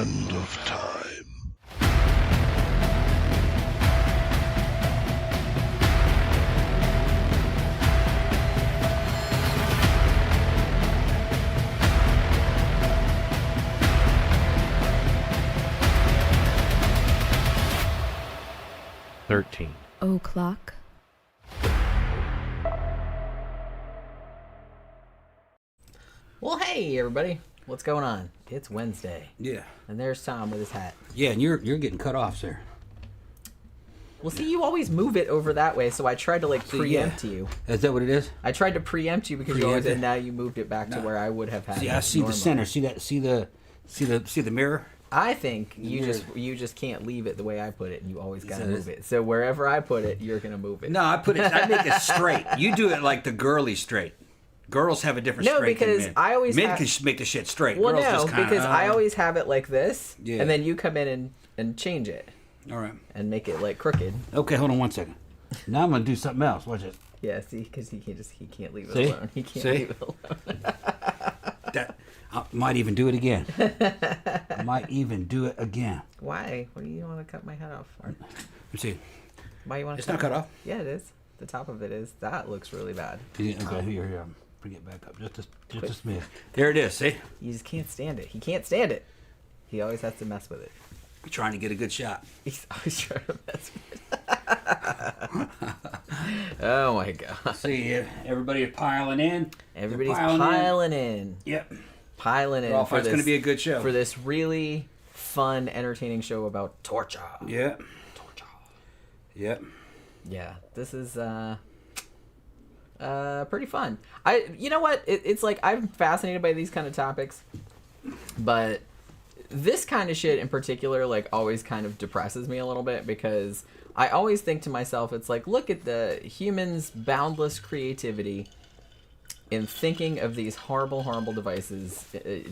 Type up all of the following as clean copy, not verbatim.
end of time. O'clock. Well, hey everybody, what's going on? It's Wednesday. Yeah. And there's Tom with his hat. Yeah, and you're getting cut off, sir. Well, see, you always move it over that way, so I tried to preempt you. Is that what it is? I tried to preempt you because you always did. Now you moved it back to where I would have had See, it I see normally. the center. See that? See the mirror? I think you just can't leave it the way I put it, and you always gotta move it. So wherever I put it, you're gonna move it. No, I make it straight. You do it like the girly straight. Girls have a different straight than men. because I always men can make the shit straight. Well, Girls no, just kinda, because I always have it like this, Yeah. and then you come in and change it. All right. And make it like crooked. Okay, hold on 1 second. Now I'm gonna do something else. Watch it. Yeah, see, because he can't leave it See? alone. He can't See? leave it alone. I might even do it again. I might even do it again. Why? What do you want to cut my head off? Or Let's see. why you want to? It's not cut off. Yeah, it is. The top of it is. That looks really bad. Okay, here. Bring it back up. Just a smidge. There it is. See? You just can't stand it. He can't stand it. He always has to mess with it. I'm trying to get a good shot. He's always trying to mess with it. Oh my god. See, everybody piling in. Everybody's piling in. Yep. Piling in. Well, it's going to be a good show. For this really fun, entertaining show about torture. Yeah. Torture. Yep. Yeah, this is pretty fun. You know what? It's like I'm fascinated by these kind of topics, but this kind of shit in particular, like, always kind of depresses me a little bit because I always think to myself, it's like, look at the humans' boundless creativity in thinking of these horrible, horrible devices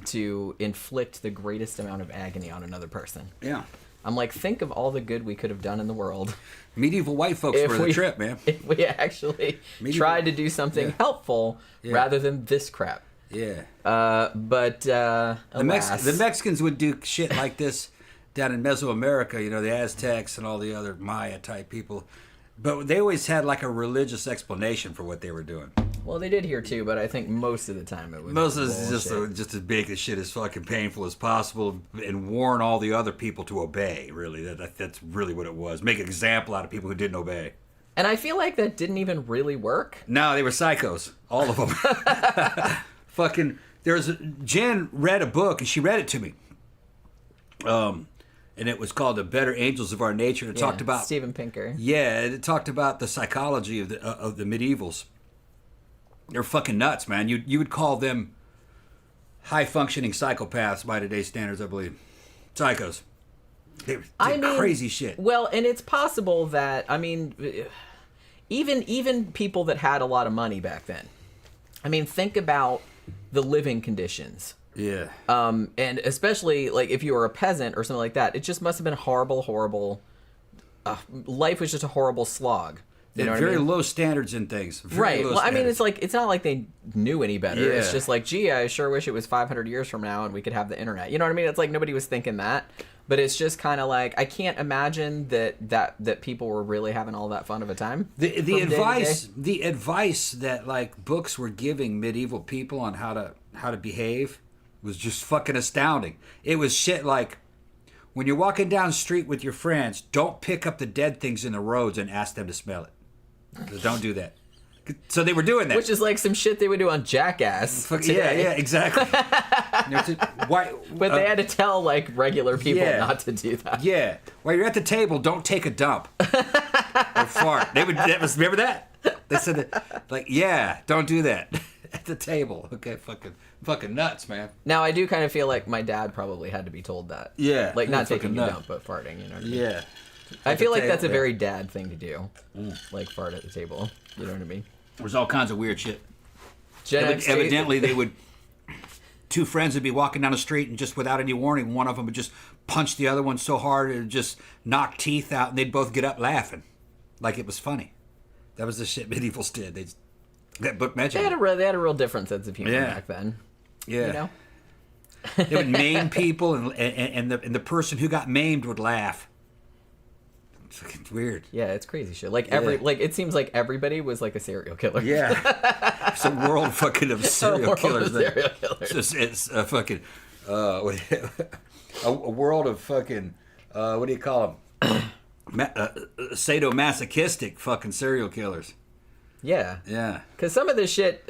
to inflict the greatest amount of agony on another person. Yeah. I'm like, think of all the good we could have done in the world. Medieval white folks were the trip, man. If we actually tried to do something helpful rather than this crap. Yeah. But the Mexicans would do shit like this down in Mesoamerica, you know, the Aztecs and all the other Maya type people. But they always had like a religious explanation for what they were doing. Well, they did here too, but I think most of the time it was most of it is just as big as shit as fucking painful as possible and warn all the other people to obey, really. That's really what it was. Make an example out of people who didn't obey. And I feel like that didn't even really work. No, they were psychos. All of them. Fucking, Jen read a book and she read it to me. And it was called The Better Angels of Our Nature. It talked about Steven Pinker. Yeah, it talked about the psychology of the medievals. They're fucking nuts, man. You would call them high functioning psychopaths by today's standards, I believe. Psychos. They did crazy shit. Well, and it's possible that even people that had a lot of money back then. I mean, think about the living conditions. Yeah. And especially like if you were a peasant or something like that, it just must have been horrible. Life was just a horrible slog. You know very what I mean? low standards in things. Right. Well, I mean, it's not like they knew any better. Yeah. It's just like, gee, I sure wish it was 500 years from now and we could have the internet. You know what I mean? It's like nobody was thinking that. But it's just kind of like, I can't imagine that people were really having all that fun of a time. The advice that like books were giving medieval people on how to behave was just fucking astounding. It was shit like, when you're walking down the street with your friends, don't pick up the dead things in the roads and ask them to smell it. Don't do that. So they were doing that. Which is like some shit they would do on Jackass today. Yeah, exactry. But they had to tell like regular people not to do that. Yeah. While you're at the table, don't take a dump or fart. Remember that? They said that, like, yeah, don't do that at the table. Okay, fucking nuts, man. Now I do kind of feel like my dad probably had to be told that. Yeah. Like not taking a dump, but farting. You know what I mean? Yeah. I feel like that's a very dad thing to do. Like fart at the table. You know what I mean? There's all kinds of weird shit. Evidently, they would. Two friends would be walking down the street and just without any warning, one of them would just punch the other one so hard it would just knock teeth out, and they'd both get up laughing, like it was funny. That was the shit medievals did. That book mentioned. They had a real different sense of humor back then. Yeah. You know? They would maim people, and the person who got maimed would laugh. It's fucking weird. Yeah, it's crazy shit. Like it seems like everybody was like a serial killer. Yeah, it's a world fucking of serial killers. Serial killers. It's a fucking a world of fucking what do you call them? Sadomasochistic fucking serial killers. Yeah. Yeah. Because some of the shit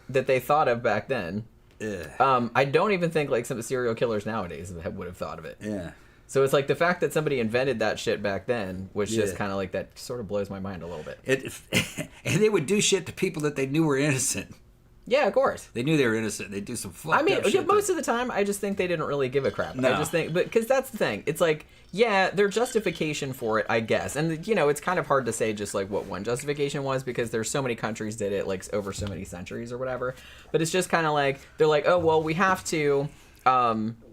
that they thought of back then, I don't even think like some serial killers nowadays would have thought of it. Yeah. So it's like the fact that somebody invented that shit back then was just kind of like that sort of blows my mind a little bit. And they would do shit to people that they knew were innocent. Yeah, of course. They knew they were innocent. They'd do some fucked up shit. Most of the time, I just think they didn't really give a crap. No. I just think, because that's the thing. It's like, yeah, their justification for it, I guess. And, you know, it's kind of hard to say just like what one justification was because there's so many countries did it like over so many centuries or whatever. But it's just kind of like, they're like, oh, well, we have to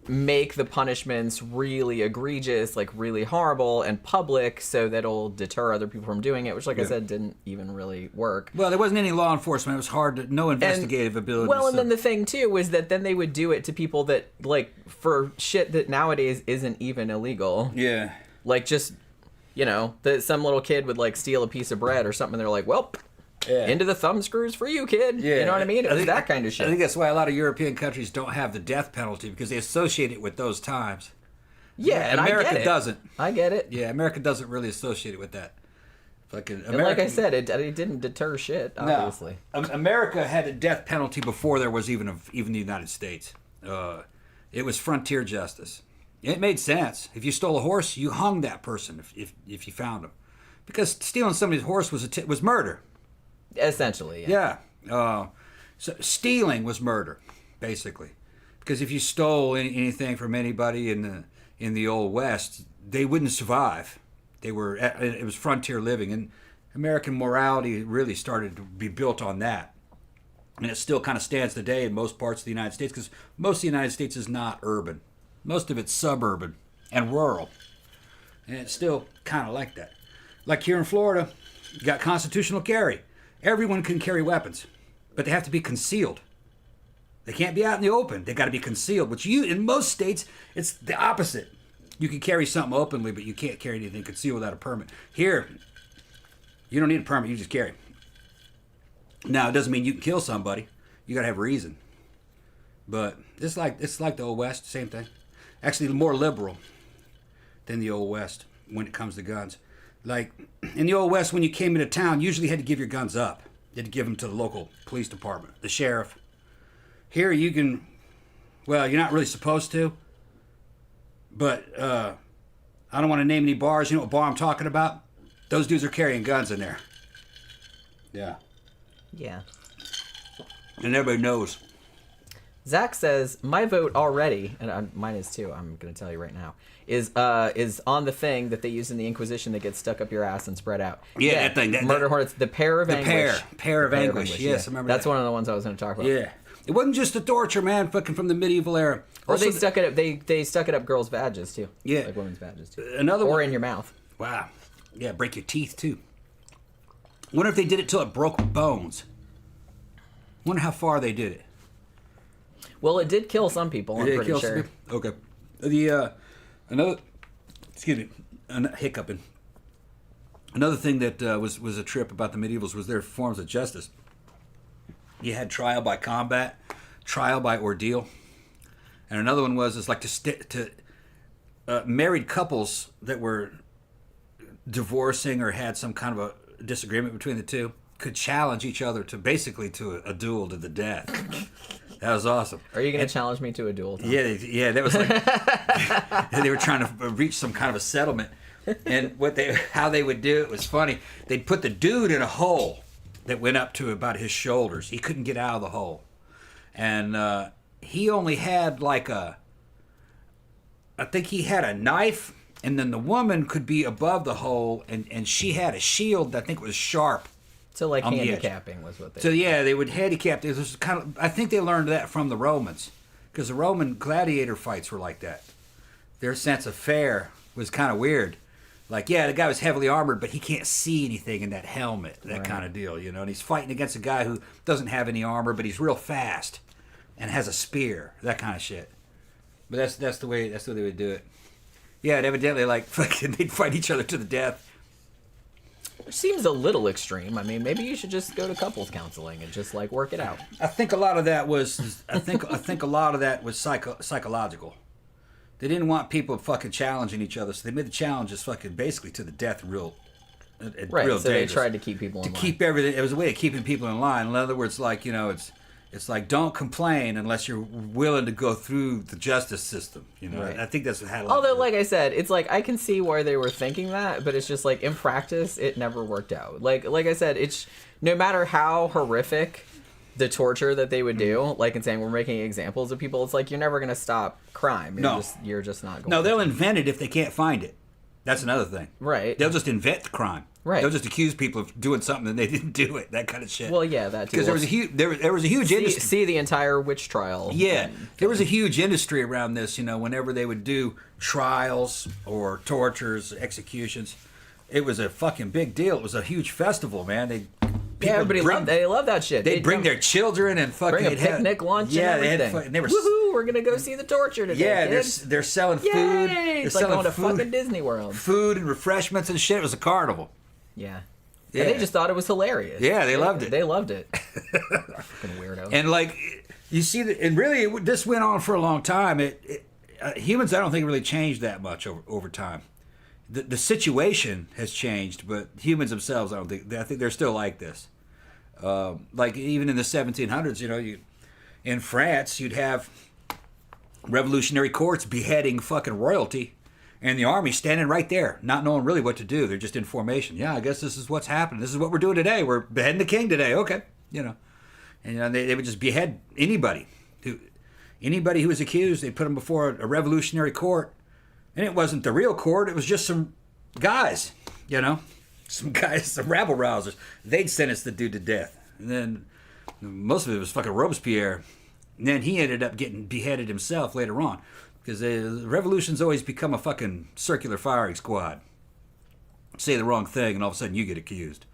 make the punishments really egregious, like really horrible and public so that'll deter other people from doing it, which, like I said, didn't even really work. Well, there wasn't any law enforcement. It was hard to, no investigative ability. Well, and then the thing, too, was that then they would do it to people that, like, for shit that nowadays isn't even illegal. Yeah. Like, just, you know, that some little kid would, like, steal a piece of bread or something, and they're like, well, into the thumb screws for you, kid. Yeah. You know what I mean? It was that kind of shit. I think that's why a lot of European countries don't have the death penalty, because they associate it with those times. Yeah, and America doesn't. I get it. Yeah, America doesn't really associate it with that. Fucking and like I said, it didn't deter shit, obviously. No. America had a death penalty before there was even the United States. It was frontier justice. It made sense. If you stole a horse, you hung that person if you found him, because stealing somebody's horse was murder. Essentially, yeah. So stealing was murder, basically, because if you stole anything from anybody in the Old West, they wouldn't survive. It was frontier living, and American morality really started to be built on that, and it still kind of stands today in most parts of the United States, because most of the United States is not urban. Most of it's suburban and rural, and it's still kind of like that. Like here in Florida, you got constitutional carry. Everyone can carry weapons, but they have to be concealed. They can't be out in the open. They got to be concealed, which in most states, it's the opposite. You can carry something openly, but you can't carry anything concealed without a permit. Here, you don't need a permit. You just carry. Now, it doesn't mean you can kill somebody. You got to have a reason. But it's like the Old West, same thing. Actually, more liberal than the Old West when it comes to guns. Like, in the Old West, when you came into town, usually you had to give your guns up. You had to give them to the local police department, the sheriff. Here you can, well, you're not really supposed to, but I don't want to name any bars. You know what bar I'm talking about? Those dudes are carrying guns in there. Yeah. Yeah. And everybody knows. Zach says, my vote already, and mine is too, I'm going to tell you right now, is on the thing that they use in the Inquisition that gets stuck up your ass and spread out. Yeah, that thing. Murder Hornets, the Pear of Anguish. Pear of Anguish, yes, I remember That's that. one of the ones I was going to talk about. Yeah. It wasn't just the torture, man, fucking from the medieval era. Or Also, they stuck it up, they stuck it up girls' badges too. Yeah. Like women's badges too. Another or one. in your mouth. Wow. Yeah, break your teeth, too. Wonder if they did it till it broke bones. Wonder how far they did it. Well, it did kill some people, I'm pretty sure. Okay. Hiccuping. Another thing that was a trip about the medievals was their forms of justice. You had trial by combat, trial by ordeal, and another one was like to married couples that were divorcing or had some kind of a disagreement between the two could challenge each other to a duel to the death. That was awesome. Are you going to challenge me to a duel, Tom? Yeah, that was like they were trying to reach some kind of a settlement, and how they would do it was funny. They'd put the dude in a hole that went up to about his shoulders. He couldn't get out of the hole, and he only had I think he had a knife, and then the woman could be above the hole, and she had a shield that I think was sharp. So like handicapping was what they. So yeah, they would handicap. It was kind of. I think they learned that from the Romans, because the Roman gladiator fights were like that. Their sense of fair was kind of weird. Like, yeah, the guy was heavily armored, but he can't see anything in that helmet, that kind of deal, you know. And he's fighting against a guy who doesn't have any armor, but he's real fast. and has a spear, that kind of shit. But that's the way they would do it. Yeah, and evidently, like, fucking, they'd fight each other to the death. Which seems a little extreme. I mean, maybe you should just go to couples counseling and just like work it out. I think a lot of that was psychological. They didn't want people fucking challenging each other, so they made the challenges fucking basically to the death real Right, real so dangerous. they tried to keep people in line. To keep everything, it was a way of keeping people in line. In other words, like, you know, it's like, don't complain unless you're willing to go through the justice system. You know, Right. I think that's what had a lot Although, to do. like I said, it's like I can see why they were thinking that, but it's just like in practice, it never worked out. Like I said, it's no matter how horrific the torture that they would do, like in saying we're making examples of people, it's like you're never gonna stop crime. You're just not going. No, to. they'll invent it if they can't find it. That's another thing. Right. They'll just invent the crime. Right. They'll just accuse people of doing something and they didn't do it. That kind of shit. Well, yeah, that too. Because there was a huge industry. See the entire witch trial. Yeah, there was a huge industry around this. You know, whenever they would do trials or tortures, executions, it was a fucking big deal. It was a huge festival, man. Everybody loved that shit. They'd bring their children and fucking bring a picnic lunch and everything. They were, woohoo! We're gonna go see the torture today. yeah, kids. they're selling food. Yay! They're It's like selling going to food, fucking Disney World. food and refreshments and shit. It was a carnival. Yeah. Yeah. And they just thought it was hilarious. Yeah, they loved it. They loved it. Fucking weirdo. And like, you see, and really, this went on for a long time. Humans, I don't think, really changed that much over time. The situation has changed, but humans themselves, I think they're still like this. Like even in the 1700s, you know, in France, you'd have revolutionary courts beheading fucking royalty. And the army standing right there, not knowing really what to do. They're just in formation. Yeah, I guess this is what's happening. This is what we're doing today. We're beheading the king today. Okay, you know. And they would just behead anybody who was accused. They'd put them before a revolutionary court, and it wasn't the real court. It was just some guys, you know, some rabble rousers. They'd sentence the dude to death, and then most of it was fucking Robespierre. And then he ended up getting beheaded himself later on. Because the revolution's always become a fucking circular firing squad. Say the wrong thing and all of a sudden you get accused.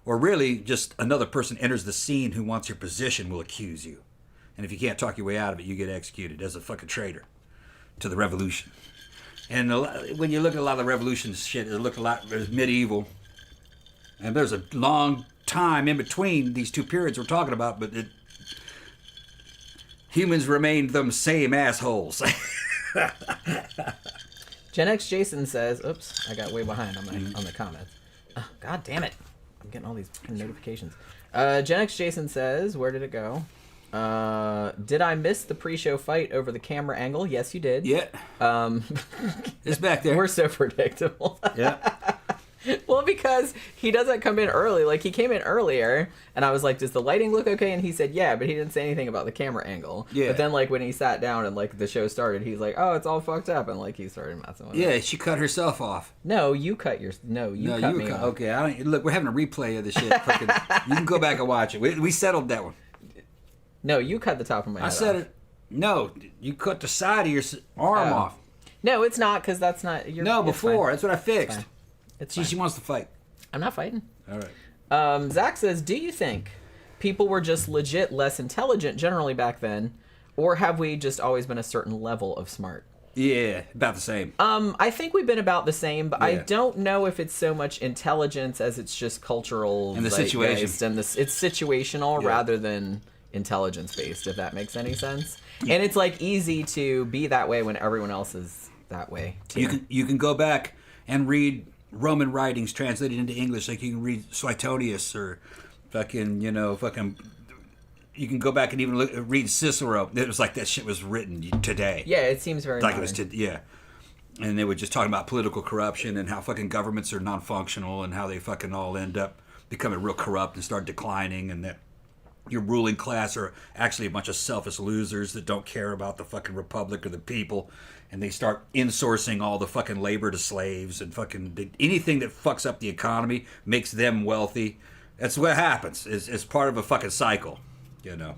Or really, just another person enters the scene who wants your position will accuse you. And if you can't talk your way out of it, you get executed as a fucking traitor to the revolution. And when you look at a lot of the revolution shit, it looked a lot medieval. And there's a long time in between these two periods we're talking about, but humans remained them same assholes. Gen X Jason says, oops, I got way behind on the comments. Oh, God damn it. I'm getting all these notifications. Gen X Jason says, where did it go? Did I miss the pre-show fight over the camera angle? Yes, you did. Yeah. It's back there. We're so predictable. Yeah. Well, because he doesn't come in early. Like, he came in earlier, and I was like, does the lighting look okay? And he said, yeah, but he didn't say anything about the camera angle. Yeah. But then, like, when he sat down and, like, the show started, he's like, oh, it's all fucked up. And, like, he started messing with it. Yeah, she cut herself off. No, you cut your... No, you cut me off. Okay, look, we're having a replay of the shit. Fucking, you can go back and watch it. We settled that one. No, you cut the top of my head I said off. it. No, you cut the side of your arm Oh. off. No, it's not, because that's not... No, it's before. fine. That's what I fixed. It's fine. She wants to fight. I'm not fighting. All right. Zach says, do you think people were just legit less intelligent generally back then, or have we just always been a certain level of smart? Yeah, about the same. I think we've been about the same, but I Yeah. don't know if it's so much intelligence as it's just cultural And the zeitgeist, situation. and it's situational Yeah. rather than intelligence based, if that makes any sense. And it's like easy to be that way when everyone else is that way too. You can go back and read Roman writings translated into English, like you can read Suetonius or fucking, you can go back and even read Cicero. It was like that shit was written today. Yeah, it seems very Like modern. it was yeah. And they were just talking about political corruption and how fucking governments are non-functional and how they fucking all end up becoming real corrupt and start declining, and that your ruling class are actually a bunch of selfish losers that don't care about the fucking republic or the people, and they start insourcing all the fucking labor to slaves and fucking anything that fucks up the economy makes them wealthy. That's what happens. It's part of a fucking cycle, you know.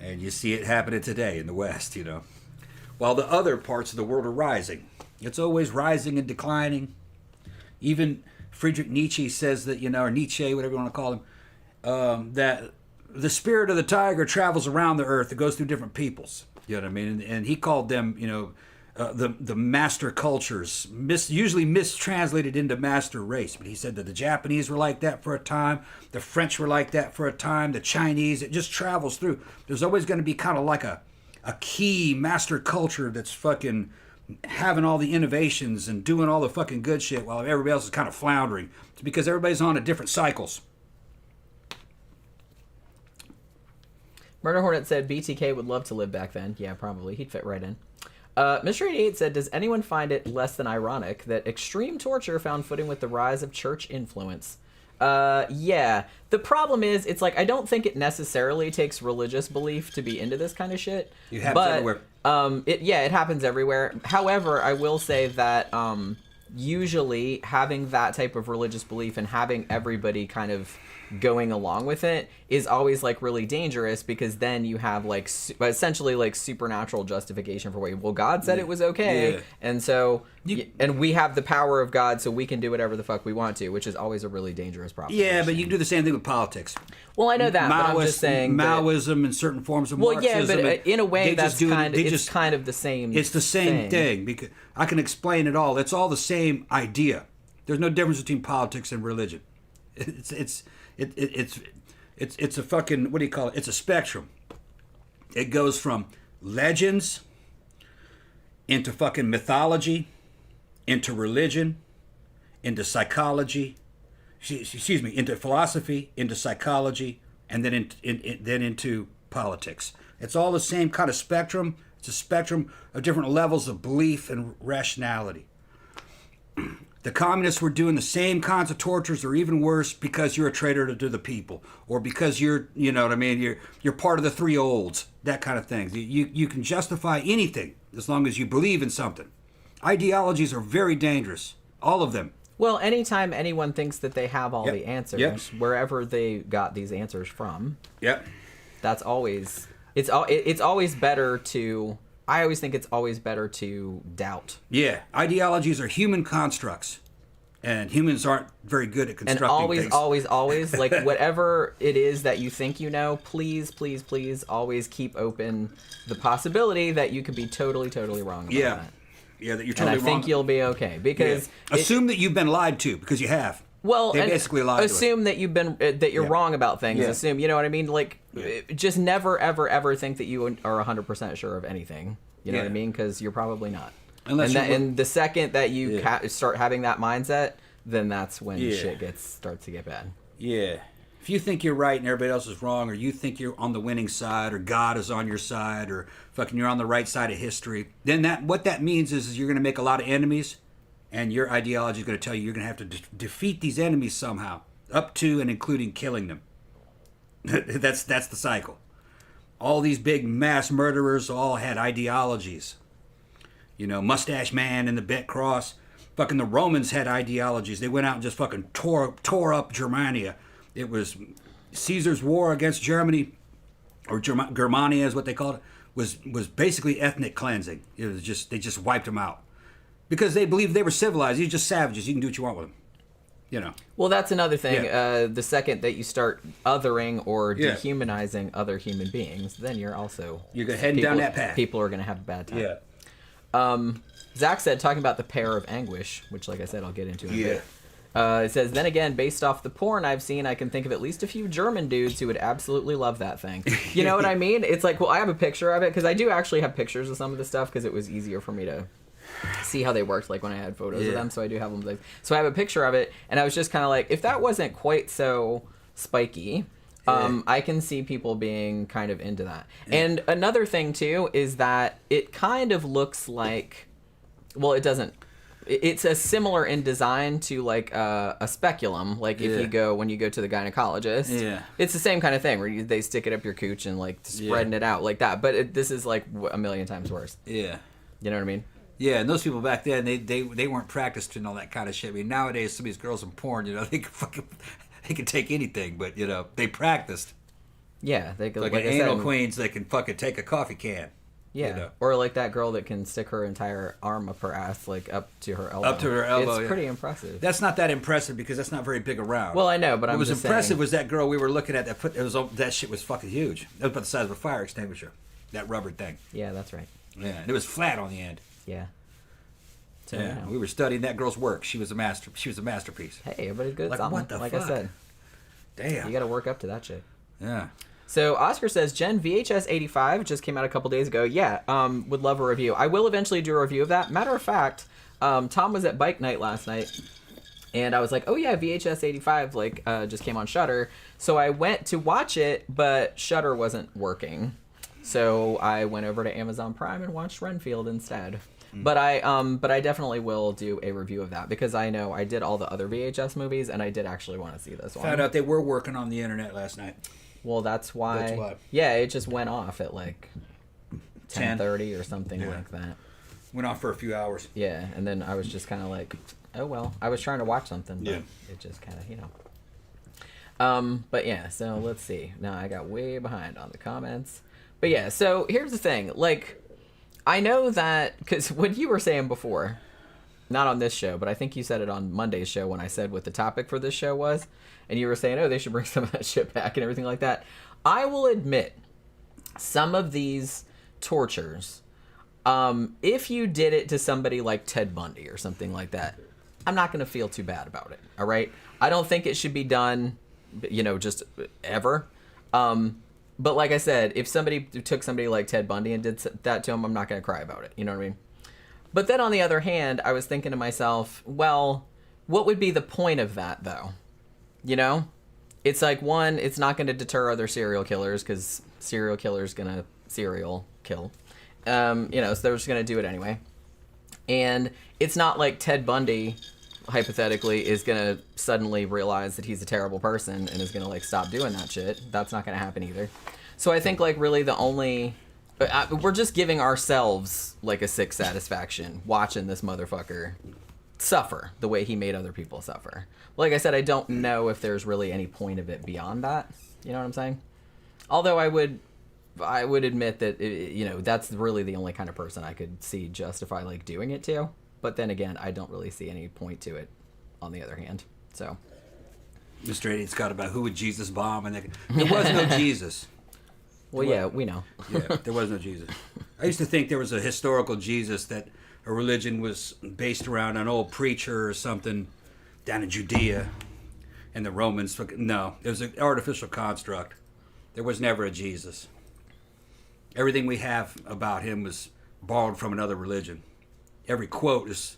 And you see it happening today in the West, you know. While the other parts of the world are rising. It's always rising and declining. Even Friedrich Nietzsche says that, you know, or Nietzsche, whatever you want to call him, that the spirit of the tiger travels around the earth. It goes through different peoples. You know what I mean? And he called them, the master cultures, usually mistranslated into master race. But he said that the Japanese were like that for a time, the French were like that for a time, the Chinese. It just travels through. There's always going to be kind of like a key master culture that's fucking having all the innovations and doing all the fucking good shit while everybody else is kind of floundering. It's because everybody's on at different cycles. Murder Hornet said BTK would love to live back then. Yeah, probably. He'd fit right in. Mr. 88 said, does anyone find it less than ironic that extreme torture found footing with the rise of church influence? Yeah. The problem is, it's like, I don't think it necessarily takes religious belief to be into this kind of shit. It happens everywhere. It happens everywhere. However, I will say that usually having that type of religious belief and having everybody kind of going along with it is always like really dangerous, because then you have like essentially like supernatural justification for what God said it was okay, and so and we have the power of God, so we can do whatever the fuck we want to, which is always a really dangerous proposition. Yeah, but you can do the same thing with politics. Well, I know that, but I'm just saying Maoism and certain forms of Marxism. Well, yeah, but in a way that's kind of the same. It's the same thing, because I can explain it all. It's all the same idea. There's no difference between politics and religion. It's a fucking, what do you call it? It's a spectrum. It goes from legends into fucking mythology, into religion, into psychology, into philosophy, into psychology, and then into politics. It's all the same kind of spectrum. It's a spectrum of different levels of belief and rationality. The communists were doing the same kinds of tortures, or even worse, because you're a traitor to the people, or because you're, you know what I mean, you're part of the three olds, that kind of thing. You can justify anything as long as you believe in something. Ideologies are very dangerous, all of them. Well, anytime anyone thinks that they have all the answers, wherever they got these answers from, that's always it's always better to. I always think it's always better to doubt. Yeah, ideologies are human constructs, and humans aren't very good at constructing things. And always, like, whatever it is that you think you know, please always keep open the possibility that you could be totally wrong about that. Yeah, that you're totally wrong. And I think you'll be okay, because... Assume that you've been lied to, because you have. Well, they basically lied to us. Assume that you've been that you're wrong about things. Yeah. Assume, you know what I mean? Like, just never, ever think that you are 100% sure of anything. You know what I mean? Because you're probably not. And the second that you start having that mindset, then that's when shit starts to get bad. Yeah. If you think you're right and everybody else is wrong, or you think you're on the winning side, or God is on your side, or fucking you're on the right side of history, then what that means is you're going to make a lot of enemies. And your ideology is going to tell you you're going to have to defeat these enemies somehow, up to and including killing them. That's the cycle. All these big mass murderers all had ideologies. You know, Mustache Man and the Bet Cross. Fucking the Romans had ideologies. They went out and just fucking tore up Germania. It was Caesar's war against Germany, or Germania is what they called it, was basically ethnic cleansing. It was just, they just wiped them out. Because they believed they were civilized. You're just savages. You can do what you want with them. You know. Well, that's another thing. Yeah. The second that you start othering or dehumanizing other human beings, then you're heading down that path. People are going to have a bad time. Yeah. Zach said, talking about the pair of anguish, which, like I said, I'll get into in a bit. It says, then again, based off the porn I've seen, I can think of at least a few German dudes who would absolutely love that thing. You know what I mean? It's like, well, I have a picture of it, because I do actually have pictures of some of the stuff, because it was easier for me to see how they worked, like when I had photos of them, so I do have them. So I have a picture of it, and I was just kind of like, if that wasn't quite so spiky, I can see people being kind of into that. And another thing too is that it kind of looks like, well, it doesn't. It's a similar in design to like a speculum. Like when you go to the gynecologist, it's the same kind of thing where they stick it up your cooch and like spreading it out like that. But this is like a million times worse. Yeah, you know what I mean? Yeah, and those people back then, they weren't practiced in all that kind of shit. I mean, nowadays, some of these girls in porn, you know, they can take anything, but, you know, they practiced. Yeah, they could. Like an anal queens, they can fucking take a coffee can. Yeah, you know. or like that girl that can stick her entire arm up her ass, like up to her elbow. Up to her elbow, It's pretty impressive. That's not that impressive because that's not very big around. Well, I know, but what I'm was just impressive saying. was that girl we were looking at that shit was fucking huge. It was about the size of a fire extinguisher. That rubber thing. Yeah, that's right. Yeah, and it was flat on the end. Yeah. So, Yeah, you know. we were studying that girl's work. She was a masterpiece. Hey, everybody's good at Like, something. what the like fuck? I said, Damn. you got to work up to that shit. Yeah. So Oscar says, Gen VHS 85 just came out a couple days ago. Yeah, would love a review. I will eventually do a review of that. Matter of fact, Tom was at Bike Night last night, and I was like, oh yeah, VHS 85 just came on Shudder. So I went to watch it, but Shudder wasn't working. So I went over to Amazon Prime and watched Renfield instead. But I definitely will do a review of that because I know I did all the other VHS movies and I did actually want to see this one. Found out they were working on the internet last night. Well, that's why. That's why. Yeah, it just went off at like 10:30 or something like that. Went off for a few hours. Yeah, and then I was just kind of like, oh well. I was trying to watch something, but Yeah. it just kind of, But yeah, so let's see. Now I got way behind on the comments. But yeah, so here's the thing. Like, I know that because what you were saying before, not on this show, but I think you said it on Monday's show when I said what the topic for this show was, and you were saying, oh, they should bring some of that shit back and everything like that. I will admit, some of these tortures, if you did it to somebody like Ted Bundy or something like that, I'm not going to feel too bad about it, all right? I don't think it should be done, just ever. But like I said, if somebody took somebody like Ted Bundy and did that to him, I'm not going to cry about it. You know what I mean? But then on the other hand, I was thinking to myself, well, what would be the point of that, though? It's like, one, it's not going to deter other serial killers because serial killers going to serial kill. So they're just going to do it anyway. And it's not like Ted Bundy, hypothetically, is going to suddenly realize that he's a terrible person and is going to, stop doing that shit. That's not going to happen either. So I think, really the only... we're just giving ourselves, a sick satisfaction watching this motherfucker suffer the way he made other people suffer. Like I said, I don't know if there's really any point of it beyond that. You know what I'm saying? Although I would admit that, that's really the only kind of person I could see justify, doing it to. But then again, I don't really see any point to it on the other hand. So. Mr. Idiot Scott about who would Jesus bomb, and there was no Jesus. Well, yeah, we know. Yeah, there was no Jesus. I used to think there was a historical Jesus, that a religion was based around an old preacher or something down in Judea, and the Romans. No, it was an artificial construct. There was never a Jesus. Everything we have about him was borrowed from another religion. Every quote is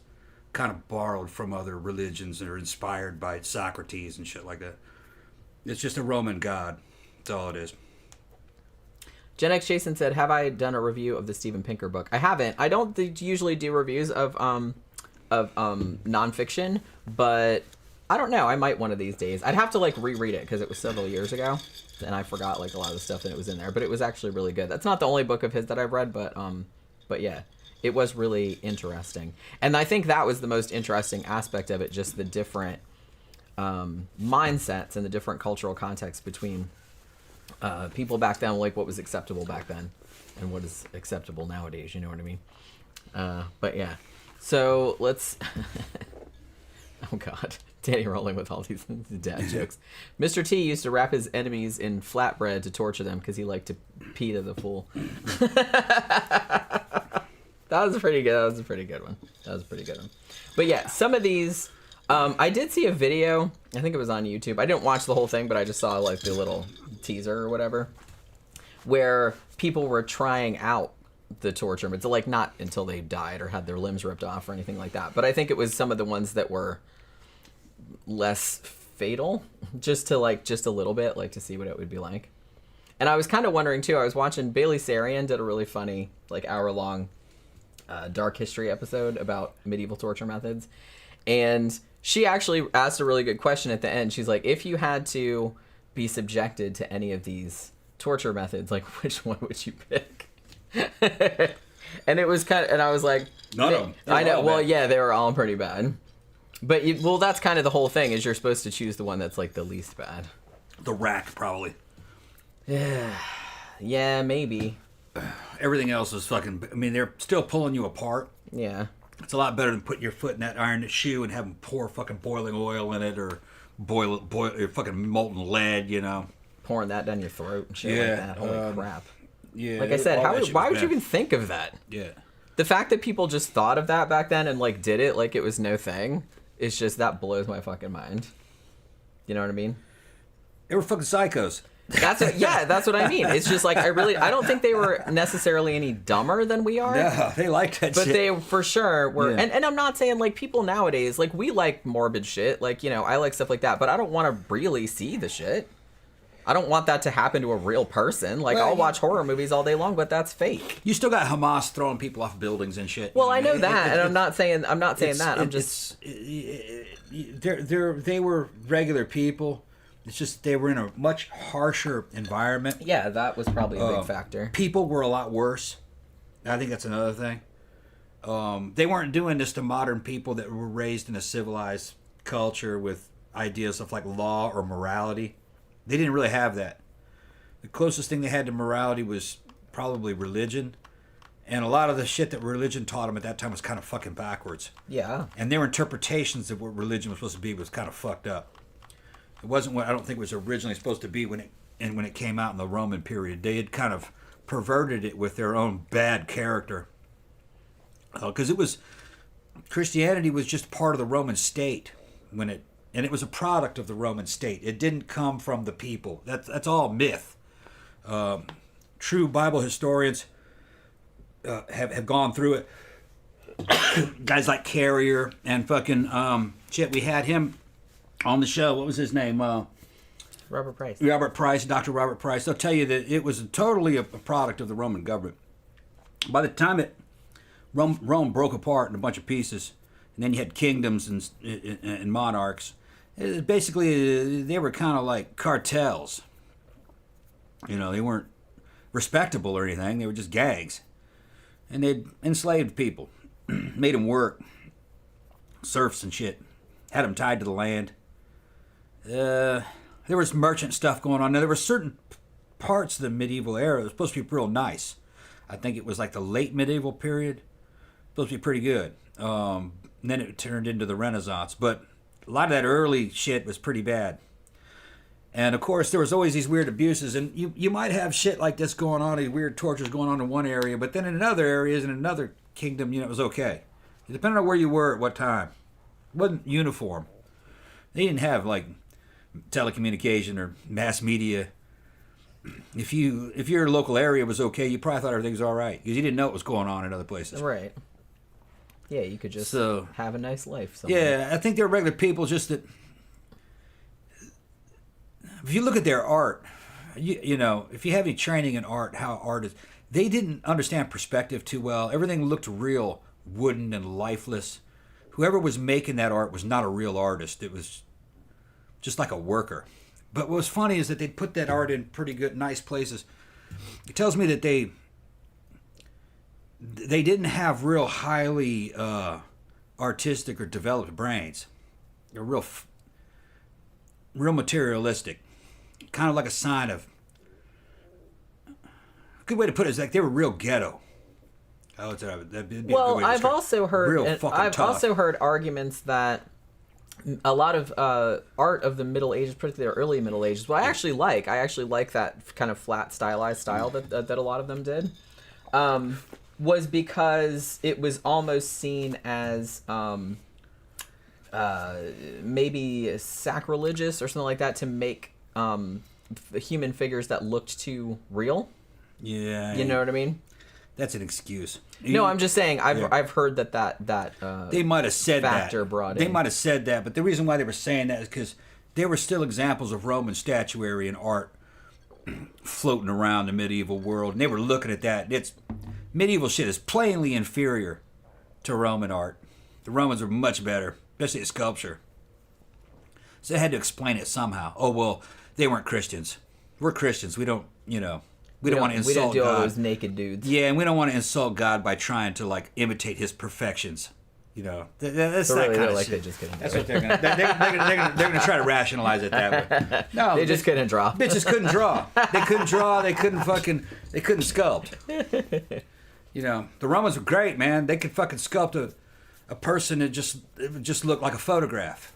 kind of borrowed from other religions and are inspired by Socrates and shit like that. It's just a Roman god. That's all it is. Gen X Jason said, have I done a review of the Steven Pinker book? I haven't. I don't usually do reviews of nonfiction, but I don't know. I might one of these days. I'd have to reread it because it was several years ago, and I forgot a lot of the stuff that was in there. But it was actually really good. That's not the only book of his that I've read, but yeah, it was really interesting. And I think that was the most interesting aspect of it, just the different mindsets and the different cultural contexts between people back then, what was acceptable back then and what is acceptable nowadays, you know what I mean? But yeah, so let's oh god, Danny rolling with all these dad jokes. Mr. T used to wrap his enemies in flatbread to torture them because he liked to pee to the fool. That was pretty good. That was a pretty good one. But yeah, some of these I did see a video, I think it was on YouTube. I didn't watch the whole thing, but I just saw the little teaser or whatever, where people were trying out the torture methods, not until they died or had their limbs ripped off or anything like that. But I think it was some of the ones that were less fatal, just to just a little bit, to see what it would be like. And I was kind of wondering too, I was watching Bailey Sarian did a really funny, hour-long Dark History episode about medieval torture methods. And she actually asked a really good question at the end. She's like, if you had to be subjected to any of these torture methods, which one would you pick? And it was and I was like, none of them. I know. Well, yeah, they were all pretty bad. But that's kind of the whole thing, is you're supposed to choose the one that's the least bad. The rack, probably. Yeah, maybe. everything else was fucking. I mean, they're still pulling you apart. Yeah. It's a lot better than putting your foot in that iron shoe and having pour fucking boiling oil in it or boil fucking molten lead, you know. Pouring that down your throat and shit like that. Holy crap. Yeah. Like I said, why would you even think of that? Yeah. The fact that people just thought of that back then and like did it like it was no thing, it's just that blows my fucking mind. You know what I mean? They were fucking psychos. That's what I mean. It's just like I don't think they were necessarily any dumber than we are. No, they liked that but shit. They for sure were. Yeah. And I'm not saying like people nowadays, like we like morbid shit. Like, you know, I like stuff like that, but I don't want to really see the shit. I don't want that to happen to a real person. Like, I'll watch horror movies all day long, but that's fake. You still got Hamas throwing people off buildings and shit. Well, I know that, and I'm not saying that. I'm just they were regular people. It's just they were in a much harsher environment. Yeah, that was probably a big factor. People were a lot worse. I think that's another thing. They weren't doing this to modern people that were raised in a civilized culture with ideas of like law or morality. They didn't really have that. The closest thing they had to morality was probably religion. And a lot of the shit that religion taught them at that time was kind of fucking backwards. Yeah. And their interpretations of what religion was supposed to be was kind of fucked up. It wasn't what I don't think it was originally supposed to be when it came out in the Roman period. They had kind of perverted it with their own bad character. Because Christianity was just part of the Roman state and it was a product of the Roman state. It didn't come from the people. That's all myth. True Bible historians have gone through it. Guys like Carrier and fucking we had him on the show. What was his name? Robert Price. Dr. Robert Price. They'll tell you that it was totally a product of the Roman government. By the time Rome broke apart in a bunch of pieces, and then you had kingdoms and monarchs. Basically, they were kind of like cartels. You know, they weren't respectable or anything. They were just gangs. And they'd enslaved people, made them work, serfs and shit, had them tied to the land. There was merchant stuff going on. Now, there were certain parts of the medieval era that was supposed to be real nice. I think it was like the late medieval period. Supposed to be pretty good. And then it turned into the Renaissance. But a lot of that early shit was pretty bad. And of course, there was always these weird abuses. And you might have shit like this going on, these weird tortures going on in one area, but then in other areas, in another kingdom, it was okay. It depended on where you were at what time. It wasn't uniform. They didn't have like telecommunication or mass media. If your local area was okay, you probably thought everything was all right because you didn't know what was going on in other places. Right. Yeah, you could just have a nice life somewhere. Yeah, I think they're regular people, just that if you look at their art, you know, if you have any training in art, how art is, they didn't understand perspective too well. Everything looked real wooden and lifeless. Whoever was making that art was not a real artist. It was just like a worker. But what was funny is that they'd put that art in pretty good, nice places. It tells me that they didn't have real highly artistic or developed brains. They're real materialistic, kind of like a sign of. A good way to put it is like they were real ghetto. Well, I've also heard arguments that a lot of art of the Middle Ages, particularly the early Middle Ages, I actually like that kind of flat stylized style that a lot of them did. Was because it was almost seen as maybe sacrilegious or something like that to make human figures that looked too real. Yeah. You know what I mean? That's an excuse. No, I'm just saying I've heard that they might have said factor that. Brought in. They might have said that, but the reason why they were saying that is because there were still examples of Roman statuary and art floating around the medieval world, and they were looking at that. It's medieval shit is plainly inferior to Roman art. The Romans were much better, especially at sculpture. So they had to explain it somehow. Oh well, they weren't Christians. We're Christians. We don't, we don't want to insult God. We don't do all those naked dudes. Yeah, and we don't want to insult God by trying to like imitate his perfections. You know, that's So that really, kind of like shit. they just couldn't. That's do what it. they're gonna try to rationalize it that way. No, They just couldn't draw. Bitches couldn't draw. They couldn't draw. They couldn't sculpt. You know, the Romans were great, man. They could fucking sculpt a person that it would just look like a photograph.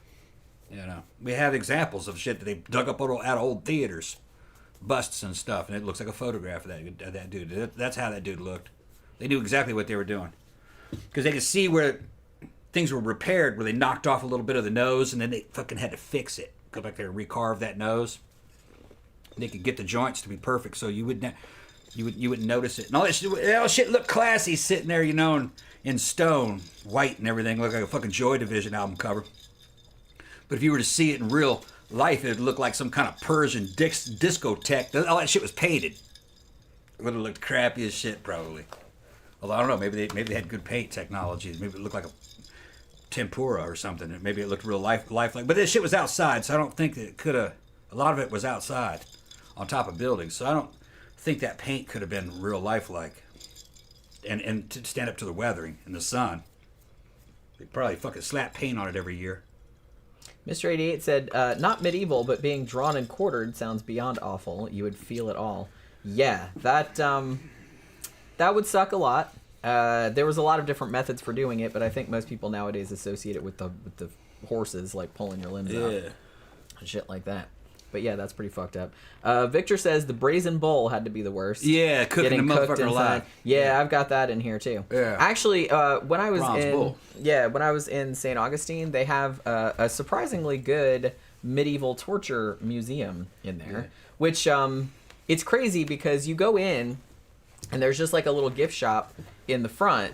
You know, we have examples of shit that they dug up out of old theaters, busts and stuff, and it looks like a photograph of that dude. That's how that dude looked. They knew exactly what they were doing because they could see where things were repaired, where they knocked off a little bit of the nose, and then they fucking had to fix it. Go back there and recarve that nose. They could get the joints to be perfect, so you wouldn't notice it. And all that shit looked classy sitting there, you know, in stone, white and everything, looked like a fucking Joy Division album cover. But if you were to see it in real life, it would look like some kind of Persian discotheque. All that shit was painted. It would have looked crappy as shit, probably. Although I don't know, maybe they had good paint technology. Maybe it looked like a tempura or something. Maybe it looked real lifelike. But this shit was outside, so I don't think that it could have. A lot of it was outside, on top of buildings. So I don't think that paint could have been real lifelike, and to stand up to the weathering in the sun. They probably fucking slap paint on it every year. Mr. 88 said, not medieval, but being drawn and quartered sounds beyond awful. You would feel it all. Yeah, that would suck a lot. There was a lot of different methods for doing it, but I think most people nowadays associate it with the horses, like pulling your limbs out. And shit like that. But yeah, that's pretty fucked up. Victor says the brazen bull had to be the worst. Yeah, cooking the motherfucker alive. Yeah, I've got that in here too. Yeah. Actually, when I was Bronze bull. when I was in St. Augustine, they have a surprisingly good medieval torture museum in there, which it's crazy because you go in and there's just like a little gift shop in the front.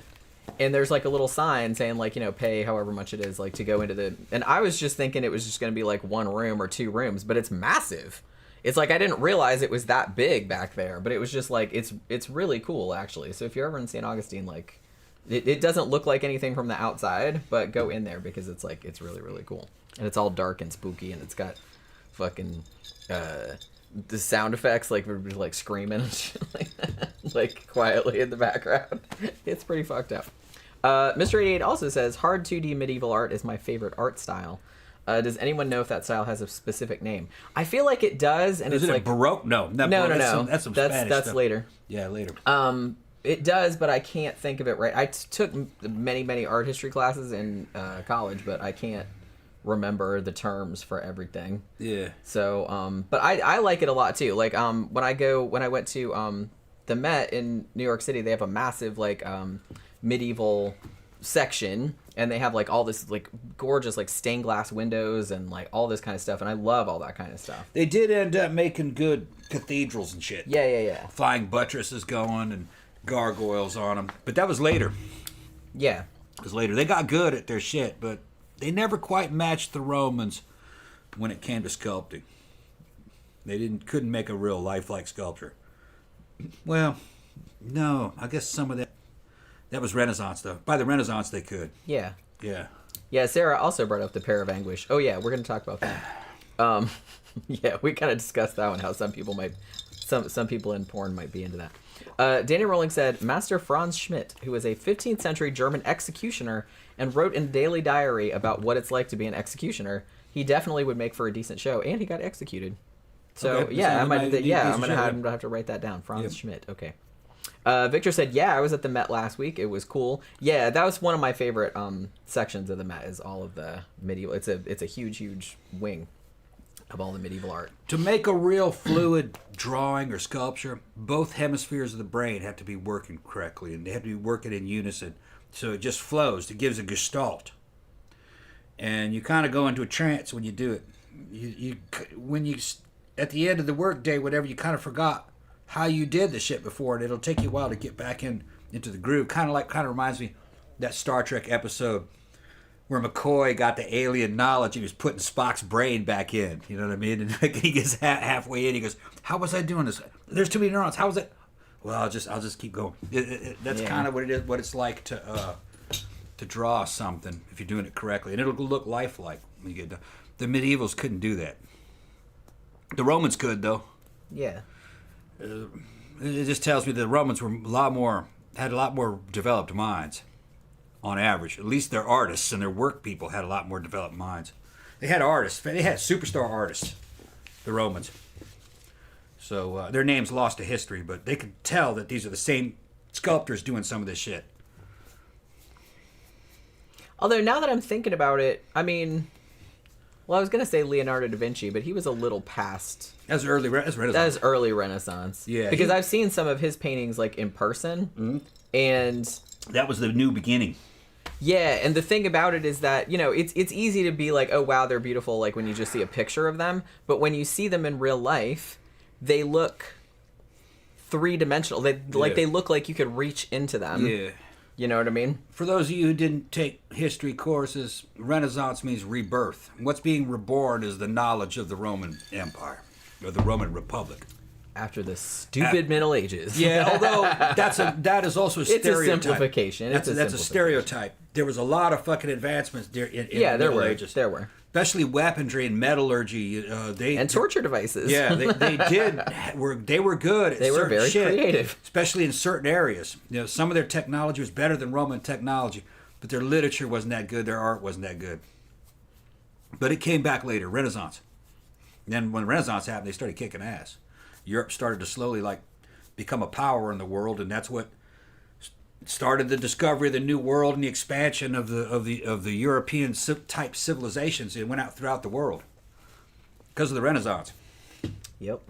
And there's like a little sign saying like, you know, pay however much it is like to go into the, and I was just thinking it was just going to be like one room or two rooms, but it's massive. It's like I didn't realize it was that big back there, but it was just like it's really cool actually. So if you're ever in St. Augustine, like it doesn't look like anything from the outside, but go in there because it's like it's really, really cool. And it's all dark and spooky, and it's got fucking the sound effects like we're like screaming and shit like that, like quietly in the background. It's pretty fucked up. Mr. 88 also says hard 2D medieval art is my favorite art style. Does anyone know if that style has a specific name? I feel like it does, and Is it's it like Baroque? No. No. That's some Spanish That's stuff. later. Yeah, later. It does, but I can't think of it right. I took many art history classes in college, but I can't remember the terms for everything. Yeah. So, but I like it a lot too. Like, when I went to the Met in New York City, they have a massive like medieval section, and they have like all this like gorgeous like stained glass windows and like all this kind of stuff, and I love all that kind of stuff. They did end up making good cathedrals and shit. Yeah. Flying buttresses going and gargoyles on them. But that was later. Yeah. It was later. They got good at their shit, but they never quite matched the Romans when it came to sculpting. They couldn't make a real lifelike sculpture. Well, no, I guess some of that was Renaissance though. By the Renaissance they could. Yeah. Yeah. Sarah also brought up the Pair of Anguish. Oh yeah, we're gonna talk about that. Yeah, we kind of discussed that one. How some people in porn might be into that. Danny Rowling said Master Franz Schmidt, who was a 15th century German executioner and wrote in a daily diary about what it's like to be an executioner. He definitely would make for a decent show, and he got executed. So okay. yeah, I'm gonna have to write that down. Franz Schmidt. Okay. Victor said, yeah, I was at the Met last week. It was cool. Yeah, that was one of my favorite sections of the Met, is all of the medieval. It's a huge wing of all the medieval art. To make a real fluid drawing or sculpture, both hemispheres of the brain have to be working correctly, and they have to be working in unison. So it just flows. It gives a gestalt. And you kind of go into a trance when you do it. When you at the end of the workday, whatever, you kind of forgot how you did the shit before, and it'll take you a while to get back into the groove. Kind of reminds me of that Star Trek episode where McCoy got the alien knowledge and he was putting Spock's brain back in. You know what I mean? And he gets halfway in. He goes, "How was I doing this? There's too many neurons. How was it?" Well, I'll just keep going. That's kind of what it is. What it's like to draw something if you're doing it correctly, and it'll look lifelike when you get done. The medievals couldn't do that. The Romans could, though. Yeah. It just tells me the Romans were had a lot more developed minds on average. At least their artists and their work people had a lot more developed minds. They had artists. They had superstar artists, the Romans. So their names lost to history, but they could tell that these are the same sculptors doing some of this shit. Although now that I'm thinking about it, I mean, well, I was gonna say Leonardo da Vinci, but he was a little past. That's Renaissance. That is early Renaissance. Yeah, because I've seen some of his paintings like in person, and that was the new beginning. Yeah, and the thing about it is that, you know, it's easy to be like, oh wow, they're beautiful, like when you just see a picture of them, but when you see them in real life, they look three-dimensional. They look like you could reach into them. Yeah. You know what I mean? For those of you who didn't take history courses, Renaissance means rebirth. What's being reborn is the knowledge of the Roman Empire, or the Roman Republic. After the stupid Middle Ages. Yeah, although that is also a stereotype. It's a simplification. That's a stereotype. There was a lot of fucking advancements there in the Middle Ages. There were. Especially weaponry and metallurgy. And torture devices. Yeah, they were good at They were very creative. Especially in certain areas. You know, some of their technology was better than Roman technology, but their literature wasn't that good, their art wasn't that good. But it came back later, Renaissance. Then when Renaissance happened, they started kicking ass. Europe started to slowly become a power in the world, and that's what started the discovery of the New World and the expansion of the European type civilizations. It went out throughout the world because of the Renaissance. Yep.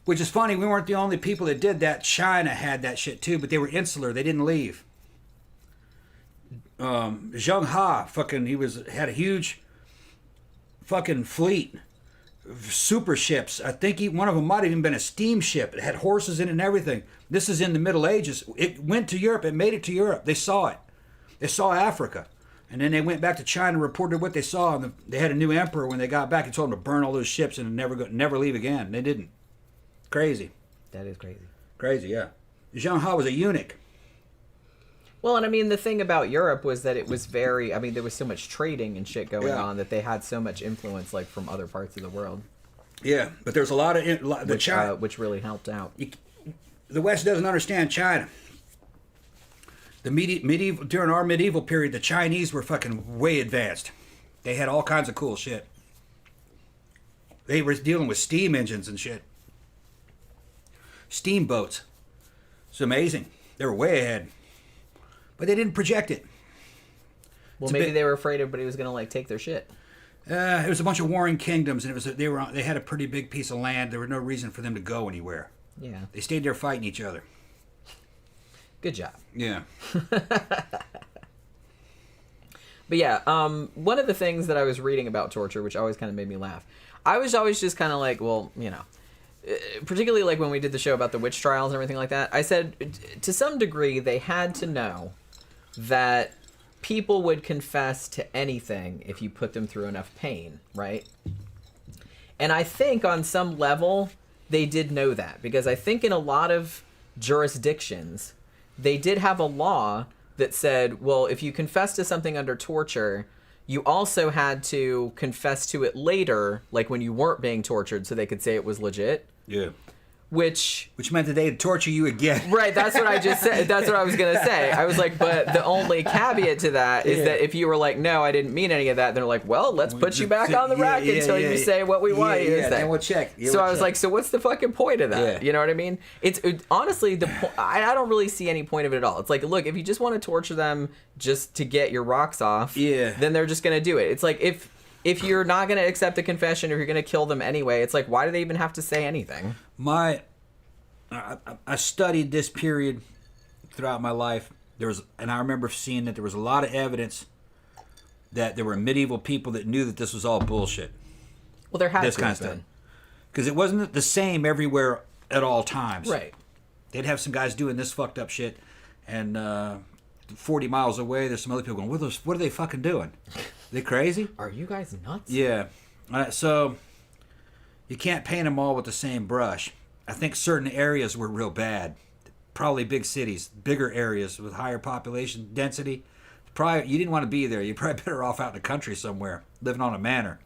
Which is funny. We weren't the only people that did that. China had that shit too, but they were insular. They didn't leave. Zheng Ha, had a huge fucking fleet. Super ships. I think one of them might have even been a steamship. It had horses in it and everything. This is in the Middle Ages. It went to Europe. It made it to Europe. They saw it. They saw Africa. And then they went back to China and reported what they saw. And they had a new emperor when they got back. He told them to burn all those ships and never leave again. And they didn't. Crazy. That is crazy. Crazy, yeah. Zheng Ha was a eunuch. Well, and I mean, the thing about Europe was that it was very, I mean, there was so much trading and shit going on that they had so much influence, like, from other parts of the world. Yeah, but there's a lot of... which really helped out. The West doesn't understand China. During our medieval period, the Chinese were fucking way advanced. They had all kinds of cool shit. They were dealing with steam engines and shit. Steamboats. It's amazing. They were way ahead. But they didn't project it. Well, maybe they were afraid everybody was going to, take their shit. It was a bunch of warring kingdoms, and they had a pretty big piece of land. There was no reason for them to go anywhere. Yeah. They stayed there fighting each other. Good job. Yeah. But yeah, one of the things that I was reading about torture, which always kind of made me laugh, I was always just kind of like, well, you know, particularly like when we did the show about the witch trials and everything like that, I said, to some degree, they had to know that people would confess to anything if you put them through enough pain, right? And I think on some level, they did know that, because I think in a lot of jurisdictions, they did have a law that said, well, if you confess to something under torture, you also had to confess to it later, like when you weren't being tortured, so they could say it was legit. Yeah. Which meant that they'd torture you again. Right, that's what I just said. That's what I was going to say. I was like, but the only caveat to that is that if you were like, no, I didn't mean any of that, they're like, well, let's put you back on the rack until you say what we want you to say. Then we'll check. So I was like, so what's the fucking point of that? Yeah. You know what I mean? Honestly, I don't really see any point of it at all. It's like, look, if you just want to torture them just to get your rocks off, then they're just going to do it. It's like, if you're not going to accept the confession or you're going to kill them anyway, it's like, why do they even have to say anything? I studied this period throughout my life. And I remember seeing that there was a lot of evidence that there were medieval people that knew that this was all bullshit. Well, there had this to kind of have stuff. been. Because it wasn't the same everywhere at all times. Right. They'd have some guys doing this fucked up shit, and 40 miles away, there's some other people going, what are they fucking doing? Are they crazy? Are you guys nuts? Yeah. So you can't paint them all with the same brush. I think certain areas were real bad. Probably big cities, bigger areas with higher population density. You didn't want to be there. You're probably better off out in the country somewhere, living on a manor,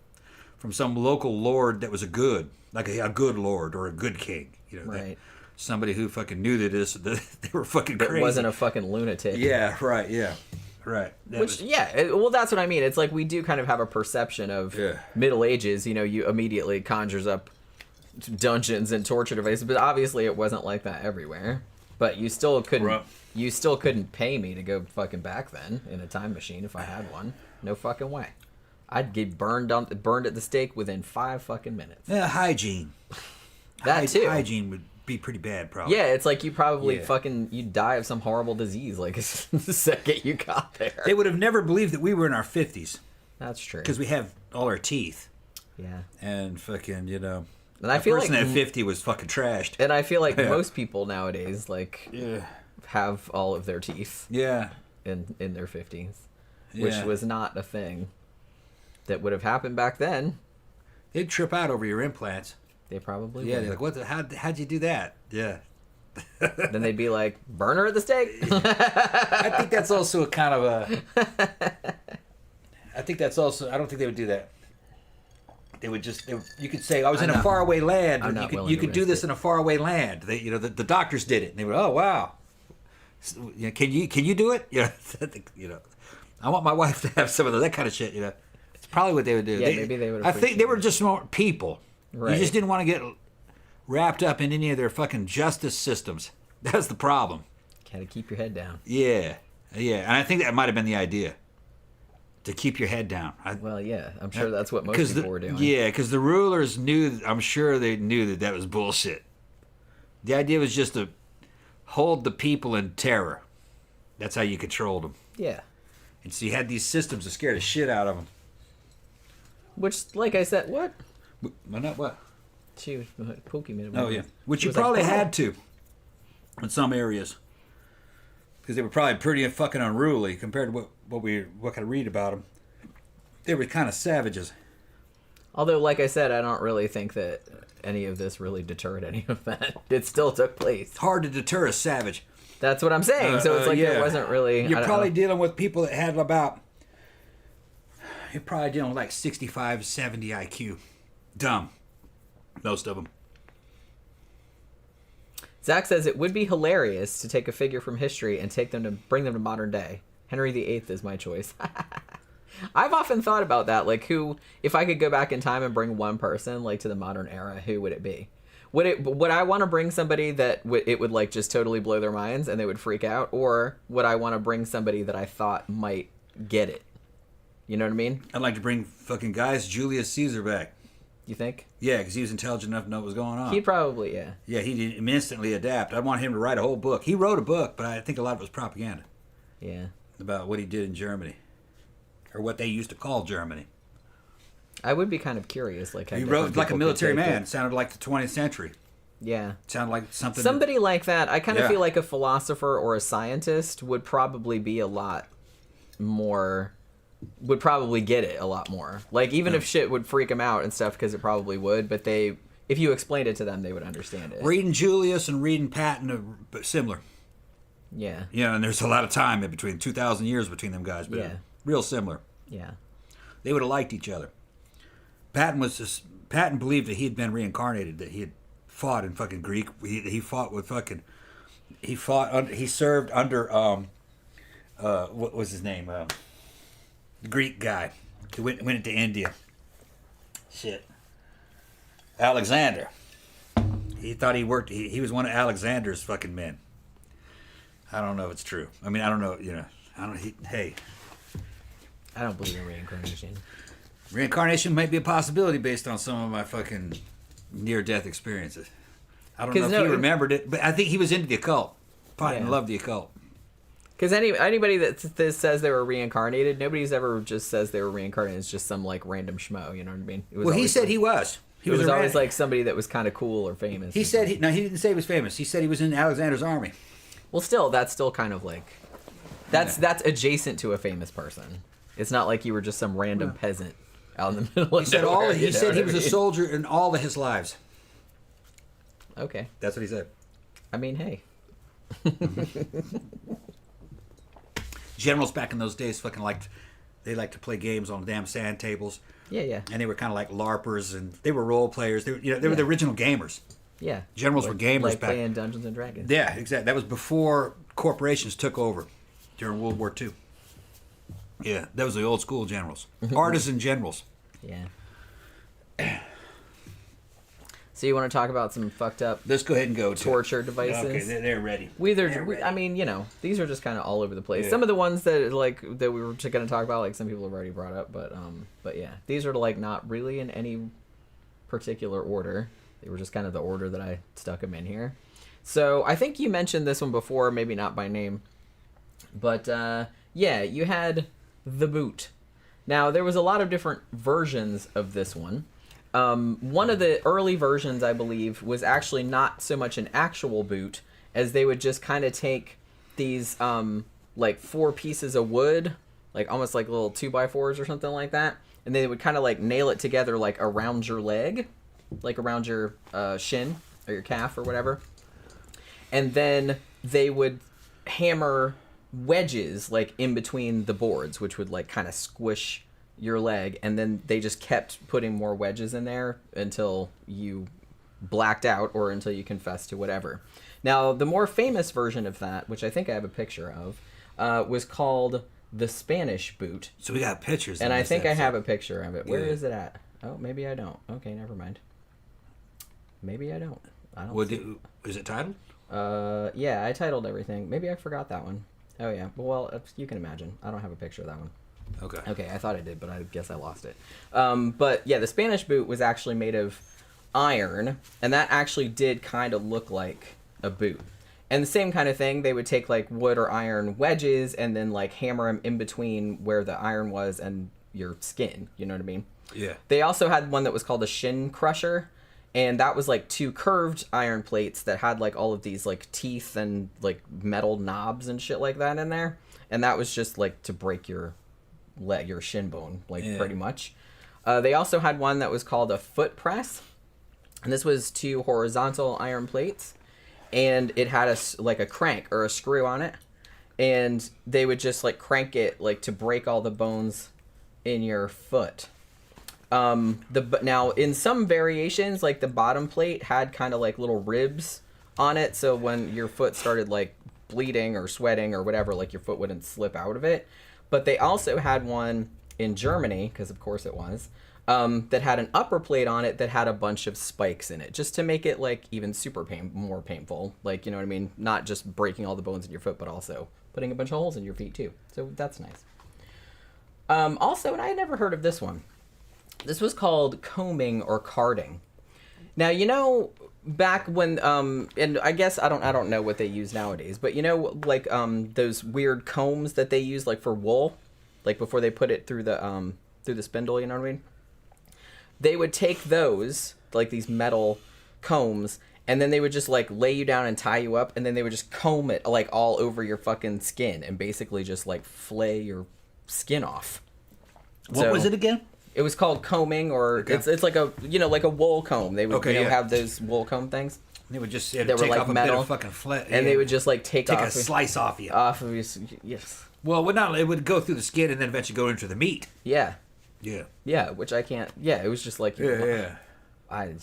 from some local lord that was a good lord or a good king. You know, right. Somebody who fucking knew that they were fucking crazy. It wasn't a fucking lunatic. Yeah, right, yeah. Right. Well, that's what I mean. It's like we do kind of have a perception of Middle Ages. You know, you immediately conjures up dungeons and torture devices, but obviously it wasn't like that everywhere. But you still couldn't pay me to go fucking back then in a time machine if I had one. No fucking way. I'd get burned at the stake within 5 fucking minutes. Yeah, hygiene. Too. Hygiene would be pretty bad, probably. Yeah, it's like you probably you'd die of some horrible disease like the second you got there. They would have never believed that we were in our 50s. That's true. Because we have all our teeth. Yeah. And fucking, you know, and I feel person at 50 was fucking trashed. And I feel like most people nowadays, like, have all of their teeth. Yeah. In their 50s. Which was not a thing that would have happened back then. They'd trip out over your implants. They probably would. Yeah, they're like, what? How'd you do that? Yeah. Then they'd be like, burner at the stake. I think that's also a kind of a... I think that's also... I don't think they would do that. They would just... you could say, I was in a faraway land. You could do this in a faraway land. The doctors did it. And they would, oh, wow. Can you do it? I want my wife to have some of that kind of shit, It's probably what they would do. Yeah, maybe they would. I think they were just smart people. Right. You just didn't want to get wrapped up in any of their fucking justice systems. That's the problem. Gotta keep your head down. Yeah. And I think that might have been the idea. To keep your head down. I'm sure that's what most people were doing. Yeah, because the rulers I'm sure they knew that was bullshit. The idea was just to hold the people in terror. That's how you controlled them. Yeah. And so you had these systems that scared the shit out of them. Which, like I said, what? Well, not what? She was Pookie made it. Oh, yeah. Which you probably had to in some areas. Because they were probably pretty fucking unruly compared to what can I read about them. They were kind of savages. Although, like I said, I don't really think that any of this really deterred any of that. It still took place. It's hard to deter a savage. That's what I'm saying. So it's like there wasn't really... You're probably dealing with people that had about... You're probably dealing with like 65, 70 IQ. Dumb. Most of them. Zach says it would be hilarious to take a figure from history and bring them to modern day. Henry VIII is my choice. I've often thought about that. Like, if I could go back in time and bring one person like to the modern era, who would it be? Would I want to bring somebody that it would like just totally blow their minds and they would freak out, or would I want to bring somebody that I thought might get it? You know what I mean? I'd like to bring fucking Julius Caesar back. You think? Yeah, because he was intelligent enough to know what was going on. He'd probably, yeah. Yeah, he'd instantly adapt. I'd want him to write a whole book. He wrote a book, but I think a lot of it was propaganda. Yeah. About what he did in Germany. Or what they used to call Germany. I would be kind of curious. Like, he wrote like a military man. It sounded like the 20th century. Yeah. It sounded like something... Somebody like that. I kind of feel like a philosopher or a scientist would probably be a lot more... would probably get it a lot more. Like, even if shit would freak them out and stuff, because it probably would, but if you explained it to them, they would understand it. Reading Julius and reading Patton are similar. Yeah. Yeah, and there's a lot of time in between, 2,000 years between them guys, but real similar. Yeah. They would have liked each other. Patton believed that he had been reincarnated, that he had fought in fucking Greek. He fought with fucking... He served under, what was his name? The Greek guy who went into India. Shit. Alexander. He thought he worked... He was one of Alexander's fucking men. I don't know if it's true. I mean, I don't know, hey... I don't believe in reincarnation. Reincarnation might be a possibility based on some of my fucking near-death experiences. I don't know if he remembered it, but I think he was into the occult. Patton loved the occult. Because anybody that says they were reincarnated, nobody's ever just says they were reincarnated. It's just some like random schmo. You know what I mean? Well, he said he was. He was always like somebody that was kind of cool or famous. He said he didn't say he was famous. He said he was in Alexander's army. Well, still, that's still kind of like that's adjacent to a famous person. It's not like you were just some random peasant out in the middle of nowhere. He said he was a soldier in all of his lives. Okay. That's what he said. I mean, hey. Generals back in those days fucking liked to play games on damn sand tables. Yeah. And they were kind of like LARPers, and they were role players. They were the original gamers. Yeah. Generals were gamers like back. Playing Dungeons and Dragons. Yeah, exactly. That was before corporations took over during World War II. Yeah, that was the old school generals. Artisan generals. Yeah. So you want to talk about some fucked up Let's go ahead and go torture devices? Okay, they're ready. I mean, you know, these are just kind of all over the place. Yeah. Some of the ones that we were going to talk about, like some people have already brought up, but yeah, these are like not really in any particular order. They were just kind of the order that I stuck them in here. So I think you mentioned this one before, maybe not by name, but yeah, you had the boot. Now there was a lot of different versions of this one. One of the early versions, I believe, was actually not so much an actual boot as they would just kind of take these, like 4 pieces of wood, like almost like little 2x4s or something like that. And they would kind of like nail it together like around your leg, like around your shin or your calf or whatever. And then they would hammer wedges like in between the boards, which would like kind of squish your leg, and then they just kept putting more wedges in there until you blacked out or until you confessed to whatever. Now, the more famous version of that, which I think I have a picture of, was called the Spanish boot. So we got pictures. And I think I have a picture of it. Where is it at? Oh, maybe I don't. Okay, never mind. Maybe I don't. I don't. Is it titled? Yeah, I titled everything. Maybe I forgot that one. Oh yeah. Well, you can imagine. I don't have a picture of that one. Okay, I thought I did, but I guess I lost it. But yeah, the Spanish boot was actually made of iron, and that actually did kind of look like a boot. And the same kind of thing, they would take like wood or iron wedges and then like hammer them in between where the iron was and your skin. You know what I mean? Yeah. They also had one that was called a shin crusher, and that was like 2 curved iron plates that had like all of these like teeth and like metal knobs and shit like that in there. And that was just like to break your leg, your shin bone, like pretty much. They also had one that was called a foot press, and this was 2 horizontal iron plates, and it had a crank or a screw on it, and they would just like crank it like to break all the bones in your foot. Now in some variations, like the bottom plate had kind of like little ribs on it, so when your foot started like bleeding or sweating or whatever, like your foot wouldn't slip out of it. But they also had one in Germany, because of course it was, that had an upper plate on it that had a bunch of spikes in it, just to make it like even more painful. Like, you know what I mean? Not just breaking all the bones in your foot, but also putting a bunch of holes in your feet too. So that's nice. Also, and I had never heard of this one. This was called combing or carding. Now, you know, back when and I guess I don't know what they use nowadays, but you know, like those weird combs that they use like for wool, like before they put it through the spindle, you know what I mean? They would take those, like these metal combs, and then they would just like lay you down and tie you up, and then they would just comb it like all over your fucking skin and basically just like flay your skin off. What was it again? It was called combing, or it's like a, you know, like a wool comb. They would have those wool comb things. They would just were take like off metal, a bit of fucking flat, and they would just like take a slice off you. Off of you. Yes. Well, it would go through the skin and then eventually go into the meat. Yeah. Yeah. Yeah, which I can't. Yeah, it was just like. Yeah. I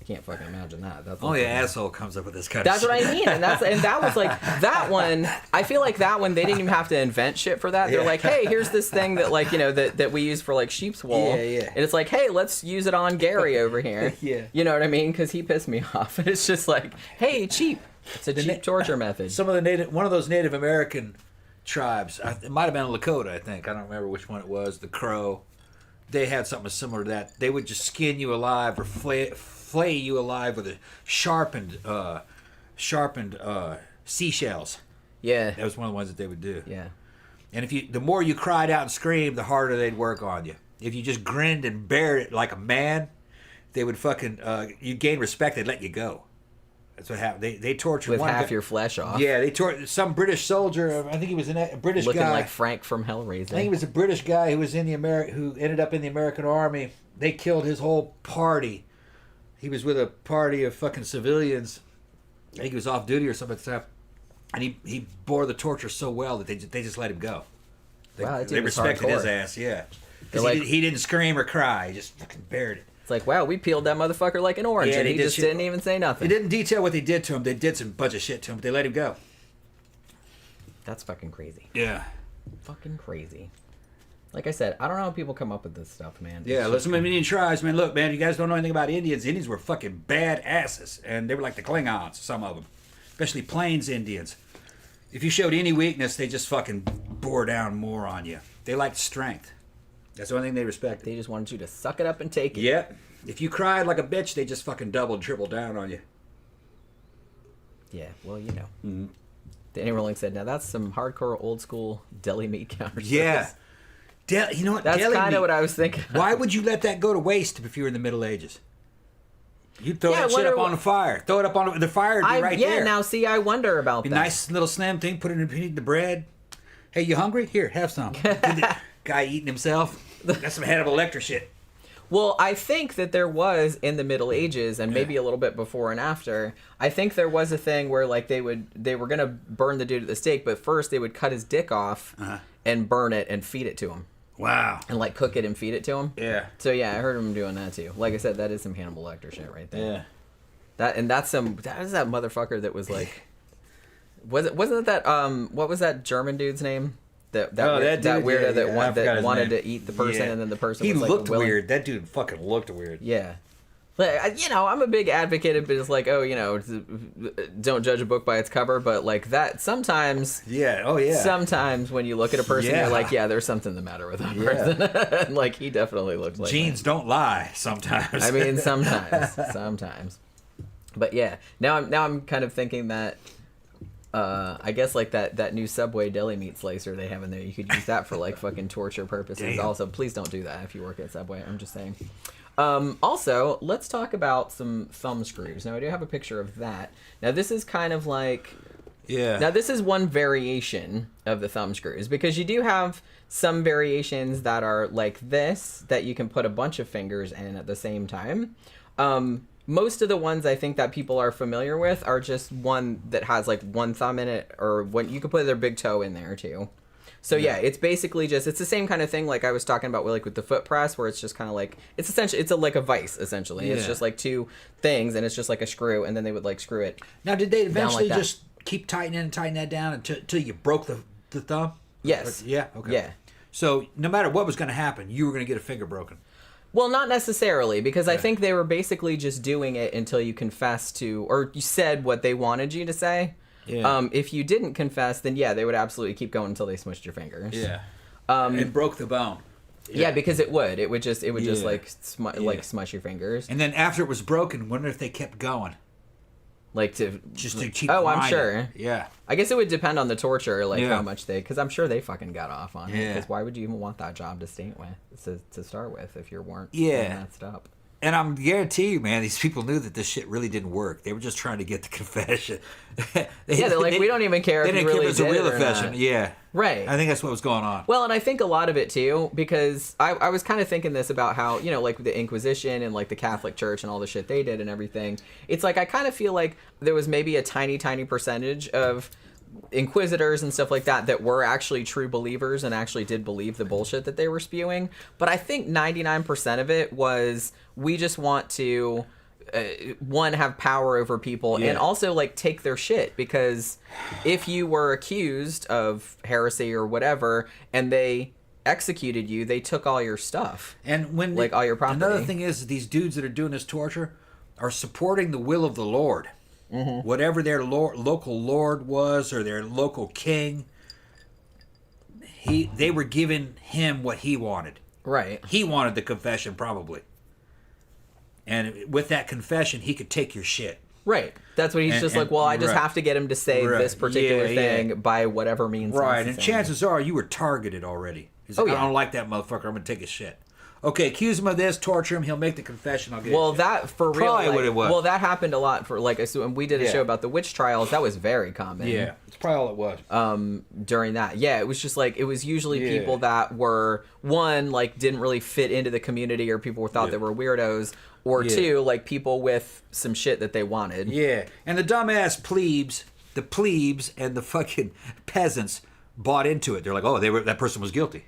can't fucking imagine that. That's only an asshole comes up with this kind of shit. That's what I mean, and that was like that one. I feel like that one they didn't even have to invent shit for that. They're like, hey, here's this thing that like, you know, that we use for like sheep's wool. Yeah. And it's like, hey, let's use it on Gary over here. Yeah. You know what I mean? Because he pissed me off. And it's just like, hey, cheap. It's a cheap torture method. Some of one of those Native American tribes. It might have been Lakota, I think. I don't remember which one it was. The Crow. They had something similar to that. They would just skin you alive or flay you alive with a sharpened seashells. Yeah. That was one of the ones that they would do. Yeah. And the more you cried out and screamed, the harder they'd work on you. If you just grinned and bared it like a man, they would fucking you gain respect. They'd let you go. That's what happened. They tortured with one half guy. your flesh off. Yeah, they tortured some British soldier. I think he was a British looking guy, like Frank from Hellraiser. I think he was a British guy who was in who ended up in the American Army. They killed his whole party. He was with a party of fucking civilians. I think he was off duty or something like that. And he bore the torture so well that they just let him go. They respected his ass, yeah. Because he didn't scream or cry. He just fucking bared it. It's like, wow, we peeled that motherfucker like an orange, and he just didn't even say nothing. They didn't detail what they did to him. They did some bunch of shit to him, but they let him go. That's fucking crazy. Yeah. Fucking crazy. Like I said, I don't know how people come up with this stuff, man. Yeah, listen to Indian tribes, man. Look, man, you guys don't know anything about Indians. Indians were fucking bad asses, and they were like the Klingons, some of them, especially Plains Indians. If you showed any weakness, they just fucking bore down more on you. They liked strength. That's the only thing they respected. They just wanted you to suck it up and take it. Yep. If you cried like a bitch, they just fucking doubled, tripled down on you. Yeah, well, you know. Mm-hmm. Danny Rolling said, now that's some hardcore old school deli meat counter service. Yeah. You know what? That's kind of what I was thinking. Why would you let that go to waste if you were in the Middle Ages? You'd throw that shit up on the fire. Throw it up on the fire would be right there. Yeah, now see, I wonder about that. Nice little slim thing, put it in the bread. Hey, you hungry? Here, have some. Guy eating himself. That's some Hannibal Lecter shit. Well, I think that there was in the Middle Ages, and maybe a little bit before and after, I think there was a thing where like they were gonna burn the dude at the stake, but first they would cut his dick off and burn it and feed it to him. Wow. And like cook it and feed it to him. Yeah. So yeah, I heard him doing that too. Like I said, that is some Hannibal Lecter shit right there. Yeah. That is that motherfucker that was like, wasn't that what was that German dude's name? That weirdo that wanted to eat the person, and then the person he was like looked willing. weird. That dude fucking looked weird. Yeah. Like, you know, I'm a big advocate of it's like, oh, you know, don't judge a book by its cover, but like that sometimes. Yeah. Oh yeah. Sometimes when you look at a person, you're like, yeah, there's something the matter with that person. And like he definitely looked like genes don't lie sometimes. I mean, sometimes. But yeah, now I'm kind of thinking that. I guess like that new Subway deli meat slicer they have in there, you could use that for like fucking torture purposes. Damn. Also, please don't do that if you work at Subway. I'm just saying. Also, let's talk about some thumb screws. Now, I do have a picture of that. Now, this is kind of like... Yeah. Now, this is one variation of the thumb screws, because you do have some variations that are like this, that you can put a bunch of fingers in at the same time. Most of the ones I think that people are familiar with are just one that has like one thumb in it, or when you can put their big toe in there too. So yeah, it's basically just, it's the same kind of thing like I was talking about with the foot press, where it's just kind of like, it's essentially, like a vice essentially. Yeah. It's just like two things, and it's just like a screw, and then they would like screw it. Now, did they eventually just keep tightening that down until you broke the thumb? Yes. Yeah. Okay. Yeah. So no matter what was going to happen, you were going to get a finger broken. Well, not necessarily, because I think they were basically just doing it until you confessed to, or you said what they wanted you to say. Yeah. If you didn't confess, then yeah, they would absolutely keep going until they smushed your fingers. Yeah. And broke the bone. Yeah, because it would just like smush your fingers. And then after it was broken, wonder if they kept going. Like to keep. Oh, grinding. I'm sure. Yeah. I guess it would depend on the torture, like how much because I'm sure they fucking got off on it. Because why would you even want that job to start with if you weren't messed up? And I'm guarantee you, man, these people knew that this shit really didn't work. They were just trying to get the confession. They're like, we don't even care if you really did it or not. Confession. Yeah. Right. I think that's what was going on. Well, and I think a lot of it, too, because I was kind of thinking this about how, you know, like the Inquisition and like the Catholic Church and all the shit they did and everything. It's like I kind of feel like there was maybe a tiny, tiny percentage of inquisitors and stuff like that were actually true believers and actually did believe the bullshit that they were spewing. But I think 99% of it was we just want to one, have power over people and also like take their shit, because if you were accused of heresy or whatever and they executed you, they took all your stuff and when like all your property. Another thing is these dudes that are doing this torture are supporting the will of the Lord. Mm-hmm. Whatever their local lord was, or their local king, they were giving him what he wanted. Right. He wanted the confession, probably. And with that confession, he could take your shit. Right. That's what he's like, well, I just have to get him to say this particular thing by whatever means necessary. And chances are you were targeted already. He's like, I don't like that motherfucker. I'm going to take his shit. Okay, accuse him of this, torture him. He'll make the confession. I'll get. Well, that for real. Probably what it was. Well, that happened a lot for like. So when we did a show about the witch trials, that was very common. Yeah, it's probably all it was. During that, it was just like it was usually people that were one like didn't really fit into the community, or people thought they were weirdos, or two like people with some shit that they wanted. Yeah, and the dumbass plebes and the fucking peasants bought into it. They're like, oh, that person was guilty.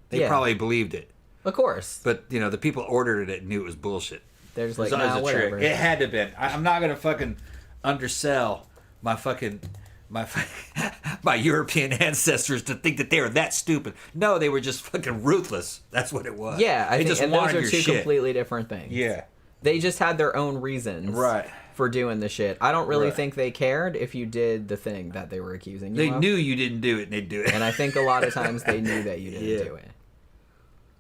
They probably believed it. Of course. But, you know, the people ordered it and knew it was bullshit. They're just like, nah, whatever. It had to have been. I'm not going to fucking undersell my fucking my European ancestors to think that they were that stupid. No, they were just fucking ruthless. That's what it was. Yeah, I they think just and wanted those are your two shit. completely different things. Yeah. They just had their own reasons Right. for doing the shit. I don't really Right. think they cared if you did the thing that they were accusing you They of. knew you didn't do it, and they'd do it. And I think a lot of times they knew that you didn't do it.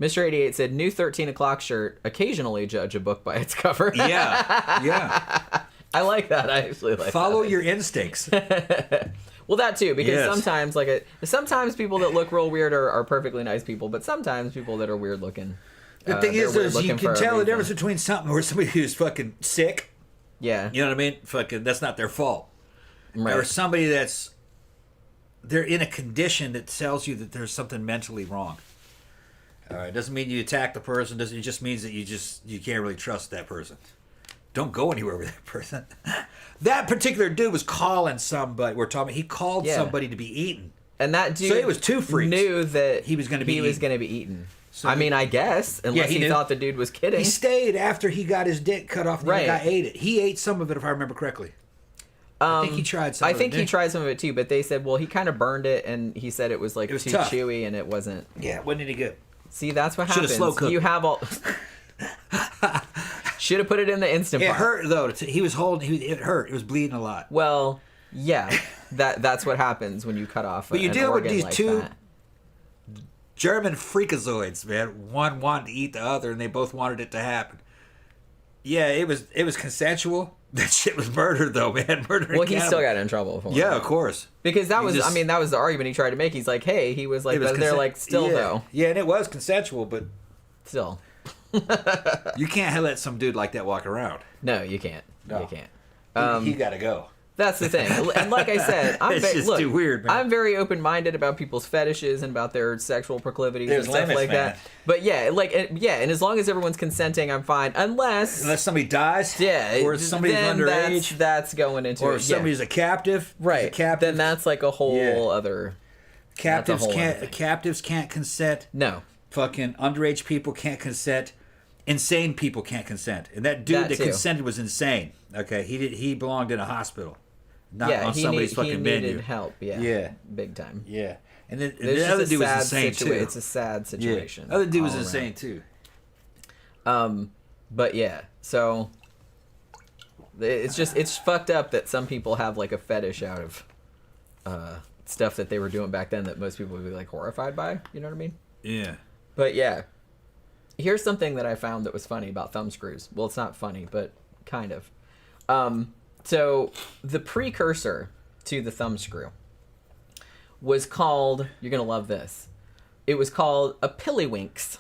Mr. 88 said, new 13 o'clock shirt, occasionally judge a book by its cover. Yeah. I like that. I actually like Follow that. your instincts. Well, that too, because Yes. sometimes, sometimes people that look real weird are perfectly nice people, but sometimes people that are weird looking. The thing they're is, weird you looking can for a tell the reason. difference between something where somebody who's fucking sick, Yeah. you know what I mean? Fucking, that's not their fault. Right. Or somebody they're in a condition that tells you that there's something mentally wrong. It doesn't mean you attack the person. It just means that you can't really trust that person. Don't go anywhere with that person. That particular dude was calling somebody. He called somebody to be eaten. And that dude So it was two freaks. knew that He was gonna be eaten. So I mean, I guess, unless he he knew. thought the dude was kidding. He stayed after he got his dick cut off and Right. the guy ate it. He ate some of it, if I remember correctly. I think he tried some I of it. think he didn't tried some of it too, but they said, well, he kind of burned it, and he said it was like was too tough. chewy, and it wasn't. Yeah, wasn't any good. See, that's what Should've happens. slow cooked You it. have all. Should have put it in the instant It pot. hurt, though. He was holding... It hurt. It was bleeding a lot. Well, yeah, that's what happens when you cut off. But you an deal with organ these like two that. German freakazoids, man. One wanted to eat the other, and they both wanted it to happen. Yeah, it was consensual. That shit was murder, though, man. Murder. Well, he still got in trouble for it. Yeah, of course. Because that was, just- I mean, that was the argument he tried to make. He's like, hey, he was like, It was they're like, still yeah. though, Yeah, and it was consensual, but still. you can't let some dude like that walk around. No, you can't. No. You can't. He got to go. That's the thing. And like I said, It's just too weird, man. I'm very open-minded about people's fetishes and about their sexual proclivities There's and stuff limits, like man. that. But yeah, and as long as everyone's consenting, I'm fine. Unless somebody dies, yeah, or somebody's then underage, that's going into or it. if somebody's a captive, right. A captive, Then that's like a whole Yeah. other. captives that's a whole other can't thing. captives can't consent. No. Fucking underage people can't consent. Insane people can't consent. And that dude That that too. consented was insane. Okay, he belonged in a hospital, not Yeah, on somebody's fucking he menu. needed help. Yeah. Yeah. Big time. Yeah, and then It's the other just a dude was sad insane too. It's a sad situation. Yeah. Other dude was all insane around. too. But yeah, so it's fucked up that some people have like a fetish out of stuff that they were doing back then that most people would be like horrified by. You know what I mean? Yeah. But yeah, here's something that I found that was funny about thumb screws. Well, it's not funny, but kind of. So the precursor to the thumb screw was called, you're gonna love this, it was called a pillywinks,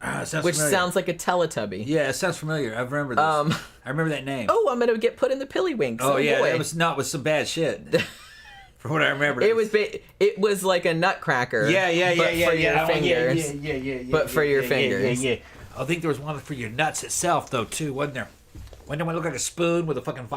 Sounds which familiar. sounds like a Teletubby. Yeah, it sounds familiar. I remember this. I remember that name. Oh, I'm gonna get put in the pillywinks. Oh, yeah, boy. it was not with some bad shit. From what I remember, It was like a nutcracker. but for your fingers. But for your fingers. Yeah. I think there was one for your nuts itself, though, too, wasn't there? Wasn't one look like a spoon with a fucking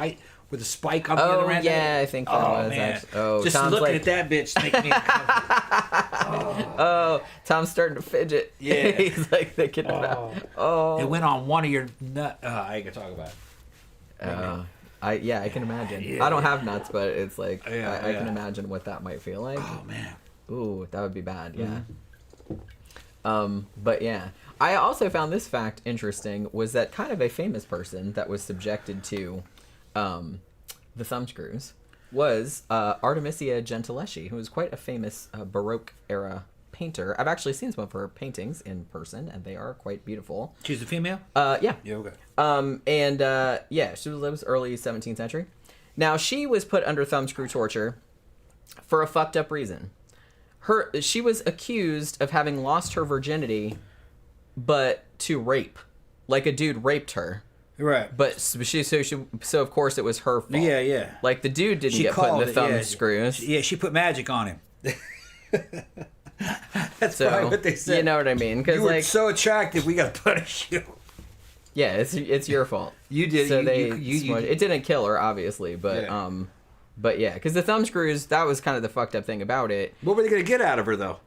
with a spike on the other Oh end? yeah, I think that was. Man. Actually. Oh, just Tom's looking like, at that bitch makes me uncomfortable. oh, Tom's starting to fidget. Yeah. He's like thinking about. Oh. It went on one of your nut. I ain't gonna talk about it. I can imagine. Yeah. I don't have nuts, but it's like Yeah, I can yeah. imagine what that might feel like. Oh man. Ooh, that would be bad. Yeah. But yeah, I also found this fact interesting. Was that kind of a famous person that was subjected to, the thumb screws was Artemisia Gentileschi, who was quite a famous Baroque era painter. I've actually seen some of her paintings in person, and they are quite beautiful. She's a female? Yeah. Yeah, okay. Yeah, she was early 17th century. Now, she was put under thumbscrew torture for a fucked up reason. She was accused of having lost her virginity, but to rape. Like a dude raped her. Right. But so of course it was her fault. Yeah, yeah. Like the dude didn't get put in the thumb yeah. screws. Yeah, she put magic on him. That's So probably what they said. you know what I mean? Because You were like, so attractive, we gotta punish you. yeah, it's your fault. You did. So you it didn't kill her, obviously, but Yeah. but yeah, because the thumb screws, that was kind of the fucked up thing about it. What were they gonna get out of her though?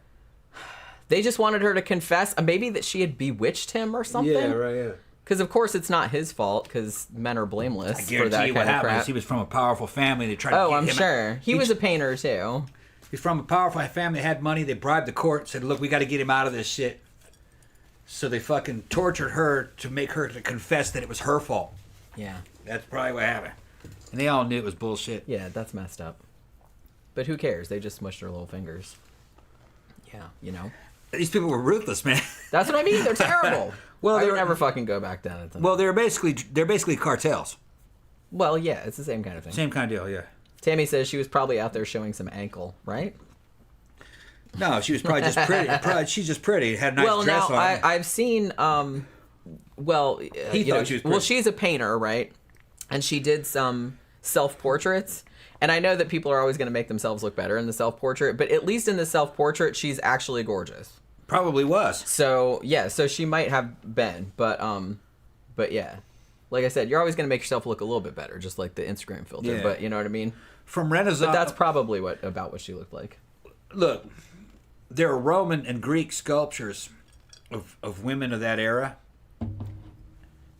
They just wanted her to confess, maybe that she had bewitched him or something. Yeah, right. Yeah. Because of course it's not his fault. Because men are blameless I for guarantee that you kind what of happened crap. is he was from a powerful family. They tried to Oh, get I'm him sure he was a painter too. He's from a powerful family. They had money. They bribed the court. Said, "Look, we got to get him out of this shit." So they fucking tortured her to make her to confess that it was her fault. Yeah. That's probably what happened. And they all knew it was bullshit. Yeah, that's messed up. But who cares? They just smushed their little fingers. Yeah, you know. These people were ruthless, man. That's what I mean. They're terrible. Well, I they would were- never fucking go back down at them. Well, they're basically cartels. Well, yeah, it's the same kind of thing. Same kind of deal, yeah. Tammy says she was probably out there showing some ankle, right? No, she was probably just pretty. She's just pretty. Had a nice Well, dress now on. I've seen. He thought she was well, pretty. she's a painter, right? And she did some self-portraits. And I know that people are always going to make themselves look better in the self-portrait, but at least in the self-portrait, she's actually gorgeous. Probably was. So yeah, so she might have been, but yeah, like I said, you're always going to make yourself look a little bit better, just like the Instagram filter. Yeah. But you know what I mean. From Renaissance. But that's probably about what she looked like. Look, there are Roman and Greek sculptures of women of that era.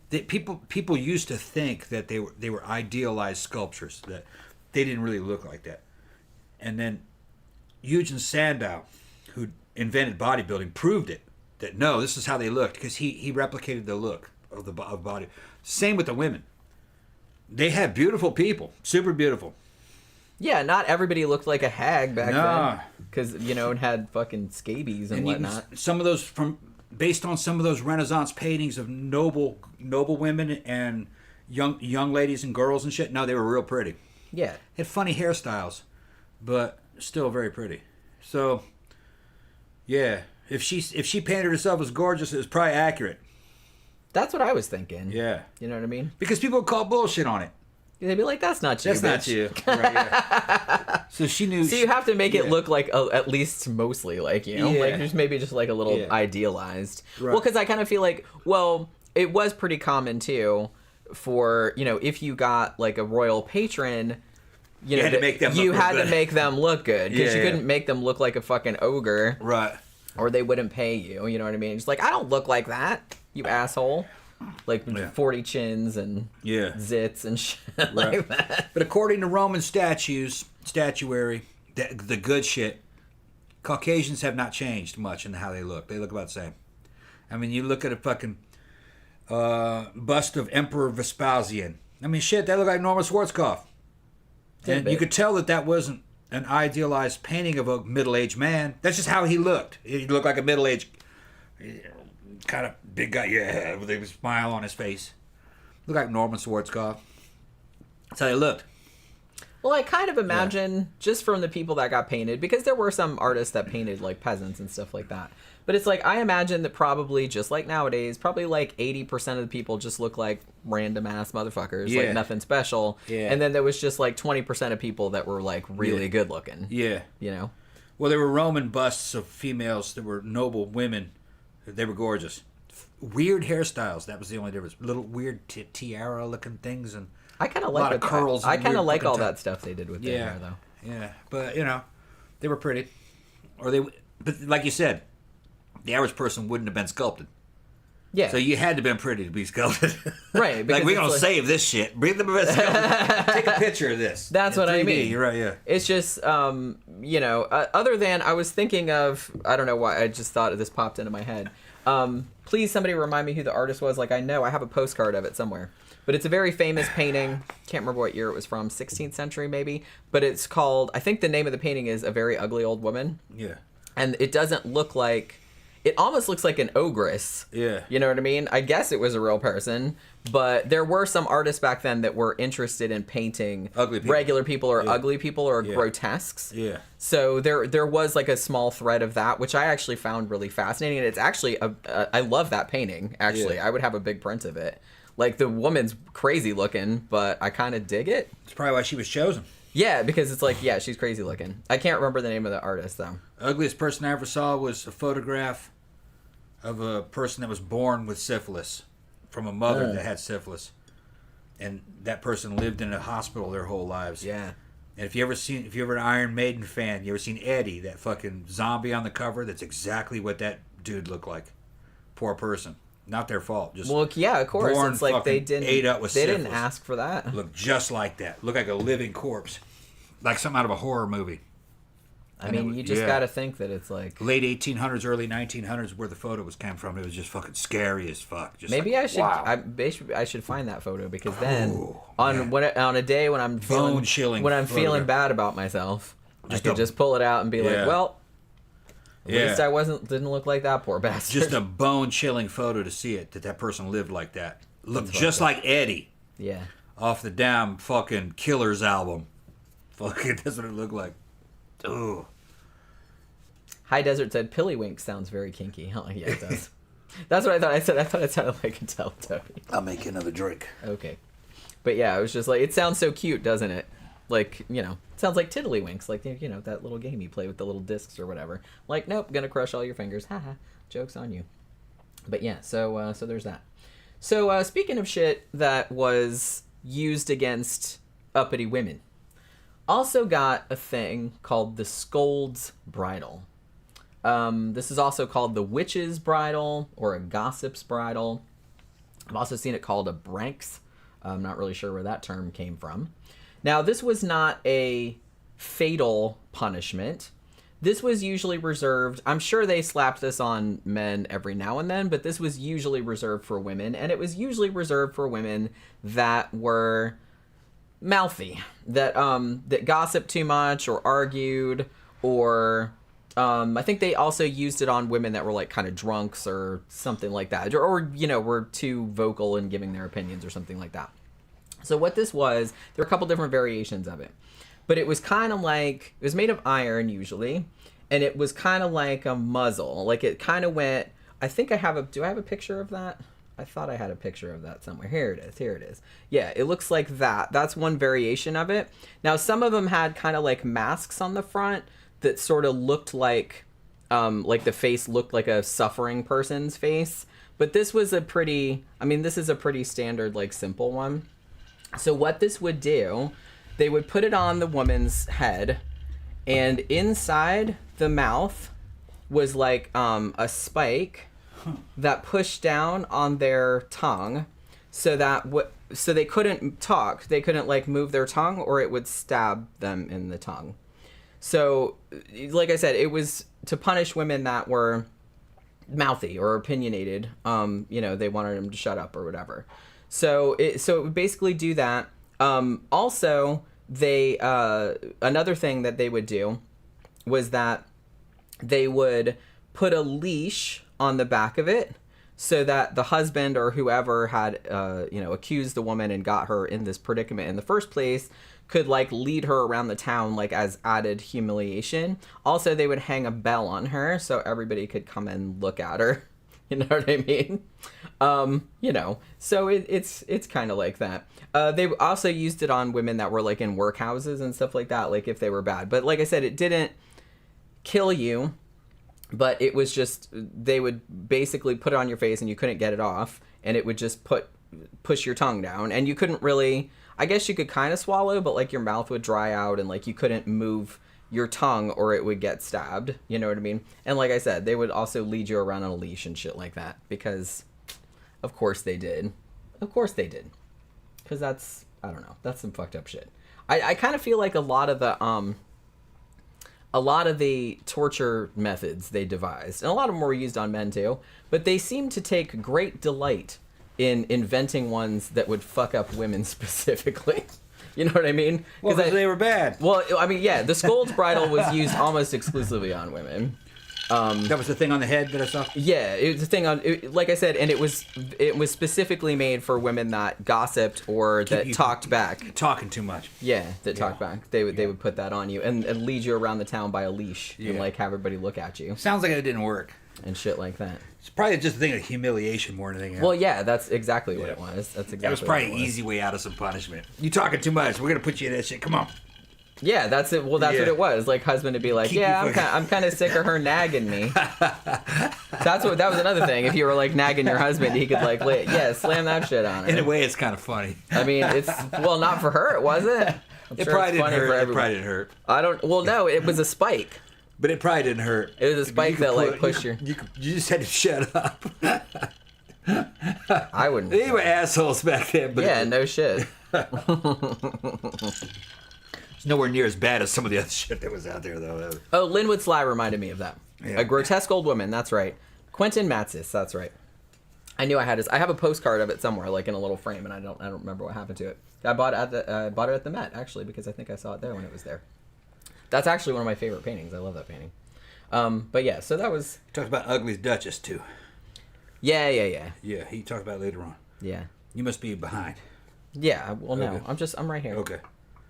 That people used to think that they were idealized sculptures, that they didn't really look like that. And then Eugen Sandow, who invented bodybuilding, proved it, that no, this is how they looked, because he replicated the look of the body. Same with the women. They had beautiful people, super beautiful. Yeah, not everybody looked like a hag back No. then, because it had fucking scabies and even whatnot. some of those based on some of those Renaissance paintings of noble women and young ladies and girls and shit. No, they were real pretty. Yeah, Had funny hairstyles, but still very pretty. So, yeah, if she painted herself as gorgeous, it was probably accurate. that's what I was thinking. Yeah, You know what I mean? because people would call bullshit on it. They'd be like, "That's not you. That's not bitch." you. Right, yeah. So she knew. So you have to make it Yeah. look like at least mostly like you, Yeah. like just maybe just like a little Yeah. idealized. Right. Well, because I kind of feel like, well, it was pretty common too for if you got like a royal patron. You had to make them you look had real to good. make them look good because Yeah, you yeah. couldn't make them look like a fucking ogre, Right. or they wouldn't pay you. You know what I mean? Just like, I don't look like that, you asshole. Like Yeah. 40 chins and Yeah. zits and shit Right. like that. But according to Roman statuary, the good shit, Caucasians have not changed much in how they look. They look about the same. I mean, you look at a fucking bust of Emperor Vespasian. I mean, shit, that looked like Norman Schwarzkopf. And Tidbit. you could tell that wasn't an idealized painting of a middle-aged man. That's just how he looked. He looked like a middle-aged, kind of big guy, yeah, with a smile on his face. Looked like Norman Schwarzkopf. That's how he looked. Well, I kind of imagine, just from the people that got painted, because there were some artists that painted like peasants and stuff like that. But it's like, I imagine that probably, just like nowadays, probably like 80% of the people just look like random ass motherfuckers, Yeah. like nothing special. Yeah. And then there was just like 20% of people that were like really Yeah. good looking. Yeah. You know? Well, there were Roman busts of females that were noble women. They were gorgeous. Weird hairstyles. That was the only difference. Little weird tiara-looking things and I kind of a like lot of curls. I and kind of weird like fucking all top- that stuff they did with their hair, though. Yeah, but they were pretty. But like you said, the average person wouldn't have been sculpted. Yeah. So you had to have been pretty to be sculpted. Right, like because we're it's gonna like- save this shit. Bring the best sculpted. Take a picture of this. That's in what I 3D. mean. You're right. Yeah. It's just, other than I was thinking of, I don't know why, I just thought this popped into my head. Please, somebody remind me who the artist was. Like, I know I have a postcard of it somewhere. But it's a very famous painting. Can't remember what year it was from, 16th century maybe. But it's called, I think the name of the painting is A Very Ugly Old Woman. Yeah. And it doesn't look like, it almost looks like an ogress. Yeah. You know what I mean? I guess it was a real person, but there were some artists back then that were interested in painting Ugly people. regular people or Yeah. ugly people or Yeah. grotesques. Yeah. So there was like a small thread of that, which I actually found really fascinating. And it's actually, I love that painting, actually. Yeah. I would have a big print of it. Like, the woman's crazy looking, but I kind of dig it. It's probably why she was chosen. Yeah, because it's like, yeah, she's crazy looking. I can't remember the name of the artist, though. Ugliest person I ever saw was a photograph of a person that was born with syphilis from a mother that had syphilis, and that person lived in a hospital their whole lives. Yeah. And if you're an Iron Maiden fan, you ever seen Eddie, that fucking zombie on the cover? That's exactly what that dude looked like. Poor person. Not their fault. Just well, yeah, of course. born It's like they fucking didn't. ate up with they syphilis. didn't ask for that. Look just like that. Look like a living corpse. Like something out of a horror movie. I mean, you just got to think that it's like late 1800s, early 1900s, where the photo was came from. It was just fucking scary as fuck. Just maybe like, I should. Wow. I should find that photo because then on a day when I'm feeling Bone-chilling when I'm feeling photograph. bad about myself, Just I could just pull it out and be like, Yeah. well, at Yeah. least I didn't look like that poor bastard. Just a bone-chilling photo to see it that person lived like that. Looked just like Eddie yeah. off the damn fucking Killers album. Fucking, that's what it looked like. Ooh. High Desert said Pillywink sounds very kinky. Oh, yeah, it does. That's what I thought. I said I thought it sounded like a Teletubby. I'll make you another drink. Okay, but yeah, it was just like it sounds so cute, doesn't it? Like it sounds like Tiddlywinks, like that little game you play with the little discs or whatever. Like, nope, gonna crush all your fingers. Haha, jokes on you. But yeah, so there's that. So speaking of shit that was used against uppity women, also got a thing called the Scold's Bridle. This is also called the Witch's Bridle or a Gossip's Bridle. I've also seen it called a Branks. I'm not really sure where that term came from. Now, this was not a fatal punishment. This was usually reserved. I'm sure they slapped this on men every now and then, but this was usually reserved for women, and it was usually reserved for women that were mouthy, that gossiped too much or argued, or I think they also used it on women that were like kind of drunks or something like that, or were too vocal in giving their opinions or something like that. So what this was, there were a couple different variations of it, but it was kind of like, it was made of iron usually, and it was kind of like a muzzle. Like it kind of went, I think do I have a picture of that? I thought I had a picture of that somewhere. Here it is. Yeah, it looks like that. That's one variation of it. Now, some of them had kind of like masks on the front that sort of looked like the face looked like a suffering person's face. But this was this is a pretty standard, like, simple one. So what this would do, they would put it on the woman's head, and inside the mouth was like a spike that pushed down on their tongue, so they couldn't talk. They couldn't like move their tongue, or it would stab them in the tongue. So, like I said, it was to punish women that were mouthy or opinionated. They wanted them to shut up or whatever. So it would basically do that. Also, they another thing that they would do was that they would put a leash on the back of it, so that the husband or whoever had accused the woman and got her in this predicament in the first place could like lead her around the town, like, as added humiliation. Also, they would hang a bell on her so everybody could come and look at her. You know what I mean? So it's kind of like that. They also used it on women that were like in workhouses and stuff like that, like if they were bad. But like I said, it didn't kill you, but it was just, they would basically put it on your face and you couldn't get it off, and it would just push your tongue down, and you couldn't really, I guess you could kind of swallow, but like your mouth would dry out and like you couldn't move your tongue or it would get stabbed. You know what I mean? And like I said, they would also lead you around on a leash and shit like that, because of course they did. Of course they did. Because that's, I don't know, that's some fucked up shit. I kind of feel like a lot of the torture methods they devised, and a lot of them were used on men too, but they seem to take great delight in inventing ones that would fuck up women specifically. You know what I mean? Well, because they were bad. Well, I mean, yeah, the Scold's Bridle was used almost exclusively on women. That was the thing on the head that I saw? Yeah, it was the thing on, like I said, and it was specifically made for women that gossiped or that talked back. Talking too much. Yeah, that talked back. They would put that on you and lead you around the town by a leash and like have everybody look at you. Sounds like it didn't work. And shit like that. It's probably just a thing of humiliation more than anything else. Well, yeah, that's exactly what it was. That's exactly. That was probably an easy way out of some punishment. You talking too much. We're gonna put you in that shit. Come on. Yeah, that's it. Well, that's what it was. Like, husband would be like, I'm kind of sick of her nagging me. That was another thing. If you were like nagging your husband, he could like, slam that shit on her. In a way, it's kind of funny. I mean, not for her, it wasn't. It probably didn't hurt. It probably didn't hurt. No, it was a spike. But it probably didn't hurt. It was a spike that like pushed your. You just had to shut up. I wouldn't. They were assholes back then, but Yeah, no shit. it's nowhere near as bad as some of the other shit that was out there, though. Oh, Linwood Sly reminded me of that. Yeah. A grotesque old woman. That's right. Quentin Matsis. That's right. I knew I had his. I have a postcard of it somewhere, like in a little frame, and I don't remember what happened to it. I bought it at the Met actually because I think I saw it there when it was there. That's actually one of my favorite paintings. I love that painting. But yeah, so that was. He talked about Ugly's Duchess too. Yeah. Yeah, he talked about it later on. Yeah. You must be behind. Yeah. Well, no, Okay. I'm right here. Okay.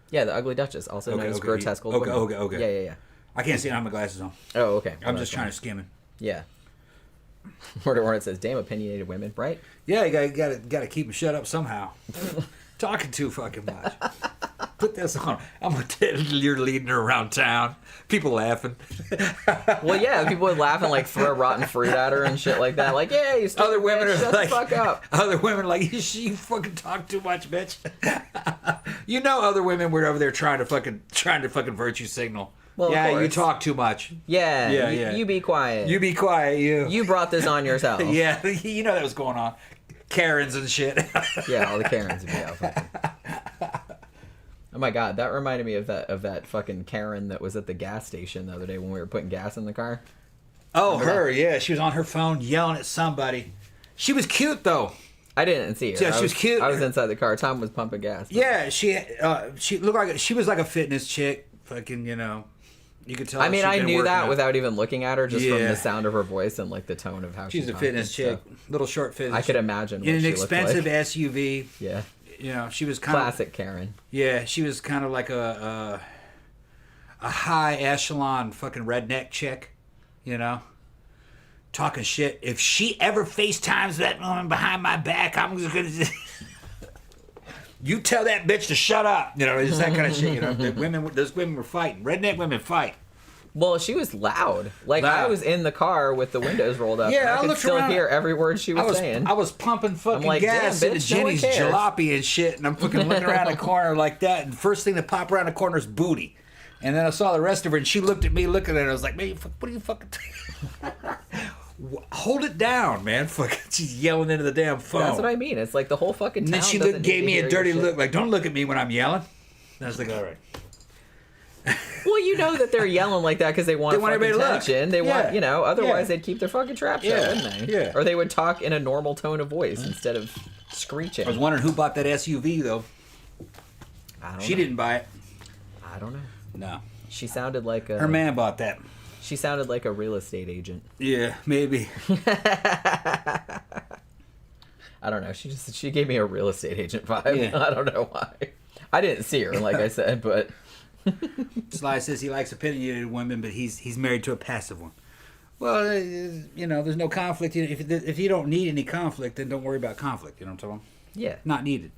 Yeah, the Ugly Duchess, also known as grotesque old woman. Okay. Yeah. I can't see it. I have my glasses on. Oh, okay. I'm just trying to skim it. Yeah. Where it says, "Damn opinionated women," right? Yeah, you got to keep them shut up somehow. Talking too fucking much. Put this on. I'm gonna tell you you're leading her around town. People laughing. Well, yeah, people would laugh and like throw rotten fruit at her and shit like that. Like, yeah, you stupid Other women bitch, are shut like, the fuck up. Other women are like, you fucking talk too much, bitch. You know, other women were over there trying to fucking virtue signal. Well, yeah, of you course. talk too much. Yeah, Yeah. You be quiet. You be quiet, you. You brought this on yourself. Yeah, you know that was going on. Karens and shit. Yeah, all the Karens would be out. Oh my god, that reminded me of that fucking Karen that was at the gas station the other day when we were putting gas in the car. Oh, her, yeah. She was on her phone yelling at somebody. She was cute, though. I didn't see her. Yeah, she was cute. I was inside the car. Tom was pumping gas. Yeah, she looked like she was like a fitness chick. Fucking, you know, you could tell. I mean, she'd I been knew working that out. without even looking at her, just from Yeah. the sound of her voice and like the tone of how She's she a talked fitness and chick, stuff. little short fitness. I could imagine what in an she looked expensive like. SUV. Yeah, You know, she was kind classic Karen. of yeah. She was kind of like a high echelon fucking redneck chick. You know, talking shit. If she ever FaceTimes that woman behind my back, I'm just gonna. You tell that bitch to shut up. You know, it's that kind of shit. You know, those women were fighting. Redneck women fight. Well, she was loud. Like I Loud. was in the car with the windows rolled up. Yeah, and I I could looked still around. hear every word she was saying. I was pumping fucking like, gas damn, into bitch, no one Jenny's cares. jalopy and shit, and I'm fucking looking around the corner like that, and the first thing that popped around the corner is booty. And then I saw the rest of her, and she looked at me looking at it, and I was like, man, what are you fucking... Hold it down, man. Fucking, she's yelling into the damn phone. That's what I mean. It's like the whole fucking town. And then she doesn't gave need to me hear a your dirty shit. look, like, don't look at me when I'm yelling. And I was like, all right. Well, you know that they're yelling like that because they want fucking everybody to look. attention. They Yeah. want, you know, otherwise Yeah. they'd keep their fucking trap shut, Yeah. wouldn't they? Yeah. Or they would talk in a normal tone of voice instead of screeching. I was wondering who bought that SUV, though. I don't She know. didn't buy it. I don't know. No. She sounded like a. Her man bought that. She sounded like a real estate agent. Yeah, maybe. I don't know. She gave me a real estate agent vibe. Yeah. I don't know why. I didn't see her, like I said, but Sly says he likes opinionated women, but he's married to a passive one. Well, you know, there's no conflict. If you don't need any conflict, then don't worry about conflict. You know what I'm talking about? yeah. Not needed.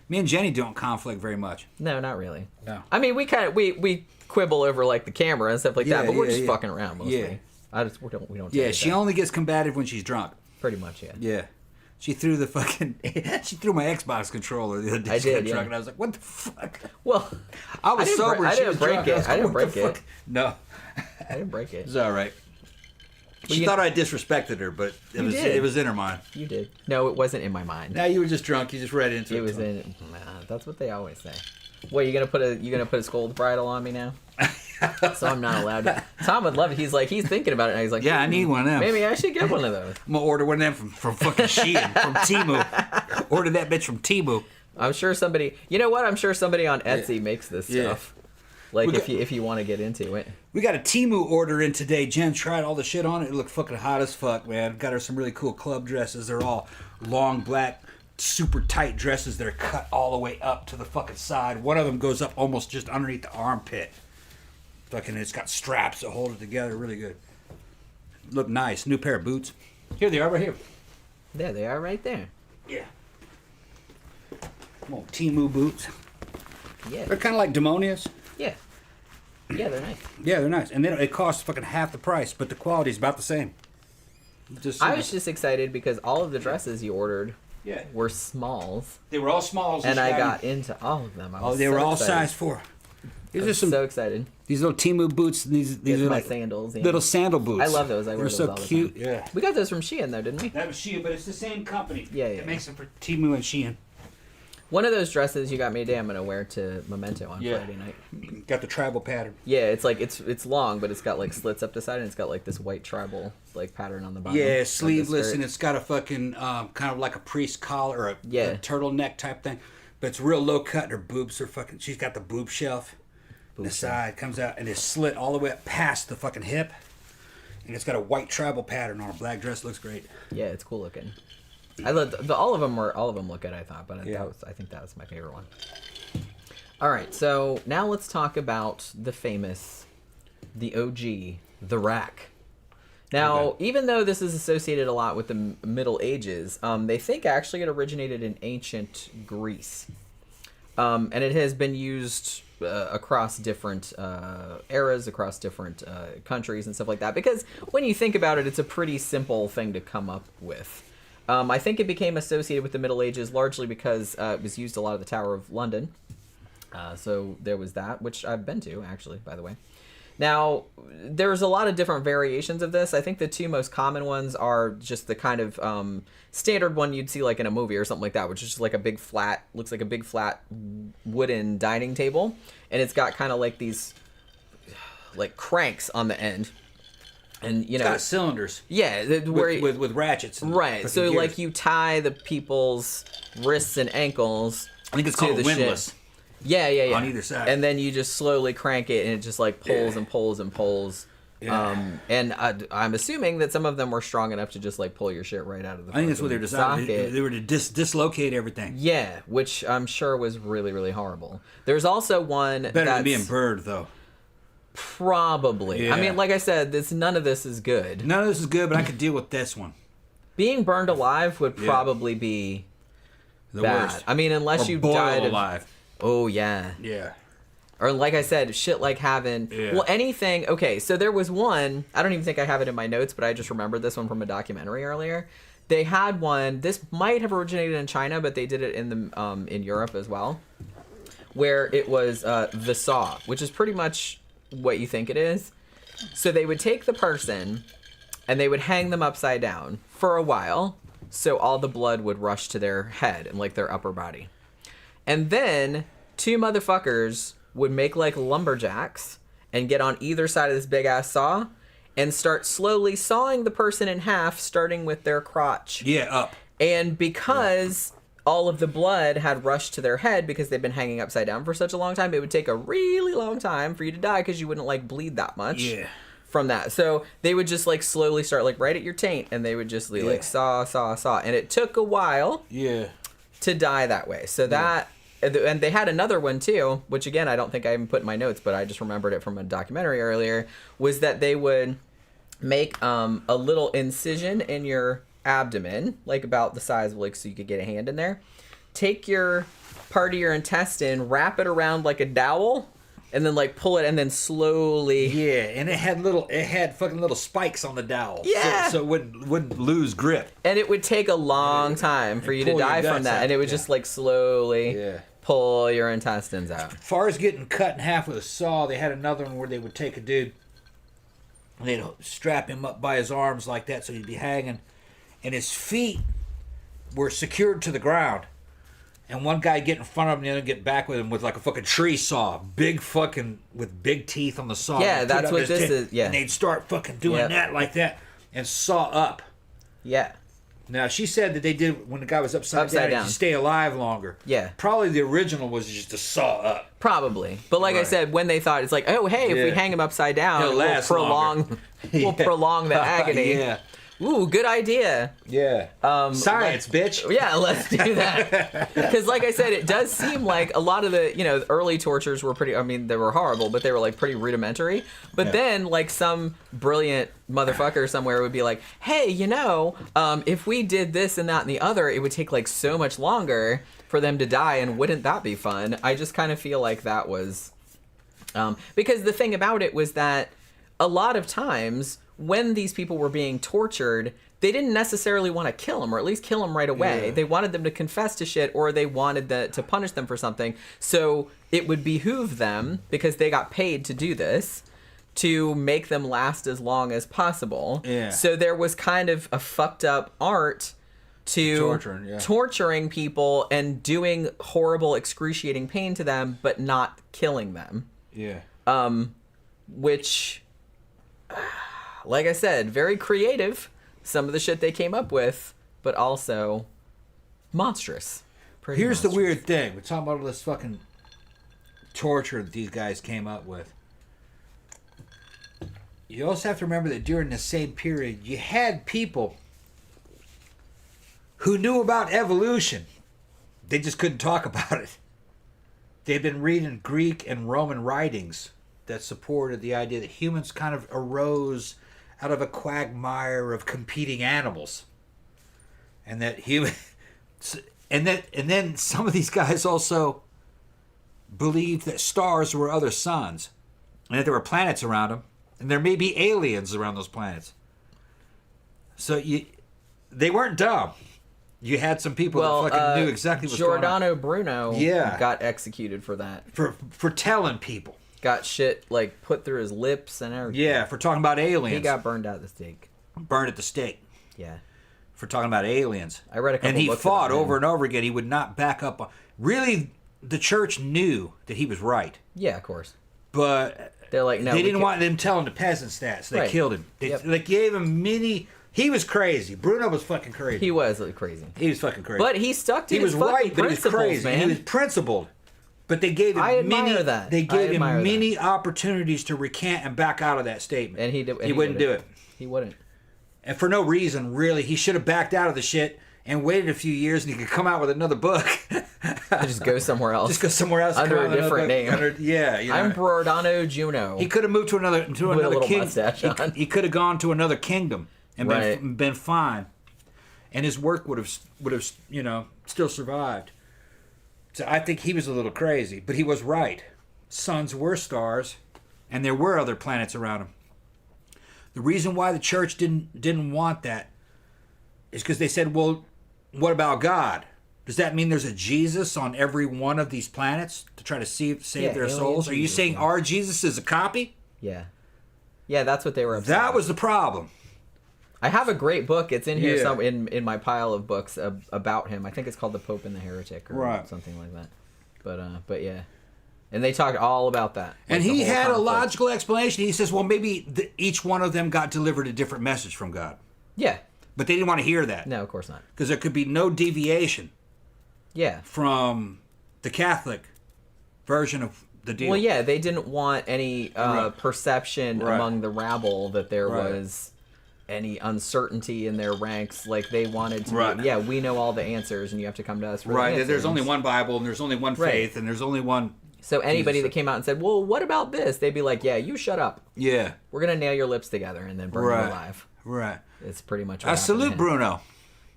Me and Jenny don't conflict very much. No, not really. No. I mean, we quibble over like the camera and stuff like that, but we're just yeah. fucking around mostly. Yeah. We don't. Yeah, take she that. only gets combative when she's drunk. pretty much, yeah. Yeah. She threw the fucking... she threw my Xbox controller the other day. I She got did, yeah. drunk, and I was like, what the fuck? Well, I was didn't sober. bre- I she didn't was break drunk. it. was I didn't like, what the break it. fuck? No. I didn't break it. It's all right. She you- thought I disrespected her, but You did. it was in her mind. You did. No, it wasn't in my mind. Now you were just drunk. You just read into it. It was in. Nah, that's what they always say. What, you gonna put a scold bridle on me now? So I'm not allowed to. Tom would love it. He's thinking about it now. He's like, Yeah, I need one of them. Maybe I should get one of those. I'm gonna order one of them from fucking Shein, from Temu. Order that bitch from Temu. I'm sure somebody. You know what? I'm sure somebody on Etsy makes this Yeah. stuff. Like We if you want to get into it. We got a Temu order in today. Jen tried all the shit on it. It looked fucking hot as fuck, man. Got her some really cool club dresses. They're all long black, super tight dresses that are cut all the way up to the fucking side. One of them goes up almost just underneath the armpit. Fucking, it's got straps that hold it together. Really good. Look nice. New pair of boots. Here they are, right here. There they are, right there. Yeah. Little Temu boots. Yeah. They're kind of like Demonias. Yeah. Yeah, they're nice. Yeah, they're nice. And then it costs fucking half the price, but the quality's about the same. Just, I was just excited because all of the dresses you ordered yeah. were smalls, They were all smalls. and I got into all of them. I was they so were all excited. size 4. These I'm are some so excited. these little Temu boots. These These are are my like sandals. Yeah. little sandal boots. I love those. I wear They're those so all the cute. time. Yeah. We got those from Shein though, didn't we? That was Shein, but it's the same company. Yeah, It makes them for Temu and Shein. One of those dresses you got me today, I'm gonna wear to Memento on Friday night. Got the tribal pattern. Yeah, it's like it's long, but it's got like slits up the side, and it's got like this white tribal like pattern on the bottom. Yeah, of the sleeveless, skirt. and it's got a fucking kind of like a priest collar or a Yeah. turtleneck type thing, but it's real low cut. And her boobs are fucking. She's got the boob shelf. The side comes out and it's slit all the way up past the fucking hip, and it's got a white tribal pattern on a black dress. Looks great. Yeah, it's cool looking. I love all of them look good. I thought, but Yeah. I think that was my favorite one. All right, so now let's talk about the famous, the OG, the rack. Now, Okay. even though this is associated a lot with the Middle Ages, they think actually it originated in ancient Greece, and it has been used across different eras, across different countries and stuff like that. Because when you think about it, it's a pretty simple thing to come up with. I think it became associated with the Middle Ages largely because it was used a lot of the Tower of London. So there was that, which I've been to, actually, by the way. Now, there's a lot of different variations of this. I think the two most common ones are just the kind of standard one you'd see like in a movie or something like that, which is just like a big flat, looks like a big flat wooden dining table. And it's got kind of like these like cranks on the end. And you know, It's got cylinders. yeah, With ratchets. And right. fucking So gears. like you tie the people's wrists and ankles. I think it's to called the windlass. ship. Yeah. On either side. And then you just slowly crank it, and it just like pulls Yeah. and pulls and pulls. Yeah. And I'm assuming that some of them were strong enough to just like pull your shit right out of the. I think that's what they're fucking deciding. socket. They were to dislocate everything. Yeah, which I'm sure was really, really horrible. There's also one Better that's than being burned, though. probably. Yeah. I mean, like I said, none of this is good. None of this is good, but I could deal with this one. Being burned alive would Yeah. probably be The bad. worst. I mean, unless Or you boiled died of, alive. oh yeah. Yeah. Or like I said, shit like having Yeah. well anything. Okay, so there was one. I don't even think I have it in my notes, but I just remembered this one from a documentary earlier. They had one. This might have originated in China, but they did it in the in Europe as well, where it was the saw, which is pretty much what you think it is. So they would take the person, and they would hang them upside down for a while, so all the blood would rush to their head and like their upper body, and then two motherfuckers would make like lumberjacks and get on either side of this big ass saw and start slowly sawing the person in half, starting with their crotch. Yeah, up. And because all of the blood had rushed to their head because they've been hanging upside down for such a long time, it would take a really long time for you to die because you wouldn't like bleed that much. Yeah. From that. So they would just like slowly start like right at your taint, and they would just like saw. And it took a while Yeah. to die that way. So that, and they had another one too, which again, I don't think I even put in my notes, but I just remembered it from a documentary earlier, was that they would make a little incision in your abdomen, like about the size of like, so you could get a hand in there, take your part of your intestine, wrap it around like a dowel, and then like pull it, and then slowly. Yeah, and it had fucking little spikes on the dowel. Yeah. So it wouldn't lose grip. And it would take a long time for you to pull your die from guts that, out, and it would yeah. just like slowly Yeah. pull your intestines out. As far as getting cut in half with a saw, they had another one where they would take a dude and they'd strap him up by his arms like that so he'd be hanging, and his feet were secured to the ground. And one guy get in front of him, and the other get back with him with like a fucking tree saw, big fucking with big teeth on the saw. Yeah, And put it that's up what his this chin, is, yeah. And they'd start fucking doing Yep. that like that and saw up. Yeah. Now she said that they did when the guy was upside down. Upside down. To stay alive longer. Yeah. Probably the original was just to saw up. Probably. But like I Right. said, when they thought, it's like, oh, hey, if we Yeah. hang him upside down, He'll we'll last prolong, longer. we'll Yeah. prolong the agony. Yeah. Ooh, good idea. Yeah. Science, bitch. Yeah, let's do that. Because like I said, it does seem like a lot of the, early tortures were pretty, I mean, they were horrible, but they were like pretty rudimentary. But Yeah. then like some brilliant motherfucker somewhere would be like, hey, if we did this and that and the other, it would take like so much longer for them to die, and wouldn't that be fun? I just kind of feel like that was, because the thing about it was that a lot of times when these people were being tortured, they didn't necessarily want to kill him, or at least kill him right away. Yeah. They wanted them to confess to shit, or they wanted to punish them for something. So it would behoove them, because they got paid to do this, to make them last as long as possible. Yeah. So there was kind of a fucked up art to torturing people and doing horrible, excruciating pain to them, but not killing them. Yeah. Which, like I said, very creative, some of the shit they came up with, but also monstrous. Here's the weird thing. We're talking about all this fucking torture that these guys came up with. You also have to remember that during the same period, you had people who knew about evolution. They just couldn't talk about it. They'd been reading Greek and Roman writings that supported the idea that humans kind of arose out of a quagmire of competing animals. And that and then some of these guys also believed that stars were other suns, and that there were planets around them, and there may be aliens around those planets. So they weren't dumb. You had some people that fucking knew exactly what's going on. Giordano Bruno got executed for that. For telling people. Got shit, like, put through his lips and everything. Yeah, for talking about aliens. He got burned at the stake. Burned at the stake. Yeah. For talking about aliens. I read a couple And he books fought about him. over and over again. He would not back up on... Really, the church knew that he was right. Yeah, of course. But they're like, no, they didn't want them telling the peasants that, so they killed him. They gave him many... He was crazy. Bruno was fucking crazy. He was crazy. He was fucking crazy. But he stuck to his fucking but he was crazy. man. He was principled. But they gave him They gave him many opportunities to recant and back out of that statement. And he wouldn't do it. He wouldn't. And for no reason, really. He should have backed out of the shit and waited a few years, and he could come out with another book. Just go somewhere else. Just go somewhere else. Under a different name. I'm Giordano Juno. He could have moved to another kingdom. He could have gone to another kingdom and been fine. And his work would have still survived. So I think he was a little crazy, but he was right. Suns were stars, and there were other planets around them. The reason why the church didn't want that is because they said, well, what about God? Does that mean there's a Jesus on every one of these planets to try to save their souls? Are you saying our Jesus is a copy? Yeah. Yeah, that's what they were upset That about. was the problem. I have a great book. It's in here in my pile of books about him. I think it's called The Pope and the Heretic or something like that. But yeah. And they talked all about that. And he had a logical explanation. He says, well, maybe each one of them got delivered a different message from God. Yeah. But they didn't want to hear that. No, of course not. Because there could be no deviation. Yeah. From the Catholic version of the deal. Well, yeah, they didn't want any perception among the rabble that there was any uncertainty in their ranks. Like, they wanted to we know all the answers and you have to come to us for the answers. There's only one Bible and there's only one faith and there's only one... So anybody that came out and said, well, what about this? They'd be like, yeah, you shut up. Yeah. We're going to nail your lips together and then burn you alive. Right. It's pretty much what I salute Bruno.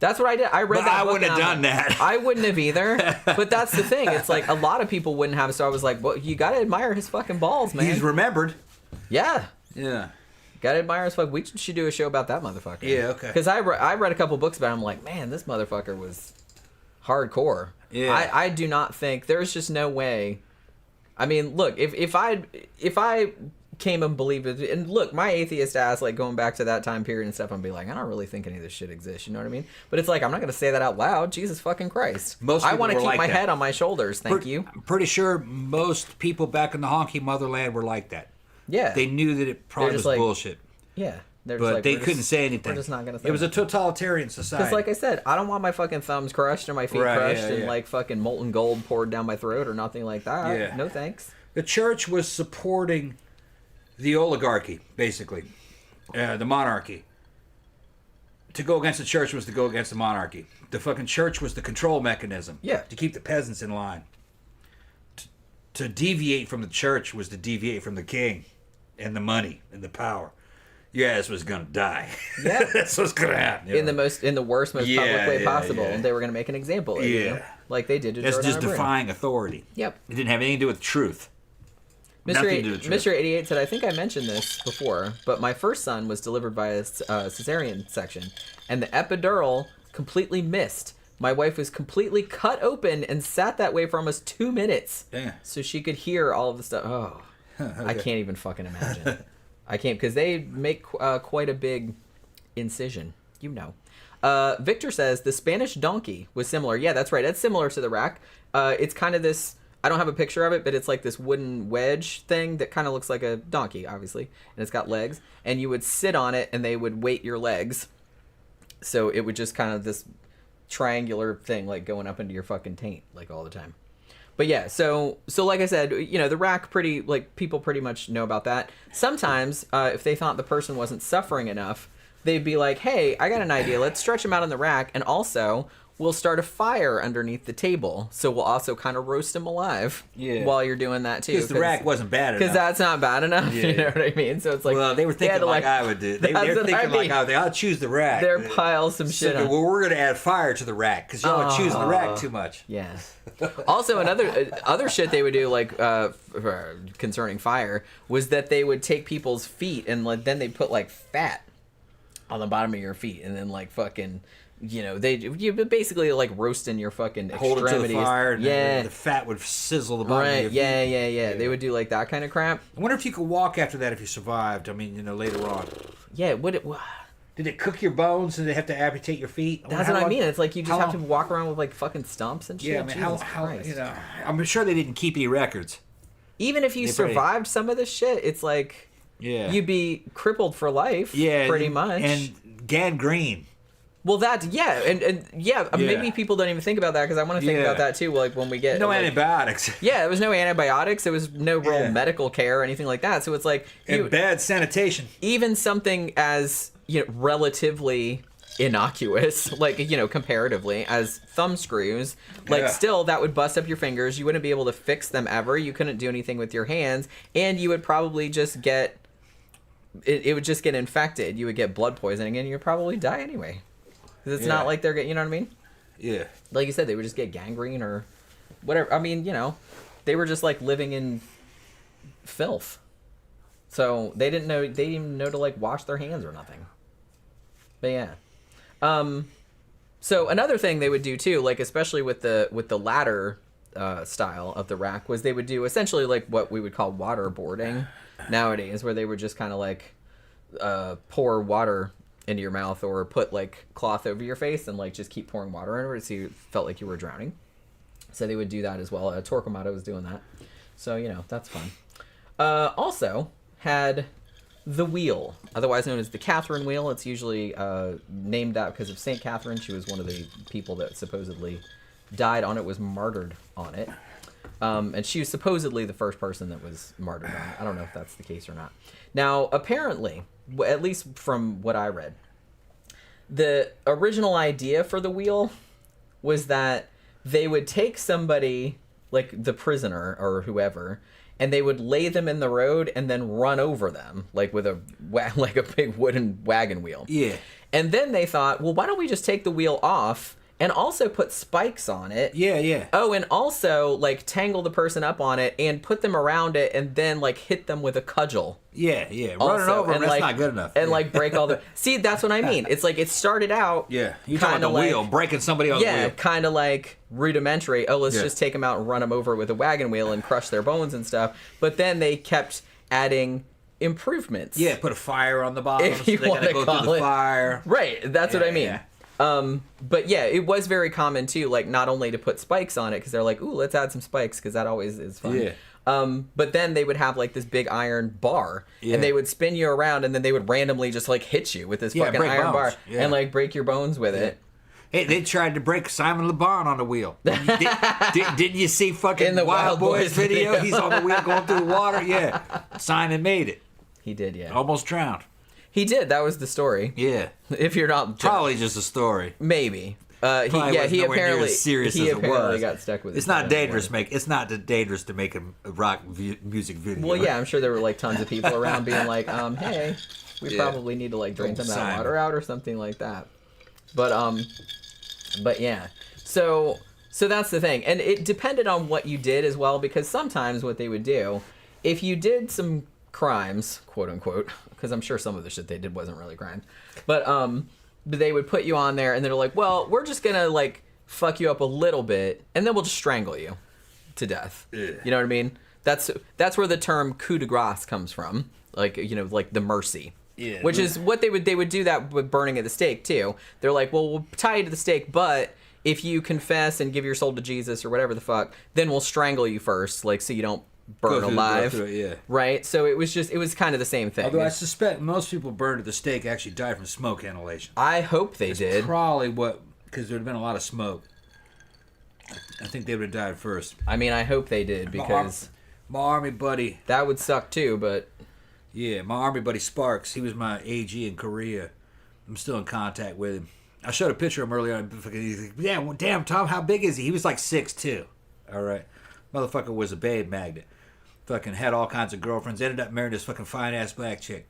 That's what I did. I read that book. I wouldn't have done that. I wouldn't have either. But that's the thing. It's like a lot of people wouldn't have. So I was like, well, you got to admire his fucking balls, man. He's remembered. Yeah. Yeah. Gotta admire his fuck. We should do a show about that motherfucker. Yeah, okay. Because I read a couple books about him. I'm like, man, this motherfucker was hardcore. Yeah. I do not think there's just no way. I mean, look, if I came and believed it, and look, my atheist ass, like going back to that time period and stuff, I'm be like, I don't really think any of this shit exists. You know what I mean? But it's like, I'm not gonna say that out loud. Jesus fucking Christ. I want to keep my head on my shoulders. Thank you. I'm pretty sure most people back in the honky motherland were like that. Yeah. They knew that it probably was bullshit. Yeah. But they couldn't say anything. We're just not gonna say it was a totalitarian society. Because, like I said, I don't want my fucking thumbs crushed or my feet crushed and like fucking molten gold poured down my throat or nothing like that. Yeah. No thanks. The church was supporting the oligarchy, basically, the monarchy. To go against the church was to go against the monarchy. The fucking church was the control mechanism. Yeah. To keep the peasants in line. To deviate from the church was to deviate from the king and the money and the power. Your ass was gonna die. Yeah, that's what's gonna happen. In the worst, most public way possible. Yeah. And they were gonna make an example of you, like they did to That's Giordano just Bruno. defying authority. Yep. It didn't have anything to do with truth. Nothing to do with trip. Mr. 88 said, I think I mentioned this before, but my first son was delivered by a cesarean section, and the epidural completely missed. My wife was completely cut open and sat that way for almost 2 minutes. Damn. So she could hear all of the stuff. Oh, okay. I can't even fucking imagine. I can't, because they make quite a big incision. You know. Victor says, the Spanish donkey was similar. Yeah, that's right. That's similar to the rack. It's kind of this... I don't have a picture of it, but it's like this wooden wedge thing that kind of looks like a donkey, obviously. And it's got legs. And you would sit on it, and they would weight your legs. So it would just kind of this triangular thing, like, going up into your fucking taint, like, all the time. But yeah, so like I said, you know, the rack people pretty much know about that. Sometimes, if they thought the person wasn't suffering enough, they'd be like, hey, I got an idea. Let's stretch them out on the rack. And also... we'll start a fire underneath the table, so we'll also kind of roast them alive while you're doing that, too. Because the rack wasn't bad enough. Because that's not bad enough, you know what I mean? So it's like... well, they were thinking like I would do. They were thinking like I'll choose the rack. They're pile some shit on. Well, we're going to add fire to the rack, because y'all are choosing the rack too much. Yeah. Also, another other shit they would do, like, concerning fire, was that they would take people's feet, and then they'd put, like, fat on the bottom of your feet, and then, like, fucking... you know, you basically like roasting your fucking hold extremities. It to the fire, and the fat would sizzle the bottom of your feet. Yeah. They would do like that kind of crap. I wonder if you could walk after that if you survived. I mean, you know, later on. Yeah, did it cook your bones and they have to amputate your feet? That's what I mean. It's like you just have to walk around with like fucking stumps and shit. Yeah, I mean, Jesus how Christ. you know? I'm sure they didn't keep any records. Even if you survived some of this shit, it's like you'd be crippled for life. Yeah, pretty much. And gangrene. Well, maybe people don't even think about that because I want to think about that too. Like when we get antibiotics. Yeah, there was no antibiotics. There was no real medical care or anything like that. So it's like and bad sanitation. Even something as relatively innocuous, like comparatively, as thumb screws, like still that would bust up your fingers. You wouldn't be able to fix them ever. You couldn't do anything with your hands, and you would probably just get it would just get infected. You would get blood poisoning, and you'd probably die anyway. Because it's not like they're getting, you know what I mean? Yeah. Like you said, they would just get gangrene or whatever. I mean, they were just like living in filth. So they didn't even know to like wash their hands or nothing. But yeah. So another thing they would do too, like especially with the ladder style of the rack, was they would do essentially like what we would call waterboarding nowadays, where they would just kind of like pour water into your mouth or put like cloth over your face and like just keep pouring water over it so you felt like you were drowning. So they would do that as well. Torquemada was doing that. So, that's fun. Also had the wheel, otherwise known as the Catherine wheel. It's usually named that because of St. Catherine. She was one of the people that supposedly died on it, was martyred on it. And she was supposedly the first person that was martyred on it. I don't know if that's the case or not. Now, apparently, at least from what I read, the original idea for the wheel was that they would take somebody, like the prisoner or whoever, and they would lay them in the road and then run over them, like with a big wooden wagon wheel. Yeah. And then they thought, well, why don't we just take the wheel off and also put spikes on it? Yeah. Oh, and also like tangle the person up on it and put them around it and then like hit them with a cudgel. Yeah. Running over them, that's not good enough. And like break all the... See, that's what I mean. It's like it started out... Yeah, you talking about the wheel, breaking somebody on the wheel. Yeah, kind of like rudimentary. Oh, let's just take them out and run them over with a wagon wheel and crush their bones and stuff. But then they kept adding improvements. Yeah, put a fire on the bottom. If you want to go through the fire. Right, that's what I mean. Yeah. But yeah, it was very common too, like not only to put spikes on it because they're like, ooh, let's add some spikes because that always is fun. Yeah. But then they would have like this big iron bar and they would spin you around and then they would randomly just like hit you with this fucking iron bar and like break your bones with it. Hey, they tried to break Simon Le Bon on the wheel. Didn't you see fucking in the Wild Boys video? He's on the wheel going through the water. Yeah. Simon made it. He did, yeah. Almost drowned. He did. That was the story. Yeah. If you're not... Probably just a story. Maybe. He apparently serious as it was. Got stuck with it. It's not dangerous. It's not dangerous to make a rock music video. Well, yeah, I'm sure there were like tons of people around being like, hey, we probably need to like drain some of that water out or something like that. But yeah. So that's the thing, and it depended on what you did as well, because sometimes what they would do if you did some crimes, quote unquote, because I'm sure some of the shit they did wasn't really crimes, but they would put you on there and they're like, well, we're just gonna like fuck you up a little bit and then we'll just strangle you to death. Ugh. You know what I mean? That's where the term coup de grace comes from, like, you know, like the mercy. Yeah. Which is what they would do that with burning at the stake too. They're like, well, we'll tie you to the stake, but if you confess and give your soul to Jesus or whatever the fuck, then we'll strangle you first, like, so you don't burn alive. Yeah. Right? So it was kind of the same thing. Although I suspect most people burned at the stake actually died from smoke inhalation. I hope they did. Probably because there would have been a lot of smoke. I think they would have died first. I mean, I hope they did, because my army buddy, that would suck too, but yeah, my army buddy Sparks, he was my AG in Korea. I'm still in contact with him. I showed a picture of him earlier. He's like, yeah, well, damn, Tom, how big is he? He was like 6'2". All right. Motherfucker was a babe magnet. Fucking had all kinds of girlfriends. Ended up marrying this fucking fine-ass black chick.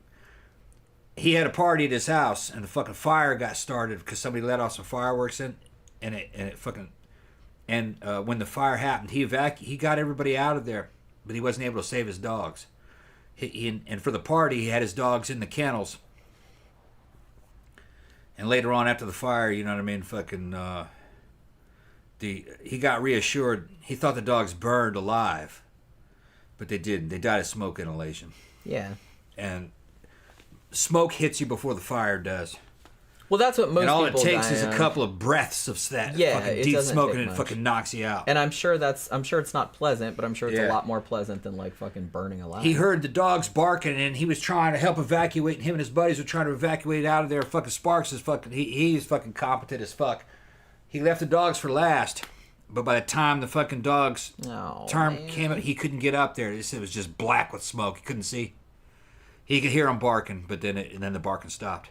He had a party at his house, and the fucking fire got started because somebody let off some fireworks in, and it fucking... And when the fire happened, he got everybody out of there, but he wasn't able to save his dogs. And for the party, he had his dogs in the kennels. And later on, after the fire, you know what I mean, fucking, he got reassured. He thought the dogs burned alive, but they didn't. They died of smoke inhalation. Yeah. And smoke hits you before the fire does. Well, that's what most people die. And all it takes is a couple of breaths of that fucking deep smoke, and it fucking knocks you out. And I'm sure it's not pleasant, but I'm sure it's a lot more pleasant than like fucking burning alive. He heard the dogs barking, and he was trying to help evacuate. And him and his buddies were trying to evacuate out of there. Fucking Sparks is fucking. He's fucking competent as fuck. He left the dogs for last, but by the time the fucking dogs came up, he couldn't get up there. It was just black with smoke. He couldn't see. He could hear them barking, but then the barking stopped.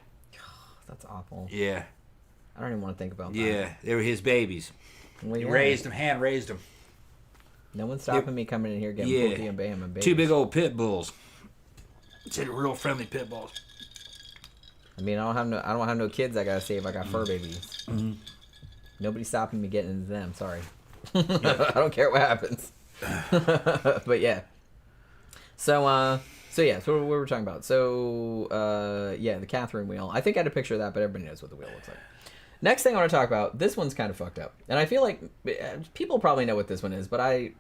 That's awful. Yeah. I don't even want to think about that. Yeah, they were his babies. Well, he raised them, hand-raised them. No one's stopping me coming in here getting Pookie and Bam and babies. 2 big old pit bulls. It's real friendly pit bulls. I mean, I don't have no kids I gotta save. I got fur babies. Mm-hmm. Nobody's stopping me getting into them. Sorry. I don't care what happens. But yeah. So yeah, so what we're talking about. So, the Catherine wheel. I think I had a picture of that, but everybody knows what the wheel looks like. Next thing I want to talk about, this one's kind of fucked up. And I feel like people probably know what this one is, but I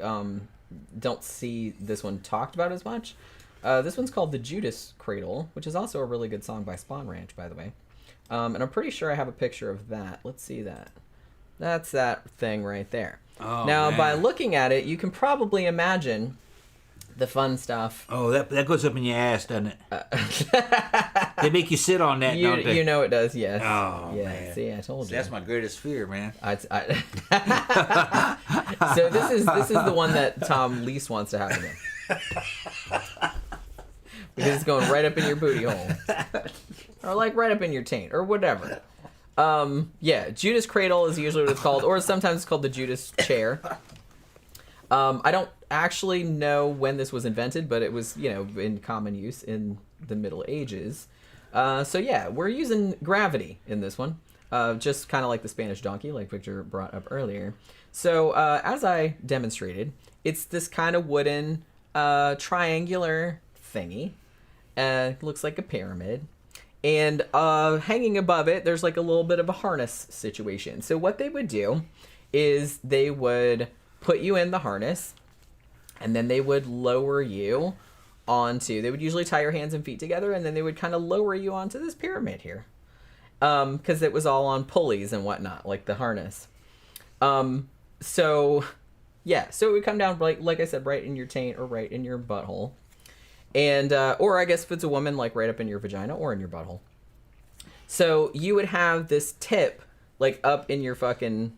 don't see this one talked about as much. This one's called the Judas Cradle, which is also a really good song by Spawn Ranch, by the way. And I'm pretty sure I have a picture of that. Let's see that. That's that thing right there. Oh, now, man. By looking at it, you can probably imagine the fun stuff. Oh, that goes up in your ass, doesn't it? They make you sit on that, don't they? You know it does, yes. Oh, yeah, man. See, I told you. That's my greatest fear, man. So this is the one that Tom least wants to happen in. Because it's going right up in your booty hole. Or like right up in your taint, or whatever. Judas Cradle is usually what it's called, or sometimes it's called the Judas Chair. I don't actually know when this was invented, but it was, in common use in the Middle Ages. We're using gravity in this one, just kind of like the Spanish donkey, like Victor brought up earlier. So as I demonstrated, it's this kind of wooden triangular thingy. Looks like a pyramid. And hanging above it, there's like a little bit of a harness situation. So what they would do is they would put you in the harness, and then they would lower you onto, they would usually tie your hands and feet together, and then they would kind of lower you onto this pyramid here. Because it was all on pulleys and whatnot, like the harness. So it would come down, like I said, right in your taint or right in your butthole. And, or I guess if it's a woman, like right up in your vagina or in your butthole. So you would have this tip, like up in your fucking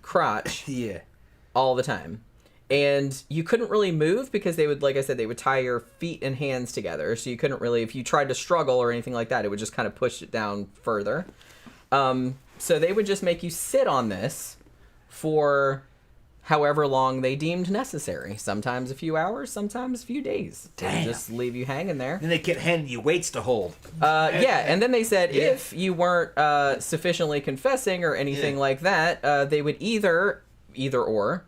crotch. Yeah. All the time. And you couldn't really move because they would, like I said, they would tie your feet and hands together. So you couldn't really, if you tried to struggle or anything like that, it would just kind of push it down further. So they would just make you sit on this for however long they deemed necessary. Sometimes a few hours, sometimes a few days. Damn. Just leave you hanging there. Then they kept handing you weights to hold. And then they said if you weren't sufficiently confessing or anything like that, they would either or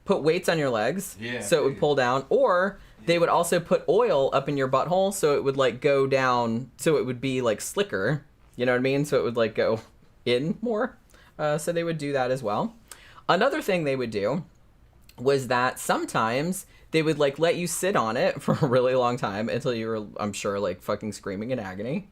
put weights on your legs so it would pull down, or they would also put oil up in your butthole so it would like go down, so it would be like slicker. You know what I mean? So it would like go in more. So they would do that as well. Another thing they would do was that sometimes they would like let you sit on it for a really long time until you were, I'm sure, like fucking screaming in agony.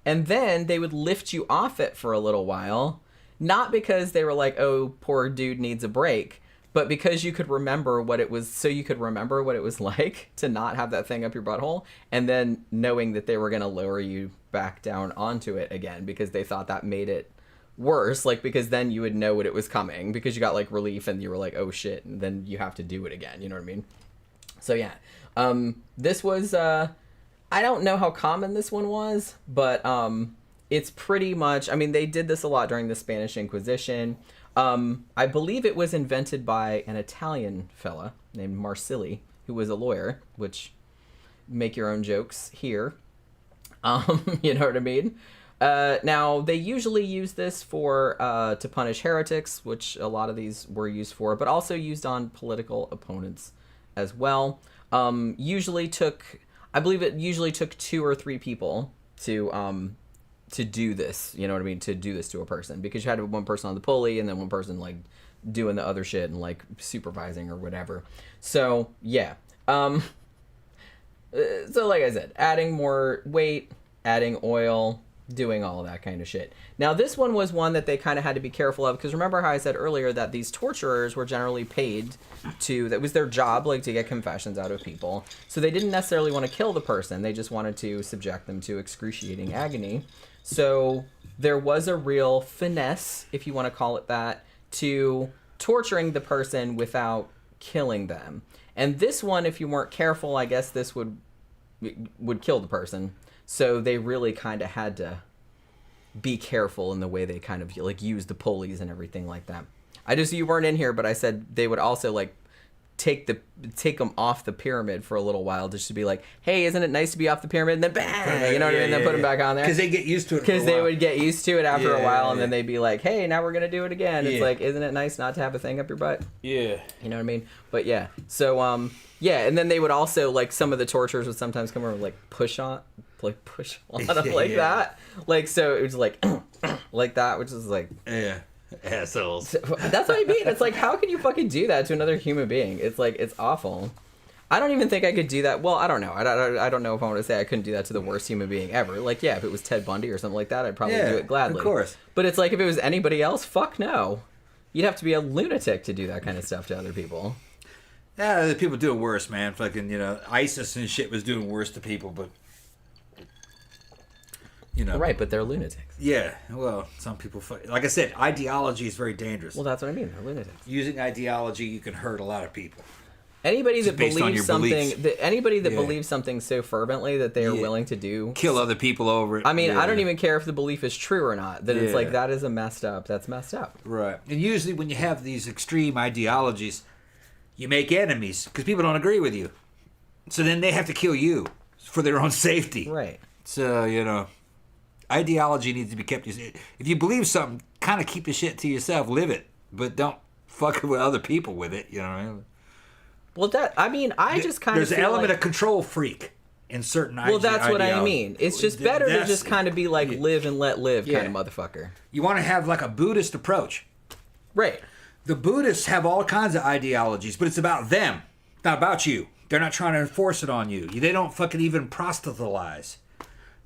And then they would lift you off it for a little while, not because they were like, oh, poor dude needs a break, but because you could remember what it was, so you could remember what it was like to not have that thing up your butthole, and then knowing that they were going to lower you back down onto it again because they thought that made it worse, like, because then you would know what it was coming because you got like relief and you were like, oh shit, and then you have to do it again, you know what I mean? So yeah, this was, I don't know how common this one was, but it's pretty much, I mean, they did this a lot during the Spanish Inquisition. I believe it was invented by an Italian fella named Marsili, who was a lawyer, which, make your own jokes here. You know what I mean? Now, they usually use this for to punish heretics, which a lot of these were used for, but also used on political opponents as well. Usually took, I believe it usually took 2 or 3 people to do this, you know what I mean, to do this to a person, because you had one person on the pulley and then one person like doing the other shit and like supervising or whatever. So yeah, so like I said, adding more weight, adding oil, doing all that kind of shit. Now this one was one that they kind of had to be careful of, because remember how I said earlier that these torturers were generally paid to, that was their job, like to get confessions out of people, so they didn't necessarily want to kill the person, they just wanted to subject them to excruciating agony. So there was a real finesse, if you want to call it that, to torturing the person without killing them. And this one, if you weren't careful, I guess this would kill the person. So they really kind of had to be careful in the way they kind of like use the pulleys and everything like that. I just, you weren't in here, but I said they would also like take them off the pyramid for a little while, just to be like, hey, isn't it nice to be off the pyramid? And then bang, you know what I mean? And then put them back on there. Because they get used to it. Because they would get used to it after a while, and then they'd be like, hey, now we're going to do it again. It's like, isn't it nice not to have a thing up your butt? Yeah. You know what I mean? But yeah. So, yeah, and then they would also, like, some of the torturers would sometimes come over and, like, push on them like that. Like, so it was like, like that, which is like... Yeah. Assholes. That's what I mean. It's like, how can you fucking do that to another human being? It's like, it's awful. I don't even think I could do that. Well, I don't know. I don't know if I want to say I couldn't do that to the worst human being ever. Like, yeah, if it was Ted Bundy or something like that, I'd probably do it gladly. Of course. But it's like, if it was anybody else, fuck no. You'd have to be a lunatic to do that kind of stuff to other people. Yeah, the people doing worse, man. Fucking, you know, ISIS and shit was doing worse to people, but... You know. Right, but they're lunatics. Yeah, well, some people... Like I said, ideology is very dangerous. Well, that's what I mean. They're lunatics. Using ideology, you can hurt a lot of people. Anybody that believes something... Anybody that believes something so fervently that they are willing to do... Kill other people over it. I mean, I don't even care if the belief is true or not. That it's like, that is messed up. That's messed up. Right. And usually when you have these extreme ideologies, you make enemies because people don't agree with you. So then they have to kill you for their own safety. Right. So, you know... Ideology needs to be kept. If you believe something, kind of keep the shit to yourself. Live it, but don't fuck with other people with it. You know what I mean? Well, I just kind of there's an element of control freak in certain. Well, that's what I mean. It's just better to just kind of be like live and let live kind of motherfucker. You want to have like a Buddhist approach, right? The Buddhists have all kinds of ideologies, but it's about them, not about you. They're not trying to enforce it on you. They don't fucking even proselytize.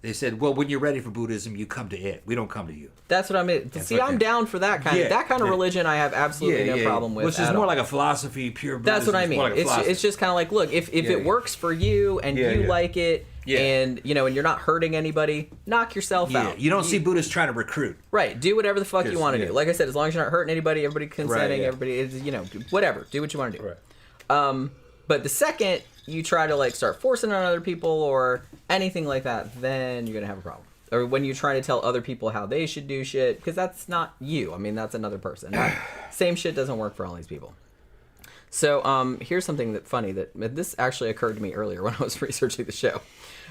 They said, well, when you're ready for Buddhism, you come to it. We don't come to you. That's what I mean. See, I'm down for that kind of religion. I have absolutely no problem with. Which is more like a philosophy, pure Buddhism. That's what I mean. Like it's just kind of like, look, if it works for you and you like it, and you know, and you're not hurting anybody, knock yourself out. You don't see Buddhists trying to recruit. Right. Do whatever the fuck you want to do. Like I said, as long as you're not hurting anybody, everybody consenting, everybody is, you know, whatever. Do what you want to do. Right. But the second you try to like start forcing on other people or anything like that, then you're gonna have a problem. Or when you try to tell other people how they should do shit, because that's not you. I mean, that's another person. Same shit doesn't work for all these people. So here's something that's funny that this actually occurred to me earlier when I was researching the show.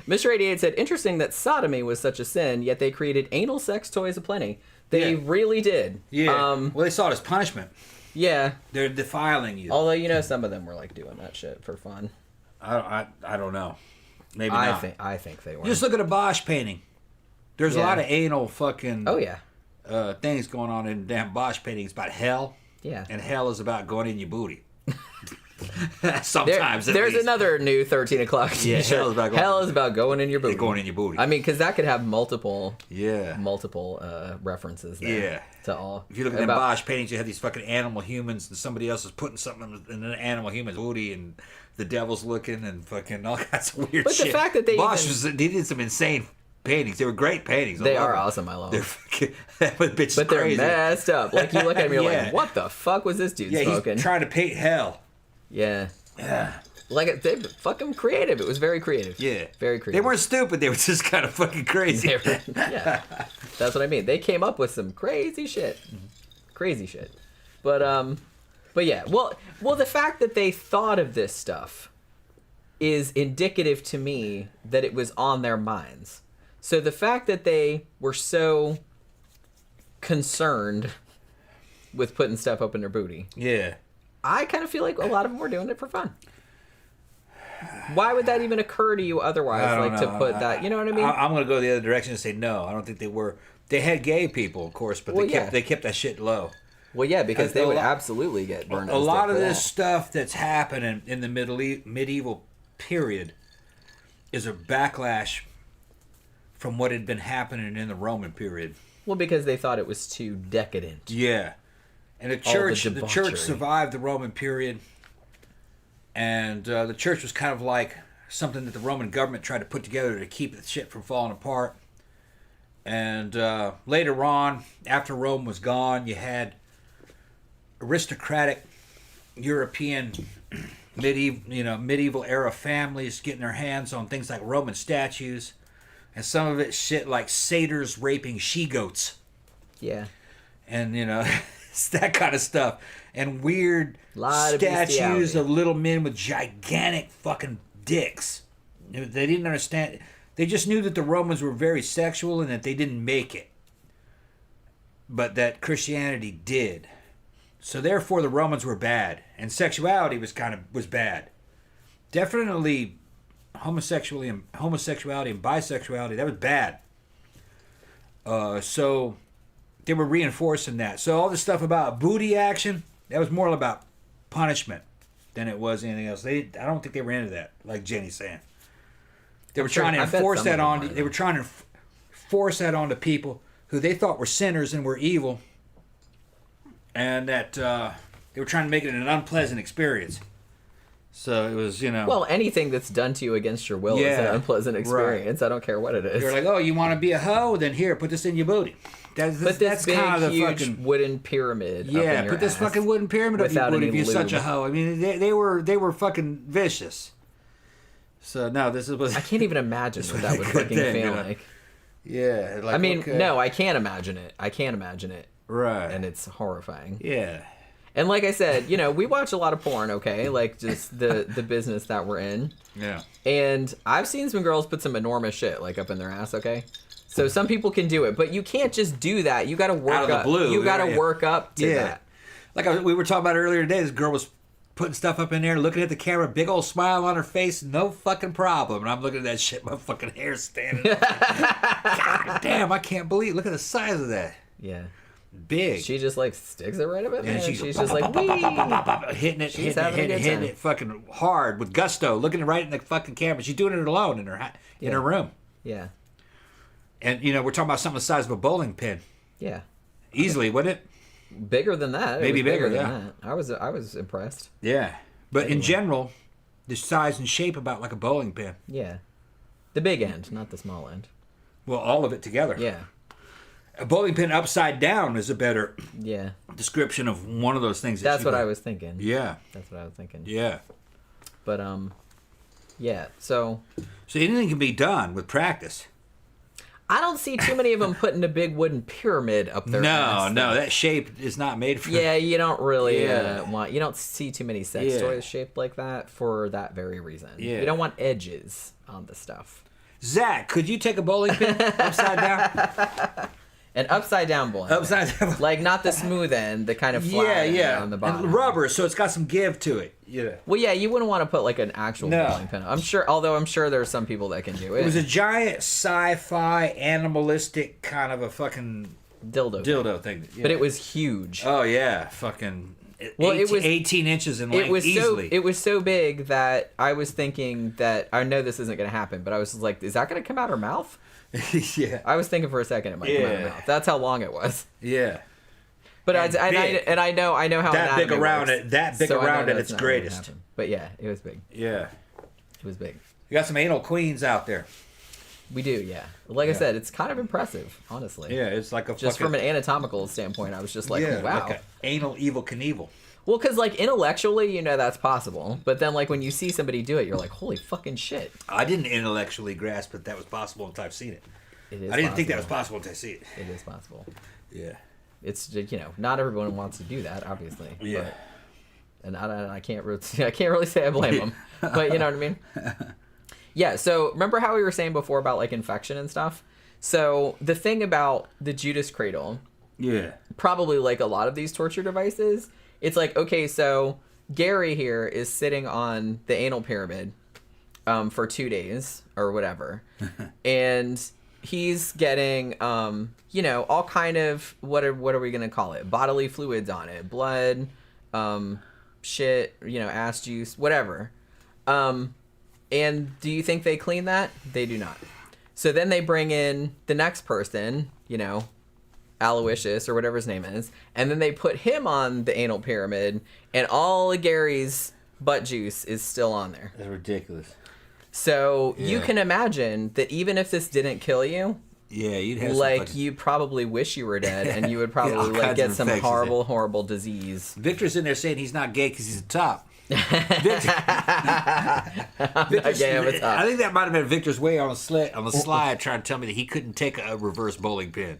Mr. 88 said, interesting that sodomy was such a sin, yet they created anal sex toys aplenty. They really did. Yeah. Well, they saw it as punishment. Yeah. They're defiling you. Although, you know, some of them were like doing that shit for fun. I don't know. Maybe I not. I think they were. Just look at a Bosch painting. There's a lot of anal fucking things going on in damn Bosch paintings about hell. Yeah. And hell is about going in your booty. Sometimes there's another new 13 o'clock t-shirt. Yeah, hell is about going in your booty. Going in your booty. I mean, because that could have multiple references there. Yeah. To all. If you look at the Bosch paintings, you have these fucking animal humans, and somebody else is putting something in an animal human's booty, and the devil's looking, and fucking all kinds of weird shit. But the fact that they did some insane paintings. They were great paintings. They are awesome. I love them. That bitch but they're crazy. Messed up. Like, you look at me, you're like, what the fuck was this dude smoking? He's trying to paint hell. Yeah. Yeah. Like, they fucking creative. It was very creative. Yeah. Very creative. They weren't stupid. They were just kind of fucking crazy. Yeah. That's what I mean. They came up with some crazy shit. Crazy shit. But yeah. Well, the fact that they thought of this stuff is indicative to me that it was on their minds. So the fact that they were so concerned with putting stuff up in their booty. Yeah. I kind of feel like a lot of them were doing it for fun. Why would that even occur to you otherwise? Like, to put that, you know what I mean? I'm going to go the other direction and say no. I don't think they were. They had gay people, of course, but they kept that shit low. Well, yeah, because they would absolutely get burned. A lot of this stuff that's happening in the medieval period is a backlash from what had been happening in the Roman period. Well, because they thought it was too decadent. Yeah. And the church survived the Roman period, and the church was kind of like something that the Roman government tried to put together to keep the shit from falling apart. And later on, after Rome was gone, you had aristocratic European medieval era families getting their hands on things like Roman statues, and some of it shit like satyrs raping she-goats. Yeah. And it's that kind of stuff. And weird statues of little men with gigantic fucking dicks. They didn't understand. They just knew that the Romans were very sexual and that they didn't make it. But that Christianity did. So therefore the Romans were bad. And sexuality was bad. Definitely homosexuality and bisexuality, that was bad. So they were reinforcing that. So all this stuff about booty action, that was more about punishment than it was anything else. I don't think they were into that, like Jenny's saying. They were trying to enforce that on. They were trying to force that onto people who they thought were sinners and were evil, and that they were trying to make it an unpleasant experience. So it was, Well, anything that's done to you against your will is an unpleasant experience. Right. I don't care what it is. You're like, oh, you want to be a hoe? Then here, put this in your booty. That's big, kind of the huge fucking wooden pyramid. Yeah, put this fucking wooden pyramid up your booty if you're such a hoe. I mean, they were fucking vicious. So no, this was. I can't even imagine what that would fucking feel like. Yeah, like, I mean, no, I can't imagine it. Right, and it's horrifying. Yeah. And like I said, we watch a lot of porn, okay? Like, just the business that we're in. Yeah. And I've seen some girls put some enormous shit, like, up in their ass, okay? So some people can do it, but you can't just do that. You got to work up. You got to work up to that. Like we were talking about earlier today, this girl was putting stuff up in there, looking at the camera, big old smile on her face, no fucking problem. And I'm looking at that shit, my fucking hair's standing. God damn, I can't believe. Look at the size of that. Yeah. Big. She just like sticks it right up in there. And she's just like hitting it fucking hard with gusto, looking right in the fucking camera. She's doing it alone in her room. Yeah. And we're talking about something the size of a bowling pin. Yeah. Easily, wouldn't it? Bigger than that. Maybe bigger than that. I was impressed. Yeah. But in general, the size and shape about like a bowling pin. Yeah. The big end, not the small end. Well, all of it together. Yeah. A bowling pin upside down is a better description of one of those things. That's what I was thinking. Yeah. That's what I was thinking. Yeah. But yeah. So anything can be done with practice. I don't see too many of them putting a big wooden pyramid up there. No, that shape is not made for. Yeah, you don't really want. You don't see too many sex toys shaped like that for that very reason. Yeah. You don't want edges on the stuff. Zach, could you take a bowling pin upside down? An upside down bowling pin. Upside down. Like not the smooth end, the kind of flat on the bottom. And rubber, so it's got some give to it. Yeah. Well, yeah, you wouldn't want to put like an actual No. bowling pin. I'm sure there's some people that can do it. It was a giant sci-fi animalistic kind of a fucking dildo thing. Yeah. But it was huge. Oh yeah, fucking. Well, 18 inches in length easily. It was so big that I was thinking that I know this isn't going to happen, but I was just like, is that going to come out her mouth? Yeah. I was thinking for a second it might come out her mouth. That's how long it was. Yeah. But I know how that big anatomy around works, it. That big so I around know it. that's It's not gonna greatest. happen. But yeah, it was big. Yeah. It was big. You got some anal queens out there. We do, yeah. Like I said, it's kind of impressive, honestly. Yeah, it's like a just fucking, from an anatomical standpoint, I was just like, wow. like a anal Evil Knievel. Well, because like intellectually, you know that's possible, but then like when you see somebody do it, you're like, holy fucking shit. I didn't intellectually grasp that that was possible until I've seen it. It is. I didn't think that was possible until I see it. It is possible. Yeah. It's not everyone wants to do that, obviously. Yeah. And I can't really say I blame them, but you know what I mean. Yeah. So remember how we were saying before about like infection and stuff. So the thing about the Judas cradle, probably like a lot of these torture devices, it's like, okay, so Gary here is sitting on the anal pyramid for 2 days or whatever, and he's getting all kind of what are we gonna call it, bodily fluids on it, blood, shit, ass juice, whatever. And do you think they clean that? They do not. So then they bring in the next person, Aloysius or whatever his name is, and then they put him on the anal pyramid, and all of Gary's butt juice is still on there. That's ridiculous. So you can imagine that even if this didn't kill you, you'd have you probably wish you were dead, and you would probably get some horrible disease. Victor's in there saying he's not gay because he's a top. I'm not gay, I'm a top. I think that might have been Victor's way on the slide trying to tell me that he couldn't take a reverse bowling pin.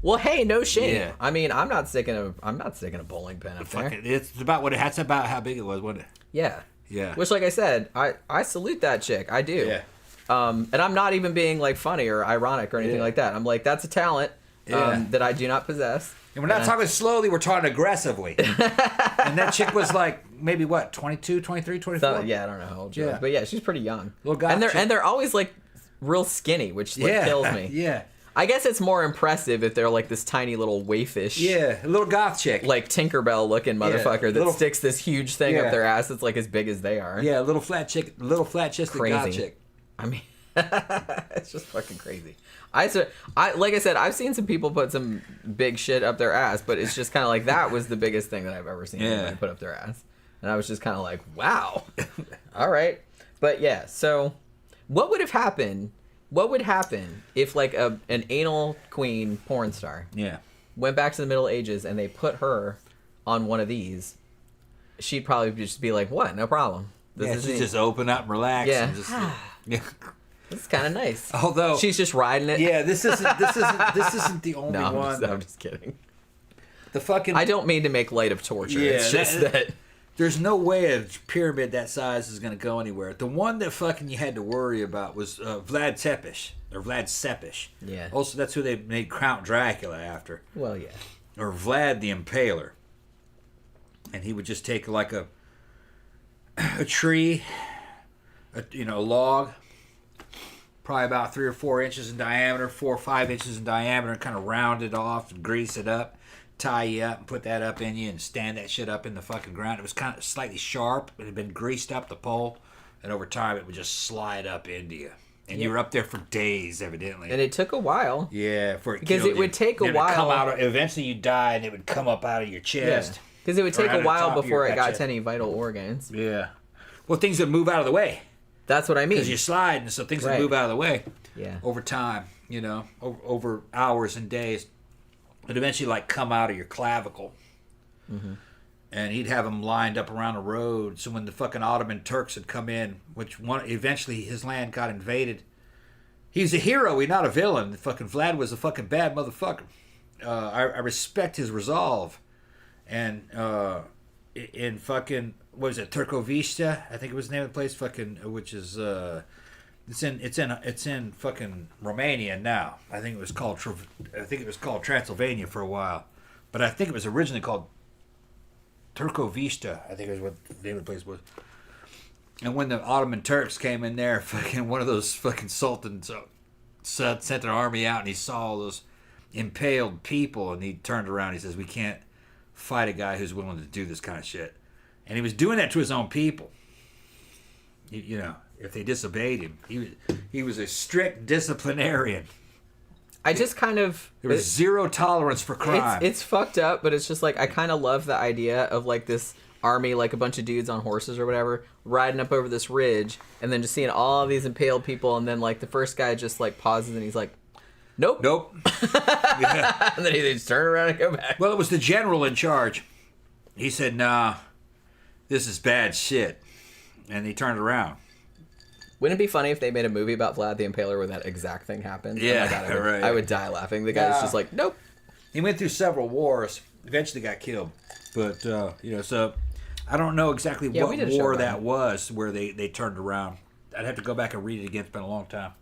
Well, hey, no shame. Yeah. I mean, I'm not sticking a bowling pin up there. It's about that's about how big it was, wasn't it? Yeah. Yeah. Which, like I said, I salute that chick. I do. Yeah. And I'm not even being like funny or ironic or anything like that. I'm like, that's a talent that I do not possess. And we're not talking slowly, we're talking aggressively. And that chick was like, maybe what, 22, 23, 24? So, yeah, I don't know how old she was. But yeah, she's pretty young. Little goth chick. And they're always like real skinny, which kills me. Yeah. I guess it's more impressive if they're like this tiny little waifish. Yeah, a little goth chick. Like Tinkerbell looking motherfucker that sticks this huge thing up their ass that's like as big as they are. Yeah, little flat chested goth chick. I mean, it's just fucking crazy. Like I said, I've seen some people put some big shit up their ass, but it's just kind of like that was the biggest thing that I've ever seen anybody put up their ass, and I was just kind of like, wow, all right. But yeah, so what would have happened? What would happen if like an anal queen porn star went back to the Middle Ages and they put her on one of these? She'd probably just be like, what? No problem. She'd just open up and relax. Yeah. And just, This is kind of nice. Although she's just riding it. Yeah, this isn't the only one. I'm just kidding. I don't mean to make light of torture. It's just that there's no way a pyramid that size is going to go anywhere. The one that fucking you had to worry about was Vlad Tepes. Yeah. Also, that's who they made Count Dracula after. Well, yeah. Or Vlad the Impaler. And he would just take like a tree, a log, probably about 3 or 4 inches in diameter, 4 or 5 inches in diameter, and kind of round it off and grease it up, tie you up and put that up in you and stand that shit up in the fucking ground. It was kind of slightly sharp. It had been greased up the pole, and over time it would just slide up into you. And you were up there for days, evidently. And it took a while. Yeah, because it would take a while. Come out. Eventually, you die, and it would come up out of your chest. Because it would take a while before it got to any vital organs. Yeah. Well, things would move out of the way. That's what I mean. Because you slide, and so things would move out of the way. Yeah. Over time, over hours and days, it'd eventually like come out of your clavicle. Mm-hmm. And he'd have them lined up around the road. So when the fucking Ottoman Turks had come in, eventually his land got invaded. He's a hero, he's not a villain. Fucking Vlad was a fucking bad motherfucker. I respect his resolve. And in fucking, what is it, Turkovista? I think it was the name of the place, which is It's in fucking Romania now. I think it was called Transylvania for a while, but I think it was originally called Turkovista. I think it was what the name of the place was. And when the Ottoman Turks came in there, fucking one of those fucking sultans sent their army out, and he saw all those impaled people, and he turned around. He says, "We can't fight a guy who's willing to do this kind of shit." And he was doing that to his own people. You know, if they disobeyed him, he was a strict disciplinarian. I just kind of... There was zero tolerance for crime. It's fucked up, but it's just like, I kind of love the idea of like this army, like a bunch of dudes on horses or whatever, riding up over this ridge, and then just seeing all these impaled people, and then like the first guy just like pauses and he's like, nope. Yeah. And then they just turn around and go back. Well, it was the general in charge. He said, "Nah, this is bad shit." And he turned around. Wouldn't it be funny if they made a movie about Vlad the Impaler where that exact thing happened? Yeah, oh my God, right. I would die laughing. The guy's just like, nope. He went through several wars. Eventually got killed. But, so I don't know exactly what war that was where they turned around. I'd have to go back and read it again. It's been a long time.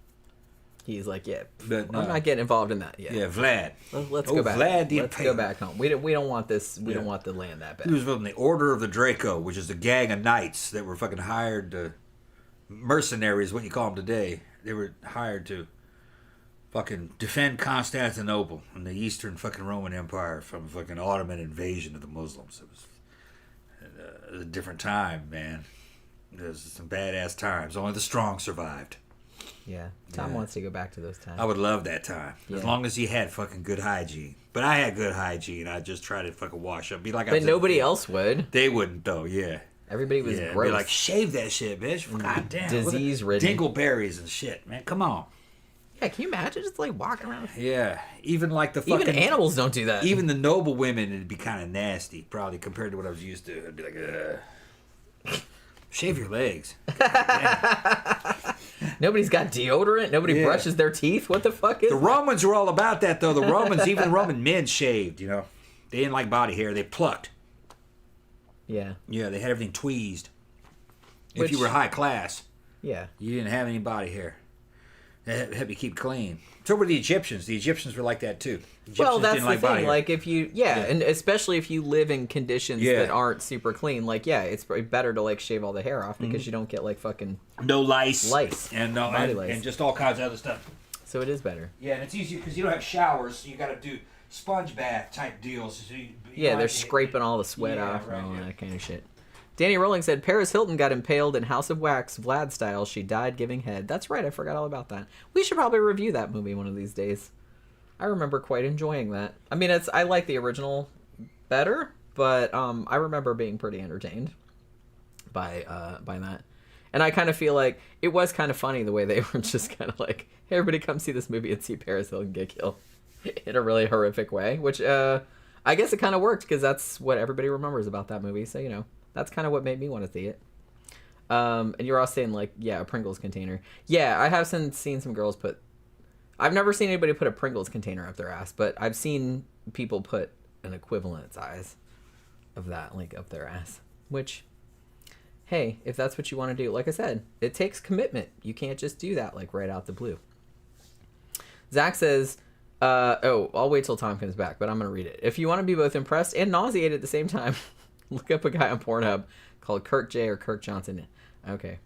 He's like, yeah, but I'm not getting involved in that yet. Yeah, Vlad. Let's go back. Vlad the Let's Impaler. go back home. We don't want this. We don't want the land that bad. He was from the Order of the Draco, which is a gang of knights that were fucking hired to... Mercenaries, what you call them today. They were hired to fucking defend Constantinople and the Eastern fucking Roman Empire from fucking Ottoman invasion of the Muslims. It was a different time, man. It was some badass times. Only the strong survived. Yeah. Tom wants to go back to those times. I would love that time. Yeah. As long as he had fucking good hygiene. But I had good hygiene. I just tried to fucking wash up. Be like, but nobody else would. They wouldn't, though, yeah. Everybody was Yeah, gross. be like, shave that shit, bitch. God damn. Disease-ridden. Dingleberries and shit, man. Come on. Yeah, can you imagine just like walking around? Yeah. Even like the fucking... Even animals don't do that. Even the noble women, it'd be kind of nasty, probably, compared to what I was used to. I'd be like, ugh. Shave your legs. Nobody's got deodorant. Nobody brushes their teeth. What the fuck is The Romans were all about that, though. The Romans, even Roman men shaved, you know. They didn't like body hair. They plucked. Yeah. Yeah, they had everything tweezed. Which- If you were high class, Yeah. you didn't have any body hair. That helped you keep clean. So were the Egyptians. The Egyptians were like that, too. Egyptians Well, that's didn't the like body thing. hair. Like, if you, and especially if you live in conditions that aren't super clean, like, it's better to, like, shave all the hair off because you don't get, like, fucking no lice. lice. Body lice. And just all kinds of other stuff. So it is better. Yeah, and it's easier because you don't have showers, so you got to do sponge bath type deals. So They're scraping all the sweat off right, and all that kind of shit. Danny Rowling said, Paris Hilton got impaled in House of Wax, Vlad style. She died giving head. That's right, I forgot all about that. We should probably review that movie one of these days. I remember quite enjoying that. I mean, I like the original better, but I remember being pretty entertained by that. And I kind of feel like it was kind of funny the way they were just kind of like, hey, everybody come see this movie and see Paris Hilton get killed in a really horrific way, which I guess it kind of worked because that's what everybody remembers about that movie. So, you know. That's kind of what made me want to see it. And you're all saying, like, a Pringles container. Yeah, I have seen some girls put... I've never seen anybody put a Pringles container up their ass, but I've seen people put an equivalent size of that, like, up their ass. Which, hey, if that's what you want to do, like I said, it takes commitment. You can't just do that, like, right out the blue. Zach says... I'll wait till Tom comes back, but I'm going to read it. If you want to be both impressed and nauseated at the same time... Look up a guy on Pornhub called Kirk J or Kirk Johnson. Okay.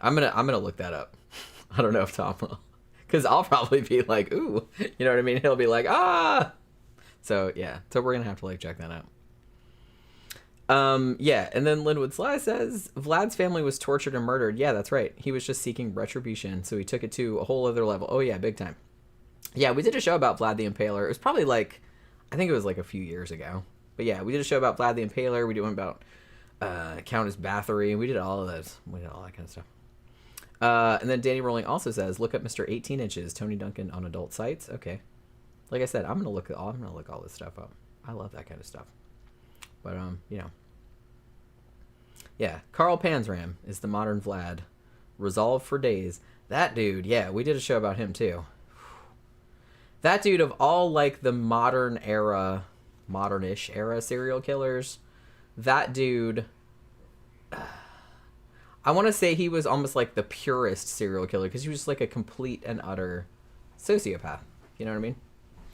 I'm gonna look that up. I don't know if Tom will. Because I'll probably be like, ooh. You know what I mean? He'll be like, ah. So, yeah. So we're going to have to, like, check that out. And then Linwood Sly says, Vlad's family was tortured and murdered. Yeah, that's right. He was just seeking retribution, so he took it to a whole other level. Oh, yeah, big time. Yeah, we did a show about Vlad the Impaler. It was probably, like, I think it was, like, a few years ago. But yeah, we did a show about Vlad the Impaler. We did one about Countess Bathory. We did all of those. We did all that kind of stuff. And then Danny Rowling also says, look up Mr. 18 Inches, Tony Duncan on adult sites. Okay. Like I said, I'm gonna look all this stuff up. I love that kind of stuff. But you know. Yeah, Carl Panzram is the modern Vlad. Resolved for days. That dude, yeah, we did a show about him too. That dude, of all like the modernish era serial killers, that dude, I want to say he was almost like the purest serial killer because he was just like a complete and utter sociopath. You know what I mean?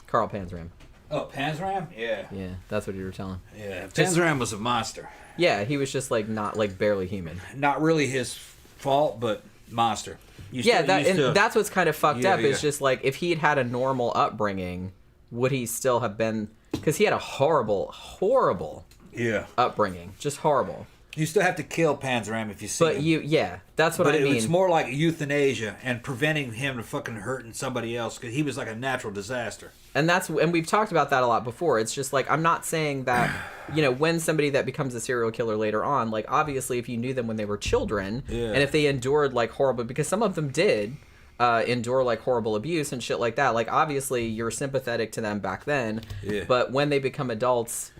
Carl Panzram. Oh, Panzram? Yeah. Yeah, that's what you were telling. Yeah, Panzram was a monster. Yeah, he was just like not like barely human. Not really his fault, but monster. That's what's kind of fucked up. Yeah. Is just like if he had had a normal upbringing, would he still have been? Because he had a horrible upbringing, just horrible. You still have to kill Panzram if you see him. That's what I mean. It's more like euthanasia and preventing him from fucking hurting somebody else because he was like a natural disaster. And we've talked about that a lot before. It's just like I'm not saying that, when somebody that becomes a serial killer later on, like obviously if you knew them when they were children, and if they endured like horrible, because some of them did endure like horrible abuse and shit like that. Like obviously you're sympathetic to them back then, but when they become adults,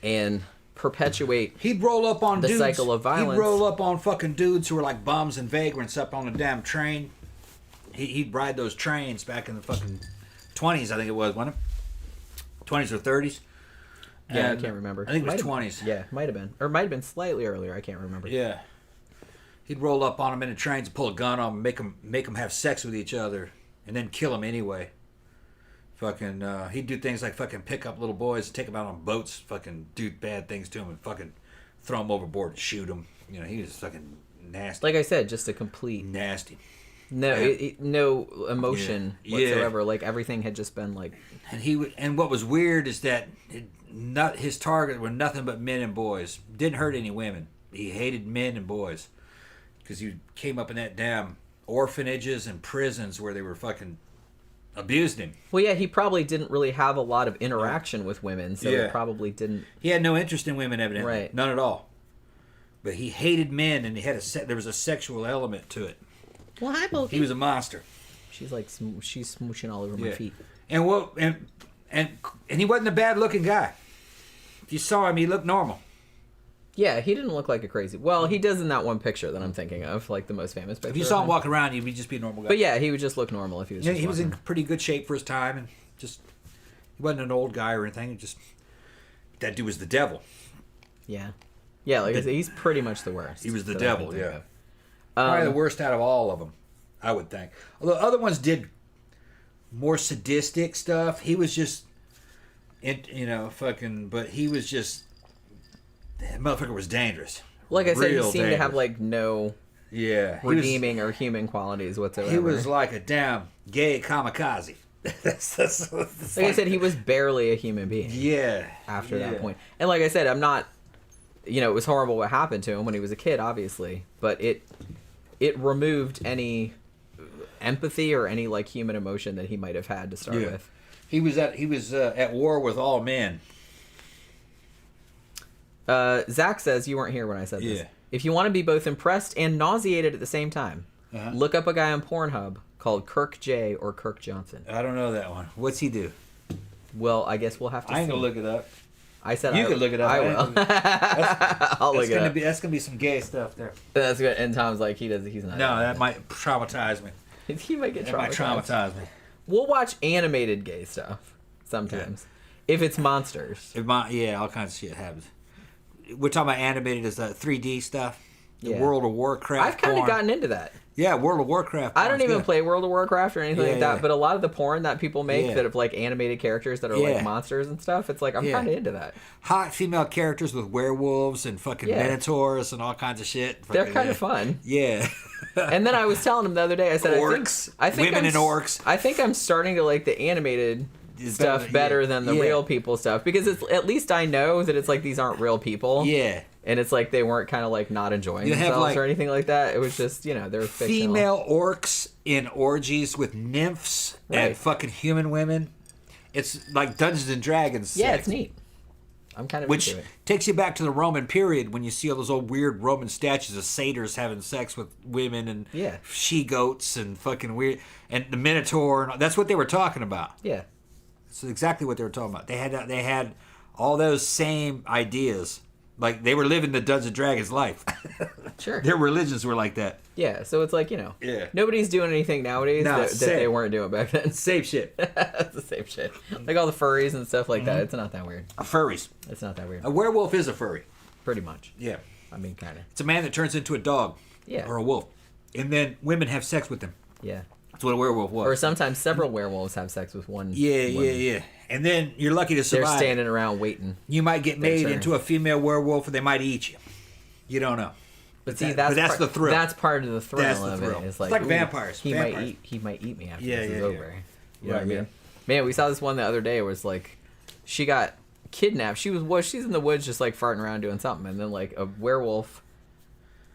and perpetuate he'd roll up on the dudes. Cycle of violence. He'd roll up on fucking dudes who were like bums and vagrants up on the damn train. He'd ride those trains back in the fucking 20s, I think it was, wasn't it? 20s or 30s? Yeah, I can't remember. I think it was 20s. Yeah, might have been. Or might have been slightly earlier, I can't remember. Yeah. He'd roll up on them in the trains and pull a gun on them, make them have sex with each other, and then kill them anyway. Fucking, he'd do things like fucking pick up little boys, take them out on boats, fucking do bad things to them, and fucking throw them overboard and shoot them. He was fucking nasty. Like I said, just a complete nasty. No, no emotion whatsoever. Like everything had just been like. And what was weird is that his target were nothing but men and boys. Didn't hurt any women. He hated men and boys because he came up in that damn orphanages and prisons where they were fucking abused him. Well, yeah, he probably didn't really have a lot of interaction with women, so he probably didn't. He had no interest in women, evidently. Right. None at all. But he hated men, and there was a sexual element to it. Well, hi, Boki. He was a monster. She's like she's smooching all over my feet. And he wasn't a bad looking guy. If you saw him, he looked normal. Yeah, he didn't look like a crazy. Well, he does in that one picture that I'm thinking of, like the most famous picture. If you saw him walking around, he'd just be a normal guy. But yeah, he would just look normal if he was. Yeah, he was in pretty good shape for his time, and he wasn't an old guy or anything. That dude was the devil. Yeah, like I said, he's pretty much the worst. He was the devil. Yeah, probably the worst out of all of them, I would think. Although other ones did more sadistic stuff. He was just, fucking. But he was just. That motherfucker was dangerous. Like I said, he seemed dangerous. to have like no redeeming or human qualities whatsoever. He was like a damn gay kamikaze. that's like I said, he was barely a human being. Yeah. After that point. And like I said, I'm not, it was horrible what happened to him when he was a kid, obviously. But it removed any empathy or any like human emotion that he might have had to start with. He was at war with all men. Zach says you weren't here when I said this. If you want to be both impressed and nauseated at the same time, look up a guy on Pornhub called Kirk J or Kirk Johnson. I don't know that one. What's he do? Well, I guess we'll have to see. I ain't gonna look it up. I said you can look it up. I will. I'll look it up. That's gonna be some gay stuff there. That's good. And Tom's like, he's not. No, that might traumatize me. He might get traumatized. That might traumatize me. We'll watch animated gay stuff sometimes. If it's monsters. All kinds of shit happens. We're talking about animated as the 3D stuff. The World of Warcraft. I've kind of gotten into that. Yeah, World of Warcraft. I don't even play World of Warcraft or anything like that, but a lot of the porn that people make that have like animated characters that are like monsters and stuff, it's like I'm kind of into that. Hot female characters with werewolves and fucking minotaurs and all kinds of shit. They're kind of fun. Yeah. And then I was telling him the other day, I said, orcs. I think women and orcs. I think I'm starting to like the animated stuff better than the real people stuff because it's at least I know that it's like these aren't real people. Yeah. And it's like they weren't kind of like not enjoying themselves or anything like that. It was just, they're fictional. Female orcs in orgies with nymphs and fucking human women. It's like Dungeons and Dragons. Yeah, it's neat. I'm kind of into it. Which takes you back to the Roman period when you see all those old weird Roman statues of satyrs having sex with women and she-goats and fucking weird. And the Minotaur. And that's what they were talking about. Yeah. That's exactly what they were talking about. They had all those same ideas. Like, they were living the Dungeons and Dragons life. Sure. Their religions were like that. Yeah, so it's like, nobody's doing anything nowadays that they weren't doing back then. Same shit. It's the same shit. Like all the furries and stuff like that. It's not that weird. Furries. It's not that weird. A werewolf is a furry. pretty much. Yeah. I mean, kind of. It's a man that turns into a dog. Yeah. Or a wolf. And then women have sex with him. Yeah. That's what a werewolf was. Or sometimes several werewolves have sex with one. Yeah. And then you're lucky to survive. They're standing around waiting. You might get made turn. into a female werewolf, or they might eat you. You don't know. But see, that's the thrill. That's part of the thrill That's the of thrill. it. It's It's like vampires. He Vampires. might eat me after Yeah, this is yeah, over. yeah. You know what I Right, mean? Man, we saw this one the other day. It was like, she got kidnapped. She's in the woods just like farting around doing something, and then like a werewolf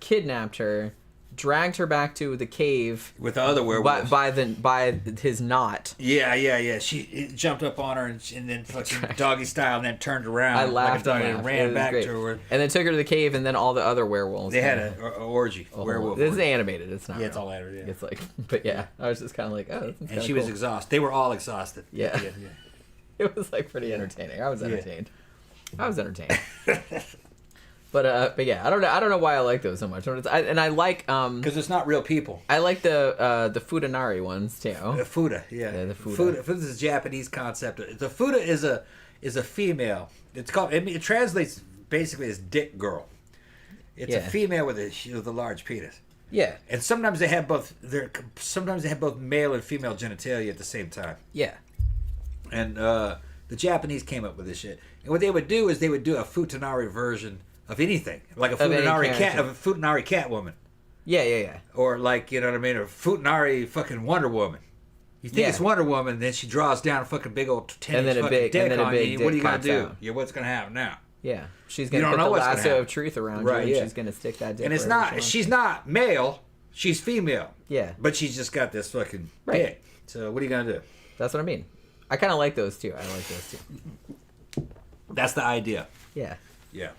kidnapped her, dragged her back to the cave With the other werewolves. by his knot. Yeah. She jumped up on her and then fucking doggy style, and then turned around. I laughed like a dog and and laughed. It ran was back great. to her. And then took her to the cave, and then all the other werewolves. They had a orgy. Werewolf. This is orgy. animated. It's not. Yeah, it's real. all animated. Yeah. It's like, but yeah, I was just kind of like, oh, this is And she was exhausted. They were all exhausted. Yeah. It was like pretty entertaining. I was entertained. But yeah, I don't know why I like those so much. I like Because it's not real people. I like the Futanari ones too. The Fuda, yeah. The Fuda. Fuda is a Japanese concept. The Fuda is a female. It's called. It translates basically as dick girl. It's a female with a large penis. Yeah. And sometimes they have both. Sometimes they have both male and female genitalia at the same time. Yeah. And the Japanese came up with this shit. And what they would do is they would do a Futanari version of anything, like a Futanari cat woman. Yeah. Or like, you know what I mean, a Futanari fucking Wonder Woman. You think it's Wonder Woman, then she draws down a fucking big old 10-inch fucking dick on you. What are you gonna do? Out. Yeah, what's gonna happen now? Yeah, she's gonna put the lasso of truth around you, and she's gonna stick that dick. And it's not. She's not male. She's female. Yeah, but she's just got this fucking dick. So what are you gonna do? That's what I mean. I kind of like those too. I like those too. That's the idea. Yeah. Yeah.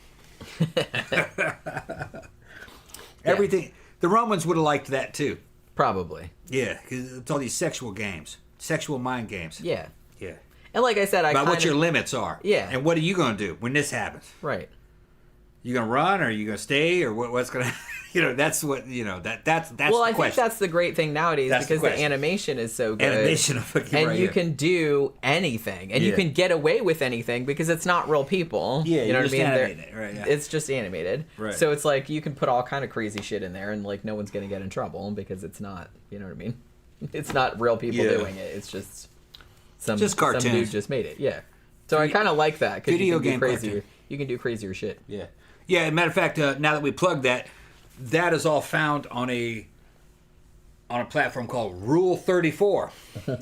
Everything. The Romans would have liked that too. Probably. Yeah, because it's all these sexual games, sexual mind games. Yeah. Yeah. And like I said, about what your limits are. Yeah. And what are you going to do when this happens? Right. You going to run, or are you going to stay, or what's going to... that's what, that's well, I the question. think that's the great thing nowadays, that's because the animation is so good. Animation of fucking and right you here. can do anything. And you can get away with anything because it's not real people. Yeah, you know what I mean? Animated, right, yeah. It's just animated. Right. So it's like you can put all kind of crazy shit in there and like no one's going to get in trouble because it's not, you know what I mean? It's not real people doing it. It's just some cartoons. Some dude just made it. Yeah. So I kind of like that because you can do crazier. Cartoon. You can do crazier shit. Yeah. Yeah, as a matter of fact, now that we plugged that is all found on a platform called Rule 34.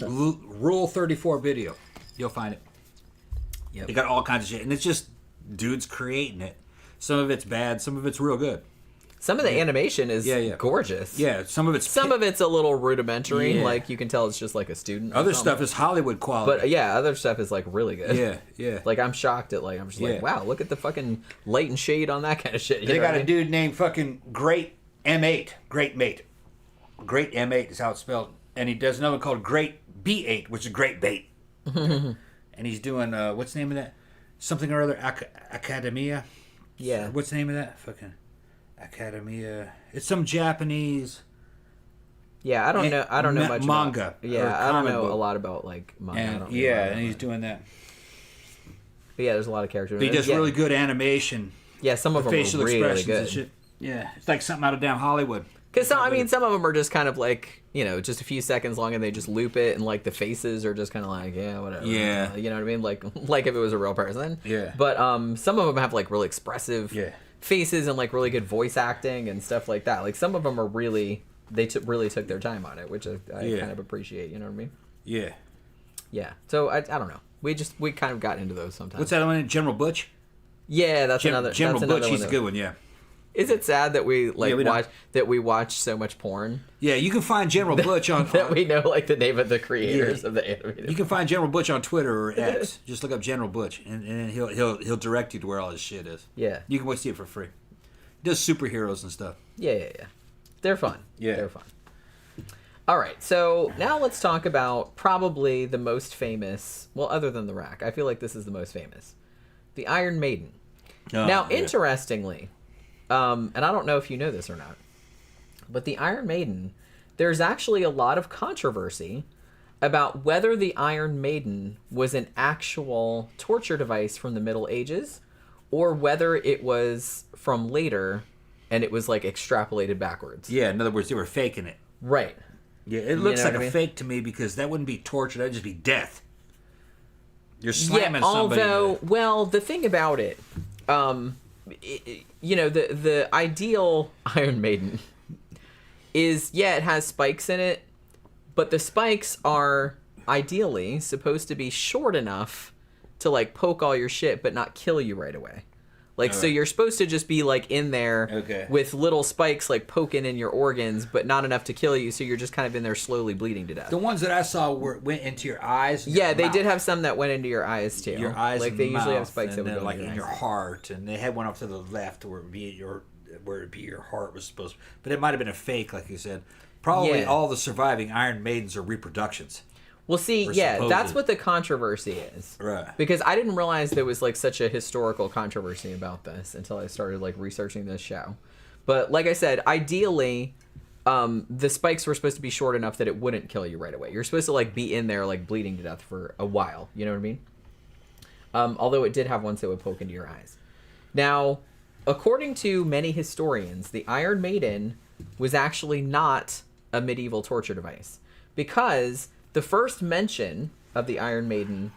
Rule 34 video. You'll find it. Yep. They got all kinds of shit. And it's just dudes creating it. Some of it's bad, some of it's real good. Some of the animation is gorgeous. Yeah, some of it's a little rudimentary. Yeah. Like you can tell it's just like a student. Other stuff is Hollywood quality. But yeah, other stuff is like really good. Yeah. Like I'm shocked at I'm just like, wow, look at the fucking light and shade on that kind of shit. They got a dude named fucking Great M8. Great Mate. Great M8 is how it's spelled. And he does another one called Great B8, which is Great Bait. And he's doing, what's the name of that? Something or other, Academia? Yeah. What's the name of that? Fucking Academia. It's some Japanese. Yeah, I don't know much manga. About, yeah, I don't know a lot about like manga. And, and he's doing that. But yeah, there's a lot of characters. But he does really good animation. Yeah, some of them facial are really expressions good. And shit. Yeah, it's like something out of damn Hollywood. Because some of them are just kind of like, just a few seconds long, and they just loop it, and like the faces are just kind of like, yeah, whatever. Yeah, you know what I mean? Like if it was a real person. Yeah. But some of them have like really expressive faces and like really good voice acting and stuff like that. Like some of them are really really took their time on it, which I kind of appreciate. You know what I mean? Yeah. Yeah. So I don't know. We kind of got into those sometimes. What's that one? General Butch. Yeah, that's another. General that's Butch. Another He's a good one. Yeah. Is it sad that we watch so much porn? Yeah, you can find General Butch on that we know like the name of the creators of the animated. You can find General Butch on Twitter or X. Just look up General Butch, and he'll direct you to where all his shit is. Yeah, you can see it for free. He does superheroes and stuff. Yeah. They're fun. Yeah, they're fun. All right, so now let's talk about probably the most famous. Well, other than the Rack, I feel like this is the most famous, the Iron Maiden. Interestingly. And I don't know if you know this or not, but the Iron Maiden, there's actually a lot of controversy about whether the Iron Maiden was an actual torture device from the Middle Ages or whether it was from later and it was like extrapolated backwards. Yeah, in other words, they were faking it. Right. Yeah, it looks like what I a mean? fake to me because that wouldn't be torture. That'd just be death. You're slamming somebody. Although, well, the thing about it, you know, the ideal Iron Maiden is, it has spikes in it, but the spikes are ideally supposed to be short enough to like poke all your shit but not kill you right away. Like, so you're supposed to just be like in there with little spikes like poking in your organs, but not enough to kill you, so you're just kind of in there slowly bleeding to death. The ones that I saw went into your eyes. And yeah, your they mouth. did have some that went into your eyes too. Your eyes, like and they usually have mouth, spikes that and would go like in in your heart, and they had one off to the left where it'd be your heart was supposed to, but it might have been a fake, like you said. Probably all the surviving Iron Maidens are reproductions. Well, see, that's what the controversy is. Right. Because I didn't realize there was like such a historical controversy about this until I started like researching this show. But like I said, ideally, the spikes were supposed to be short enough that it wouldn't kill you right away. You're supposed to like be in there like bleeding to death for a while. You know what I mean? Although it did have ones that would poke into your eyes. Now, according to many historians, the Iron Maiden was actually not a medieval torture device, because the first mention of the Iron Maiden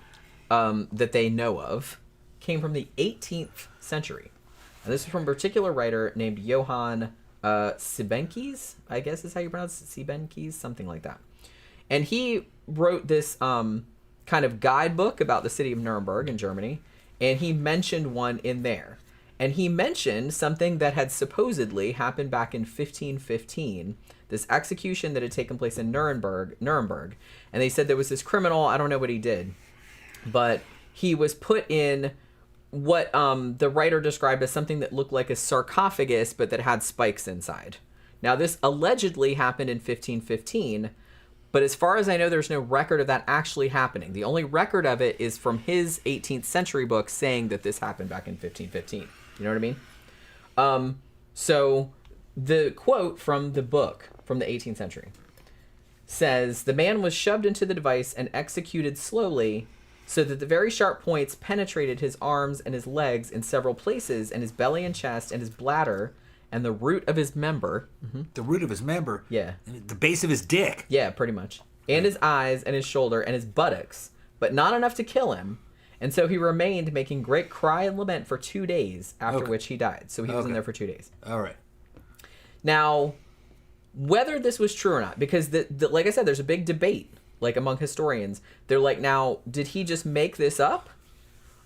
that they know of came from the 18th century. And this is from a particular writer named Johann Sibenkes, I guess is how you pronounce it, Sibenkes, something like that. And he wrote this kind of guidebook about the city of Nuremberg in Germany, and he mentioned one in there. And he mentioned something that had supposedly happened back in 1515, this execution that had taken place in Nuremberg. And they said there was this criminal, I don't know what he did, but he was put in what the writer described as something that looked like a sarcophagus, but that had spikes inside. Now, this allegedly happened in 1515, but as far as I know, there's no record of that actually happening. The only record of it is from his 18th century book saying that this happened back in 1515. You know what I mean? So the quote from the book from the 18th century says, "The man was shoved into the device and executed slowly so that the very sharp points penetrated his arms and his legs in several places, and his belly and chest and his bladder and the root of his member." Mm-hmm. The root of his member? Yeah. The base of his dick? Yeah, pretty much. And his eyes and his shoulder and his buttocks, but not enough to kill him. And so he remained making great cry and lament for 2 days, after which he died. So he was in there for 2 days. All right. Now, whether this was true or not, because like I said, there's a big debate, like among historians. They're like, now, did he just make this up?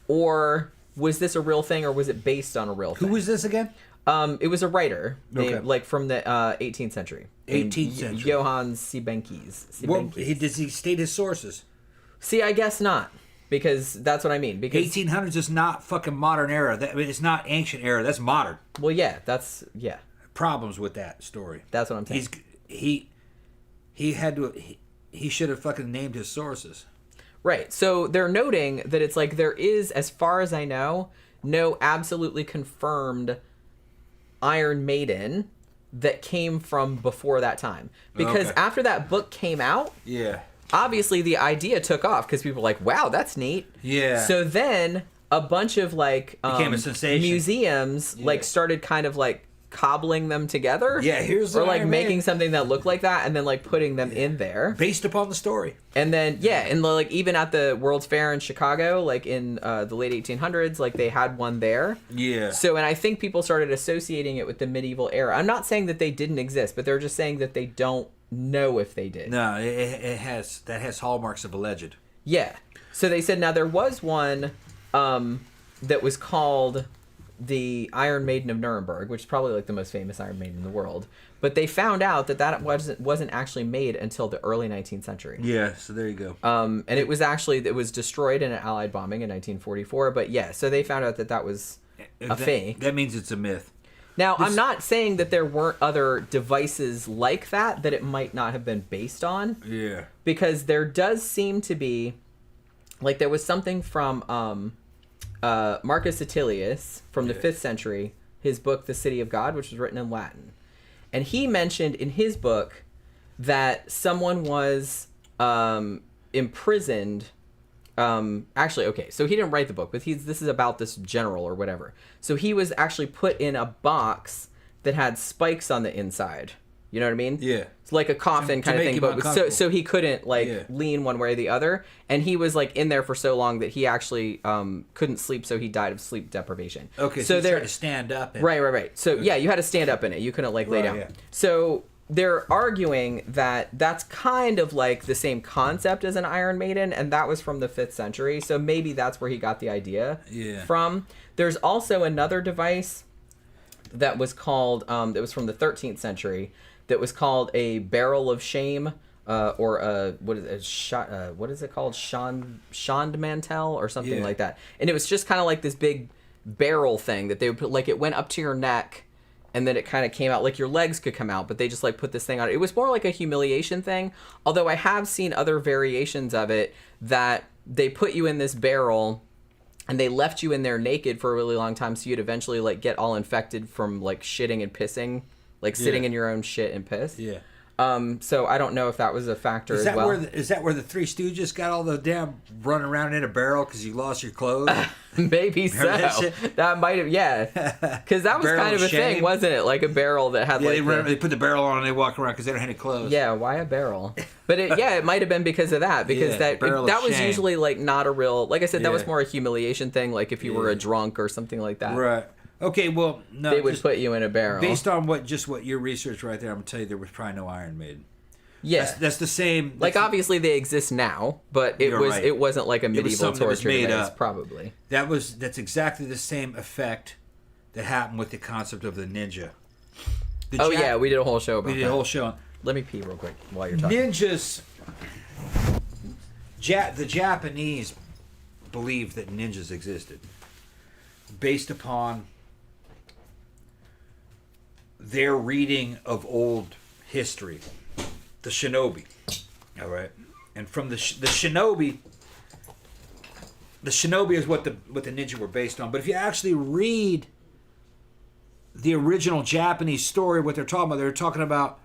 Or was this a real thing, or was it based on a real thing? Who was this again? It was a writer, named, like from the 18th century. 18th century. Johann Sibenkes. Well, does he state his sources? See, I guess not. Because that's what I mean. Because 1800s is not fucking modern era. It's not ancient era. That's modern. Well, yeah, that's Problems with that story. That's what I'm saying. He should have fucking named his sources. Right. So they're noting that it's like there is, as far as I know, no absolutely confirmed Iron Maiden that came from before that time. Because after that book came out, obviously the idea took off because people were like, wow, that's neat. Yeah. So then a bunch of like became a sensation. Museums like started kind of like cobbling them together. Yeah, here's or the like Iron making Man. something that looked like that and then like putting them in there based upon the story. And then and like even at the World's Fair in Chicago, like in the late 1800s, like they had one there. Yeah. So and I think people started associating it with the medieval era. I'm not saying that they didn't exist, but they're just saying that they don't know if they did. No, it has hallmarks of alleged. Yeah. So they said now there was one that was called the Iron Maiden of Nuremberg, which is probably like the most famous Iron Maiden in the world. But they found out that wasn't actually made until the early 19th century. Yeah, so there you go. And it was destroyed in an Allied bombing in 1944. But yeah, so they found out that was a fake. That means it's a myth. Now, I'm not saying that there weren't other devices like that it might not have been based on. Yeah. Because there does seem to be, like there was something from Marcus Attilius from the 5th century, his book, The City of God, which was written in Latin. And he mentioned in his book that someone was imprisoned actually, okay, so he didn't write the book, but this is about this general or whatever. So he was actually put in a box that had spikes on the inside. You know what I mean? Yeah. It's like a coffin kind of thing, but so he couldn't lean one way or the other, and he was like in there for so long that he actually couldn't sleep, so he died of sleep deprivation. Okay, so they had to stand up. Right. So yeah, you had to stand up in it. You couldn't lay down. Yeah. So they're arguing that that's kind of like the same concept as an Iron Maiden, and that was from the 5th century. So maybe that's where he got the idea from. There's also another device that was called that was from the 13th century. That was called a barrel of shame, or a what is it called? Shondmantel or something like that. And it was just kind of like this big barrel thing that they would put, like it went up to your neck, and then it kind of came out, like your legs could come out, but they just like put this thing on. It was more like a humiliation thing. Although I have seen other variations of it that they put you in this barrel, and they left you in there naked for a really long time, so you'd eventually like get all infected from like shitting and pissing. Like sitting in your own shit and piss. Yeah. So I don't know if that was a factor as well. Is that where the Three Stooges got all the damn running around in a barrel because you lost your clothes? Maybe so. That might have, yeah. Because that was kind of a thing, wasn't it? Like a barrel that had they put the barrel on and they walk around because they don't have any clothes. Yeah, why a barrel? But it might have been because of that. Because that was usually like not a real, like I said, that was more a humiliation thing. Like if you were a drunk or something like that. Right. Okay, well, no. They would put you in a barrel. Based on what your research right there, I'm going to tell you there was probably no Iron Maiden. Yeah. That's the same. Like, obviously they exist now, but it wasn't like a medieval torture device, probably. That's exactly the same effect that happened with the concept of the ninja. Yeah, we did a whole show about that. We did a whole show. Let me pee real quick while you're talking. Ninjas. The Japanese believed that ninjas existed based upon their reading of old history, the shinobi. All right, and from the shinobi is what the ninja were based on. But if you actually read the original Japanese story, what they're talking about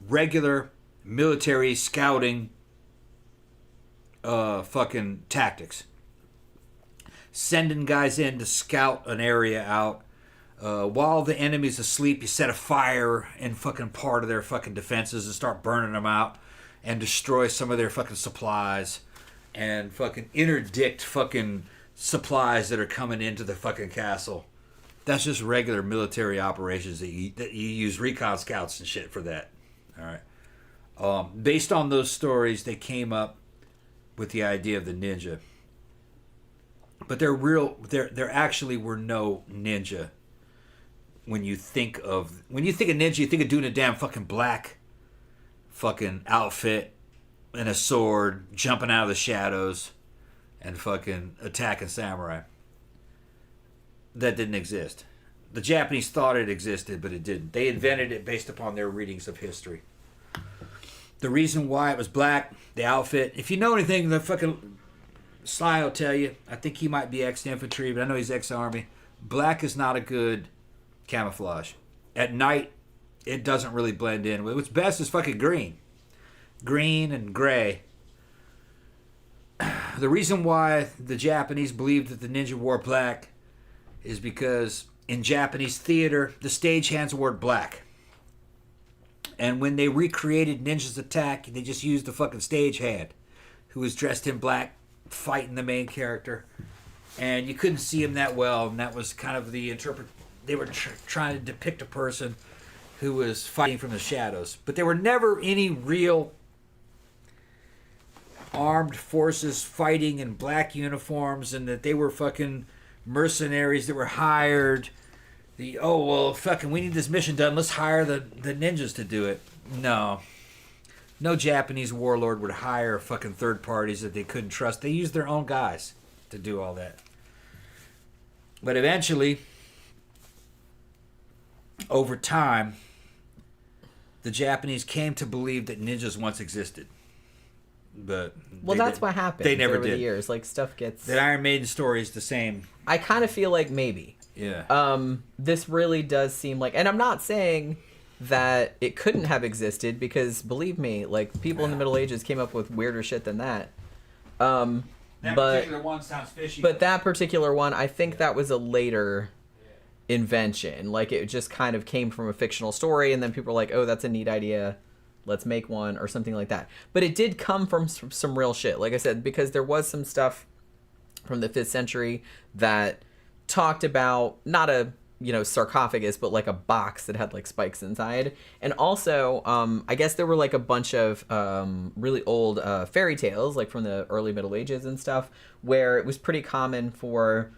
regular military scouting, fucking tactics, sending guys in to scout an area out. While the enemy's asleep, you set a fire in fucking part of their fucking defenses and start burning them out and destroy some of their fucking supplies and fucking interdict fucking supplies that are coming into the fucking castle. That's just regular military operations that you use recon scouts and shit for that. All right. Based on those stories, they came up with the idea of the ninja. But there actually were no ninja. When you think of ninja, you think of doing a damn fucking black fucking outfit and a sword, jumping out of the shadows and fucking attacking samurai. That didn't exist. The Japanese thought it existed, but it didn't. They invented it based upon their readings of history. The reason why it was black, the outfit, if you know anything, the fucking Sly will tell you, I think he might be ex-infantry, but I know he's ex-army. Black is not a good camouflage. At night, it doesn't really blend in. What's best is fucking green. Green and gray. The reason why the Japanese believed that the ninja wore black is because in Japanese theater, the stagehands wore black. And when they recreated Ninja's attack, they just used the fucking stagehand who was dressed in black fighting the main character. And you couldn't see him that well, and that was kind of the they were trying to depict a person who was fighting from the shadows. But there were never any real armed forces fighting in black uniforms, and that they were fucking mercenaries that were hired. Fucking, we need this mission done. Let's hire the ninjas to do it. No Japanese warlord would hire fucking third parties that they couldn't trust. They used their own guys to do all that. But eventually, over time, the Japanese came to believe that ninjas once existed. But that's what happened. They never over did. The years, like stuff gets. The Iron Maiden story is the same. I kind of feel like maybe. Yeah. This really does seem like, and I'm not saying that it couldn't have existed, because believe me, like people in the Middle Ages came up with weirder shit than that. That but, particular one sounds fishy. But that particular one, I think that was a later invention. Like, it just kind of came from a fictional story, and then people were like, oh, that's a neat idea. Let's make one, or something like that. But it did come from some real shit. Like I said, because there was some stuff from the 5th century that talked about, not a, sarcophagus, but like a box that had like spikes inside. And also, I guess there were like a bunch of really old fairy tales, like from the early Middle Ages and stuff, where it was pretty common for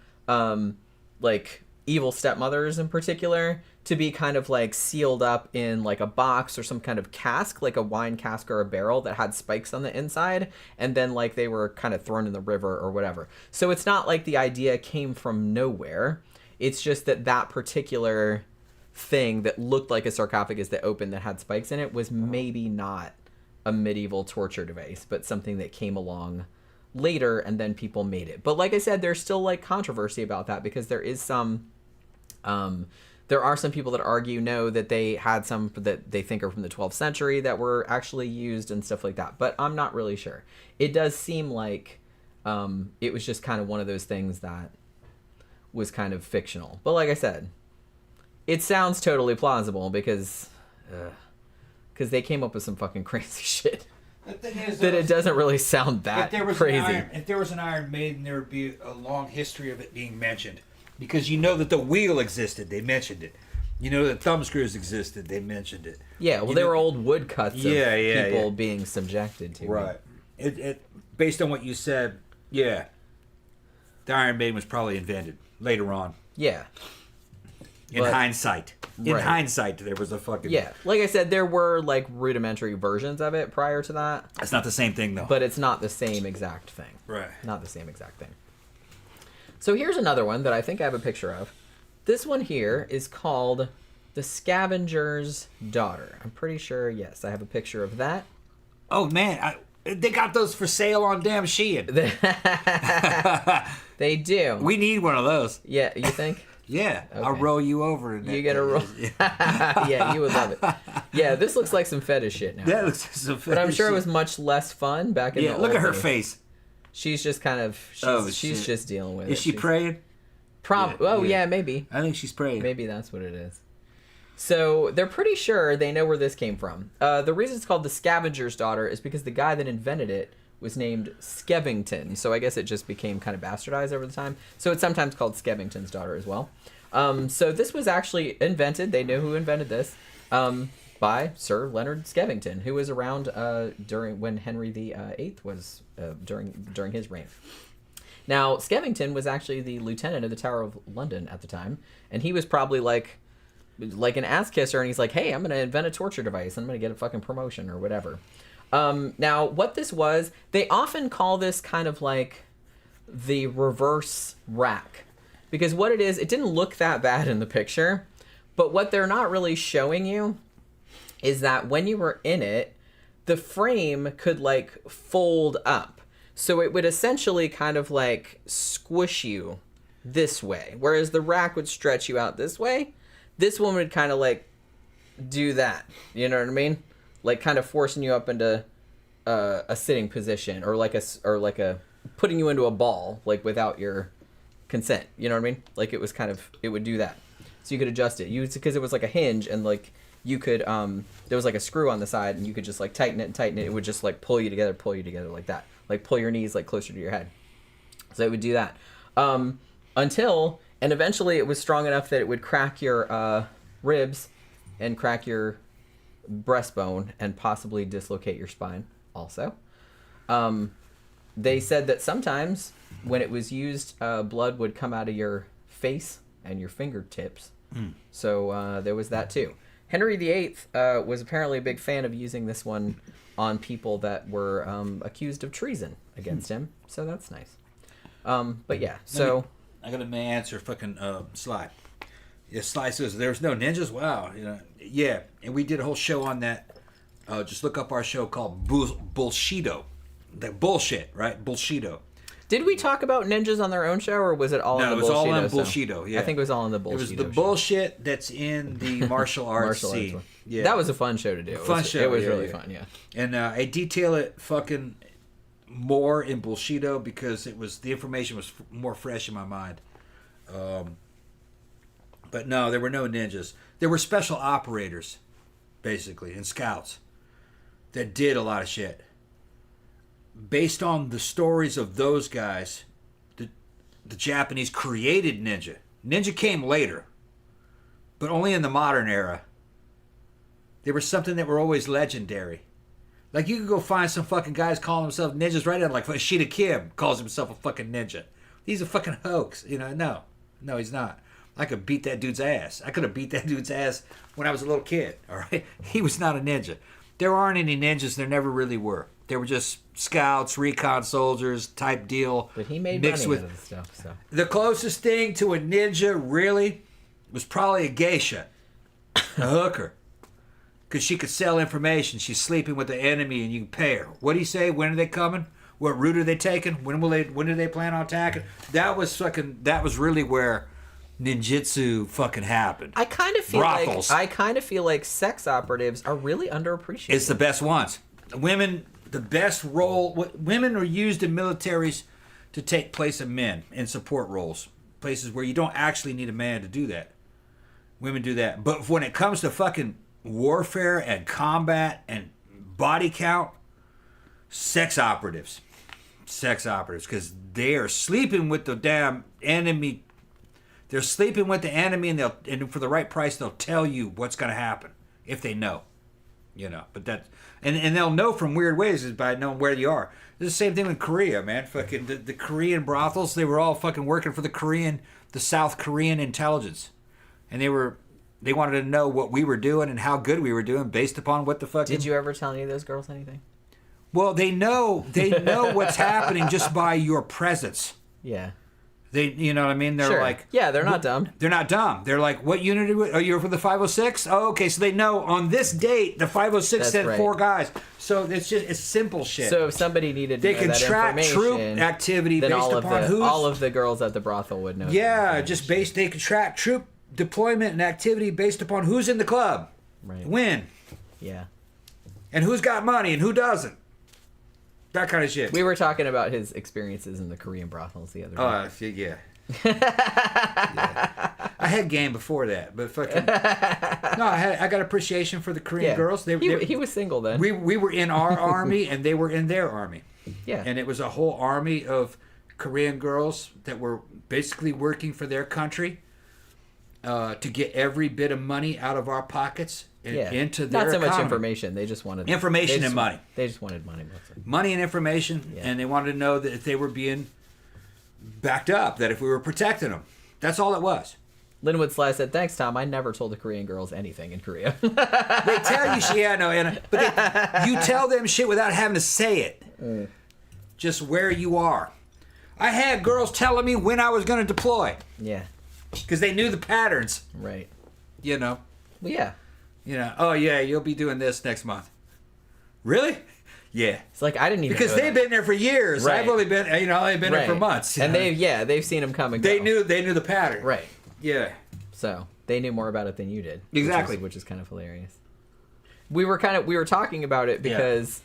like evil stepmothers in particular to be kind of like sealed up in like a box or some kind of cask, like a wine cask or a barrel that had spikes on the inside, and then like they were kind of thrown in the river or whatever. So it's not like the idea came from nowhere. It's just that particular thing that looked like a sarcophagus that opened that had spikes in it was maybe not a medieval torture device, but something that came along later and then people made it. But like I said, there's still like controversy about that, because there is some there are some people that argue no, that they had some that they think are from the 12th century that were actually used and stuff like that, but I'm not really sure. It does seem like it was just kind of one of those things that was kind of fictional. But like I said, it sounds totally plausible because they came up with some fucking crazy shit. The thing is, that it doesn't really sound that crazy. If there was an Iron Maiden, there would be a long history of it being mentioned. Because you know that the wheel existed, they mentioned it. You know that thumb screws existed, they mentioned it. Yeah, well, there were old woodcuts of people being subjected to right. It based on what you said, yeah, the Iron Maiden was probably invented later on. Yeah. In hindsight. In hindsight, there was a fucking... Yeah. Like I said, there were, like, rudimentary versions of it prior to that. It's not the same thing, though. But it's not the same exact thing. Right. Not the same exact thing. So here's another one that I think I have a picture of. This one here is called The Scavenger's Daughter. I'm pretty sure, yes, I have a picture of that. Oh, man. They got those for sale on damn Shein. They do. We need one of those. Yeah, you think? Yeah, Okay. I'll roll you over. You get a roll. Yeah, you would love it. Yeah, this looks like some fetish shit now. That looks like some fetish But I'm sure shit. it was much less fun back in the old look at her days. face. She's just kind of... She's just dealing with it. Is she praying? Yeah, maybe. I think she's praying. Maybe that's what it is. So they're pretty sure they know where this came from. The reason it's called the Scavenger's Daughter is because the guy that invented it was named Skevington. So I guess it just became kind of bastardized over the time. So it's sometimes called Skevington's Daughter as well. So this was actually invented. They know who invented this. By Sir Leonard Skevington, who was around during when Henry VIII was during his reign. Now, Skevington was actually the lieutenant of the Tower of London at the time, and he was probably like an ass kisser, and he's like, "Hey, I'm going to invent a torture device. I'm going to get a fucking promotion or whatever." Now, what this was, they often call this kind of like the reverse rack, because what it is, it didn't look that bad in the picture, but what they're not really showing you is that when you were in it, the frame could like fold up. So it would essentially kind of like squish you this way. Whereas the rack would stretch you out this way. This one would kind of like do that. You know what I mean? Like kind of forcing you up into a sitting position, or like a putting you into a ball, like without your consent. You know what I mean? Like it would do that. So you could adjust it. Because it was like a hinge, and like you could there was like a screw on the side, and you could just like tighten it. It would just like pull you together like that. Like pull your knees like closer to your head. So it would do that. And eventually it was strong enough that it would crack your ribs and crack your breastbone and possibly dislocate your spine also. They said that sometimes when it was used, blood would come out of your face and your fingertips. So there was that too. Henry VIII was apparently a big fan of using this one on people that were accused of treason against him. So that's nice. But yeah, so... I got a answer fucking Sly. Yeah, Sly says, there's no ninjas? Wow. You know, yeah, and we did a whole show on that. Just look up our show called Bullshito. That bullshit, right? Bullshito. Did we talk about ninjas on their own show, or was it all in the Bullshito? No, it was all in Bullshito, yeah. I think it was all in the Bullshito. It was the bullshit that's in the martial arts scene. Yeah. That was a fun show to do. It was really fun, yeah. And I detail it fucking more in Bullshido because the information was more fresh in my mind. But no, there were no ninjas. There were special operators, basically, and scouts that did a lot of shit. Based on the stories of those guys, the Japanese created ninja. Ninja came later, but only in the modern era. They were something that were always legendary. Like, you could go find some fucking guys calling themselves ninjas right now, like Shida Kim calls himself a fucking ninja. He's a fucking hoax. No, he's not. I could beat that dude's ass. I could have beat that dude's ass when I was a little kid, all right? He was not a ninja. There aren't any ninjas. There never really were. They were just scouts, recon soldiers type deal. But he made mixed money with out of the stuff, so. The closest thing to a ninja, really, was probably a geisha, a hooker. Because she could sell information. She's sleeping with the enemy and you can pay her. What do you say? When are they coming? What route are they taking? When do they plan on attacking? That was really where ninjutsu fucking happened. I kind of feel like sex operatives are really underappreciated. It's the best ones. Women, the best role. Women are used in militaries to take place of men in support roles, places where you don't actually need a man to do that. Women do that. But when it comes to fucking warfare and combat and body count, sex operatives, because they are sleeping with the damn enemy. They're sleeping with the enemy, and for the right price, they'll tell you what's going to happen if they know, But and they'll know from weird ways is by knowing where you are. It's the same thing with Korea, man. Fucking the Korean brothels, they were all fucking working for the South Korean intelligence, and they wanted to know what we were doing and how good we were doing based upon what the fucking... Did you ever tell any of those girls anything? Well, they know what's happening just by your presence. Yeah. You know what I mean? They're like... Yeah, they're not dumb. They're not dumb. They're like, what unit are you for the 506? Oh, okay, so they know on this date, the 506 sent 4 guys. So it's simple shit. So if somebody needed to they know can that track troop information, activity then based upon who's... all of the girls at the brothel would know. Yeah, they can track troop deployment and activity based upon who's in the club. Right. When. Yeah. And who's got money and who doesn't. That kind of shit. We were talking about his experiences in the Korean brothels the other day. Yeah. Yeah. I had game before that, but fucking... No, I got appreciation for the Korean girls. He was single then. We were in our army and they were in their army. Yeah. And it was a whole army of Korean girls that were basically working for their country. To get every bit of money out of our pockets and into their Not so economy. much information. They just wanted... Information and money. They just wanted money mostly. Money and information, and they wanted to know that if they were being backed up, that if we were protecting them. That's all it was. Linwood Sly said, thanks, Tom. I never told the Korean girls anything in Korea. They tell you shit, Anna, but you tell them shit without having to say it. Just where you are. I had girls telling me when I was going to deploy. Yeah. Because they knew the patterns. Right. Well, yeah. Oh yeah, you'll be doing this next month. Really? Yeah. It's like, I didn't even because know they've been there for years. Right. I've only been, there for months. And they've seen them come and go. They knew the pattern. Right. Yeah. So they knew more about it than you did. Exactly. Which is kind of hilarious. We were talking about it because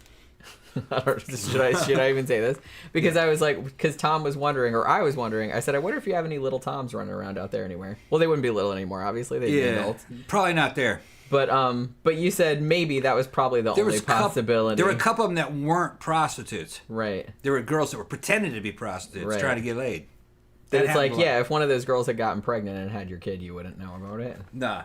should I even say this? Because I was like, because Tom was wondering, or I was wondering. I said, I wonder if you have any little Toms running around out there anywhere. Well, they wouldn't be little anymore, obviously. They'd be adults. Probably not there. But you said maybe that was probably the only possibility. There were a couple of them that weren't prostitutes. Right. There were girls that were pretending to be prostitutes, trying to get laid. It's like, if one of those girls had gotten pregnant and had your kid, you wouldn't know about it. Nah.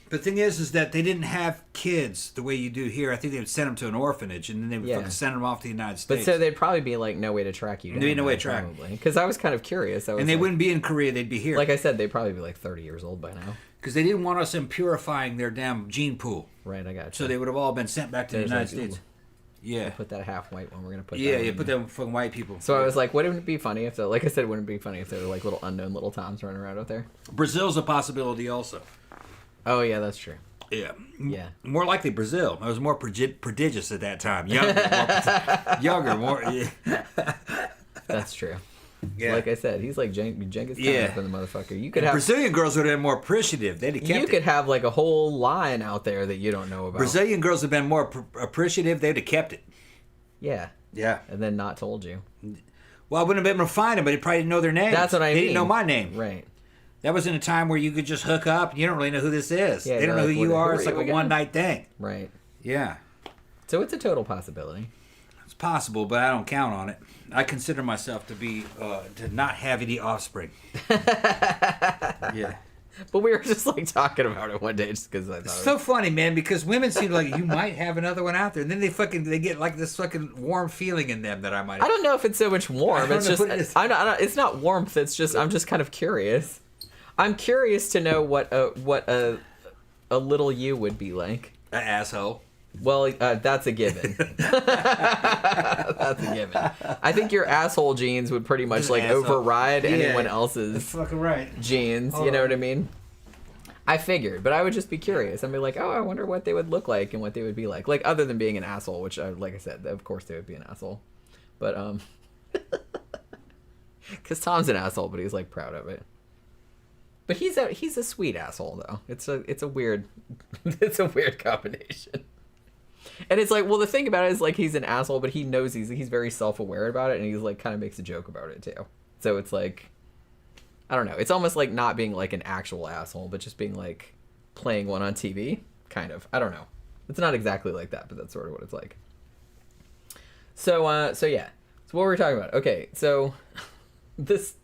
The thing is that they didn't have kids the way you do here. I think they would send them to an orphanage, and then they would fucking send them off to the United States. But so they'd probably be like, no way to track you down. There'd be no way to track. Because I was kind of curious. And they wouldn't be in Korea, they'd be here. Like I said, they'd probably be like 30 years old by now. Because they didn't want us impurifying their damn gene pool. Right, I got you. So they would have all been sent back to the United States. Yeah. We'll put that half white one. We're going to put that you put them fucking white people. So I was like, wouldn't it be funny if, like I said, wouldn't it be funny if there were like little unknown little Toms running around out there? Brazil's a possibility also. Oh, yeah, that's true. Yeah. Yeah. More likely Brazil. I was more prodigious at that time. Younger, more. Yeah. That's true. Yeah. Like I said, he's like Genghis Khan up in the motherfucker. You could have Brazilian girls would have been more appreciative. They'd have kept You could have like a whole line out there that you don't know about. Brazilian girls have been more appreciative. They'd have kept it. Yeah. Yeah. and then not told you. Well, I wouldn't have been able to find them, but he probably didn't know their names. That's what I mean. They didn't know my name. Right. That was in a time where you could just hook up. And you don't really know who this is. Yeah, they don't know like, who you are. It's who like are a you one-night thing. Right. Yeah. So it's a total possibility. It's possible, but I don't count on it. I consider myself to be to not have any offspring. Yeah. But we were just like talking about it one day just because I thought It's it so funny, man, because women seem like you might have another one out there, and then they get like this fucking warm feeling in them that I might. I don't know if it's so much warm. It's just it's not warmth. It's just I'm just kind of curious. I'm curious to know what a little you would be like. An asshole. Well, that's a given. That's a given. I think your asshole genes would pretty much Just like asshole. override anyone That's else's fucking right. genes. You know what I mean? I figured, but I would just be curious. I'd be like, oh, I wonder what they would look like and what they would be like. Like, other than being an asshole, which, like I said, of course they would be an asshole. But, because Tom's an asshole, but he's, like, proud of it. But he's a sweet asshole, though. It's a weird combination. And it's like, well, the thing about it is, like, he's an asshole, but he knows he's very self-aware about it, and he's, like, kind of makes a joke about it, too. So it's like, I don't know. It's almost like not being, like, an actual asshole, but just being, like, playing one on TV, kind of. I don't know. It's not exactly like that, but that's sort of what it's like. So yeah. So what were we talking about? Okay, so this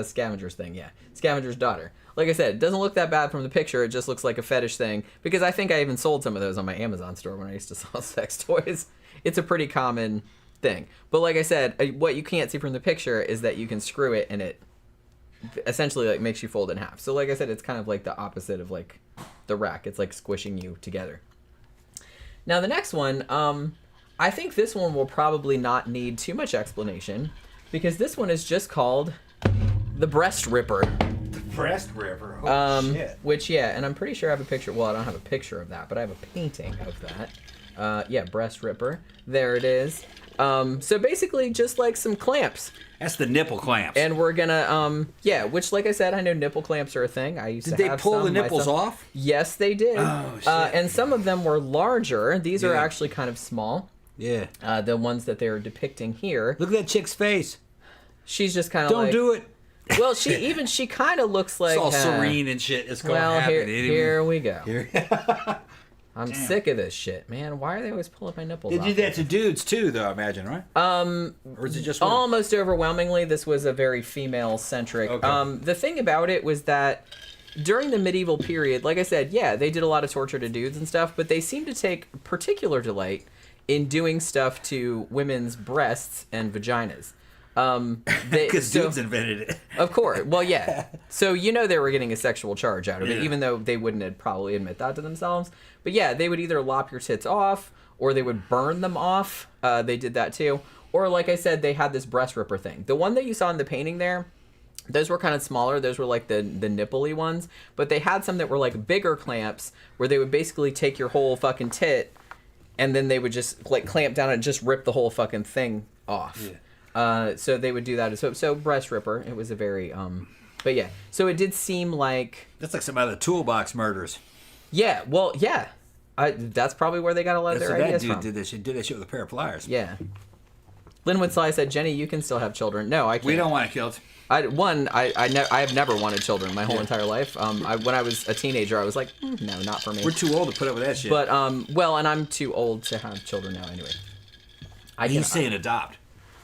scavenger's thing, yeah. Scavenger's daughter. Like I said, it doesn't look that bad from the picture. It just looks like a fetish thing. Because I think I even sold some of those on my Amazon store when I used to sell sex toys. It's a pretty common thing. But like I said, what you can't see from the picture is that you can screw it and it essentially like makes you fold in half. So like I said, it's kind of like the opposite of like the rack. It's like squishing you together. Now the next one, I think this one will probably not need too much explanation. Because this one is just called the breast ripper. Breast ripper. Holy shit. Which, yeah, and I'm pretty sure I have a picture. Well, I don't have a picture of that, but I have a painting of that. Yeah, breast ripper. There it is. So basically just like some clamps. That's the nipple clamps. And we're gonna, yeah, which like I said, I know nipple clamps are a thing. I used to have Did they pull the some nipples myself. off? Yes, they did. Oh, shit. And some of them were larger. These are Yeah. actually kind of small. Yeah. The ones that they're depicting here. Look at that chick's face. She's just kind of Don't like... do it. Well, she kind of looks like... It's all serene and shit. It's going to Well, happen. here we go. Here. I'm sick of this shit, man. Why are they always pulling my nipples They off? do that to dudes too, though. I imagine, right? Or is it just women? Almost overwhelmingly, this was a very female-centric. Okay. The thing about it was that during the medieval period, like I said, yeah, they did a lot of torture to dudes and stuff, but they seemed to take particular delight in doing stuff to women's breasts and vaginas. Because dudes invented it. Of course. Well, yeah. So you know they were getting a sexual charge out of it, Yeah. even though they wouldn't probably admit that to themselves. But yeah, they would either lop your tits off or they would burn them off. They did that too. Or like I said, they had this breast ripper thing. The one that you saw in the painting there, those were kind of smaller. Those were like the nipple-y ones. But they had some that were like bigger clamps where they would basically take your whole fucking tit and then they would just like clamp down and just rip the whole fucking thing off. Yeah. So they would do that. So breast ripper. It was a very but yeah. So it did seem like That's like some other toolbox murders. yeah. Well, yeah. That's probably where they got a lot of their So that ideas dude from. did that shit with a pair of pliers. Yeah. Linwood Sly said, "Jenny, you can still have children." No, I can't. We don't want to kill it. I have never wanted children my whole entire life. When I was a teenager, I was like, no, not for me. We're too old to put up with that shit. But well, and I'm too old to have children now anyway. He's saying adopt.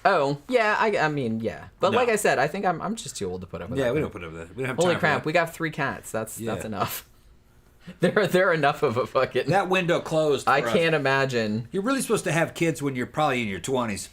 Oh, yeah, I mean, yeah. But No. like I said, I think I'm just too old to put up with that. Yeah, we don't put up with that. We don't have Holy time crap, for we got 3 cats. That's Yeah. enough. They're enough of a fucking... that window closed. I for us. can't imagine. You're really supposed to have kids when you're probably in your 20s.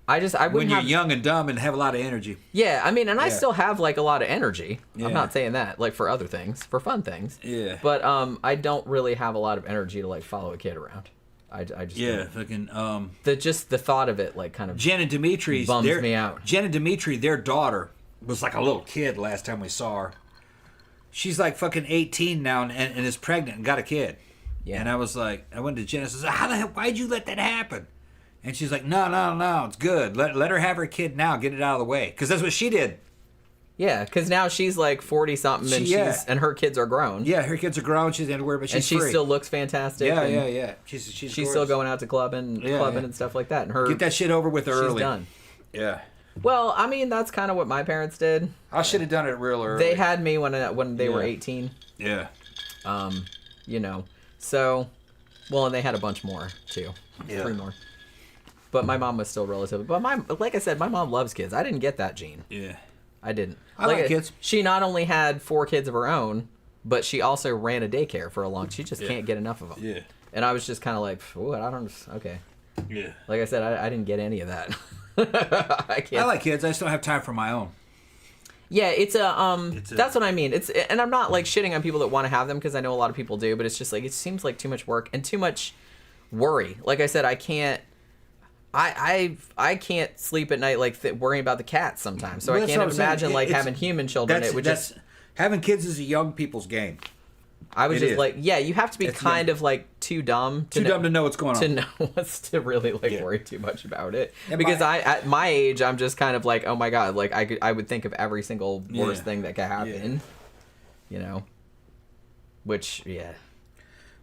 I When wouldn't you're have... young and dumb and have a lot of energy. Yeah, I mean, and I Yeah. still have like a lot of energy. Yeah. I'm not saying that, like for other things, for fun things. Yeah. But I don't really have a lot of energy to like follow a kid around. I just Yeah, don't. fucking. The thought of it like kind of Jen and Dimitri's bums me out. Jen and Dimitri, their daughter, was like a little kid last time we saw her. She's like fucking 18 now and is pregnant and got a kid. Yeah. And I was like, I went to Jen and said, how the hell, why'd you let that happen? And she's like, no, it's good. Let her have her kid now. Get it out of the way. Because that's what she did. Yeah, because now she's like 40 something, and and her kids are grown. Yeah, her kids are grown. She's anywhere, but she's she free. still looks fantastic. Yeah. She's still going out to clubbing and stuff like that. And her get that shit over with early. She's done. Yeah. Well, I mean, that's kind of what my parents did. I should have done it real early. They had me when they were 18. Yeah. You know, so, well, and they had a bunch more too. Yeah. 3 more. But my mom was still relatively. But like I said, my mom loves kids. I didn't get that gene. Yeah. I didn't. I like kids. She not only had 4 kids of her own, but she also ran a daycare for a long. She just can't get enough of them. Yeah. And I was just kind of like, I don't. Okay. Yeah. Like I said, I didn't get any of that. I like kids. I just don't have time for my own. Yeah, that's what I mean. And I'm not like shitting on people that want to have them, because I know a lot of people do, but it's just like, it seems like too much work and too much worry. Like I said, I can't sleep at night like worrying about the cats sometimes. So I can't even imagine like having human children. It would just having kids is a young people's game. I was just like, yeah, you have to be kind of like too dumb to know what's going on, to know what's to really like worry too much about it. Because at my age, I'm just kind of like, oh my god, like I would think of every single worst thing that could happen, you know. Which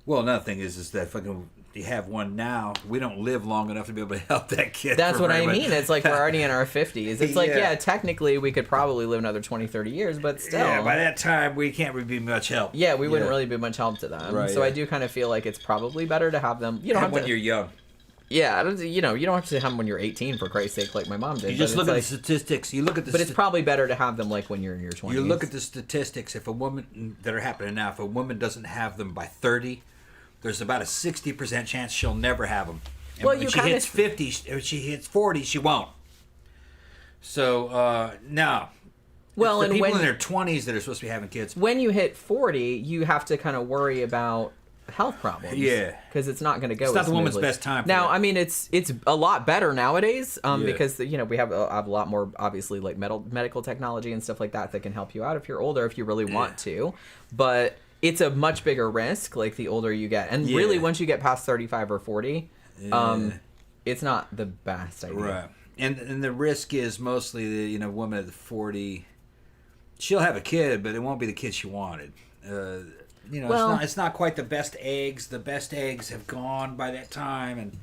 well, another thing is that fucking you have one now. We don't live long enough to be able to help that kid. That's what I mean. It's like we're already in our 50s. It's like, technically we could probably live another 20, 30 years, but still. Yeah, by that time we can't really be much help. Yeah, we wouldn't really be much help to them. Right, so I do kind of feel like it's probably better to have them. You don't have when you're young. Yeah, you don't have to have them when you're 18, for Christ's sake, like my mom did. You just look at the statistics. But it's probably better to have them like when you're in your 20s. You look at the statistics. If a woman that are happening now, if a woman doesn't have them by 30. There's about a 60% chance she'll never have them. And when she hits 50, if she hits 40, she won't. So, no. Well, it's the people in their 20s that are supposed to be having kids. When you hit 40, you have to kind of worry about health problems. Yeah. Because it's not going to go It's not the smoothly. woman's best time for now, that. I mean, it's a lot better nowadays because, we have a lot more, obviously, like medical technology and stuff like that can help you out if you're older, if you really want to. But it's a much bigger risk, like the older you get. And really, once you get past 35 or 40, it's not the best idea. Right. And the risk is mostly the woman at 40, she'll have a kid, but it won't be the kid she wanted. It's not quite the best eggs. The best eggs have gone by that time. And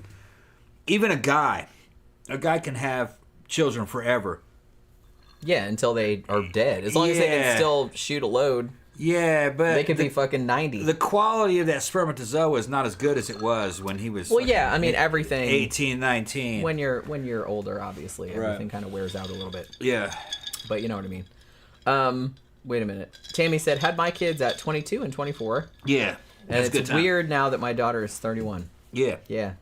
even a guy can have children forever. Yeah, until they are dead. As long as they can still shoot a load. Yeah, but they could be fucking 90. The quality of that spermatozoa is not as good as it was when he was. Well, yeah, I mean everything. 18, 19. When you're older, obviously, everything kind of wears out a little bit. Yeah, but you know what I mean. Wait a minute. Tammy said, "Had my kids at 22 and 24." Yeah, and it's weird now that my daughter is 31. Yeah, yeah.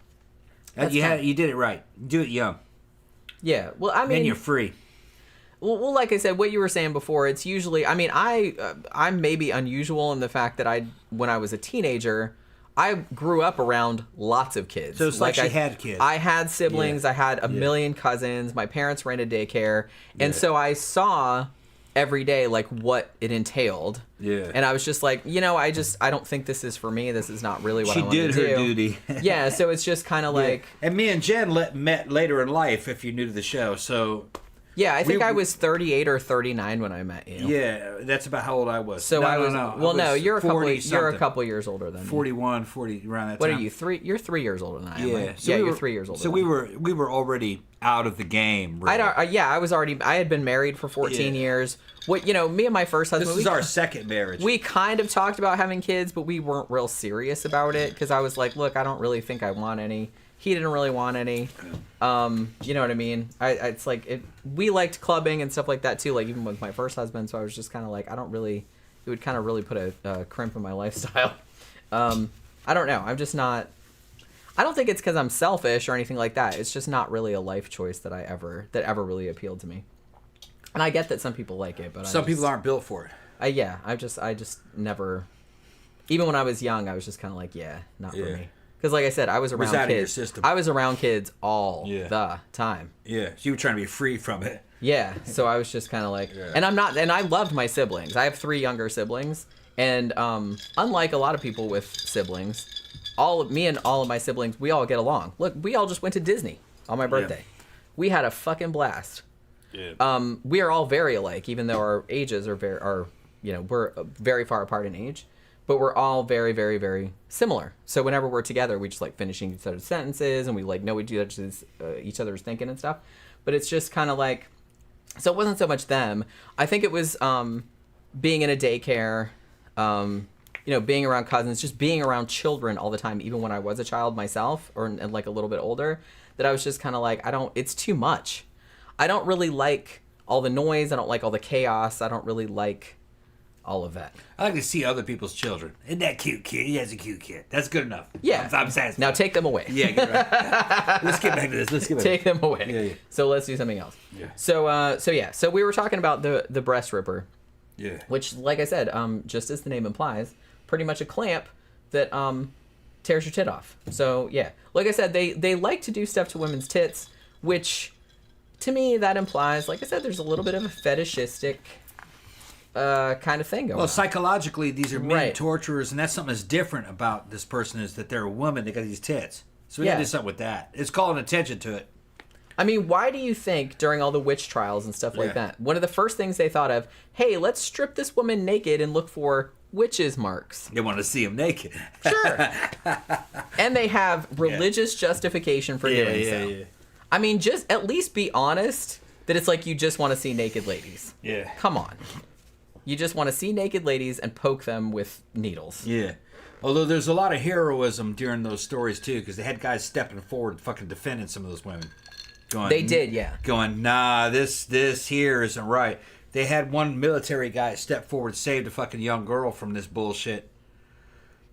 You did it right. Do it young. Yeah. Well, I mean, then you're free. Well, like I said, what you were saying before, it's usually, I mean, I'm maybe unusual in the fact that when I was a teenager, I grew up around lots of kids. So it's like she had kids. I had siblings. I had a million cousins. My parents ran a daycare. And so I saw every day, like, what it entailed. Yeah. And I was just like, I don't think this is for me. This is not really what I want to do. She did her duty. Yeah, so it's just kind of like... And me and Jen met later in life, if you're new to the show, so... Yeah, I think I was 38 or 39 when I met you. Yeah, that's about how old I was. So no, you're a couple years older than me. 41, 40, around that time. What are you? You're 3 years older than I am. Yeah, right? You're 3 years older. So we were already out of the game. Really. I had been married for 14 years. Me and my first husband. This is our second marriage. We kind of talked about having kids, but we weren't real serious about it because I was like, look, I don't really think I want any. He didn't really want any. You know what I mean? It's like we liked clubbing and stuff like that too. Like even with my first husband, so I was just kind of like, I don't really. It would kind of really put a crimp in my lifestyle. I don't know. I'm just not. I don't think it's because I'm selfish or anything like that. It's just not really a life choice that ever really appealed to me. And I get that some people like it, but some people aren't built for it. I just never. Even when I was young, I was just kind of like, not for me. Because, like I said, I was around kids. I was around kids all the time. Yeah, so you were trying to be free from it. Yeah, so I was just kind of like, and I loved my siblings. I have 3 younger siblings, and unlike a lot of people with siblings, me and all of my siblings, we all get along. Look, we all just went to Disney on my birthday. We had a fucking blast. we are all very alike, even though our ages are we're very far apart in age, but we're all very, very, very similar. So whenever we're together, we just like finishing each other's sentences, and we like know each other's thinking and stuff. But it's just kind of like, so it wasn't so much them. I think it was being in a daycare, being around cousins, just being around children all the time, even when I was a child myself, and like a little bit older, that I was just kind of like, it's too much. I don't really like all the noise. I don't like all the chaos. I don't really like all of that. I like to see other people's children. Isn't that cute kid? He has a cute kid. That's good enough. Yeah. I'm satisfied. Now take them away. Yeah, get right. Let's get back to this. Take them away. Yeah. So let's do something else. Yeah. So we were talking about the breast ripper. Yeah. Which, like I said, just as the name implies, pretty much a clamp that tears your tit off. So yeah, like I said, they like to do stuff to women's tits, which to me that implies, like I said, there's a little bit of a fetishistic kind of thing going on. Well, psychologically, these are men Right. torturers, and that's something that's different about this person is that they're a woman. They got these tits, so we got to do something with that. It's calling attention to it. I mean, why do you think during all the witch trials and stuff like Yeah. that, one of the first things they thought of, hey, let's strip this woman naked and look for witches' marks? They want to see him naked. Sure. And they have religious justification for doing so. Yeah. I mean, just at least be honest that it's like you just want to see naked ladies. Yeah. Come on. You just want to see naked ladies and poke them with needles. Yeah. Although there's a lot of heroism during those stories too, because they had guys stepping forward and fucking defending some of those women. Going, They did, yeah. Going, nah, this here isn't right. They had one military guy step forward and saved a fucking young girl from this bullshit.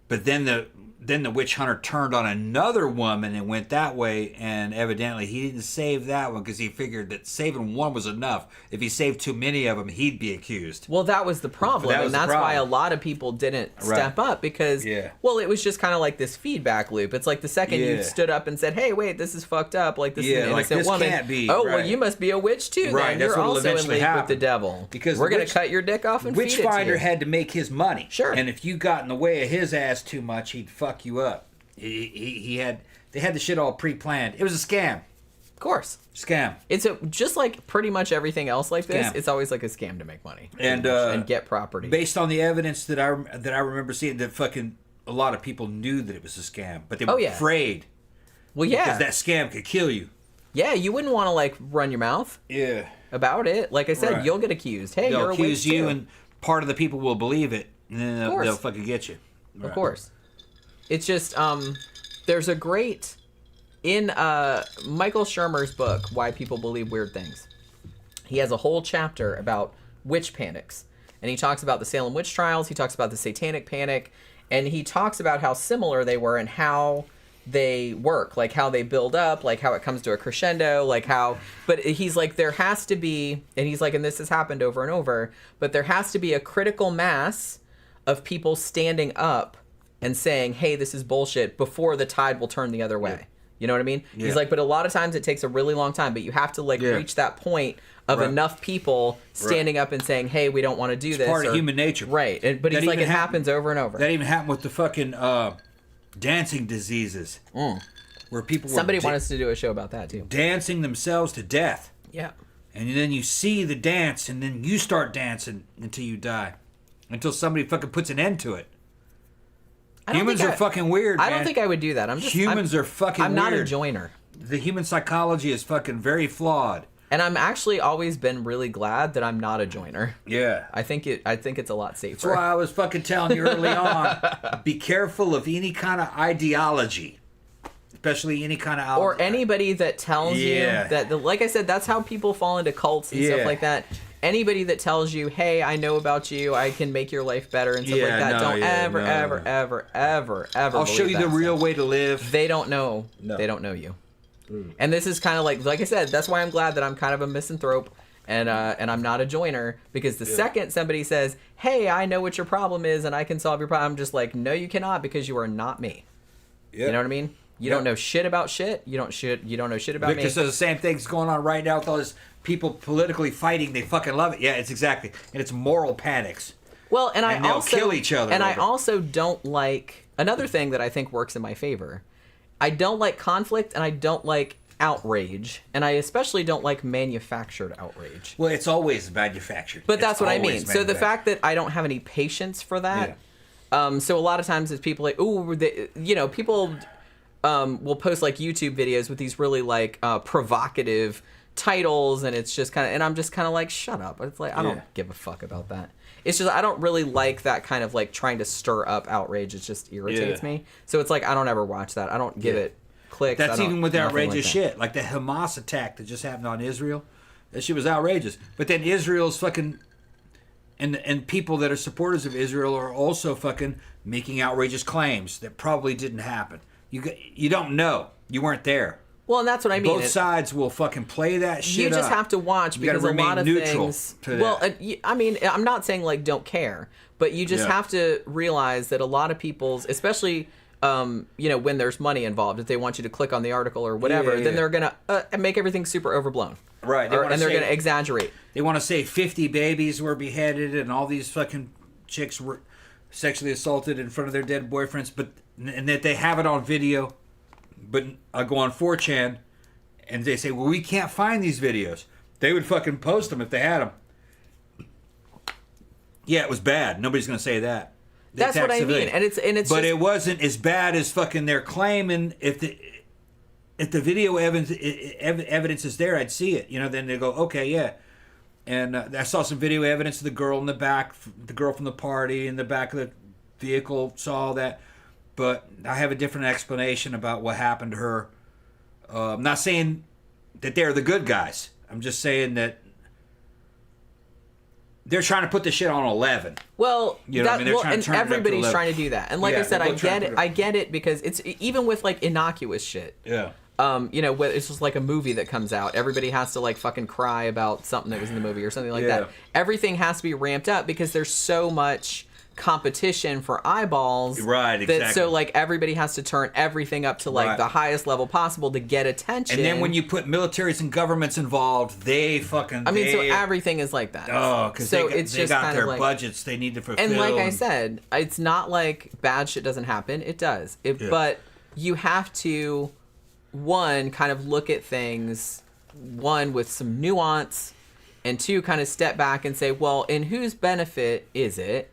But then the witch hunter turned on another woman and went that way, and evidently he didn't save that one because he figured that saving one was enough. If he saved too many of them, he'd be accused. Well, that was the problem, That was and the that's why a problem. lot of people didn't Right. step up because, well, it was just kind of like this feedback loop. It's like the second you Yeah. stood up and said, hey, wait, this is fucked up, like this is Yeah, an like, innocent this woman. can't be, oh, well, right. you must be a witch too, Right, then. that's You're what'll also in eventually league with happen. the devil. Because we're the going to cut your dick off and feed it to you. Witchfinder had to make his money. Sure. And if you got in the way of his ass too much, he'd fuck you up. They had the shit all pre-planned. It was a scam. Of course. Scam. It's just like pretty much everything else like this. Scam. It's always like a scam to make money And get property. Based on the evidence that I remember seeing, that fucking a lot of people knew that it was a scam, but they were afraid. Well, yeah, because that scam could kill you. Yeah, you wouldn't want to like run your mouth. Yeah. About it. Like I said, Right. you'll get accused. Hey, They'll you're a accuse witch you, too. and part of the people will believe it, and then they'll fucking get you. Of Right. course. It's just there's a great in Michael Shermer's book, Why People Believe Weird Things. He has a whole chapter about witch panics. And he talks about the Salem witch trials, he talks about the satanic panic, and he talks about how similar they were and how they work, like how they build up, like how it comes to a crescendo, like how, but he's like, there has to be, and he's like, and this has happened over and over, but there has to be a critical mass of people standing up and saying, hey, this is bullshit, before the tide will turn the other way. Yeah. You know what I mean? Yeah. He's like, but a lot of times it takes a really long time, but you have to like reach that point of Right. enough people standing up and saying, hey, we don't want to do this. Part of human nature. Right. But he's like, it happens over and over. That even happened with the fucking dancing diseases. Where people were Somebody wanted us to do a show about that too. dancing themselves to death. Yeah. And then you see the dance, and then you start dancing until you die. Until somebody fucking puts an end to it. Humans are fucking weird, man. I don't think I would do that. Humans are fucking I'm weird. not a joiner. The human psychology is fucking very flawed. And I'm actually always been really glad that I'm not a joiner. Yeah. I think it's a lot safer. That's why I was fucking telling you early on, be careful of any kind of ideology. Especially any kind of... Or anybody that tells you that, like I said, that's how people fall into cults and stuff like that. Anybody that tells you, hey, I know about you, I can make your life better and stuff like that, don't ever I'll show you the real way to live. They don't know. No. They don't know you. And this is kind of like I said, that's why I'm glad that I'm kind of a misanthrope and I'm not a joiner, because the second somebody says, hey, I know what your problem is and I can solve your problem, I'm just like, no, you cannot, because you are not me. Yep. You know what I mean? You don't know shit about shit. You don't know shit about Victor me. says the same thing's going on right now with all this people politically fighting. They fucking love it. Yeah, it's exactly. And it's moral panics. Well, and they'll also kill each other. And I also don't like another thing that I think works in my favor. I don't like conflict, and I don't like outrage, and I especially don't like manufactured outrage. Well, it's always manufactured. But that's It's what I always mean. So the manufactured. fact that I don't have any patience for that. So a lot of times it's people like, ooh, people will post like YouTube videos with these really like provocative titles, and it's just kind of, and I'm just kind of like, shut up. It's like, I don't give a fuck about that. It's just, I don't really like that kind of like trying to stir up outrage. It just irritates me. So it's like, I don't ever watch that. I don't give it clicks. That's even with outrageous like shit. Like the Hamas attack that just happened on Israel. That shit was outrageous. But then Israel's fucking... And people that are supporters of Israel are also fucking making outrageous claims that probably didn't happen. You don't know. You weren't there. Well, and that's what I mean. Both sides will fucking play that shit. You just up. have to watch You gotta because a remain lot of neutral things. to that. Well, I mean, I'm not saying like don't care, but you just have to realize that a lot of people's, especially when there's money involved, if they want you to click on the article or whatever, then they're gonna make everything super overblown. Right. And they're gonna exaggerate. They want to say 50 babies were beheaded and all these fucking chicks were sexually assaulted in front of their dead boyfriends, and that they have it on video. But I go on 4chan and they say, well, we can't find these videos. They would fucking post them if they had them. Yeah, it was bad. Nobody's going to say that. That's what I mean. And it's but just, it wasn't as bad as fucking they're claiming. If the video evidence is there, I'd see it. Then they go, okay, yeah. And I saw some video evidence of the girl in the back, the girl from the party in the back of the vehicle, saw all that. But I have a different explanation about what happened to her. I'm not saying that they're the good guys. I'm just saying that they're trying to put the shit on 11. Well, They're trying to turn it up to everybody's 11. trying to do that. And like I said, they're I get it because it's even with like innocuous shit. Yeah. Whether it's just like a movie that comes out, everybody has to like fucking cry about something that was in the movie or something like that. Everything has to be ramped up because there's so much competition for eyeballs. Right, exactly. That, so like everybody has to turn everything up to like the highest level possible to get attention. And then when you put militaries and governments involved, they fucking... so everything is like that. Oh, because they got their like, budgets they need to fulfill. And like I said, it's not like bad shit doesn't happen. It does. But you have to... one, kind of look at things, one, with some nuance, and two, kind of step back and say, well, in whose benefit is it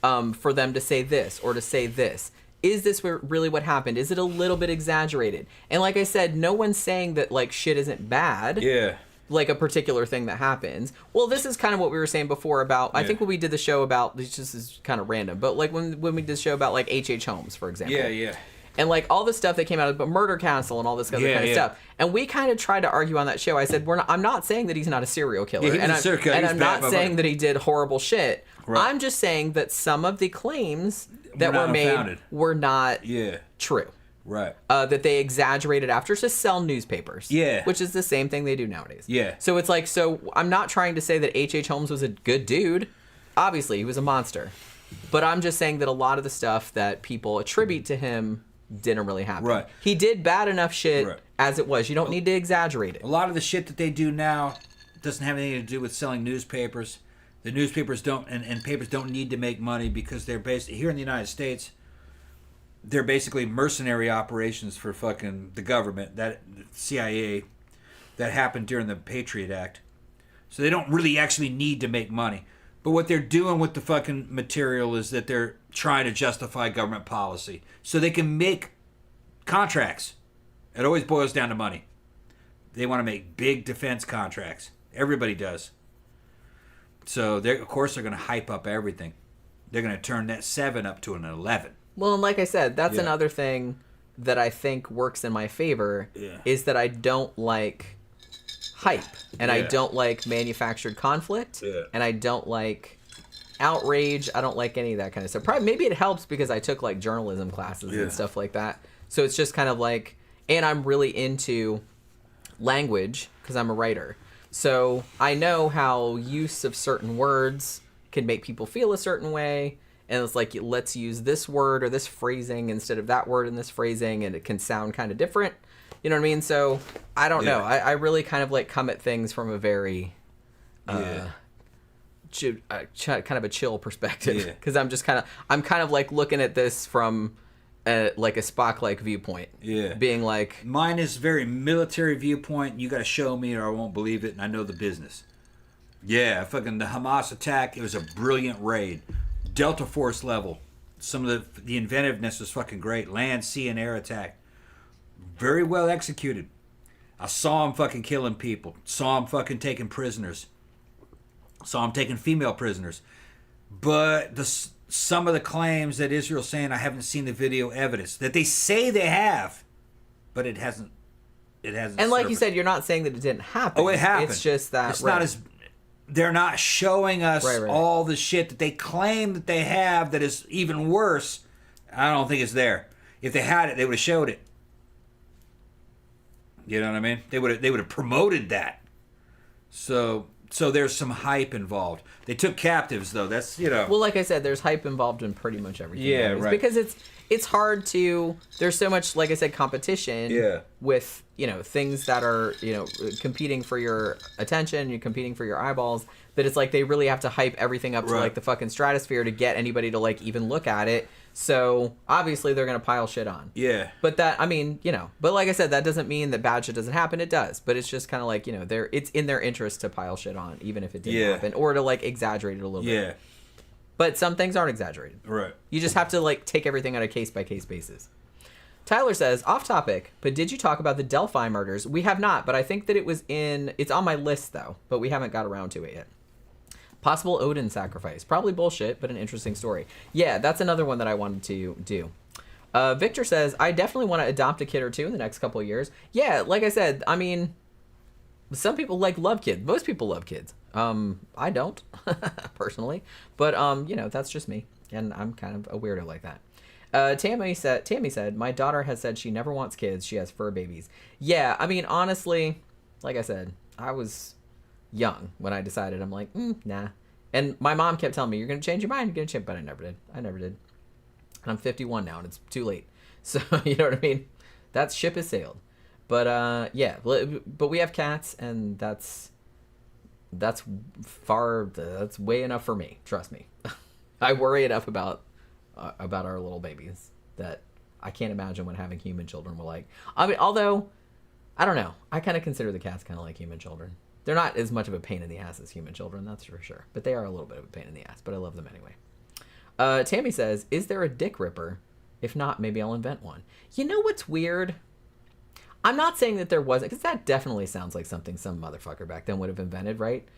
for them to say this or to say this? Is this really what happened? Is it a little bit exaggerated? And like I said, no one's saying that, like, shit isn't bad. Yeah. Like a particular thing that happens. Well, this is kind of what we were saying before about, I think when we did the show about, this just is kind of random, but like when we did the show about like H.H. Holmes, for example. Yeah. And like all the stuff that came out of Murder Castle and all this other kind of stuff. And we kind of tried to argue on that show. I said, I'm not saying that he's not a serial killer. Yeah, and I'm not saying that he did horrible shit. Right. I'm just saying that some of the claims that were made were not true. Right. That they exaggerated after to sell newspapers. Yeah. Which is the same thing they do nowadays. Yeah. So it's like, I'm not trying to say that H.H. Holmes was a good dude. Obviously, he was a monster. But I'm just saying that a lot of the stuff that people attribute to him didn't really happen. Right. He did bad enough shit as it was. You don't need to exaggerate it. A lot of the shit that they do now doesn't have anything to do with selling newspapers. The newspapers don't and papers don't need to make money because they're based here in the United States. They're basically mercenary operations for fucking the government, that CIA, that happened during the Patriot Act. So they don't really actually need to make money. But what they're doing with the fucking material is that they're trying to justify government policy so they can make contracts. It always boils down to money. They want to make big defense contracts. Everybody does. So of course they're going to hype up everything. They're going to turn that 7 up to an 11. Well, and like I said, that's another thing that I think works in my favor is that I don't like hype and I don't like manufactured conflict and I don't like outrage. I don't like any of that kind of stuff. Probably maybe it helps because I took like journalism classes and stuff like that. So it's just kind of like, and I'm really into language because I'm a writer. So I know how use of certain words can make people feel a certain way. And it's like, let's use this word or this phrasing instead of that word and this phrasing, and it can sound kind of different. You know what I mean? So I don't know. I really kind of like come at things from a very kind of a chill perspective because I'm kind of like looking at this from like a Spock-like viewpoint. Yeah. Being like, Mine is very military viewpoint. You got to show me or I won't believe it, and I know the business. Yeah, fucking the Hamas attack, it was a brilliant raid. Delta Force level. Some of the inventiveness was fucking great. Land, sea, and air attack. Very well executed. I saw him fucking killing people. Saw him fucking taking prisoners. Saw him taking female prisoners. But some of the claims that Israel's saying, I haven't seen the video evidence. That they say they have, but it hasn't. and like you said, you're not saying that it didn't happen. Oh, it happened. It's just that it's not as. They're not showing us Right. all the shit that they claim that they have that is even worse. I don't think it's there. If they had it, they would have showed it. You know what I mean? They would have promoted that. So there's some hype involved. They took captives though. That's Well, like I said, there's hype involved in pretty much everything. Yeah, anyways, right. Because it's hard to. There's so much, like I said, competition. Yeah. With things that are competing for your attention, you're competing for your eyeballs. That it's like they really have to hype everything up to Right. like the fucking stratosphere to get anybody to like even look at it. So obviously they're gonna pile shit on. Yeah. But that, I mean, but like I said, that doesn't mean that bad shit doesn't happen. It does. But it's just kind of like, it's in their interest to pile shit on, even if it didn't happen, or to like exaggerate it a little bit. Yeah. But some things aren't exaggerated. Right. You just have to like take everything on a case by case basis. Tyler says, off topic, but did you talk about the Delphi murders? We have not, but I think that it's on my list though, but we haven't got around to it yet. Possible Odin sacrifice. Probably bullshit, but an interesting story. Yeah, that's another one that I wanted to do. Victor says, I definitely want to adopt a kid or two in the next couple of years. Yeah, like I said, I mean, some people love kids. Most people love kids. I don't, personally. But, that's just me. And I'm kind of a weirdo like that. Tammy said, my daughter has said she never wants kids. She has fur babies. Yeah, I mean, honestly, like I said, I was young when I decided. I'm like, nah. And my mom kept telling me, you're going to change your mind. You're going to change. But I never did. And I'm 51 now, and it's too late. So, you know what I mean? That ship has sailed. But, yeah. But we have cats, and that's way enough for me. Trust me. I worry enough about our little babies that I can't imagine what having human children will like. I mean, although, I don't know. I kind of consider the cats kind of like human children. They're not as much of a pain in the ass as human children, that's for sure. But they are a little bit of a pain in the ass, but I love them anyway. Tammy says, is there a dick ripper? If not, maybe I'll invent one. You know what's weird? I'm not saying that there wasn't, because that definitely sounds like something some motherfucker back then would have invented, right?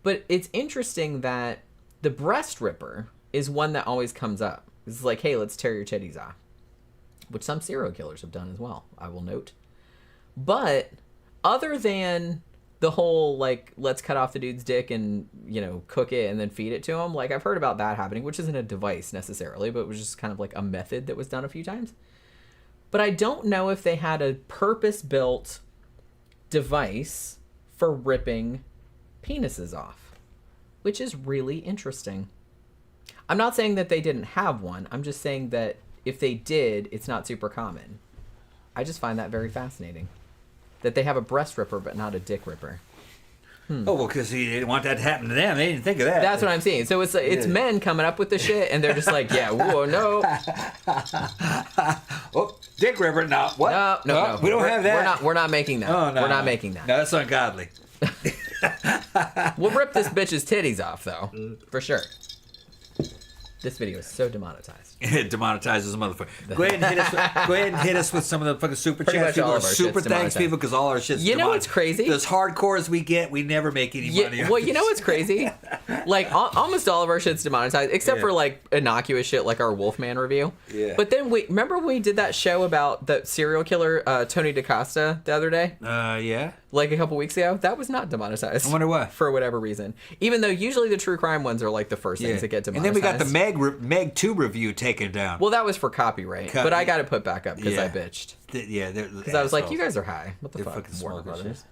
But it's interesting that the breast ripper is one that always comes up. It's like, hey, let's tear your titties off. Which some serial killers have done as well, I will note. But other than the whole, like, let's cut off the dude's dick and, cook it and then feed it to him. Like, I've heard about that happening, which isn't a device necessarily, but it was just kind of like a method that was done a few times. But I don't know if they had a purpose-built device for ripping penises off, which is really interesting. I'm not saying that they didn't have one. I'm just saying that if they did, it's not super common. I just find that very fascinating. That they have a breast ripper, but not a dick ripper. Oh, well, because he didn't want that to happen to them. They didn't think of that. That's what I'm saying. So it's men coming up with the shit, and they're just like, yeah, whoa, no. Oh, dick ripper, no. What? No. We don't have that. We're not making that. Oh, no. We're not making that. No, that's ungodly. We'll rip this bitch's titties off, though. For sure. This video is so demonetized. It demonetizes a motherfucker. Go ahead and hit us with some of the fucking super Pretty chats. much all People are of our super shit's thanks, demonetized. people, because all our shit's You know what's demonetized. crazy? As hardcore as we get, we never make any money. Yeah, well, you know what's crazy? Like, almost all of our shit's demonetized, except for, like, innocuous shit like our Wolfman review. Yeah. But then, remember when we did that show about the serial killer, Tony DaCosta, the other day? Yeah. Like a couple weeks ago? That was not demonetized. I wonder why. For whatever reason. Even though usually the true crime ones are, like, the first things that get And demonetized. then we got the Meg 2 review taken down. Well, that was for copyright. But I got it put back up because I bitched. Because I was like, you guys are high. What the They're fuck? fucking Warner smokers, Brothers.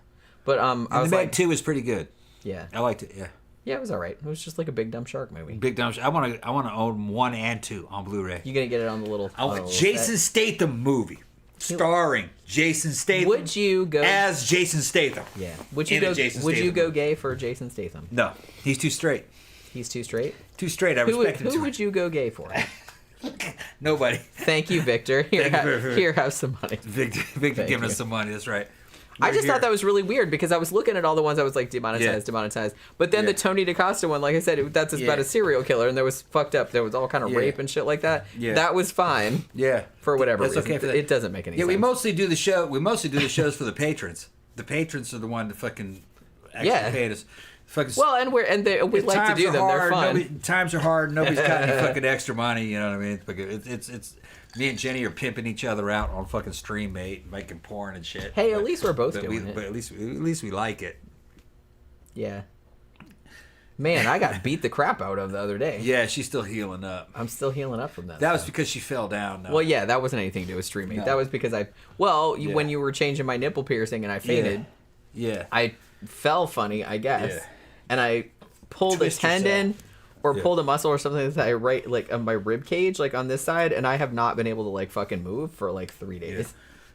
But I was the Meg like, 2 is pretty good. yeah. I liked it, yeah. Yeah, it was all right. It was just like a big dumb shark movie. Big dumb. I want to own 1 and 2 on Blu-ray. You gonna get it on the little? I want Jason Statham movie starring Jason Statham. Would you go as Jason Statham? Yeah. Would you go gay for Jason Statham? No, he's too straight. He's too straight. Too straight. I respect him. Who would you go gay for? Nobody. Thank you, Victor. Here, have some money. Victor giving us some money. That's right. I just thought that was really weird because I was looking at all the ones I was like demonetized. But then the Tony DaCosta one, like I said, that's about a serial killer, and there was fucked up. There was all kind of rape and shit like that. Yeah. That was fine. Yeah. For whatever That's reason. Okay for that. It doesn't make any sense. Yeah, we mostly do the shows for the patrons. The patrons are the one that fucking actually paid us. Fucking, well, and we like to do them. They're fun. Times are hard. Nobody's got any fucking extra money. You know what I mean? It's me and Jenny are pimping each other out on fucking stream, mate, making porn and shit. Hey, at least we're both doing it. But at least we like it. Yeah. Man, I got beat the crap out of the other day. Yeah, she's still healing up. I'm still healing up from that. That was because she fell down. Well, yeah, that wasn't anything to do with streaming. No. That was because when you were changing my nipple piercing and I fainted. Yeah. I fell funny, I guess. Yeah. And I pulled a tendon or pulled a muscle or something like on my rib cage, like on this side, and I have not been able to like fucking move for like 3 days. Yeah.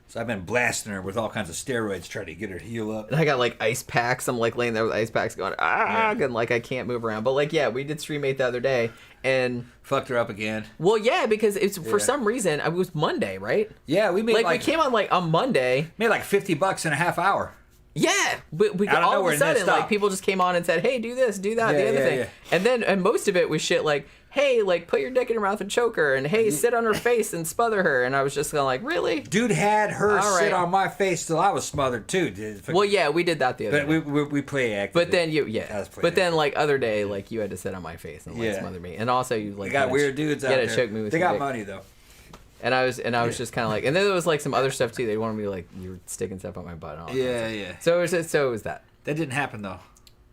So I've been blasting her with all kinds of steroids trying to get her to heal up. And I got like ice packs. I'm like laying there with ice packs going, and like I can't move around. But like, yeah, we did stream 8 the other day and fucked her up again. Well, yeah, because it's for some reason it was Monday, right? Yeah, we made we came on like on Monday. Made like $50 in a half hour. Yeah, but we all of a sudden like people just came on and said, "Hey, do this, do that, the other thing," and most of it was shit like, "Hey, like put your dick in her mouth and choke her," and "Hey, sit on her face and smother her," and I was just kind of like, "Really?" Dude had her sit on my face till I was smothered too. Dude. Well, yeah, we did that the other day. But we play act. But then then like other day, like you had to sit on my face and like smother me, and also you like got weird dudes out there. Choke me with they got dick. money though. And I was just kind of like, and then there was like some other stuff too. They wanted me to like, you were sticking stuff on my butt. And all yeah. So it was that. That didn't happen though.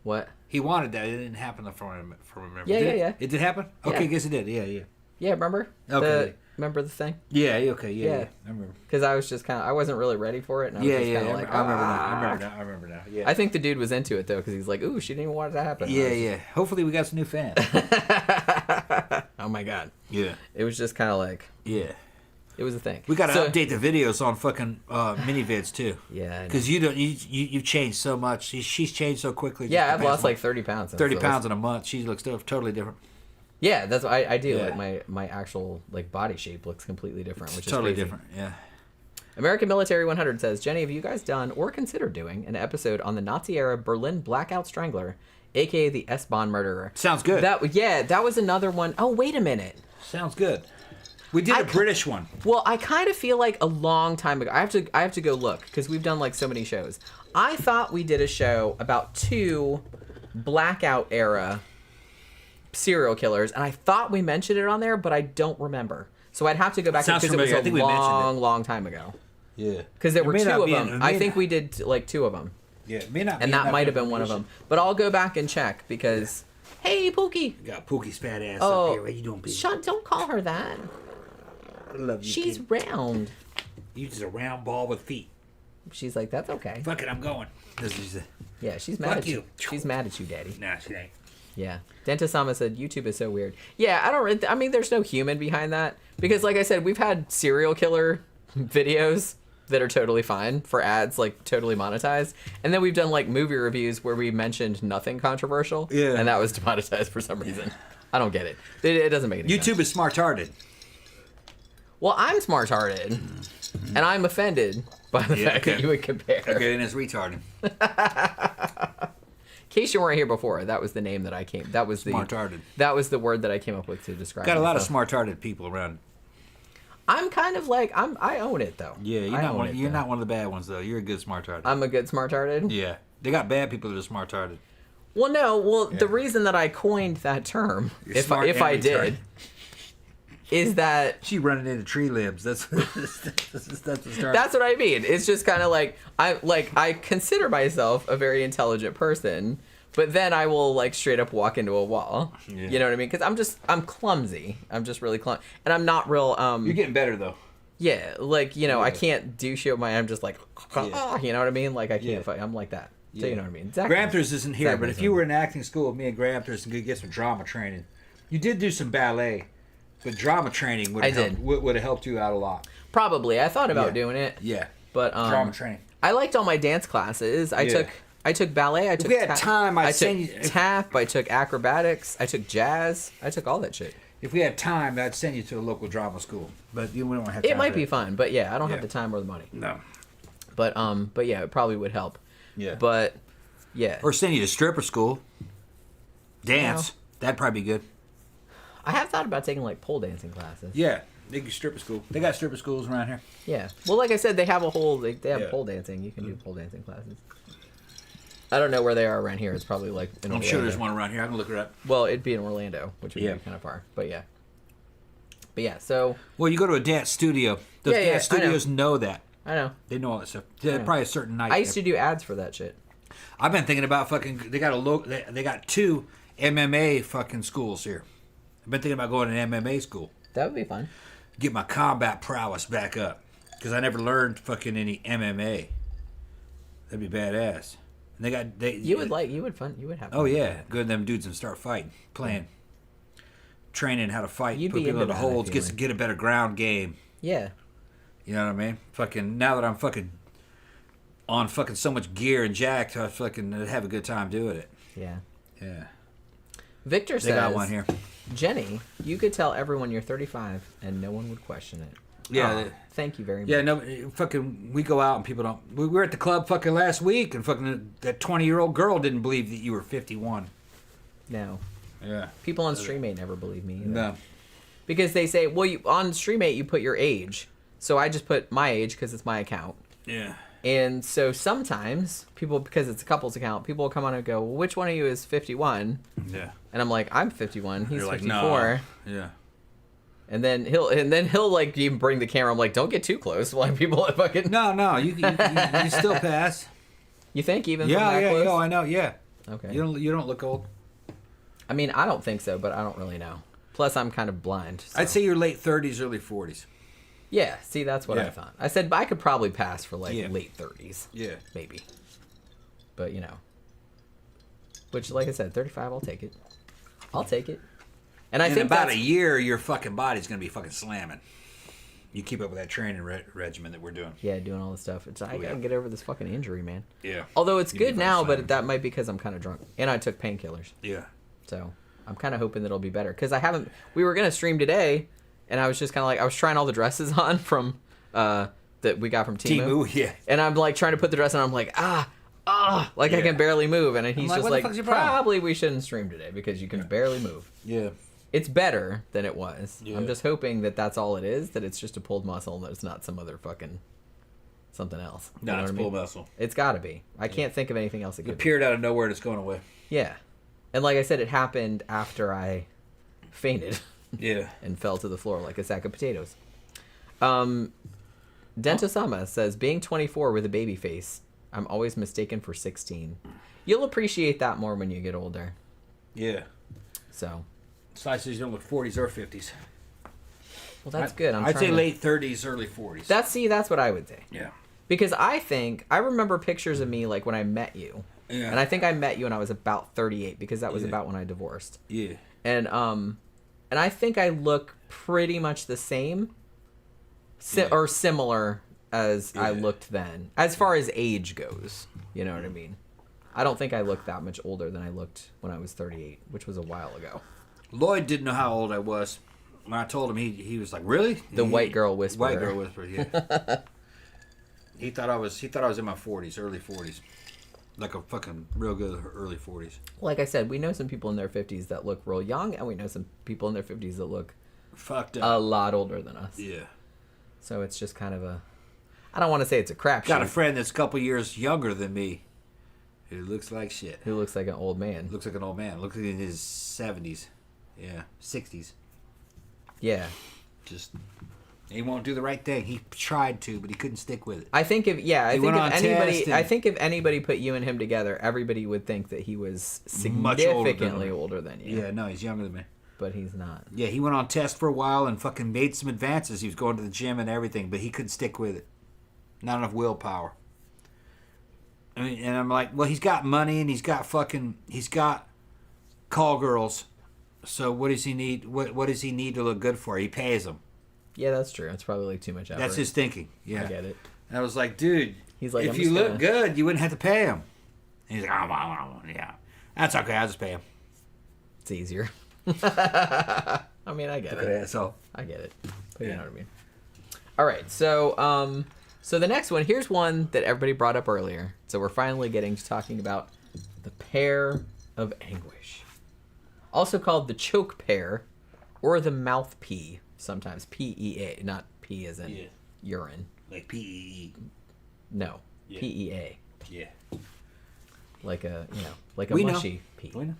What? He wanted that. It didn't happen though. From remember. Yeah. It did happen. Okay, yeah. I guess it did. Yeah. Yeah, remember? Okay. Remember the thing? Yeah. Okay. Yeah. I remember. Because I was just kind of, I wasn't really ready for it. And I was just kind of like, I remember now. Yeah. I think the dude was into it though, because he's like, ooh, she didn't even want it to happen. Yeah. Hopefully we got some new fans. Oh my god. Yeah. It was just kind of like. Yeah. It was a thing. We got to update the videos on fucking mini vids too. Yeah. Because you've changed so much. She's changed so quickly. Yeah, I've lost like 30 pounds. 30 pounds in a month. She looks totally different. Yeah, that's what I do. Yeah. Like my actual like body shape looks completely different, which is totally crazy. Different. Yeah. American Military 100 says, Jenny, have you guys done or considered doing an episode on the Nazi era Berlin blackout strangler, aka the S-Bahn murderer? Sounds good. That was another one. Oh, wait a minute. Sounds good. We did a British one. Well, I kind of feel like a long time ago. I have to go look because we've done like so many shows. I thought we did a show about 2 blackout era serial killers, and I thought we mentioned it on there, but I don't remember. So I'd have to go back because it was a long time ago. Yeah. Because there were 2 of them. I think we did like 2 of them. Yeah, may not. And that might have been one of them. But I'll go back and check because. Yeah. Hey, Pookie. You got Pookie's fat ass up here. What you doing, baby? Don't call her that. I love you. She's round. You just a round ball with feet. She's like, that's okay. Fuck it, I'm going. Yeah, she's mad at you. She's mad at you, Daddy. Nah, she ain't. Yeah. Dentasama said YouTube is so weird. Yeah, I mean, there's no human behind that. Because, like I said, we've had serial killer videos that are totally fine for ads, like totally monetized. And then we've done like movie reviews where we mentioned nothing controversial. Yeah. And that was demonetized for some reason. I don't get it. It doesn't make any sense. YouTube is smart-hearted. Well, I'm smart-hearted. And I'm offended by the fact that you would compare. Okay, and it's retarded. In case you weren't here before, that was the name that I came. That was smart-hearted. That was the word that I came up with to describe. Got a lot of smart-hearted people around. I'm kind of like I own it though. Yeah, you're not one of the bad ones though. You're a good smart-hearted. I'm a good smart-hearted. Yeah, they got bad people that are smart-hearted. Well, the reason that I coined that term, if I did, is that she running into tree limbs. That's the start. That's what I mean. It's just kind of like I consider myself a very intelligent person, but then I will like straight up walk into a wall. Yeah. You know what I mean? Because I'm clumsy. I'm just really clumsy, and I'm not real. You're getting better though. Yeah, like I can't do shit with my. I'm just like, you know what I mean? Like I can't. I'm like that. So you know what I mean? Exactly. Gramthars isn't here, but if you were in acting school with me and Gramthars and could get some drama training, you did do some ballet, but drama training would have helped you out a lot. Probably. I thought about doing it. Yeah. But drama training. I liked all my dance classes. I took ballet. I took tap. I took acrobatics. I took jazz. I took all that shit. If we had time, I'd send you to a local drama school. But we don't have time. It might for be that. fun, but yeah, I don't have Yeah. the time or the money. No. But yeah, it probably would help. Yeah. But yeah, Or send you to stripper school. Dance. That'd probably be good. I have thought about taking like pole dancing classes. Yeah. They do stripper school. They got stripper schools around here. Yeah. Well, like I said, they have a whole they have Yeah. pole dancing. You can do pole dancing classes. I don't know where they are around here. It's probably like in I'm Orlando. sure there's one around here. I can look it up. Well, it'd be in Orlando, which would Yeah. be kind of far. But yeah. But yeah, so Well, you go to a dance studio. Those Yeah, yeah, dance I know. studios know that. I know. They know all that stuff. Yeah, know. probably a certain night. I used to do ads for that shit. I've been thinking about fucking. They got they got 2 MMA fucking schools here. I've been thinking about going to an MMA school. That would be fun. Get my combat prowess back up because I never learned fucking any MMA. That'd be badass. And You would have fun Oh with yeah, that. go to them dudes and start fighting, playing, training how to fight, You'd put be people into in the that, I holds, feel like. get a better ground game. Yeah. You know what I mean? Fucking now that I'm fucking on fucking so much gear and jacked, I fucking have a good time doing it. Yeah. Yeah, Victor they says, got one here. Jenny, you could tell everyone you're 35 and no one would question it. Yeah, Aw, thank you very much. Yeah, no, fucking, we go out and people don't. We were at the club fucking last week and fucking that 20-year-old girl didn't believe that you were 51. No. Yeah. People on StreamMate never believe me either. No. Because they say, well, on StreamMate you put your age. So I just put my age because it's my account. Yeah. And so sometimes people, because it's a couple's account, people will come on and go, well, which one of you is 51? Yeah. And I'm like, I'm 51. He's You're like, 54. no. Yeah. And then he'll like even bring the camera. I'm like, don't get too close. Like people fucking. No, you still pass. You think even Yeah, from that close? I know, yeah. Okay. You don't look old. I mean, I don't think so, but I don't really know. Plus, I'm kind of blind. So. I'd say you're late 30s, early 40s. Yeah. See, that's what I Yeah. thought. I said I could probably pass for like Yeah. late 30s. Yeah. Maybe. But you know. Which, like I said, 35. I'll take it. I'll take it. And I In think about that's, a year, your fucking body's gonna be fucking slamming. You keep up with that training regimen that we're doing. Yeah, doing all this stuff. It's I yeah. gotta get over this fucking injury, man. Yeah. Although it's You'd be good fucking now, slamming. but that might be because I'm kind of drunk and I took painkillers. Yeah. So I'm kind of hoping that it'll be better because I haven't. We were gonna stream today, and I was just kind of like I was trying all the dresses on from that we got from Temu. Yeah. And I'm like trying to put the dress on. I'm like like I Yeah. can barely move, and he's like, just what the like fuck's your problem? probably we shouldn't stream today because you can barely move. Yeah. It's better than it was. Yeah. I'm just hoping that that's all it is. That it's just a pulled muscle and that it's not some other fucking something else. You No, know it's what I mean? pull muscle. It's got to be. I can't think of anything else it It could be. appeared out of nowhere and it's going away. Yeah. And like I said, it happened after I fainted Yeah. and fell to the floor like a sack of potatoes. Dentosama says, being 24 with a baby face, I'm always mistaken for 16. You'll appreciate that more when you get older. Yeah. So, Slices you don't look 40s or 50s. well, that's good. I'd say trying to- late 30s, early 40s. That's what I would say. Yeah. Because I remember pictures of me like when I met you. Yeah. And I think I met you when I was about 38 because that was Yeah. about when I divorced. Yeah. And I think I look pretty much the same or similar as I Yeah. looked then as far as age goes. You know what I mean? I don't think I look that much older than I looked when I was 38, which was a while ago. Lloyd didn't know how old I was. When I told him, he was like, "Really?" The white girl whisperer. White girl whisperer. Yeah. he thought I was in my 40s, early 40s, like a fucking real good early 40s. Like I said, we know some people in their 50s that look real young, and we know some people in their 50s that look Fucked a up. lot older than us. Yeah. So it's just kind of I don't want to say it's a crapshoot. Got a friend that's a couple years younger than me, who looks like shit. Who looks like an old man. Looks like an old man. Looks like in his 70s. Yeah, 60s. Yeah. Just he won't do the right thing. He tried to, but he couldn't stick with it. I think if went on test and- I think if anybody put you and him together, everybody would think that he was Much older than significantly me. older than you. Yeah, no, he's younger than me. But he's not. Yeah, he went on test for a while and fucking made some advances. He was going to the gym and everything, but he couldn't stick with it. Not enough willpower. I mean, and I'm like, well, he's got money and he's got call girls. So what does he need? What does he need to look good for? He pays them. Yeah, that's true. It's probably like too much effort. That's his thinking. Yeah. I get it. And I was like, dude, He's like, if I'm you just look gonna- good, you wouldn't have to pay him. And he's like, yeah, that's okay. I'll just pay him. It's easier. I mean, I get Fucking it. asshole. I get it. But you know what I mean. All right, so so the next one, here's one that everybody brought up earlier. So we're finally getting to talking about the pear of anguish, also called the choke pear, or the mouth pea. Sometimes PEA, not P as in urine. Like PEE. No, PEA. Yeah. Like a mushy pea. We know.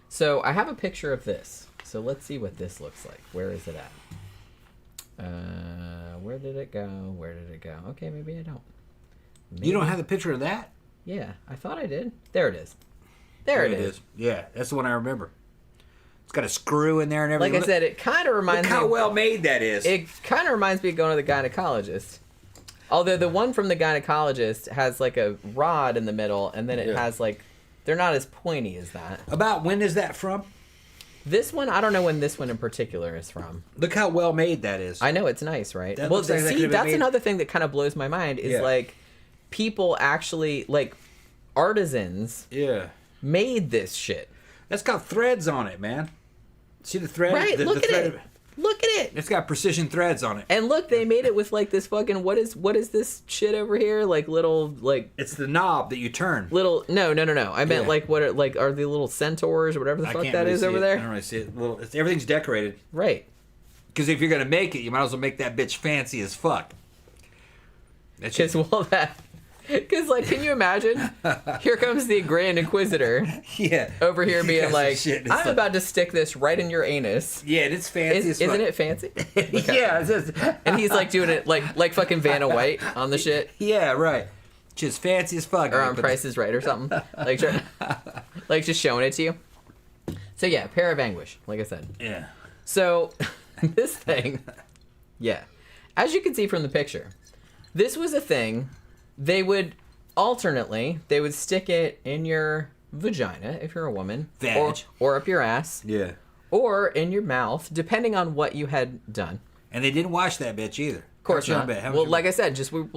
So I have a picture of this. So let's see what this looks like. Where is it at? Where did it go? Where did it go? Okay, maybe I don't. You don't have the picture of that? Yeah, I thought I did. There it is. There it is. Yeah, that's the one I remember. It's got a screw in there and everything. Like I said, it kind of reminds Look me. how well made that is. It kind of reminds me of going to the gynecologist. Although the one from the gynecologist has like a rod in the middle, and then it has like, they're not as pointy as that. About when is that from? This one, I don't know when this one in particular is from. Look how well made that is. I know it's nice, right? That Well, looks like that see, could have been that's made- another thing that kind of blows my mind is like people actually like artisans made this shit. That's got threads on it, man. See the thread? Right, look at it. Look at it. It's got precision threads on it. And look, they made it with like this fucking what is this shit over here? Like little like It's the knob that you turn. little no. I meant like what are the little centaurs or whatever the I fuck can't that really is see over it. there? I don't really see it. Everything's decorated. Right. Because if you're gonna make it, you might as well make that bitch fancy as fuck. That's Because like, can you imagine? Here comes the Grand Inquisitor over here He being got some like, shit in his I'm about to stick this right in your anus. Yeah, and it's fancy as fuck. Isn't it fancy? Yeah, it's just, And he's like doing it like fucking Vanna White on the shit. yeah, right. Just fancy as fuck. Or on Price is Right or something. Like, like just showing it to you. So yeah, Pair of Anguish, like I said. Yeah. So this thing, as you can see from the picture, this was a thing. They would they would stick it in your vagina if you're a woman, Vag. or up your ass, Yeah. or in your mouth, depending on what you had done. And they didn't wash that bitch either. Of course not. Well, like I said, just we were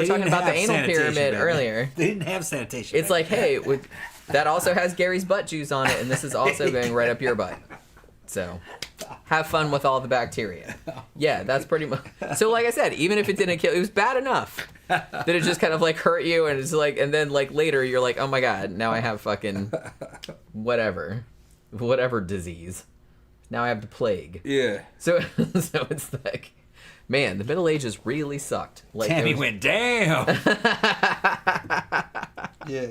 talking about the anal pyramid earlier. They didn't have sanitation. It's like, hey, that also has Gary's butt juice on it, and this is also going right up your butt. So, have fun with all the bacteria. Yeah, that's pretty much. So, like I said, even if it didn't kill, it was bad enough that it just kind of like hurt you, and it's like, and then like later you're like, oh my god, now I have fucking whatever disease. Now I have the plague. Yeah. So it's like, man, the Middle Ages really sucked. Like Cami went down. Yeah.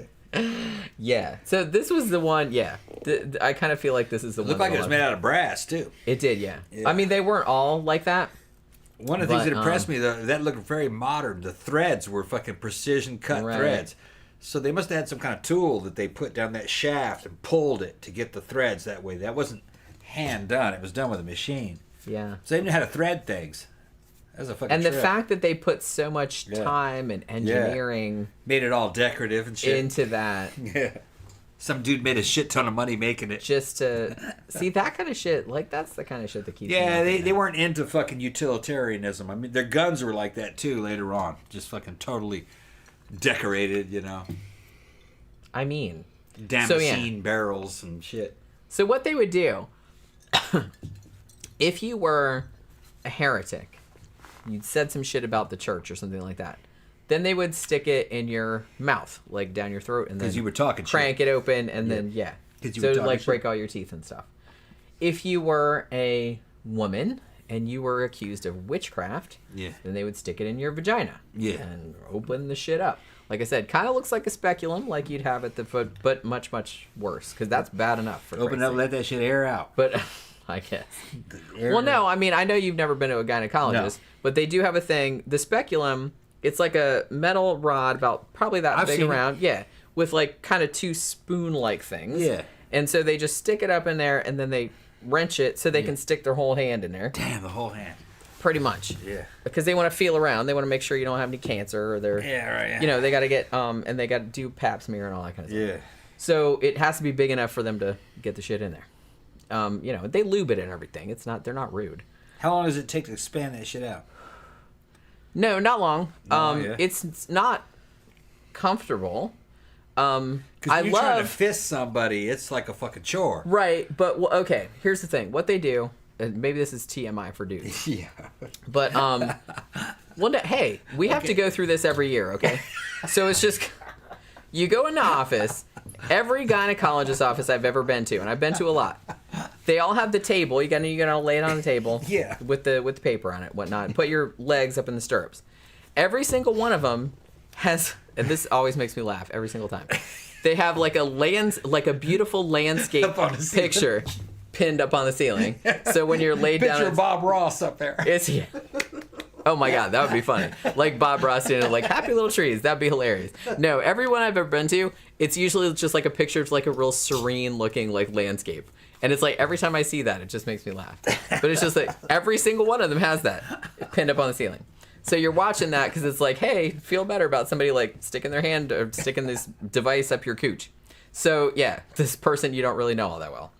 Yeah. So this was the one. Yeah. I kind of feel like this is the one. Looked like it was made out of brass too. It did. Yeah. I mean, they weren't all like that. One of the things that impressed me, though, that looked very modern. The threads were fucking precision cut threads. So they must have had some kind of tool that they put down that shaft and pulled it to get the threads that way. That wasn't hand done. It was done with a machine. Yeah. So they knew how to thread things. That was a fucking And the trip. fact that they put so much time and engineering made it all decorative and shit. into that. Yeah. Some dude made a shit ton of money making it. Just to see that kind of shit. Like, that's the kind of shit that keeps Yeah, me they weren't into fucking utilitarianism. I mean, their guns were like that too later on. Just fucking totally decorated, you know. I mean, Damascene barrels and shit. So what they would do, if you were a heretic, you'd said some shit about the church or something like that, then they would stick it in your mouth, like down your throat, and then you were talking crank shit. it open, and then you so were it'd talking like shit. break all your teeth and stuff. If you were a woman and you were accused of witchcraft, then they would stick it in your vagina, and open the shit up. Like I said, kind of looks like a speculum, like you'd have at the foot, but much, much worse, because that's bad enough. For Open up, let that shit air out. But I guess. Well, no, I mean, I know you've never been to a gynecologist, but they do have a thing. The speculum, it's like a metal rod about probably that big around. Yeah, with like kind of two spoon-like things. Yeah. And so they just stick it up in there, and then they wrench it so they can stick their whole hand in there. Damn, the whole hand. Pretty much. Yeah. Because they want to feel around. They want to make sure you don't have any cancer or they're... Yeah, right. Yeah. You know, they got to get... and they got to do pap smear and all that kind of stuff. Yeah. So it has to be big enough for them to get the shit in there. You know, they lube it and everything. It's not... They're not rude. How long does it take to expand that shit out? No, not long. No, It's not comfortable. Because I you're trying to love fist somebody, it's like a fucking chore. right, but well, okay. Here's the thing: what they do, and maybe this is TMI for dudes, Yeah. but one day, hey, we have to go through this every year, okay? So it's just you go in the office. Every gynecologist office I've ever been to, and I've been to a lot, they all have the table. You gotta lay it on the table, Yeah. with the paper on it, whatnot. And put your legs up in the stirrups. Every single one of them has, and this always makes me laugh every single time. They have like a beautiful landscape Up on the ceiling. picture pinned up on the ceiling. So when you're laid down, Picture Bob Ross up there. it's yeah. Oh my god, that would be funny. Like Bob Ross doing like happy little trees. That'd be hilarious. No, everyone I've ever been to, it's usually just like a picture of like a real serene looking like landscape. And it's like every time I see that, it just makes me laugh. But it's just like every single one of them has that pinned up on the ceiling. So you're watching that because it's like, hey, feel better about somebody like sticking their hand or sticking this device up your cooch. So yeah, this person you don't really know all that well.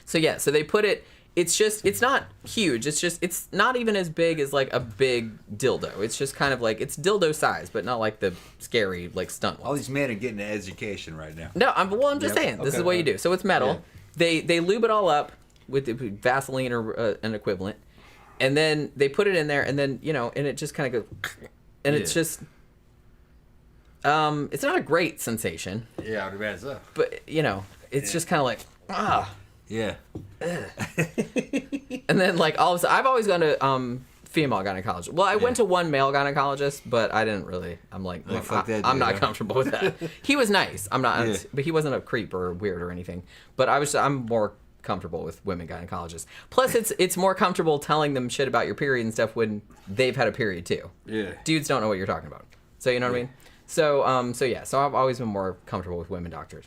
So yeah, so they put it. It's not huge. It's not even as big as like a big dildo. It's just kind of like, it's dildo size, but not like the scary like stunt All ones. these men are getting an education right now. No, I'm just saying, this is okay, what you okay. do. So it's metal. Yeah. They lube it all up with Vaseline or an equivalent, and then they put it in there, and then and it just kind of goes, and it's just, it's not a great sensation, Yeah, I would imagine so. but it's just kind of like Yeah. And then like all of a sudden, I've always gone to female gynecologist. Well, I went to one male gynecologist, but I didn't really. I'm like, Like, fuck that I'm dude, not huh? comfortable with that. He was nice. I'm not, Yeah. but he wasn't a creep or weird or anything. But I'm more comfortable with women gynecologists. Plus, it's more comfortable telling them shit about your period and stuff when they've had a period too. Yeah. Dudes don't know what you're talking about. So you know what I mean? So I've always been more comfortable with women doctors.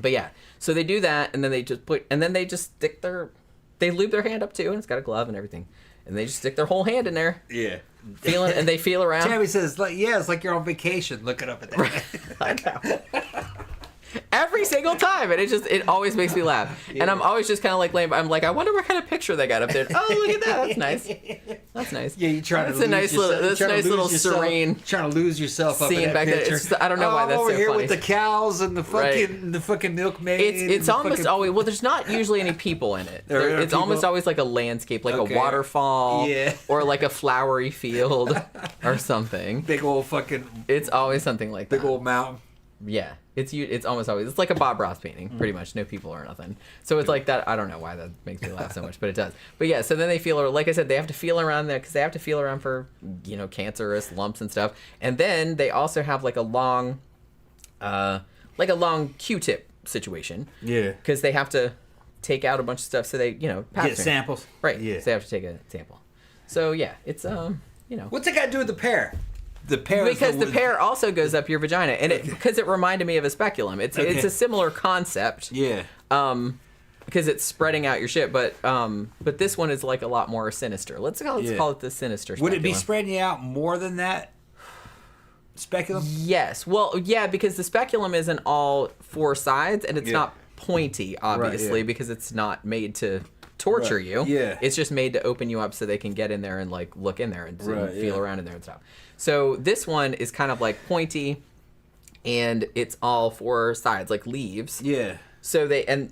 But yeah, so they do that, and then they just they lube their hand up too, and it's got a glove and everything, and they just stick their whole hand in there, Yeah. and they feel around. Tammy says, like, yeah, it's like you're on vacation looking up at that. I know. Every single time, and it always makes me laugh. And I'm always just kind of like laying. I'm like, I wonder what kind of picture they got up there. Oh, look at that. That's nice. That's nice. Yeah, you're trying That's to a nice lose little. yourself. That's You're a trying nice to little lose yourself- serene Trying to lose yourself up scene in that back there. picture. It's just, I don't know why that's over so here funny. with the cows and the fucking Right. the fucking milkmaid. It's and almost fucking, always, well, there's not usually any people in it. There are It's almost people? always like a landscape, like Okay. a waterfall, Yeah. or like a flowery field or something. big old fucking It's always something like that. big old mountain. Yeah, it's almost always, it's like a Bob Ross painting, pretty much, no people or nothing. So it's like that. I don't know why that makes me laugh so much, but it does. But yeah, so then they feel, like I said, they have to feel around there because they have to feel around for cancerous lumps and stuff, and then they also have like a long Q-tip situation. Yeah. Because they have to take out a bunch of stuff, so they pass Get through. samples. Right. Yeah. So they have to take a sample. So yeah, it's What's it got to do with the pear? The pear. is because the one- pear also goes up your vagina, and because it reminded me of a speculum. It's a similar concept. Yeah. Because it's spreading out your shit, but this one is like a lot more sinister. Let's call it the sinister. Would it be speculum. spreading you out more than that? Speculum. Yes. Well, yeah, because the speculum isn't all four sides, and it's not pointy, obviously, yeah. because it's not made to torture Right, you. yeah. It's just made to open you up so they can get in there and like look in there and Right, feel yeah. around in there and stuff. So this one is kind of like pointy, and it's all four sides, like leaves. Yeah. So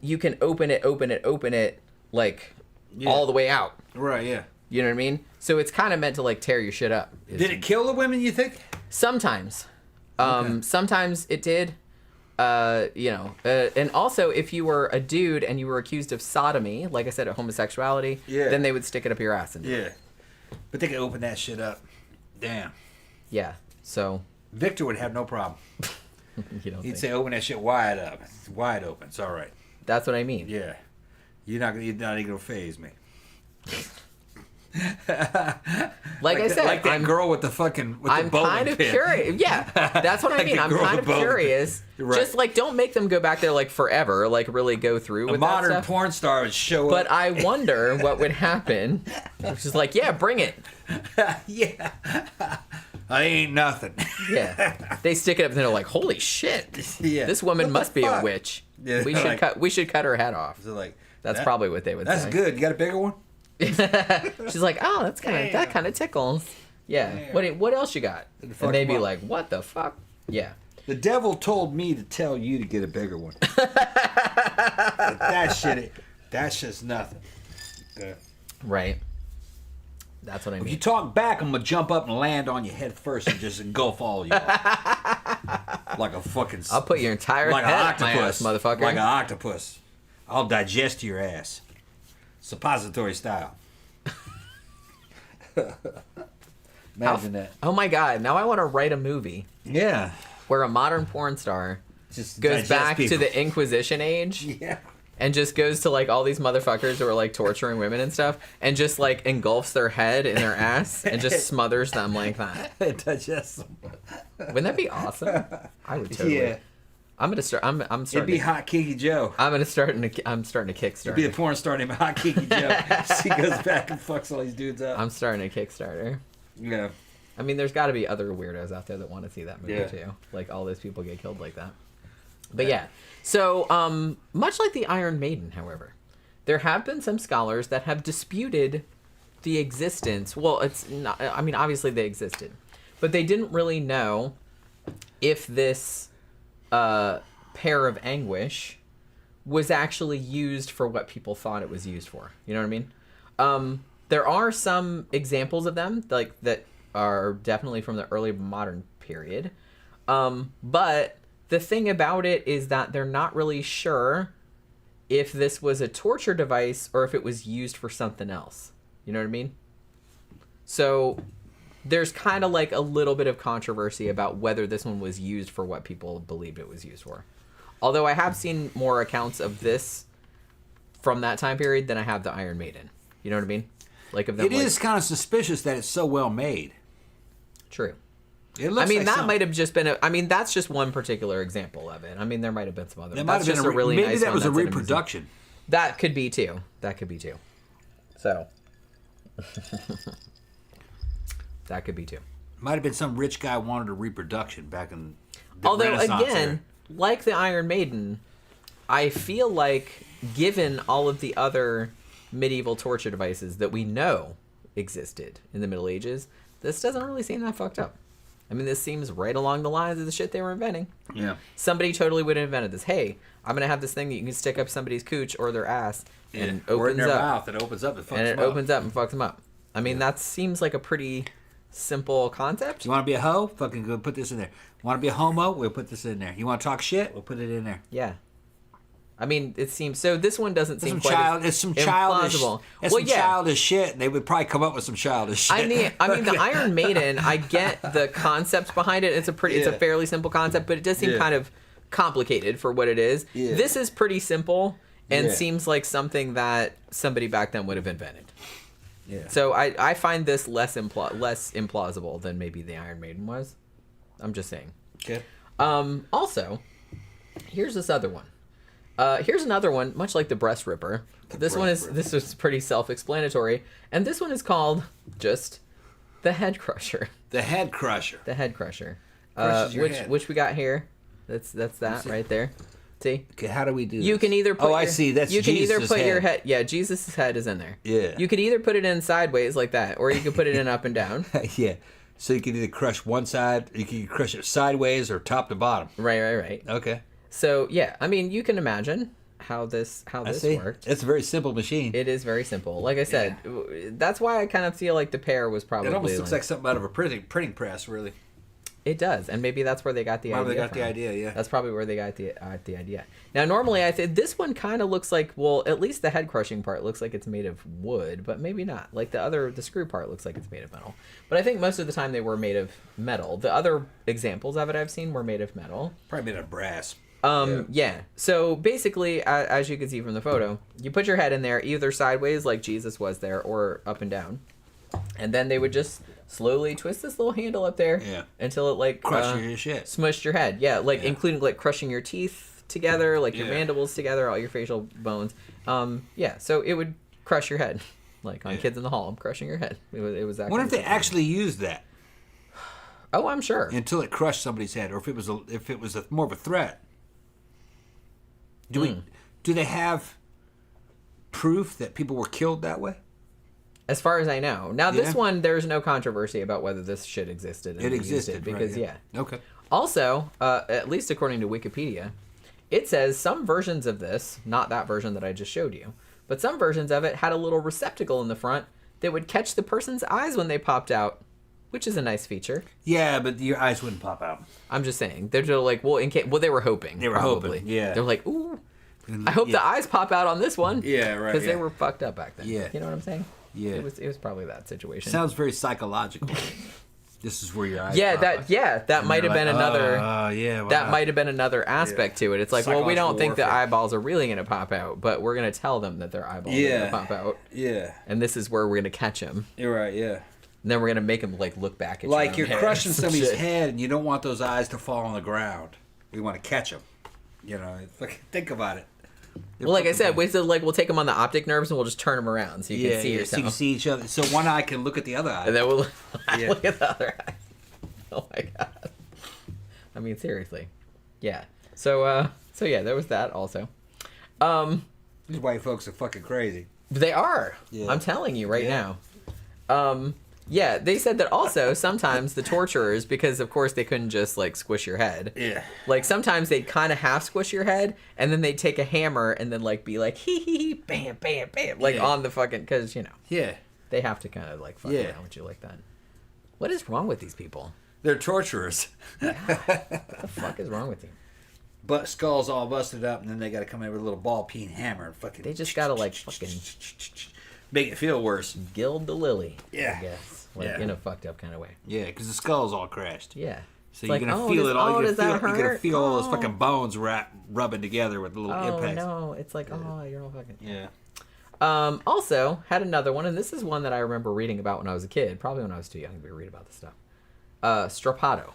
you can open it like Yeah. all the way out. Right. Yeah. You know what I mean? So it's kind of meant to like tear your shit up. Did it kill the women? You think? Sometimes. Okay. Sometimes it did. And also if you were a dude and you were accused of sodomy, like I said, of homosexuality, Yeah. then they would stick it up your ass and do it. Yeah. But they could open that shit up. Damn. Yeah. So Victor would have no problem. you don't He'd think. say, "Open that shit wide up. It's wide open. It's all right." That's what I mean. Yeah. You're not even gonna phase me. Like I said, like that I'm girl with the fucking. With I'm the bowling kind of pin. curious. Yeah, that's what I Like mean. the I'm girl kind with of the bowling pin. curious. Right. Just like don't make them go back there like forever, like really go through A with modern that stuff. porn star would show But up. I wonder what would happen. Which is like, yeah, bring it. Yeah. I ain't nothing. Yeah, they stick it up and they're like, holy shit, Yeah. this woman What the must be a fuck? witch. Yeah, we they're should cut her head off. So like, That's probably what they would That's say. good. You got a bigger one? She's like, oh, that kind of tickles. Yeah. Damn. What else you got? Fuck And they'd be them up. like, what the fuck? Yeah. The devil told me to tell you to get a bigger one. That's just nothing. Okay. Right. That's what I mean. If you talk back, I'm gonna jump up and land on your head first and just engulf all of you. Like a fucking. I'll put your entire like head an up my ass, octopus, motherfucker. Like an octopus. I'll digest your ass, suppository style. Imagine that. Oh my god! Now I want to write a movie Yeah. where a modern porn star Just goes digest back people. to the Inquisition age. Yeah. And just goes to like all these motherfuckers who are like torturing women and stuff, and just like engulfs their head in their ass and just smothers them like that. Digest them. Wouldn't that be awesome? I would totally. Yeah. I'm gonna start. I'm It'd starting. be Hot Kiki Joe. I'm starting to Kickstarter. It'd be a porn star named Hot Kiki Joe. She goes back and fucks all these dudes up. I'm starting a Kickstarter. Yeah. I mean, there's got to be other weirdos out there that want to see that movie Yeah. too. Like all those people get killed like that. But yeah. So, much like the Iron Maiden, however, there have been some scholars that have disputed the existence. Well, it's not. I mean, obviously they existed, but they didn't really know if this pair of anguish was actually used for what people thought it was used for. You know what I mean? There are some examples of them, like that are definitely from the early modern period, but the thing about it is that they're not really sure if this was a torture device or if it was used for something else. You know what I mean? So there's kind of like a little bit of controversy about whether this one was used for what people believed it was used for. Although I have seen more accounts of this from that time period than I have the Iron Maiden. You know what I mean? Like of them. It is kind of suspicious that it's so well made. True. It looks I mean, like that something. might have just been I mean, that's just one particular example of it. I mean, there might have been some other. That might That's have been just a really maybe nice that one was a that's in museum. reproduction. That could be too. So. That could be too. Might have been some rich guy wanted a reproduction back in the Although, Renaissance again, era. like the Iron Maiden, I feel like, given all of the other medieval torture devices that we know existed in the Middle Ages, this doesn't really seem that fucked up. I mean, this seems right along the lines of the shit they were inventing. Yeah. Somebody totally would have invented this. Hey, I'm going to have this thing that you can stick up somebody's cooch or their ass and or in opens their up. mouth, it opens up and fucks And it them up. opens up and fucks them up. I mean, that seems like a pretty simple concept. You want to be a hoe? Fucking go put this in there. Want to be a homo? We'll put this in there. You want to talk shit? We'll put it in there. Yeah. I mean, it seems so. This one doesn't seem Some quite child. as It's some childish. implausible. It's Well, some yeah. childish shit. And they would probably come up with some childish shit. I mean, the Iron Maiden. I get the concept behind it. It's a Yeah. fairly simple concept, but it does seem Yeah. kind of complicated for what it is. Yeah. This is pretty simple and Yeah. seems like something that somebody back then would have invented. Yeah. So I find this less implausible than maybe the Iron Maiden was. I'm just saying. Okay. Also, here's this other one. Here's another one, much like the breast ripper. This is pretty self-explanatory, and this one is called just the head crusher. The head crusher. The head crusher. Crushes your head. Which we got here. That's that right there. See? Okay, how do we do You this? can either put I see. That's you can either Jesus' put your head. head. Yeah, Jesus' head is in there. Yeah. You could either put it in sideways like that, or you could put it in up and down. Yeah. So you can either crush one side, you can crush it sideways or top to bottom. Right. Okay. So yeah, I mean, you can imagine how this I see. worked. It's a very simple machine. It is very simple. Like I said, that's why I kind of feel like the pair was probably. It almost looks like something out of a printing press, really. It does, and maybe that's where they got the Probably idea. got the idea, yeah. That's probably where they got the idea. Now, normally, I think this one kind of looks like, well, at least the head crushing part looks like it's made of wood, but maybe not. Like the screw part looks like it's made of metal. But I think most of the time they were made of metal. The other examples of it I've seen were made of metal. Probably made of brass. Yeah. So basically, as you can see from the photo, you put your head in there either sideways like Jesus was there, or up and down, and then they would just slowly twist this little handle up there until it like Crush your shit. smushed your head. Yeah, like including like crushing your teeth together, like your mandibles together, all your facial bones. Yeah, so it would crush your head, like on Kids in the Hall. I'm crushing your head. It was that. I wonder if they actually used that Oh, I'm sure. until it crushed somebody's head, or if it was more of a threat. Do they have proof that people were killed that way? As far as I know. Now, this Yeah. one, there's no controversy about whether this shit existed. And It they used existed, because right, yeah. Okay. Also, at least according to Wikipedia, it says some versions of this, not that version that I just showed you, but some versions of it had a little receptacle in the front that would catch the person's eyes when they popped out, which is a nice feature. Yeah, but your eyes wouldn't pop out. I'm just saying. They're just like, well, they were hoping. They were probably. hoping, yeah. They're like, ooh, I hope the eyes pop out on this one. Yeah, right. Because they were fucked up back then. Yeah. You know what I'm saying? Yeah. It was probably that situation. Sounds very psychological. This is where your eyes Yeah, pop out. that might have been another. Yeah, wow. That might have been another aspect to it. It's like, well, we don't think the warfare. eyeballs are really going to pop out, but we're going to tell them that their eyeballs are going to pop out, Yeah. and this is where we're going to catch them. You're right, yeah. And then we're going to make them like look back at Like you. you're crushing somebody's head and you don't want those eyes to fall on the ground. We want to catch them. You know, think about it. Well, like I said, we'll take them on the optic nerves and we'll just turn them around so you can see yourself. so you can see each other. So one eye can look at the other eye. And then we'll Yeah. look at the other eye. Oh my god. I mean, seriously. Yeah. So yeah, there was that also. These white folks are fucking crazy. They are. Yeah. I'm telling you right now. Yeah, they said that also sometimes the torturers, because of course they couldn't just like squish your head. Yeah. Like sometimes they'd kind of half squish your head, and then they'd take a hammer and then like be like hee hee hee, bam bam bam, like on the fucking, because you know Yeah. they have to kind of like fuck around with you like that. What is wrong with these people? They're torturers. What the fuck is wrong with you? But skulls all busted up, and then they got to come in with a little ball peen hammer and fucking. They just gotta like fucking make it feel worse. gild the lily. Yeah. I guess like Yeah. in a fucked up kind of way. Yeah, because the skull's all crashed. Yeah. So It's you're like, gonna oh, feel does- it all. oh, You're does that gonna feel hurt? all those Oh. fucking bones rubbing together with the little Oh impacts. no, it's like oh you're all fucking. Yeah. Also had another one, and this is one that I remember reading about when I was a kid, probably when I was too young to read about this stuff. Strappado.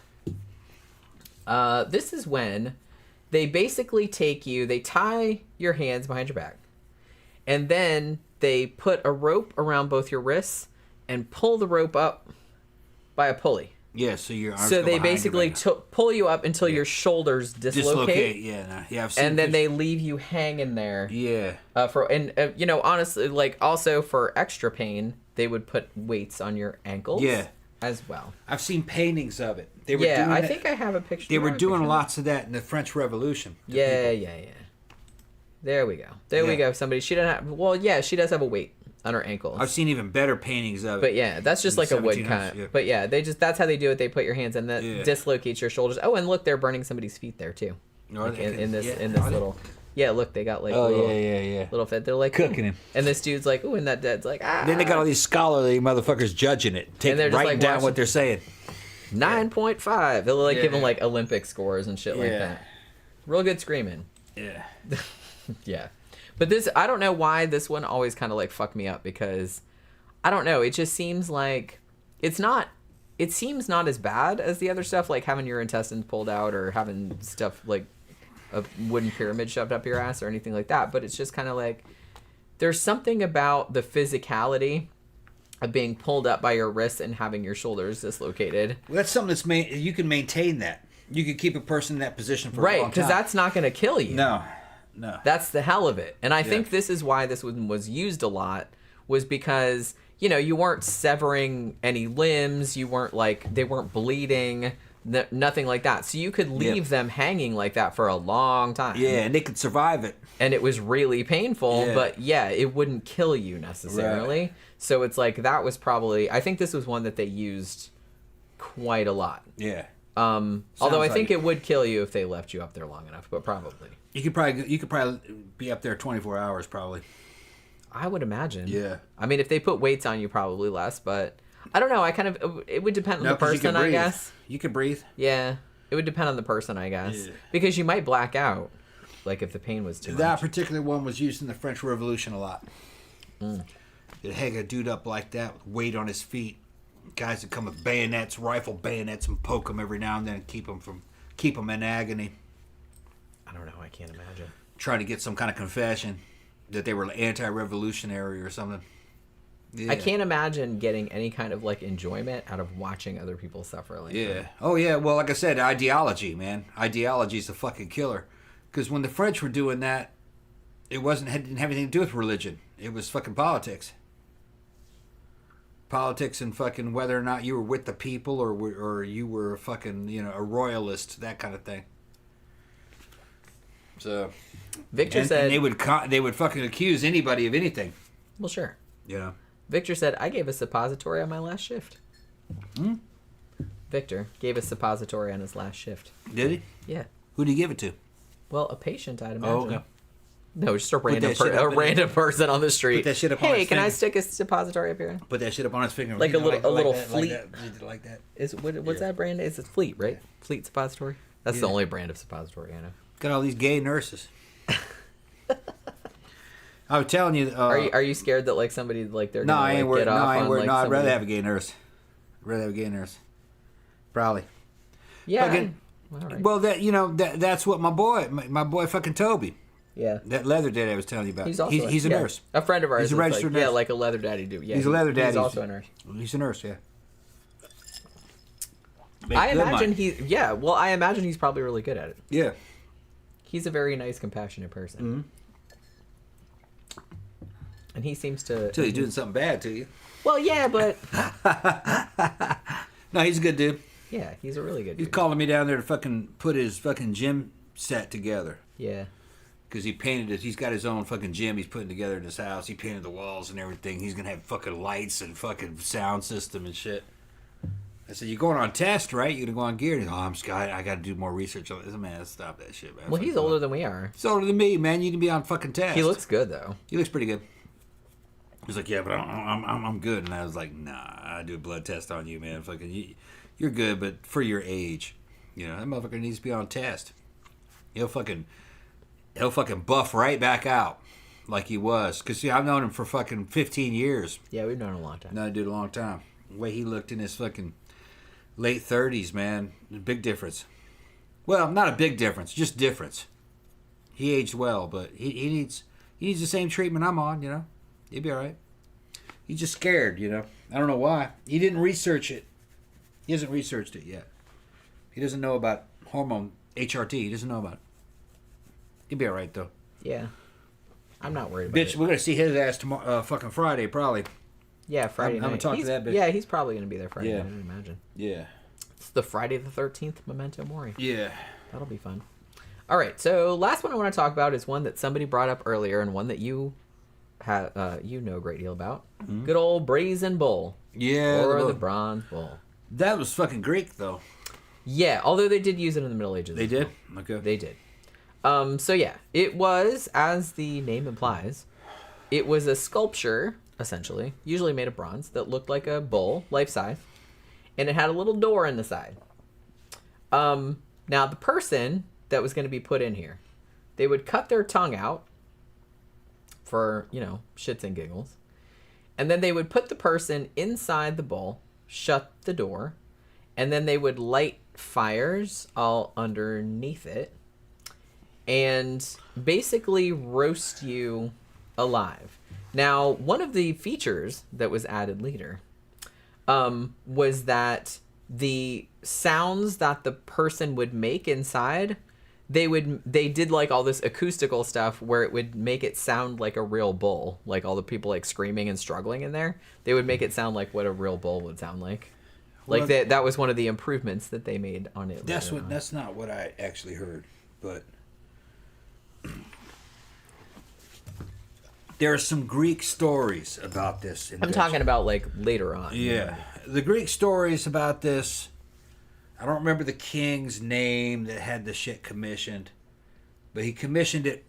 This is when they basically they tie your hands behind your back, and then they put a rope around both your wrists and pull the rope up by a pulley. Yeah, so your arms So go they behind you, basically right? pull you up until your shoulders dislocate. Yeah, no, yeah. I've seen And then pictures. they leave you hanging there. Yeah. You know, honestly, like also for extra pain, they would put weights on your ankles. Yeah. As well. I've seen paintings of it. They were Yeah, doing I that- think I have a picture. They were I have a doing picture. lots of that in the French Revolution. to Yeah, people. yeah. There we go. There we Yeah. go. Somebody. She doesn't have. Well, yeah, she does have a weight on her ankles. I've seen even better paintings of it. But yeah, that's just In like a wood 1700s, kind. yeah. But yeah, that's how they do it. They put your hands in that Yeah. dislocates your shoulders. Oh, and look, they're burning somebody's feet there too. Are Like, they? in this Yeah. in this Are they? little. Yeah, look, they got like Oh, little, yeah. little fit. They're like Cooking him. And this dude's like, ooh, and that dad's like, ah. Then they got all these scholarly motherfuckers judging it, they're just, writing like, down watching- what they're saying. 9.5. They'll like give Yeah. them like Olympic scores and shit like Yeah. that. Real good screaming. Yeah. Yeah. But this, I don't know why this one always kind of like fucked me up, because I don't know. It just seems like it seems not as bad as the other stuff, like having your intestines pulled out or having stuff like a wooden pyramid shoved up your ass or anything like that. But it's just kind of like there's something about the physicality of being pulled up by your wrists and having your shoulders dislocated. Well, that's something that's you can maintain that. You can keep a person in that position for a Right, long time. because that's not going to kill you. No. That's the hell of it. And I think this is why this one was used a lot, was because, you know, you weren't severing any limbs, you weren't like, they weren't bleeding, nothing like that. So you could leave them hanging like that for a long time. Yeah, and they could survive it. And it was really painful, Yeah. but yeah, it wouldn't kill you necessarily. Right. So it's like, that was probably, I think this was one that they used quite a lot. Yeah. Although I like think it. it would kill you if they left you up there long enough, but probably. You could probably be up there 24 hours probably. I would imagine. Yeah. I mean, if they put weights on you, probably less, but I don't know. It would depend on the 'cause you person, could I breathe. guess. You could breathe. Yeah. It would depend on the person, I guess. Yeah. Because you might black out, like if the pain was too That much. particular one was used in the French Revolution a lot. It hang a dude up like that with weight on his feet. Guys would come with bayonets, rifle bayonets, and poke him every now and then and keep him in agony. I don't know. I can't imagine. Trying to get some kind of confession that they were anti-revolutionary or something. Yeah. I can't imagine getting any kind of like enjoyment out of watching other people suffer like Yeah. that. Oh, yeah. Well, like I said, ideology, man. Ideology is the fucking killer. Because when the French were doing that, didn't have anything to do with religion. It was fucking politics. politics and fucking whether or not you were with the people or you were a fucking, you know, a royalist, that kind of thing. So Victor said... And they would fucking accuse anybody of anything. Well, sure. You know? Victor said, I gave a suppository on my last shift. Hmm? Victor gave a suppository on his last shift. Did he? Yeah. Who'd he give it to? Well, a patient, I'd imagine. Oh, okay. No, just a that random person on the street. Put that shit up on Hey, his can I finger. stick a suppository up here? Put that shit up on his finger. Like You a know, little that, fleet. like that. What's that brand? It's Fleet, right? Fleet suppository. That's the only brand of suppository I know. Got all these gay nurses. I was telling you. Are you scared that like somebody like they're No, gonna I ain't like, worried. get No, off I ain't on worried. like No, I'd rather somebody- have a gay nurse. Probably. Yeah. Fucking- All right. Well, that's what my boy fucking Toby, Yeah. that leather daddy I was telling you about. He's also he's a nurse. A friend of ours. He's a is registered like, Yeah, nurse. like a leather daddy dude. Yeah. He's a leather daddy. He's also a nurse. He's a nurse. Yeah. I Good imagine mind. I imagine he's probably really good at it. Yeah. He's a very nice, compassionate person. Mm-hmm. And he seems to... Until he's doing something bad to you. Well, yeah, but... No, he's a good dude. Yeah, he's a really good He's dude. calling me down there to fucking put his fucking gym set together. Yeah. Because he painted it. He's got his own fucking gym he's putting together in his house. He painted the walls and everything. He's going to have fucking lights and fucking sound system and shit. I said, you're going on test, right? You're going to go on gear? And he's, I'm Scott. I got to do more research on this. Man, stop that shit, man. Well, he's older than we are. He's older than me, man. You can be on fucking test. He looks good, though. He looks pretty good. He's like, yeah, but I'm good. And I was like, nah, I do a blood test on you, man. Fucking, you're good, but for your age, you know, that motherfucker needs to be on test. He'll fucking buff right back out like he was. Because, see, I've known him for fucking 15 years. Yeah, we've known him a long time. Known that dude a long time. The way he looked in his fucking late 30s, man, big difference. Well, not a big difference, just difference. He aged well, but he needs the same treatment I'm on, you know. He'll be all right. He's just scared, you know. I don't know why. He didn't research it. He hasn't researched it yet. He doesn't know about hormone HRT. He doesn't know about it. He'll be all right, though. Yeah. I'm not worried about Bitch, it. we're going to see his ass tomorrow, fucking Friday, probably. Yeah, Friday night. I'm gonna talk to that bitch. Yeah, he's probably going to be there Friday Yeah. night, I imagine. Yeah. It's the Friday the 13th Memento Mori. Yeah. That'll be fun. All right, so last one I want to talk about is one that somebody brought up earlier and one that you know a great deal about. Mm-hmm. Good old Brazen Bull. Yeah. Or the Bronze Bull. That was fucking Greek, though. Yeah, although they did use it in the Middle Ages. They as did? well. Okay. They did. So yeah, it was, as the name implies, it was a sculpture, essentially, usually made of bronze, that looked like a bull, life-size, and it had a little door in the side. Now, the person that was going to be put in here, they would cut their tongue out for, shits and giggles, and then they would put the person inside the bull, shut the door, and then they would light fires all underneath it and basically roast you alive. Now, one of the features that was added later was that the sounds that the person would make inside, they did like all this acoustical stuff where it would make it sound like a real bull, like all the people like screaming and struggling in there. They would make it sound like what a real bull would sound like. Like Well, that was one of the improvements that they made on it. That's not what I actually heard, but there are some Greek stories about this. I'm talking about like later on. Yeah, the Greek stories about this. I don't remember the king's name that had the shit commissioned, but he commissioned it.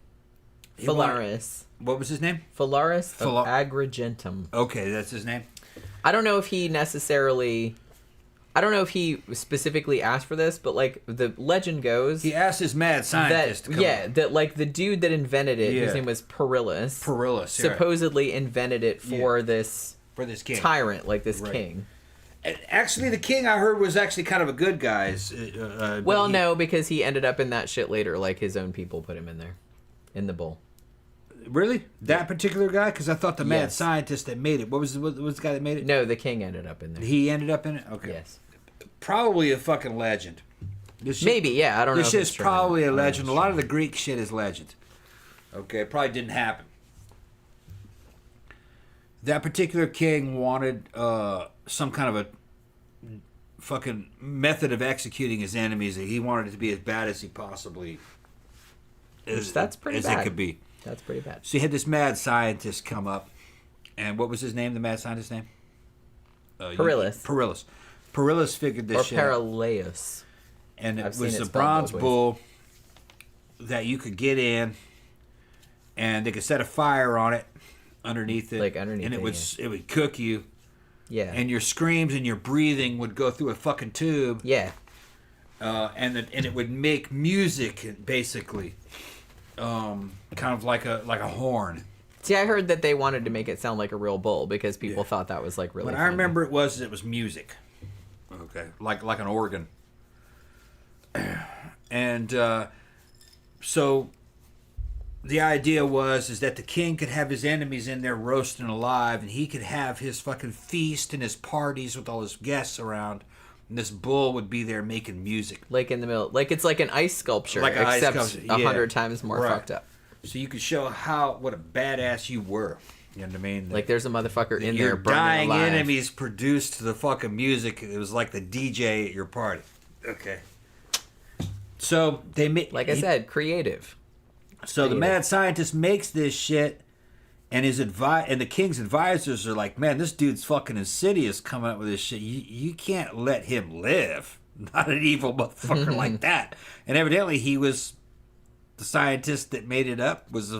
Phalaris. What was his name? Phalaris of Agrigentum. Okay, that's his name. I don't know if he specifically asked for this, but like the legend goes, He asked his mad scientist. that like the dude that invented it, whose name was Perillus, supposedly invented it for this king, tyrant, like this Right. king. And actually, the king I heard was actually kind of a good guy. No, because he ended up in that shit later. Like his own people put him in there, in the bull. Really? That particular guy? Because I thought the mad Yes. scientist that made it. What was the guy that made it? No, the king ended up in there. He ended up in it? Okay. Yes. Probably a fucking legend. This shit- Maybe, yeah. I don't know. This if it's shit's true or not. probably I a don't know if legend. A it's lot true. of the Greek shit is legend. Okay, it probably didn't happen. That particular king wanted some kind of a fucking method of executing his enemies. He wanted it to be as bad as he possibly That's pretty as bad. it could be. That's pretty bad. So you had this mad scientist come up, and what was his name? The mad scientist's name? Perilous. Perilous figured this Or shit out. Paraleus. And it I've seen was it the spelled bronze both ways. bull that you could get in, and they could set a fire on it underneath it, Like underneath and it, it would cook you, Yeah. and your screams and your breathing would go through a fucking tube, yeah. and it would make music basically, kind of like a horn. See, I heard that they wanted to make it sound like a real bull because people thought that was like really What funny. I remember it was music, okay, like an organ, and so the idea is that the king could have his enemies in there roasting alive, and he could have his fucking feast and his parties with all his guests around, and this bull would be there making music. Like in the middle. Like it's like an ice sculpture, Like an ice except sculpture, 100 yeah. times more Right. fucked up. So you could show what a badass you were. You know what I mean? Like there's a motherfucker in your there burning dying alive. enemies produced the fucking music. It was like the DJ at your party. Okay. So they make, Like I said, creative. So the mad scientist makes this shit, and and the king's advisors are like, "Man, this dude's fucking insidious coming up with this shit. You can't let him live. Not an evil motherfucker like that." And evidently, he was the scientist that made it up was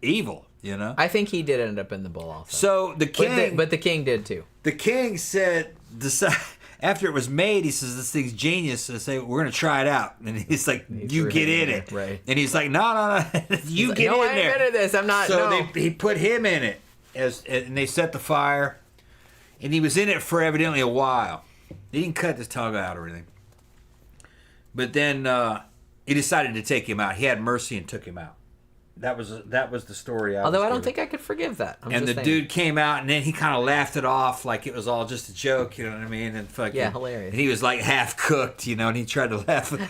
evil. You know. I think he did end up in the bull also. So the king, but the king did too. the king said, after it was made, he says, "This thing's genius." I say, "We're gonna try it out." And he's like, "You get in it." Right. And he's like, "No, you Like, get no, in I there." invented this. I'm not. So no. he put him in it, and they set the fire, and he was in it for evidently a while. He didn't cut his tongue out or anything. But then he decided to take him out. He had mercy and took him out. That was the story. Although I don't think I could forgive that. And the dude came out, and then he kind of laughed it off like it was all just a joke. You know what I mean? And fucking, Yeah, hilarious. And he was like half cooked, you know, and he tried to laugh it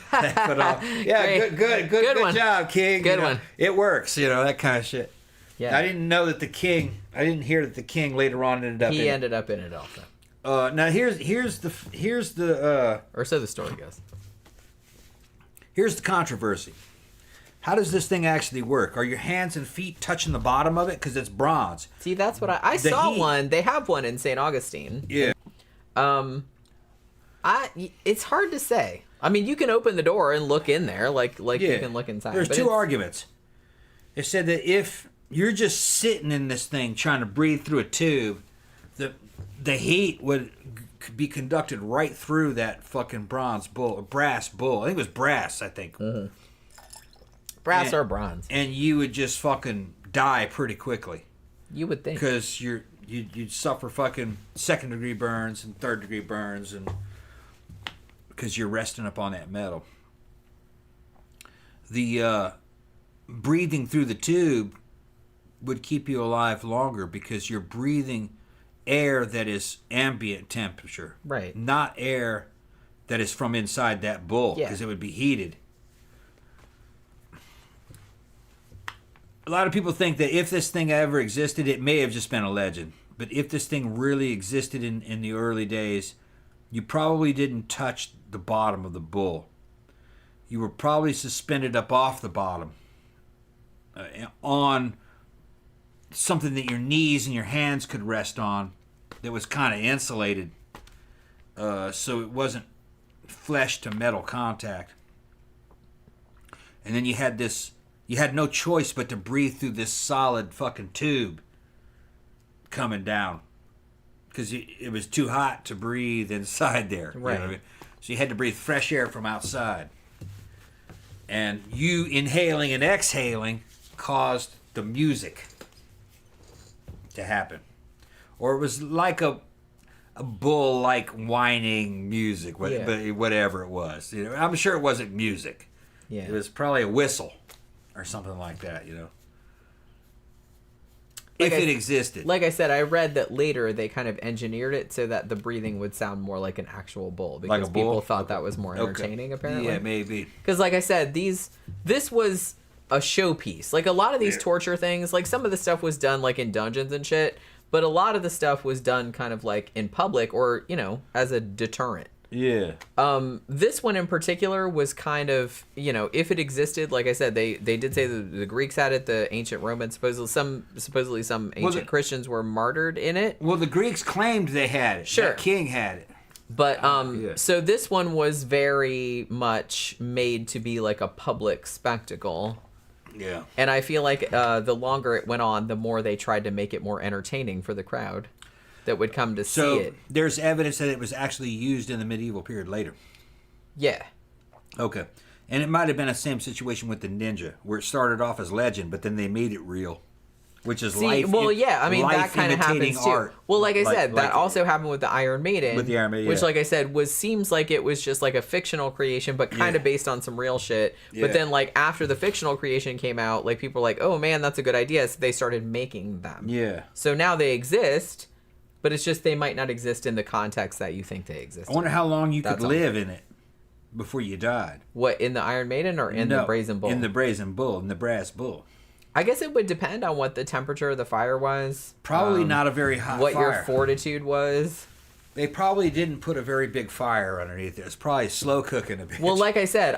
off. Yeah, Great. good one. job, King. Good You know, one. It works, you know, that kind of shit. Yeah. I didn't know that the king. I didn't hear that the king later on ended up. He in ended up in it also. it. Now here's the Or so the story goes. here's the controversy. How does this thing actually work? Are your hands and feet touching the bottom of it? Because it's bronze. See, that's what I The saw heat. one. They have one in St. Augustine. Yeah. It's hard to say. I mean, you can open the door and look in there, like you can look inside. There's but two it's- arguments. They said that if you're just sitting in this thing trying to breathe through a tube, the heat would be conducted right through that fucking brass bull. I think it was brass. I think. brass and- or bronze. And you would just fucking die pretty quickly You would think. because you'd suffer fucking 2nd-degree burns and 3rd-degree burns, and because you're resting up on that metal. The breathing through the tube would keep you alive longer because you're breathing air that is ambient temperature, Right. not air that is from inside that bull, Yeah. because it would be heated. A lot of people think that if this thing ever existed, it may have just been a legend. But if this thing really existed in the early days, you probably didn't touch the bottom of the bull. You were probably suspended up off the bottom on something that your knees and your hands could rest on that was kind of insulated, so it wasn't flesh to metal contact. And then you had no choice but to breathe through this solid fucking tube coming down, because it was too hot to breathe inside there. You know what I Right. mean? So you had to breathe fresh air from outside. And you inhaling and exhaling caused the music to happen. Or it was like a bull like whining music, but whatever it was. You know, I'm sure it wasn't music. Yeah. It was probably a whistle or something like that, you know. Like If it existed. Like I said, I read that later they kind of engineered it so that the breathing would sound more like an actual bull because Like a bull? people thought that was more entertaining. Apparently, Yeah, maybe. Because, like I said, this was a showpiece. Like a lot of these torture things, like some of the stuff was done like in dungeons and shit. but a lot of the stuff was done kind of like in public or, you know, as a deterrent. Yeah. This one in particular was kind of, you know, if it existed, like I said, they did say the Greeks had it, the ancient Romans, supposedly some ancient Christians were martyred in it. Well, the Greeks claimed they had it. Sure. That king had it. But Yeah. so this one was very much made to be like a public spectacle. Yeah. And I feel like the longer it went on, the more they tried to make it more entertaining for the crowd that would come to see it. There's evidence that it was actually used in the medieval period later. Yeah. Okay. And it might have been the same situation with the ninja, where it started off as legend, but then they made it real. Which is life. Well, yeah, I mean, that kind of happens too. Art. Well, like I said, that also happened with the Iron Maiden. With the Iron Maiden, which, yeah. like I said, seems like it was just like a fictional creation, but kind of based on some real shit. Yeah. But then, like, after the fictional creation came out, like, people were like, oh, man, that's a good idea. So they started making them. Yeah. So now they exist, but it's just they might not exist in the context that you think they exist. I wonder how long you could That's all. live in it before you died. What, in the Iron Maiden or in the Brazen Bull? In the Brazen Bull, in the Brass Bull. I guess it would depend on what the temperature of the fire was. Probably not a very hot what fire. your fortitude was. They probably didn't put a very big fire underneath it. It's probably slow cooking a bit. Well, like I said,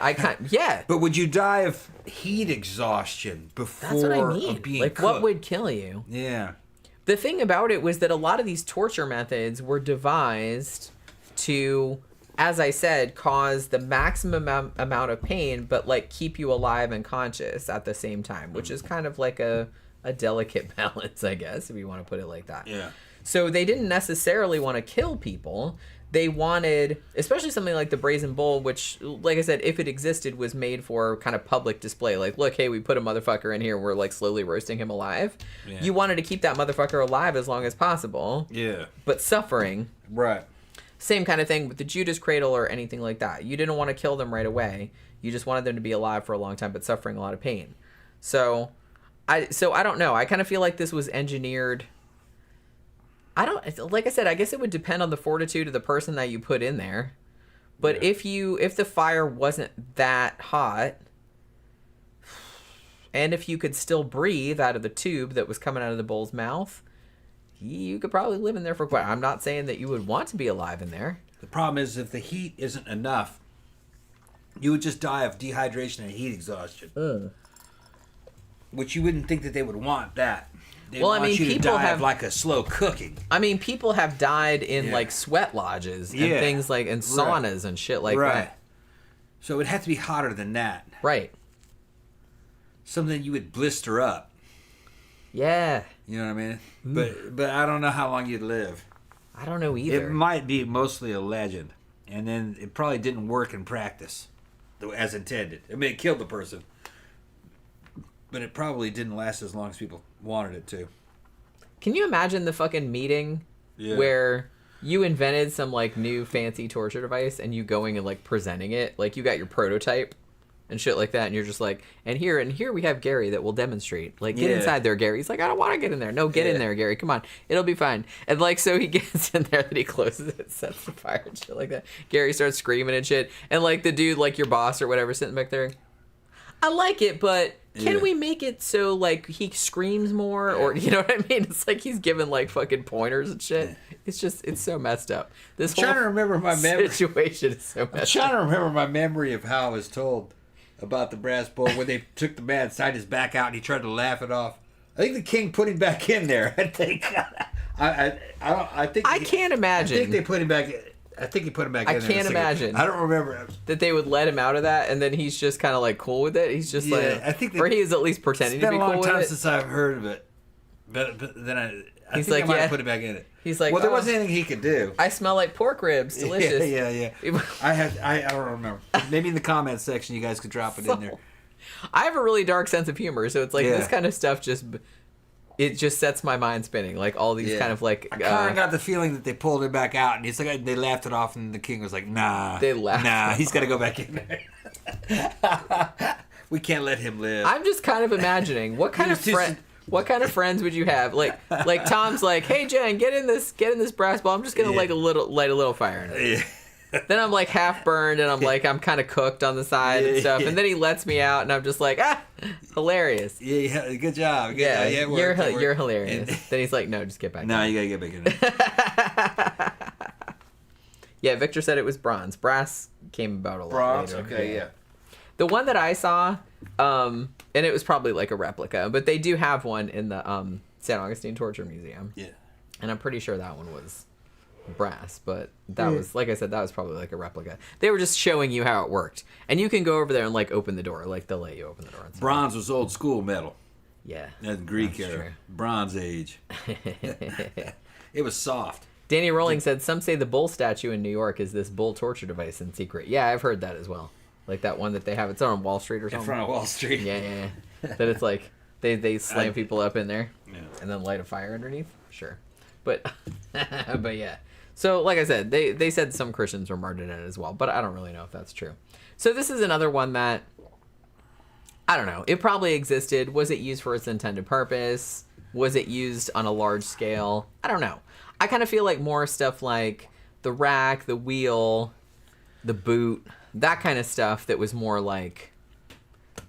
yeah. But would you die of heat exhaustion before That's what I mean. being Like, cooked? what would kill you? Yeah. The thing about it was that a lot of these torture methods were devised to, as I said, cause the maximum amount of pain, but like keep you alive and conscious at the same time, which is kind of like a delicate balance, I guess, if you want to put it like that. Yeah. So they didn't necessarily want to kill people. They wanted, especially something like the Brazen Bull, which, like I said, if it existed, was made for kind of public display. Like, look, hey, we put a motherfucker in here. We're like slowly roasting him alive. Yeah. You wanted to keep that motherfucker alive as long as possible, Yeah. but suffering. Right. Same kind of thing with the Judas Cradle or anything like that. You didn't want to kill them right away. You just wanted them to be alive for a long time, but suffering a lot of pain. So I don't know. I kind of feel like this was engineered. Like I said, I guess it would depend on the fortitude of the person that you put in there. But if the fire wasn't that hot, and if you could still breathe out of the tube that was coming out of the bull's mouth, you could probably live in there for quite. I'm not saying that you would want to be alive in there. The problem is if the heat isn't enough, you would just die of dehydration and heat exhaustion. Which you wouldn't think that they would want that. They Well, I want mean, you to people die have- of like a slow cooking. I mean, people have died in Yeah. like sweat lodges and Yeah. things like and saunas and shit like that. So it would have to be hotter than that. Right. Something you would blister up. Yeah. You know what I mean? But I don't know how long you'd live. I don't know either. It might be mostly a legend. And then it probably didn't work in practice as intended. I mean, it killed the person. But it probably didn't last as long as people wanted it to. Can you imagine the fucking meeting where you invented some like new fancy torture device and you going and like presenting it? Like you got your prototype and shit like that, and you're just like, and here we have Gary that will demonstrate. Like, get inside there, Gary. He's like, I don't want to get in there. No, get in there, Gary. Come on. It'll be fine. And like, so he gets in there, then he closes it, sets the fire and shit like that. Gary starts screaming and shit. And like the dude, like your boss or whatever, sitting back there, I like it, but can we make it so like he screams more, or you know what I mean? It's like he's giving like fucking pointers and shit. It's just, it's so messed up. This I'm trying to remember my memory. situation is so I'm messed trying up. to remember my memory of how I was told about the brass bull when they took the man, side his back out, and he tried to laugh it off. I think the king put him back in there. I think. I think. I can't imagine. I think they put him back. I think he put him back in there. I can't imagine. I don't remember. That they would let him out of that, and then he's just kind of like cool with it. He's just like, I think or he is at least pretending It's to been be a long cool time with it. since I've heard of it. But then I He's think like, I might yeah. have put it back in it. He's like, well, there "Oh, wasn't anything he could do. I smell like pork ribs. Delicious. Yeah. I don't remember. Maybe in the comments section you guys could drop it in there. I have a really dark sense of humor, so it's like Yeah. this kind of stuff it just sets my mind spinning. Like all these kind of like. I kind of got the feeling that they pulled him back out, and he's like they laughed it off, and the king was like, "Nah, They laughed Nah, it he's got to go back in there. We can't let him live." I'm just kind of imagining what kind of friend. What kind of friends would you have? Like Tom's like, hey Jen, get in this brass ball. I'm just gonna light a little fire in it. Yeah. Then I'm like half burned and I'm kind of cooked on the side and stuff. And then he lets me out and I'm just like, Hilarious. Yeah, good job. Good Yeah, job. It worked. you're hilarious. Then he's like, no, just get back. No, you gotta get back in there. Yeah, Victor said it was bronze. Brass came about a lot Bronze? later. Okay, yeah. The one that I saw, and it was probably like a replica, but they do have one in the San Augustine Torture Museum. Yeah. And I'm pretty sure that one was brass, but that was, like I said, that was probably like a replica. They were just showing you how it worked. And you can go over there and like open the door. Like they'll let you open the door. And stuff. Bronze was old school metal. Yeah. That's Greek That's era. true. Bronze Age. It was soft. Danny Rowling said, some say the bull statue in New York is this bull torture device in secret. Yeah, I've heard that as well. Like that one that they have. It's on Wall Street or something. In front of Wall Street. Yeah. That it's like they slam people up in there Yeah. and then light a fire underneath. Sure. But but yeah. So like I said, they said some Christians were martyred in it as well, but I don't really know if that's true. So this is another one that I don't know. It probably existed. Was it used for its intended purpose? Was it used on a large scale? I don't know. I kind of feel like more stuff like the rack, the wheel, the boot, that kind of stuff that was more like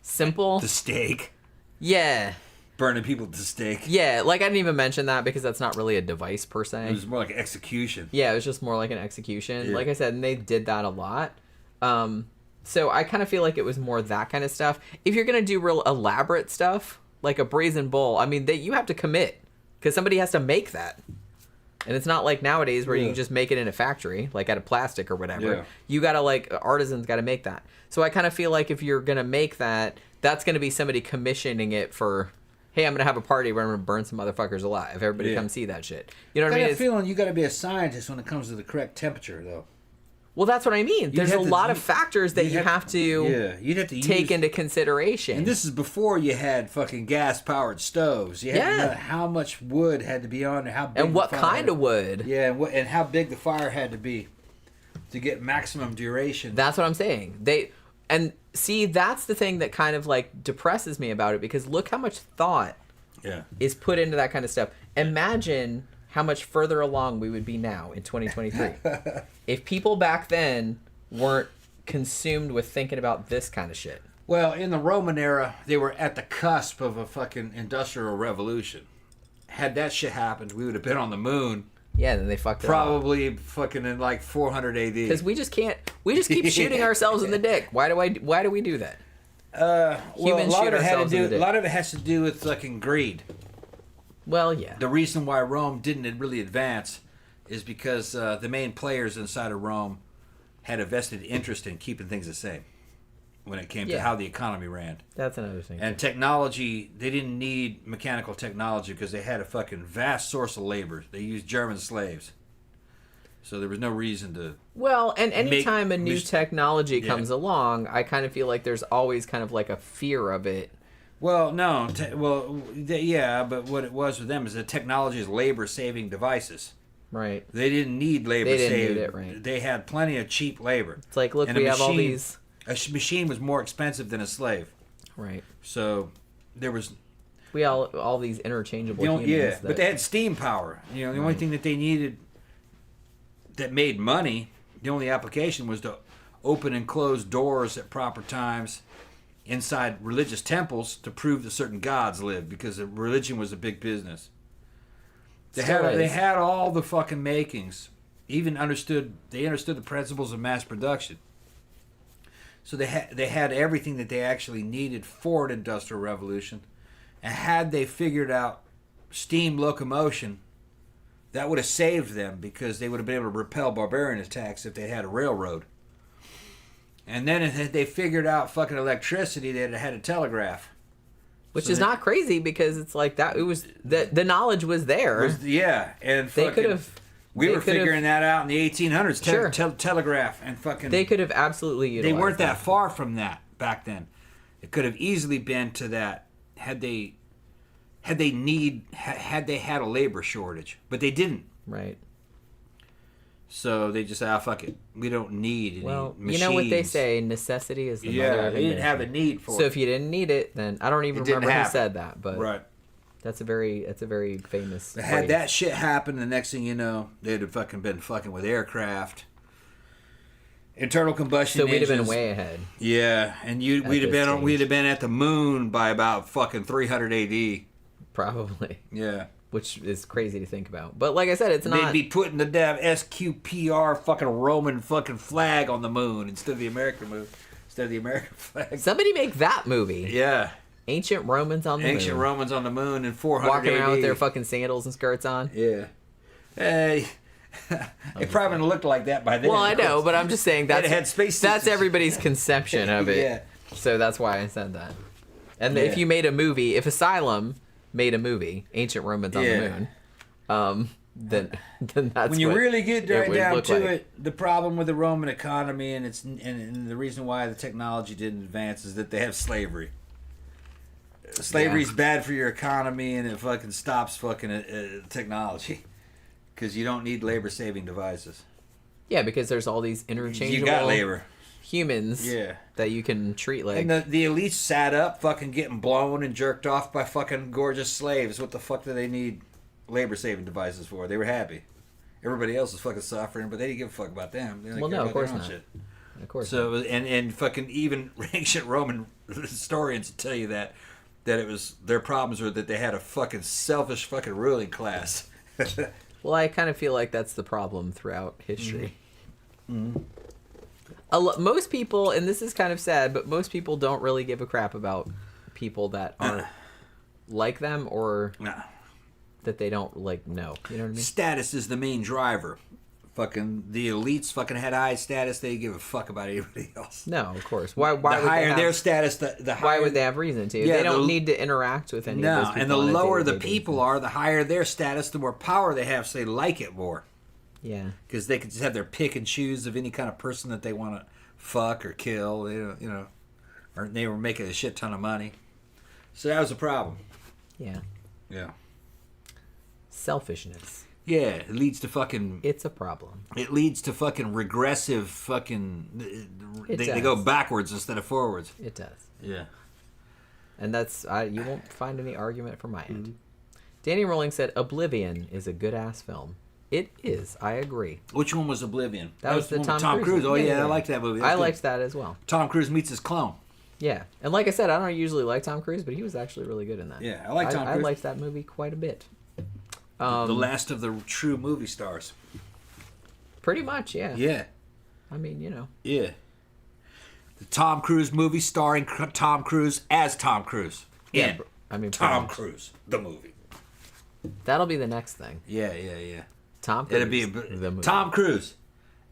simple. The stake. Yeah. Burning people at the stake. Yeah, like I didn't even mention that because that's not really a device per se. It was more like execution. Yeah, it was just more like an execution. Yeah. Like I said, and they did that a lot. So I kind of feel like it was more that kind of stuff. If you're going to do real elaborate stuff, like a brazen bull, I mean, you have to commit because somebody has to make that. And it's not like nowadays where you can just make it in a factory, like out of plastic or whatever. Yeah. You got to like, artisans got to make that. So I kind of feel like if you're going to make that, that's going to be somebody commissioning it for, hey, I'm going to have a party where I'm going to burn some motherfuckers alive. Everybody come see that shit. You know what I I mean? got a feeling you got to be a scientist when it comes to the correct temperature, though. Well, that's what I mean. There's a lot of factors that you have to you'd have to take into consideration. And this is before you had fucking gas-powered stoves. You had to know how much wood had to be on there, how big and what kind of wood. Yeah, and how big the fire had to be to get maximum duration. That's what I'm saying. And see, that's the thing that kind of like depresses me about it because look how much thought is put into that kind of stuff. Imagine how much further along we would be now in 2023 if people back then weren't consumed with thinking about this kind of shit. Well, in the Roman era, they were at the cusp of a fucking industrial revolution. Had that shit happened, we would have been on the moon. Yeah, then they fucked it Probably fucking in like 400 AD. because we just keep shooting ourselves in the dick. Why do we do that? Humans shoot ourselves in the dick. A lot of it has to do with fucking greed. Well, yeah. The reason why Rome didn't really advance is because the main players inside of Rome had a vested interest in keeping things the same when it came to how the economy ran. That's another thing. And technology, they didn't need mechanical technology because they had a fucking vast source of labor. They used German slaves. So there was no reason to... Well, and anytime a new technology comes along, I kind of feel like there's always kind of like a fear of it. Well, no. But what it was with them is that technology is labor-saving devices. Right. They didn't need labor They didn't saving. need it, right. They had plenty of cheap labor. It's like, look, we have all these... A machine was more expensive than a slave. Right. So there was... We all these interchangeable humans. But they had steam power. The only thing that they needed that made money, the only application was to open and close doors at proper times inside religious temples to prove that certain gods lived, because religion was a big business. They had all the fucking makings. They understood the principles of mass production. So they had everything that they actually needed for an industrial revolution. And had they figured out steam locomotion, that would have saved them, because they would have been able to repel barbarian attacks if they had a railroad. And then if they figured out fucking electricity, they'd have had a telegraph. Which is not crazy, because it's like that. It was the knowledge was there. And they could have. We were figuring that out in the 1800s. Telegraph and fucking. They could have absolutely utilized. They weren't that far from that back then. It could have easily been to that had they had a labor shortage, but they didn't. Right. So they just said, fuck it. We don't need any machines. You know what they say, necessity is the mother of invention. They didn't have a need for it. So if you didn't need it, then I don't even remember who said that, but right. That's a very famous Had that shit happen, the next thing you know, they'd have fucking been fucking with aircraft. Internal combustion So we'd have been engines. way ahead. Yeah, and we'd have this been stage. at the moon by about fucking 300 AD. Probably. Yeah. Which is crazy to think about. But like I said, it's They'd not... be putting the damn SQPR fucking Roman fucking flag on the moon instead of the American flag. Somebody make that movie. Yeah. Ancient Romans on the Ancient moon. Romans on the moon in 400 Walking around AD. with their fucking sandals and skirts on. Yeah. Hey. It probably wouldn't look like that by then. Well, I know, but I'm just saying It had space that's suits. everybody's conception of it. Yeah. So that's why I said that. And Yeah. if you made a movie, if Asylum made a movie, Ancient Romans on Yeah. the Moon, then that's When you what really get it would down look to like. it, the problem with the Roman economy and the reason why the technology didn't advance is that they have slavery. Slavery's bad for your economy, and it fucking stops fucking technology because you don't need labor-saving devices. Yeah, because there's all these interchangeable You got labor. humans Yeah. that you can treat like... And the elites sat up fucking getting blown and jerked off by fucking gorgeous slaves. What the fuck do they need labor-saving devices for? They were happy. Everybody else was fucking suffering, but they didn't give a fuck about them. They didn't Well, care no, of about their course own not. shit. Of course. So and fucking even ancient Roman historians tell you that it was their problems were that they had a fucking selfish fucking ruling class. Well, I kind of feel like that's the problem throughout history. Mm-hmm. Most people, and this is kind of sad, but most people don't really give a crap about people that aren't like them or Nah. that they don't like know. You know what I mean? Status is the main driver. Fucking the elites fucking had high status. They didn't give a fuck about anybody else. No, of course. Why The would higher they have, their status, the higher. why would they have reason to? Yeah, They don't the- need to interact with any of those No, people. and the on a lower the day-to-day people basis. are, the higher their status, the more power they have, so they like it more. Yeah. Because they can just have their pick and choose of any kind of person that they want to fuck or kill, or they were making a shit ton of money. So that was a problem. Yeah. Yeah. Selfishness. Yeah, it leads to fucking. It's a problem. It leads to fucking regressive fucking. It They go does. backwards instead of forwards. It does. Yeah. And that's you won't find any argument from my end. Mm-hmm. Danny Rowling said Oblivion is a good ass film. It is. I agree. Which one was Oblivion? That was the one with Tom Cruise. Oh Yeah, yeah, yeah. I liked that movie. I liked that as well. Tom Cruise meets his clone. Yeah, and like I said, I don't usually like Tom Cruise, but he was actually really good in that. Yeah, I like Tom I Cruise. liked that movie quite a bit. The last of the true movie stars. Pretty much, yeah. Yeah. I mean, you know. Yeah. The Tom Cruise movie starring Tom Cruise as Tom Cruise. Yeah, In I mean, Tom pretty Cruise, the movie. much. That'll be the next thing. Yeah, yeah, yeah. Tom Cruise. It'll be the movie. Tom Cruise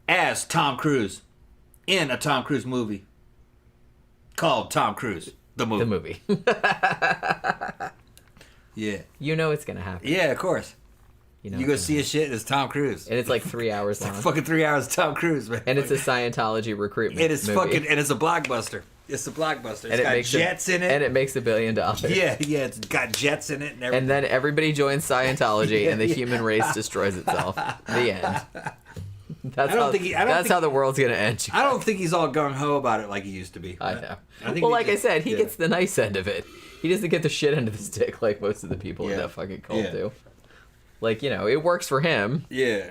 as Tom Cruise in a Tom Cruise movie called Tom Cruise, the movie. The movie. Yeah. You know it's gonna happen. Yeah, of course. You know You it's go see a shit, it's Tom Cruise. and it's like 3 hours long. Fucking 3 hours of Tom Cruise, man. And it's a Scientology recruitment. It is movie. fucking, and it's a blockbuster. It's a blockbuster. It's got jets in it. And it makes $1 billion. Yeah, yeah, it's got jets in it and everything. And then everybody joins Scientology, and the Yeah. human race destroys itself. The end. That's I don't how. think he- I don't that's think- how the world's gonna end. I don't think he's all gung ho about it like he used to be. I know. I think Well, he like I just- said, he yeah. gets the nice end of it. He doesn't get the shit end of the stick like most of the people in Yeah. that fucking cult Yeah. do. Like, you know, it works for him. Yeah.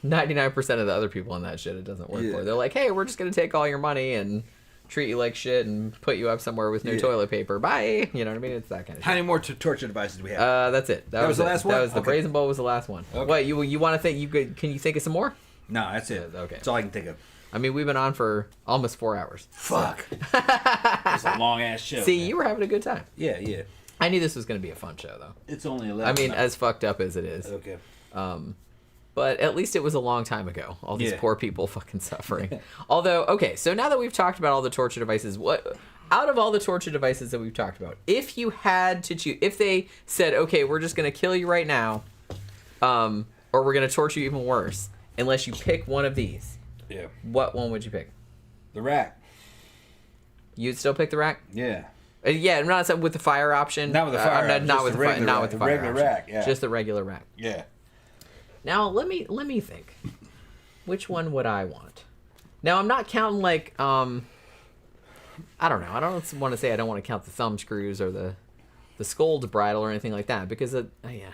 99% of the other people in that shit, it doesn't work Yeah. for. They're like, hey, we're just gonna take all your money and treat you like shit and put you up somewhere with no Yeah. toilet paper. Bye. You know what I mean? It's that kind of How shit. many more torture devices do we have? That's it. That was the it. last one? That was the Okay. Brazen Bowl was the last one. Okay. What you want to think? You could? Can you think of some more? No, that's it. Okay. That's all I can think of. I mean, we've been on for almost 4 hours. Fuck. It's a long ass show. See, man. you were having a good time. Yeah, yeah. I knew this was going to be a fun show, though. It's only 11. I mean, as fucked up as it is. Okay. But at least it was a long time ago. All these Yeah. poor people fucking suffering. Although, okay, so now that we've talked about all the torture devices, what out of all the torture devices that we've talked about, if you had to choose, if they said, okay, we're just going to kill you right now, or we're going to torture you even worse, unless you pick one of these, Yeah. what one would you pick? The rack. You'd still pick the rack? Yeah. Yeah, I'm not saying with the fire option. Not with the fire I'm option, not just with the the fire. regular Not rack, with the the fire regular option. rack, yeah. Just the regular rack. Yeah. Now let me think. Which one would I want? Now I'm not counting like I don't know. I don't want to say I don't want to count the thumb screws or the scold's bridle or anything like that because yeah.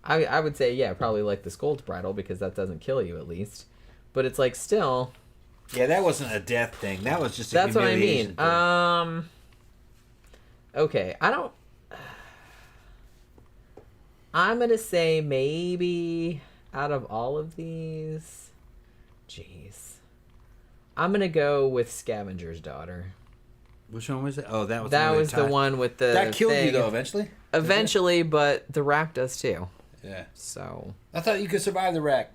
I would say yeah, probably like the scold's bridle because that doesn't kill you at least. But it's like still Yeah, that wasn't a death thing. That was just a That's what I humiliation mean. thing. Okay, I'm gonna say maybe out of all of these, jeez, I'm gonna go with Scavenger's Daughter. Which one was it? Oh, that was The one with the that killed thing. you though eventually. Eventually, but the rack does too. Yeah. So I thought you could survive the rack.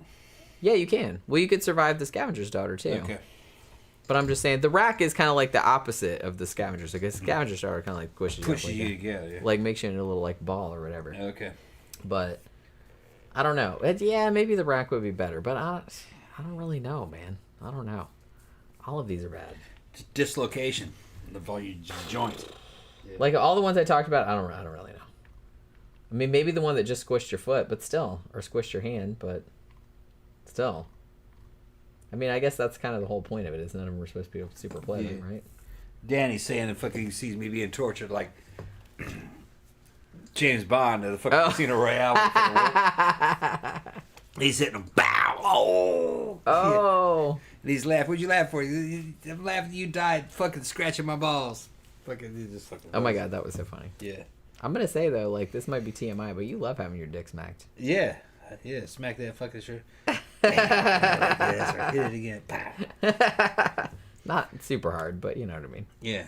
yeah, you can. Well, you could survive the Scavenger's Daughter too. Okay. But I'm just saying the rack is kind of like the opposite of the Scavenger's. Like a Scavenger's Daughter kind of like pushes Pushes you, you up, together. Yeah. like makes you in a little like ball or whatever. Okay. But I don't know. Yeah, maybe the rack would be better, but I don't really know, man. I don't know. All of these are bad. Just dislocation of all your joints. Like all the ones I talked about, I don't really know. I mean, maybe the one that just squished your foot, but still, or squished your hand, but still. I mean, I guess that's kind of the whole point of it. Is none of them are supposed to be super pleasant, right? Danny's saying that fucking sees me being tortured like James Bond at the fucking Casino Royale. He's hitting him, bow, oh, Oh. and he's laughing. What'd you laugh for? I'm laughing. You died, fucking scratching my balls. Fucking, he's just fucking. Oh my god, that was so funny. Yeah. I'm gonna say though, like this might be TMI, but you love having your dick smacked. Yeah. Yeah. Smack that fucking shirt. Yeah, that's right. Hit it again. Pow. Not super hard, but you know what I mean. Yeah.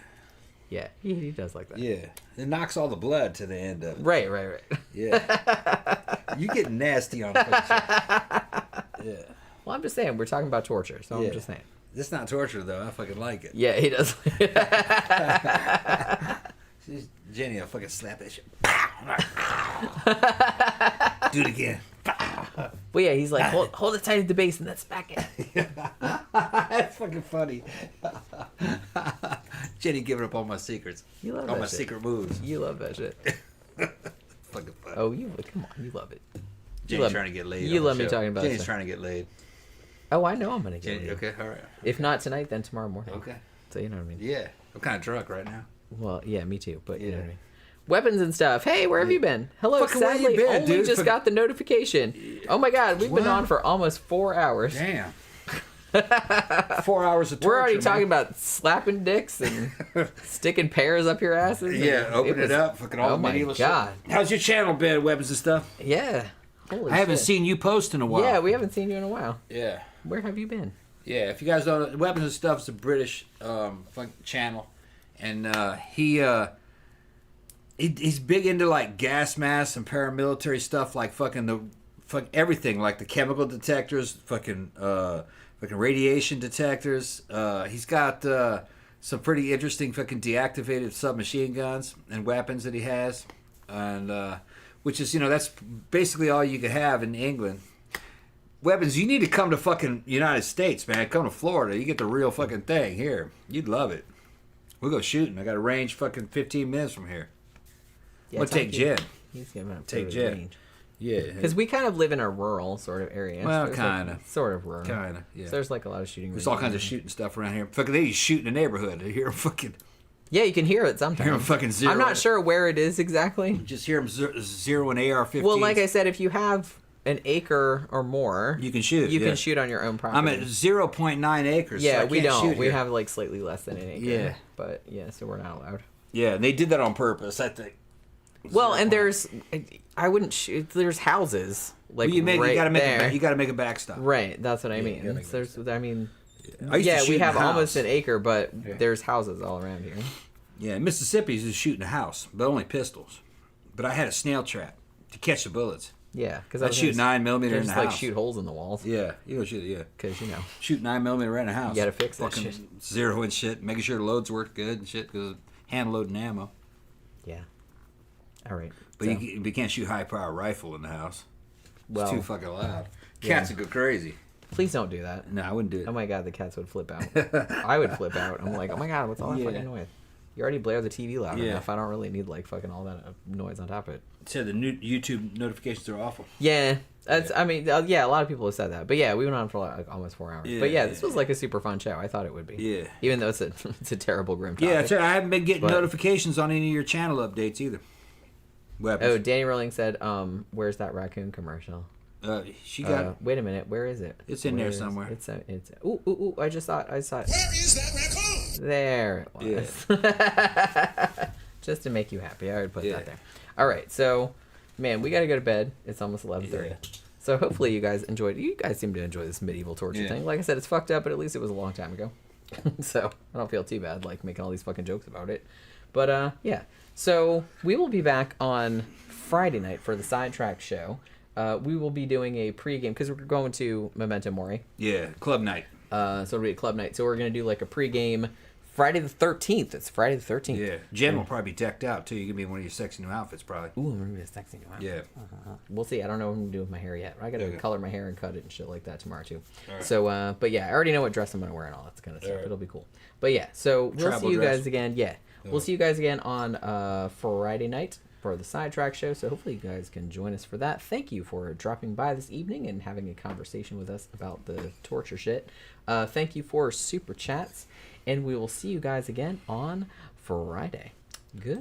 Yeah, he does like that. Yeah. It knocks all the blood to the end of it. Right. Yeah. You get nasty on the fucking shirt. Yeah. Well, I'm just saying we're talking about torture, so Yeah. I'm just saying. It's not torture though. I fucking like it. Yeah, he does. Jenny, I'll fucking slap that shit. Do it again. Well, yeah, he's like, hold it tight at the base and then smack it. That's fucking funny. Jenny giving up all my secrets. You love all that my shit. secret moves. You love that shit. Fucking funny. Oh, come on, you love it. Jenny's trying to get laid. You on love the me show. talking about Jenny's it. trying to get laid. Oh, I know I'm gonna get Jenny, it. okay, all right. If not tonight, then tomorrow morning. Okay. So you know what I mean. Yeah. I'm kind of drunk right now. Well, yeah, me too. But you know Yeah. what I mean. Weapons and stuff. Hey, where have you been? Hello. Fucking where you Sadly, been, only dude? just got the notification. Oh my god, we've been What? on for almost 4 hours. Damn. 4 hours of torture. We're already talking man. about slapping dicks and sticking pears up your asses. and Yeah, open it was- up. Fucking all Oh the my medieval god. shit. How's your channel been, weapons and stuff? Yeah. Holy I haven't shit. seen you post in a while. Yeah, we haven't seen you in a while. Yeah. Where have you been? Yeah, if you guys don't know, Weapons and Stuff is a British channel. And he's big into like gas masks and paramilitary stuff, like fucking everything, like the chemical detectors, fucking radiation detectors. He's got some pretty interesting fucking deactivated submachine guns and weapons that he has. And which is, that's basically all you could have in England. Weapons, you need to come to fucking United States, man. Come to Florida. You get the real fucking thing here. You'd love it. We'll go shooting. I got a range fucking 15 minutes from here. Yeah, We'll take Jen. He's giving up. Take Jen. Yeah. Because we kind of live in a rural sort of area. Well, There's, like, kinda. sort of rural. Kind of, yeah. So there's like a lot of shooting. There's all kinds of shooting stuff around here. Fucking, they shoot in the neighborhood. You hear them fucking... Yeah, you can hear it sometimes. Hear them fucking zero. I'm not sure where it is exactly. Just hear them zero an AR-15. Well, like I said, if you have an acre or more, you can shoot. You yeah. can shoot on your own property. I'm at 0.9 acres. Yeah, so I we can't don't. shoot We here. have like slightly less than an acre. Yeah. But yeah, so we're not allowed. Yeah, and they did that on purpose, I think. Well, and I wouldn't shoot. There's houses like you right gotta make there. you gotta make a backstop. Right, that's what I Yeah, mean. you gotta make a There's, I mean, I used to shoot we in a have almost house. an acre, but Yeah. there's houses all around here. Yeah, in Mississippi's is shooting a house, but only pistols. But I had a snail trap to catch the bullets. Yeah, because I'd shoot 9mm in the just like house. shoot holes in the walls. Yeah, you know, shoot, yeah. Because Shoot 9mm right in the house. You gotta fix that Fucking shit. zeroing shit, making sure the loads work good and shit, because hand loading ammo. Yeah. All right. But so, you can't shoot high power rifle in the house. It's well, too fucking loud. Cats would go crazy. please don't do that. No, I wouldn't do it. Oh my god, the cats would flip out. I would flip out. I'm like, oh my god, what's all that Yeah. fucking noise? You already blare the TV loud Yeah. enough. I don't really need like fucking all that noise on top of it. Said the new YouTube notifications are awful. Yeah, that's. I mean, yeah, a lot of people have said that. But yeah, we went on for like almost 4 hours. Yeah, but yeah, this yeah. was like a super fun show. I thought it would be. Yeah. Even though it's a it's a terrible grim topic. Yeah, that's right. I haven't been getting But- notifications on any of your channel updates either. Weapons. Oh, Danny Rowling said, "Where's that raccoon commercial?" She got. Wait a minute. Where is it? It's in there somewhere. It's. Ooh! I just saw it. I saw it. Where is that raccoon? There it was. Just to make you happy, I would put that there. All right, so, man, we got to go to bed. It's almost 11:30. So hopefully you guys enjoyed. You guys seem to enjoy this medieval torture thing. Like I said, it's fucked up, but at least it was a long time ago. So I don't feel too bad like making all these fucking jokes about it. But yeah. So we will be back on Friday night for the Sidetrack show. We will be doing a pregame because we're going to Memento Mori. Yeah, club night. So it'll be a club night. So we're gonna do like a pregame Friday the 13th. It's Friday the 13th. Yeah, Jen will probably be decked out too. You can be in one of your sexy new outfits, probably. Ooh, I'm gonna be a sexy new outfit. Yeah. We'll see. I don't know what I'm gonna do with my hair yet. I gotta color my hair and cut it and shit like that tomorrow too. Right. So, but yeah, I already know what dress I'm gonna wear and all that kind of stuff. Right. It'll be cool. But yeah, so we'll Travel see you dress. guys again. Yeah, we'll see you guys again on Friday night for the Sidetrack show. So hopefully you guys can join us for that. Thank you for dropping by this evening and having a conversation with us about the torture shit. Thank you for super chats, and we will see you guys again on Friday. Good.